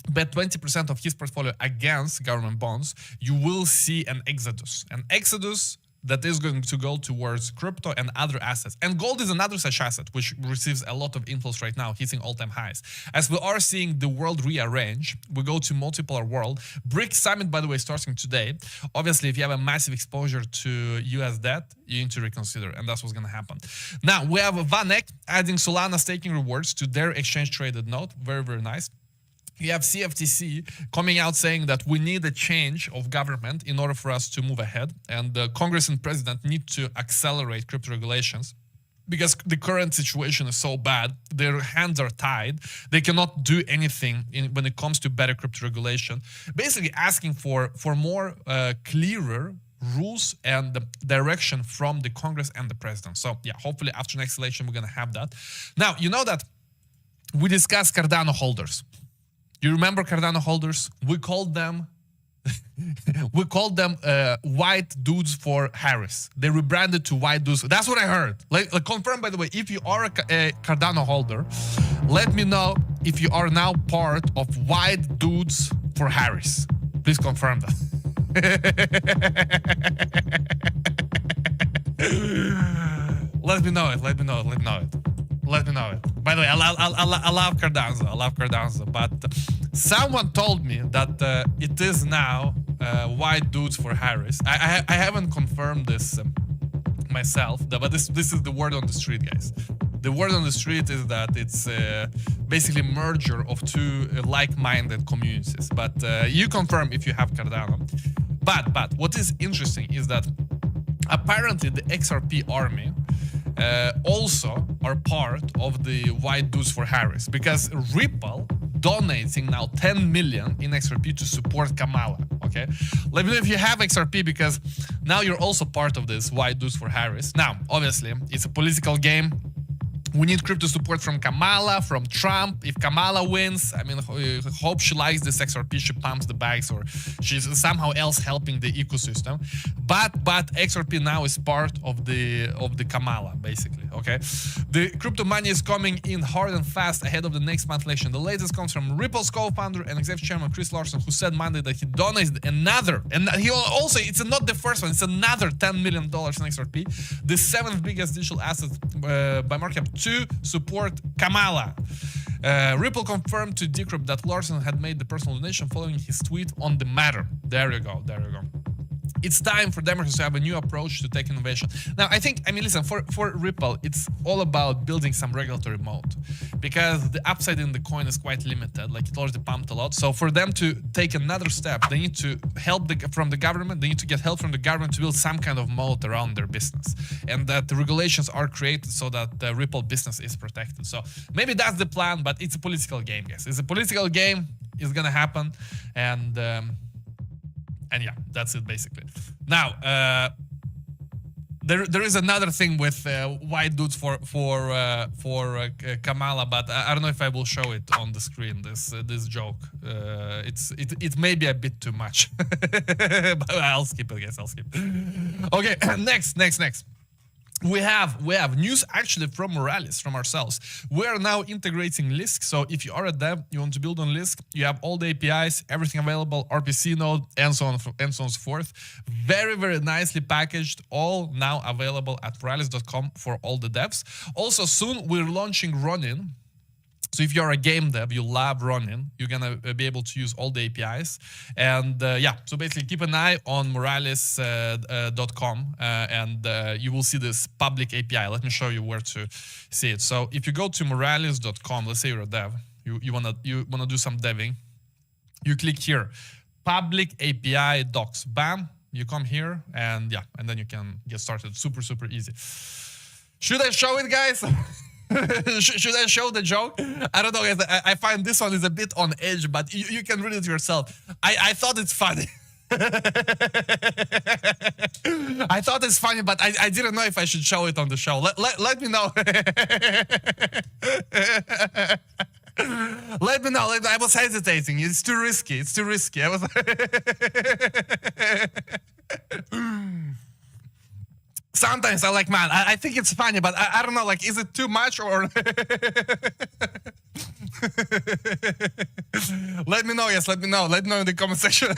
bet 20% of his portfolio against government bonds, you will see an exodus that is going to go towards crypto and other assets. And gold is another such asset, which receives a lot of inflows right now, hitting all-time highs. As we are seeing the world rearrange, we go to multipolar world. BRICS Summit, by the way, starting today. Obviously, if you have a massive exposure to US debt, you need to reconsider, and that's what's going to happen. Now, we have VanEck adding Solana staking rewards to their exchange-traded node. Very, very nice. You have CFTC coming out saying that we need a change of government in order for us to move ahead. And the Congress and President need to accelerate crypto regulations because the current situation is so bad. Their hands are tied. They cannot do anything when it comes to better crypto regulation. Basically asking for more clearer rules and the direction from the Congress and the president. So yeah, hopefully after next election, we're going to have that. Now, you know that we discussed Cardano holders. You remember Cardano holders? We called them white dudes for Harris. They rebranded to white dudes. That's what I heard. Like confirm, by the way, if you are a Cardano holder, let me know if you are now part of white dudes for Harris. Please confirm that. Let me know it. Let me know it. Let me know it. Let me know it. By the way, I love Cardano. I love Cardano. But someone told me that it is now white dudes for Harris. I haven't confirmed this myself, but this is the word on the street, guys. The word on the street is that it's basically a merger of two like-minded communities. But you confirm if you have Cardano. But what is interesting is that apparently the XRP army also are part of the white dudes for Harris, because Ripple donating now 10 million in XRP to support Kamala. Okay, let me know if you have XRP, because now you're also part of this white dudes for Harris. Now, obviously, it's a political game. We need crypto support from Kamala, from Trump. If Kamala wins, I mean, hope she likes this XRP, she pumps the bags, or she's somehow else helping the ecosystem. But XRP now is part of the Kamala, basically. Okay, the crypto money is coming in hard and fast ahead of the next month election. The latest comes from Ripple's co-founder and executive chairman Chris Larsen, who said Monday that he donated another, and he also, it's not the first one, it's another $10 million in XRP, the 7th biggest digital asset by market cap, to support Kamala. Ripple confirmed to Decrypt that Larsen had made the personal donation following his tweet on the matter. There you go. There you go. It's time for Democrats to have a new approach to tech innovation. Now, I mean, listen, for Ripple, it's all about building some regulatory moat, because the upside in the coin is quite limited. Like, it already pumped a lot. So for them to take another step, they need to help from the government. They need to get help from the government to build some kind of moat around their business, and that the regulations are created so that the Ripple business is protected. So maybe that's the plan, but it's a political game, guys. It's a political game. It's gonna happen, and yeah, that's it basically. Now, there is another thing with white dudes for Kamala, but I don't know if I will show it on the screen. This joke, it may be a bit too much, but I'll skip it, guys. I'll skip. Okay, next. We have news actually from Moralis, from ourselves. We are now integrating Lisk. So if you are a dev, you want to build on Lisk, you have all the APIs, everything available, RPC node, and so on and so forth. Very, very nicely packaged, all now available at Moralis.com for all the devs. Also, soon we're launching Ronin. So if you're a game dev, you love Ronin, you're gonna be able to use all the APIs. And yeah, so basically keep an eye on Moralis.com and you will see this public API. Let me show you where to see it. So if you go to Moralis.com, let's say you're a dev, you wanna do some deving, you click here, public API docs, bam, you come here, and yeah, and then you can get started. Super, super easy. Should I show it, guys? Should I show the joke? I don't know, guys. I find this one is a bit on edge, but you can read it yourself. I thought it's funny. I thought it's funny, but I didn't know if I should show it on the show. Let me know. Let me know. I was hesitating. It's too risky. It's too risky. I was. Sometimes I like, man, I think it's funny, but I don't know, like, is it too much or? Let me know, yes, let me know. Let me know in the comment section.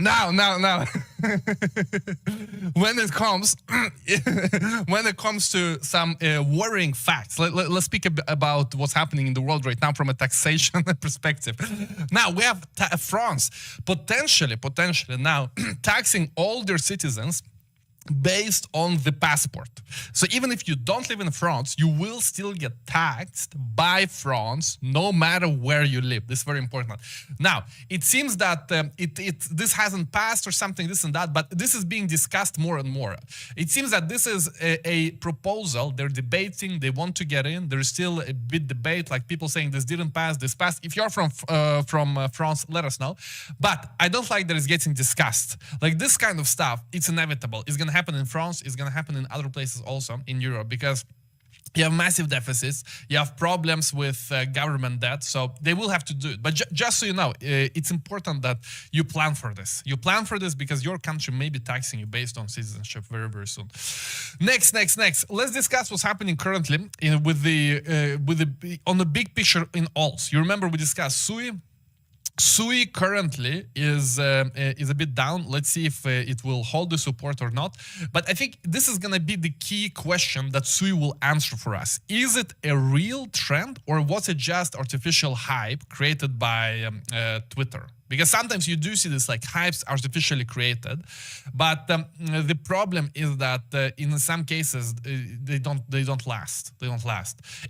Now, when it comes to some worrying facts, let's speak about what's happening in the world right now from a taxation perspective. Now, we have France potentially now taxing all their citizens based on the passport. So even if you don't live in France, you will still get taxed by France no matter where you live. This is very important. Now, it seems that this hasn't passed or something, this and that, but this is being discussed more and more. It seems that this is a proposal. They're debating. They want to get in. There's still a bit debate, like people saying this didn't pass, this passed. If you're from France, let us know. But I don't like that it's getting discussed. Like this kind of stuff, it's inevitable. It's going to happen in France. It's going to happen in other places also in Europe, because you have massive deficits, you have problems with government debt, so they will have to do it. But just so you know, it's important that you plan for this. You plan for this because your country may be taxing you based on citizenship very, very soon. Next. Let's discuss what's happening currently on the big picture in alts. You remember we discussed SUI. SUI currently is a bit down. Let's see if it will hold the support or not. But I think this is going to be the key question that SUI will answer for us. Is it a real trend, or was it just artificial hype created by Twitter? Because sometimes you do see this like hypes artificially created, but the problem is that in some cases they don't last.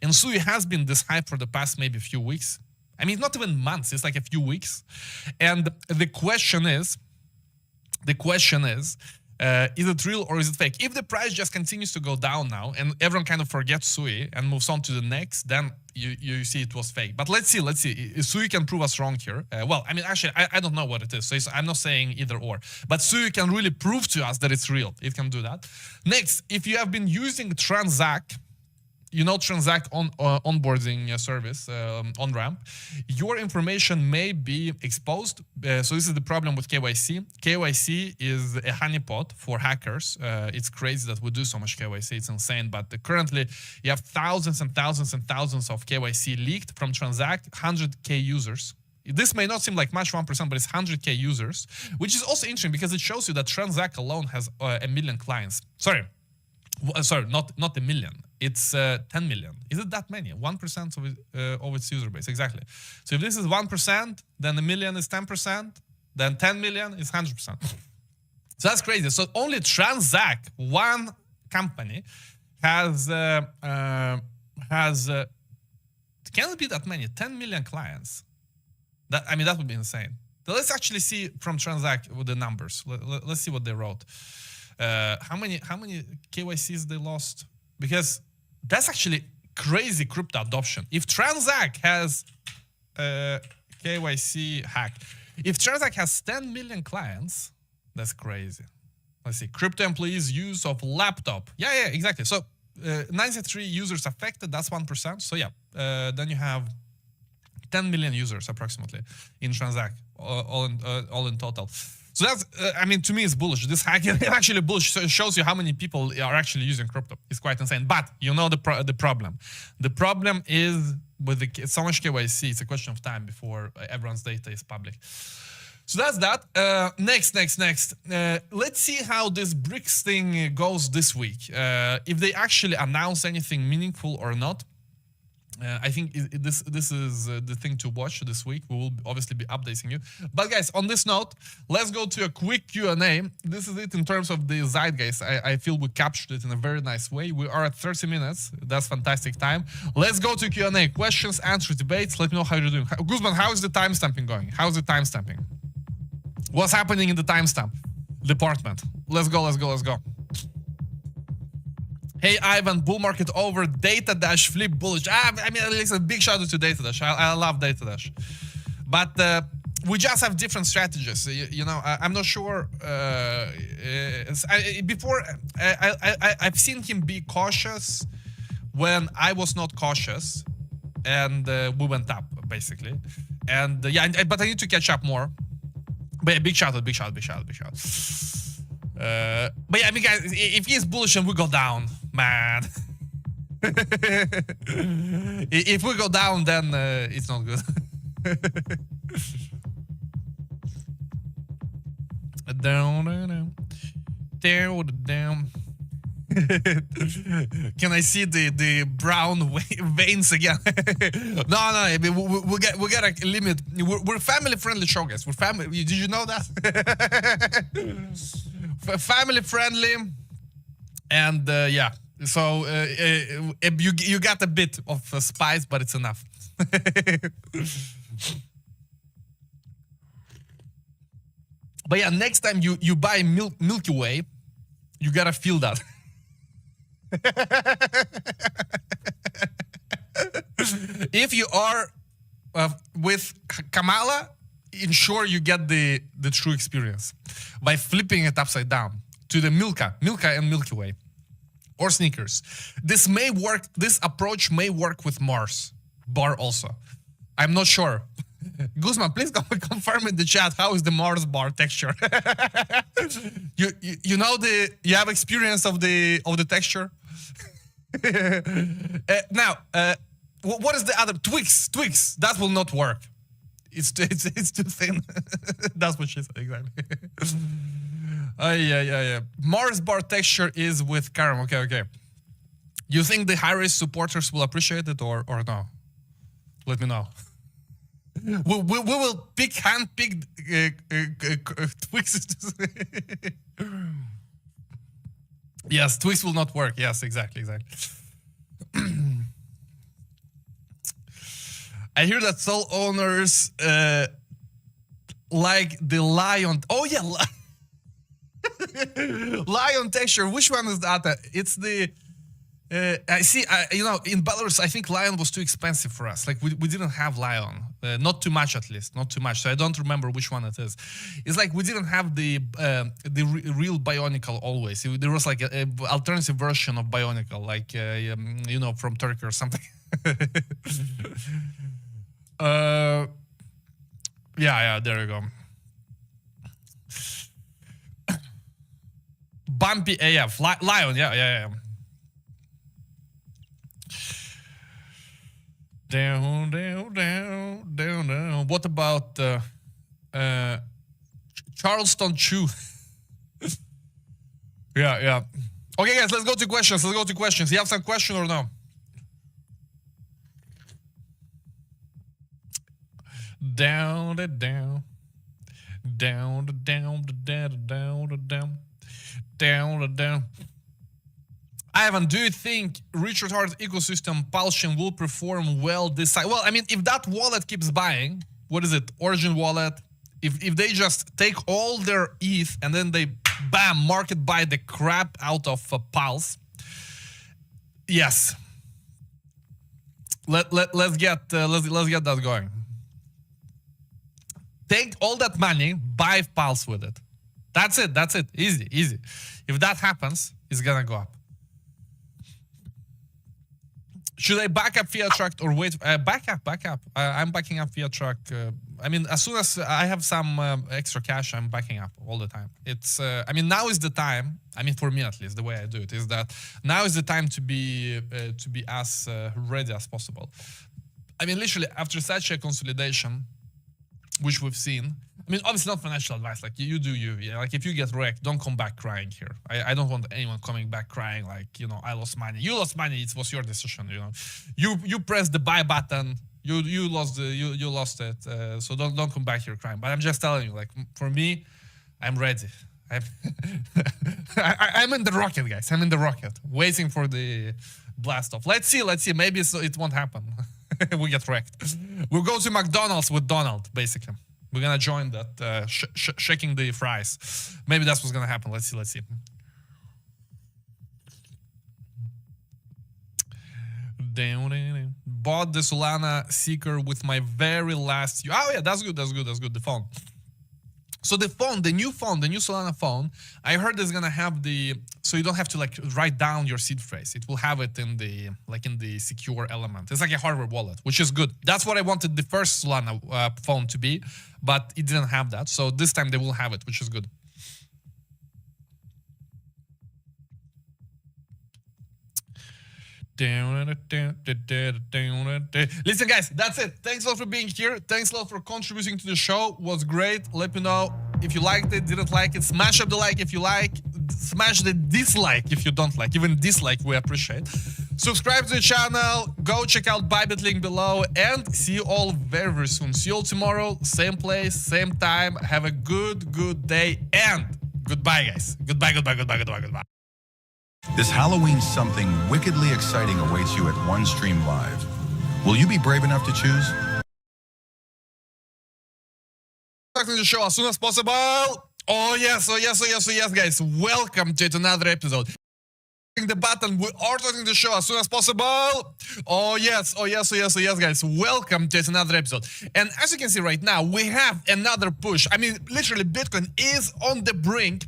And SUI has been this hype for the past maybe a few weeks. I mean, not even months, it's like a few weeks. And the question is, is it real or is it fake? If the price just continues to go down now and everyone kind of forgets SUI and moves on to the next, then you see it was fake. But let's see. SUI can prove us wrong here. Well, I mean, actually, I don't know what it is. So I'm not saying either or. But SUI can really prove to us that it's real. It can do that. Next, if you have been using Transact, you know, Transact onboarding service, on-ramp, your information may be exposed. So this is the problem with KYC. KYC is a honeypot for hackers. It's crazy that we do so much KYC. It's insane. But currently, you have thousands and thousands and thousands of KYC leaked from Transact, 100K users. This may not seem like much, 1%, but it's 100K users, which is also interesting because it shows you that Transact alone has 1 million clients. Sorry, not a million. It's 10 million. Is it that many? 1% of its user base, exactly. So if this is 1%, then 1 million is 10%, then 10 million is 100%. So that's crazy. So only Transact, one company, can it be that many? 10 million clients. That would be insane. So let's actually see from Transact with the numbers. Let's see what they wrote. How many KYCs they lost? Because that's actually crazy crypto adoption. If Transact has KYC hack, if Transact has 10 million clients, that's crazy. Let's see. Crypto employees' use of laptop. Yeah, exactly. So 93 users affected. That's 1%. So yeah, then you have 10 million users approximately in Transact, all in total. So that's, to me, it's bullish. This hacking is actually bullish. So it shows you how many people are actually using crypto. It's quite insane. But you know the problem. The problem is with so much KYC, it's a question of time before everyone's data is public. So that's that. Next. Let's see how this BRICS thing goes this week. If they actually announce anything meaningful or not. I think this is the thing to watch this week. We will obviously be updating you. But guys, on this note, let's go to a quick Q&A. This is it in terms of the zeitgeist. I feel we captured it in a very nice way. We are at 30 minutes. That's fantastic time. Let's go to Q&A. Questions, answers, debates. Let me know how you're doing. Guzman, how is the timestamping going? How's the timestamping? What's happening in the timestamp department? Let's go. Hey, Ivan, bull market over, DataDash flip bullish. Listen, big shout out to DataDash. I love DataDash. But we just have different strategies. I'm not sure. I've seen him be cautious when I was not cautious. And we went up, basically. And but I need to catch up more. But big shout out. But yeah, guys, if he's bullish and we go down, man. If we go down, then it's not good. Down. Can I see the brown veins again? No. We got a limit. We're family-friendly show, guys. We're family. Did you know that? Family-friendly. And yeah, so you got a bit of spice, but it's enough. But yeah, next time you buy Milky Way, you gotta feel that. If you are with Kamala, ensure you get the true experience by flipping it upside down to the Milka and Milky Way or Snickers. This may work. This approach may work with Mars bar also. I'm not sure. Guzman, please confirm in the chat how is the Mars bar texture. you know you have experience of the texture. Now, what is the other Twix? That will not work. It's too thin. That's what she said exactly. Yeah. Mars bar texture is with caramel. Okay. You think the Harris supporters will appreciate it or no? Let me know. We will hand-pick Twix. Yes, Twix will not work. Yes, exactly. I hear that Soul owners like the lion. Oh yeah, lion texture. Which one is that? It's the. I see. In Belarus, I think lion was too expensive for us. Like we didn't have lion, not too much at least, not too much. So I don't remember which one it is. It's like we didn't have the real Bionicle always. There was like a alternative version of Bionicle, like from Turkey or something. Yeah. There you go. Bumpy AF lion. Yeah. Down. What about Charleston Chew? Yeah. Okay, guys, let's go to questions. You have some question or no? Down. Ivan, do you think Richard Heart ecosystem Pulsion will perform well this side? Well, I mean, if that wallet keeps buying, what is it? Origin wallet. If they just take all their ETH and then they market buy the crap out of Pulse. Yes. Let's get that going. Take all that money, buy Pulse with it. That's it. Easy. If that happens, it's gonna go up. Should I back up Fiat Truck or wait? Back up. I'm backing up Fiat Truck. I mean, as soon as I have some extra cash, I'm backing up all the time. It's. Now is the time. I mean, for me at least, the way I do it is that now is the time to be as ready as possible. I mean, literally after such a consolidation, which we've seen. I mean, obviously not financial advice. Like you do you. Yeah. Like if you get wrecked, don't come back crying here. I don't want anyone coming back crying like, I lost money. You lost money. It was your decision. You pressed the buy button. You lost it. So don't come back here crying. But I'm just telling you, like for me, I'm ready. I'm in the rocket, guys. I'm in the rocket, waiting for the blast off. Let's see. Maybe it won't happen. We get wrecked. We'll go to McDonald's with Donald, basically. We're gonna join that, shaking the fries. Maybe that's what's gonna happen. Let's see. Bought the Solana Seeker with my very last. Oh yeah, that's good. The phone. So the new Solana phone, I heard is gonna have so you don't have to like write down your seed phrase. It will have it in the secure element. It's like a hardware wallet, which is good. That's what I wanted the first Solana phone to be, but it didn't have that. So this time they will have it, which is good. Listen, guys, that's it. Thanks a lot for being here. Thanks a lot for contributing to the show. It was great. Let me know if you liked it, didn't like it. Smash up the like if you like. Smash the dislike if you don't like. Even dislike we appreciate. Subscribe to the channel. Go check out Bybit link below. And see you all very, very soon. See you all tomorrow. Same place, same time. Have a good day. And goodbye, guys. Goodbye. This Halloween, something wickedly exciting awaits you at OneStream Live. Will you be brave enough to choose? Starting the show as soon as possible. Oh yes, guys. Welcome to another episode. The button, we are starting the show as soon as possible. Oh yes, guys. Welcome to another episode. And as you can see right now, we have another push. I mean, literally, Bitcoin is on the brink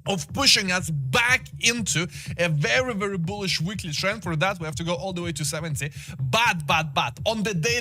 of pushing us back into a very, very bullish weekly trend. For that, we have to go all the way to 70. But on the daily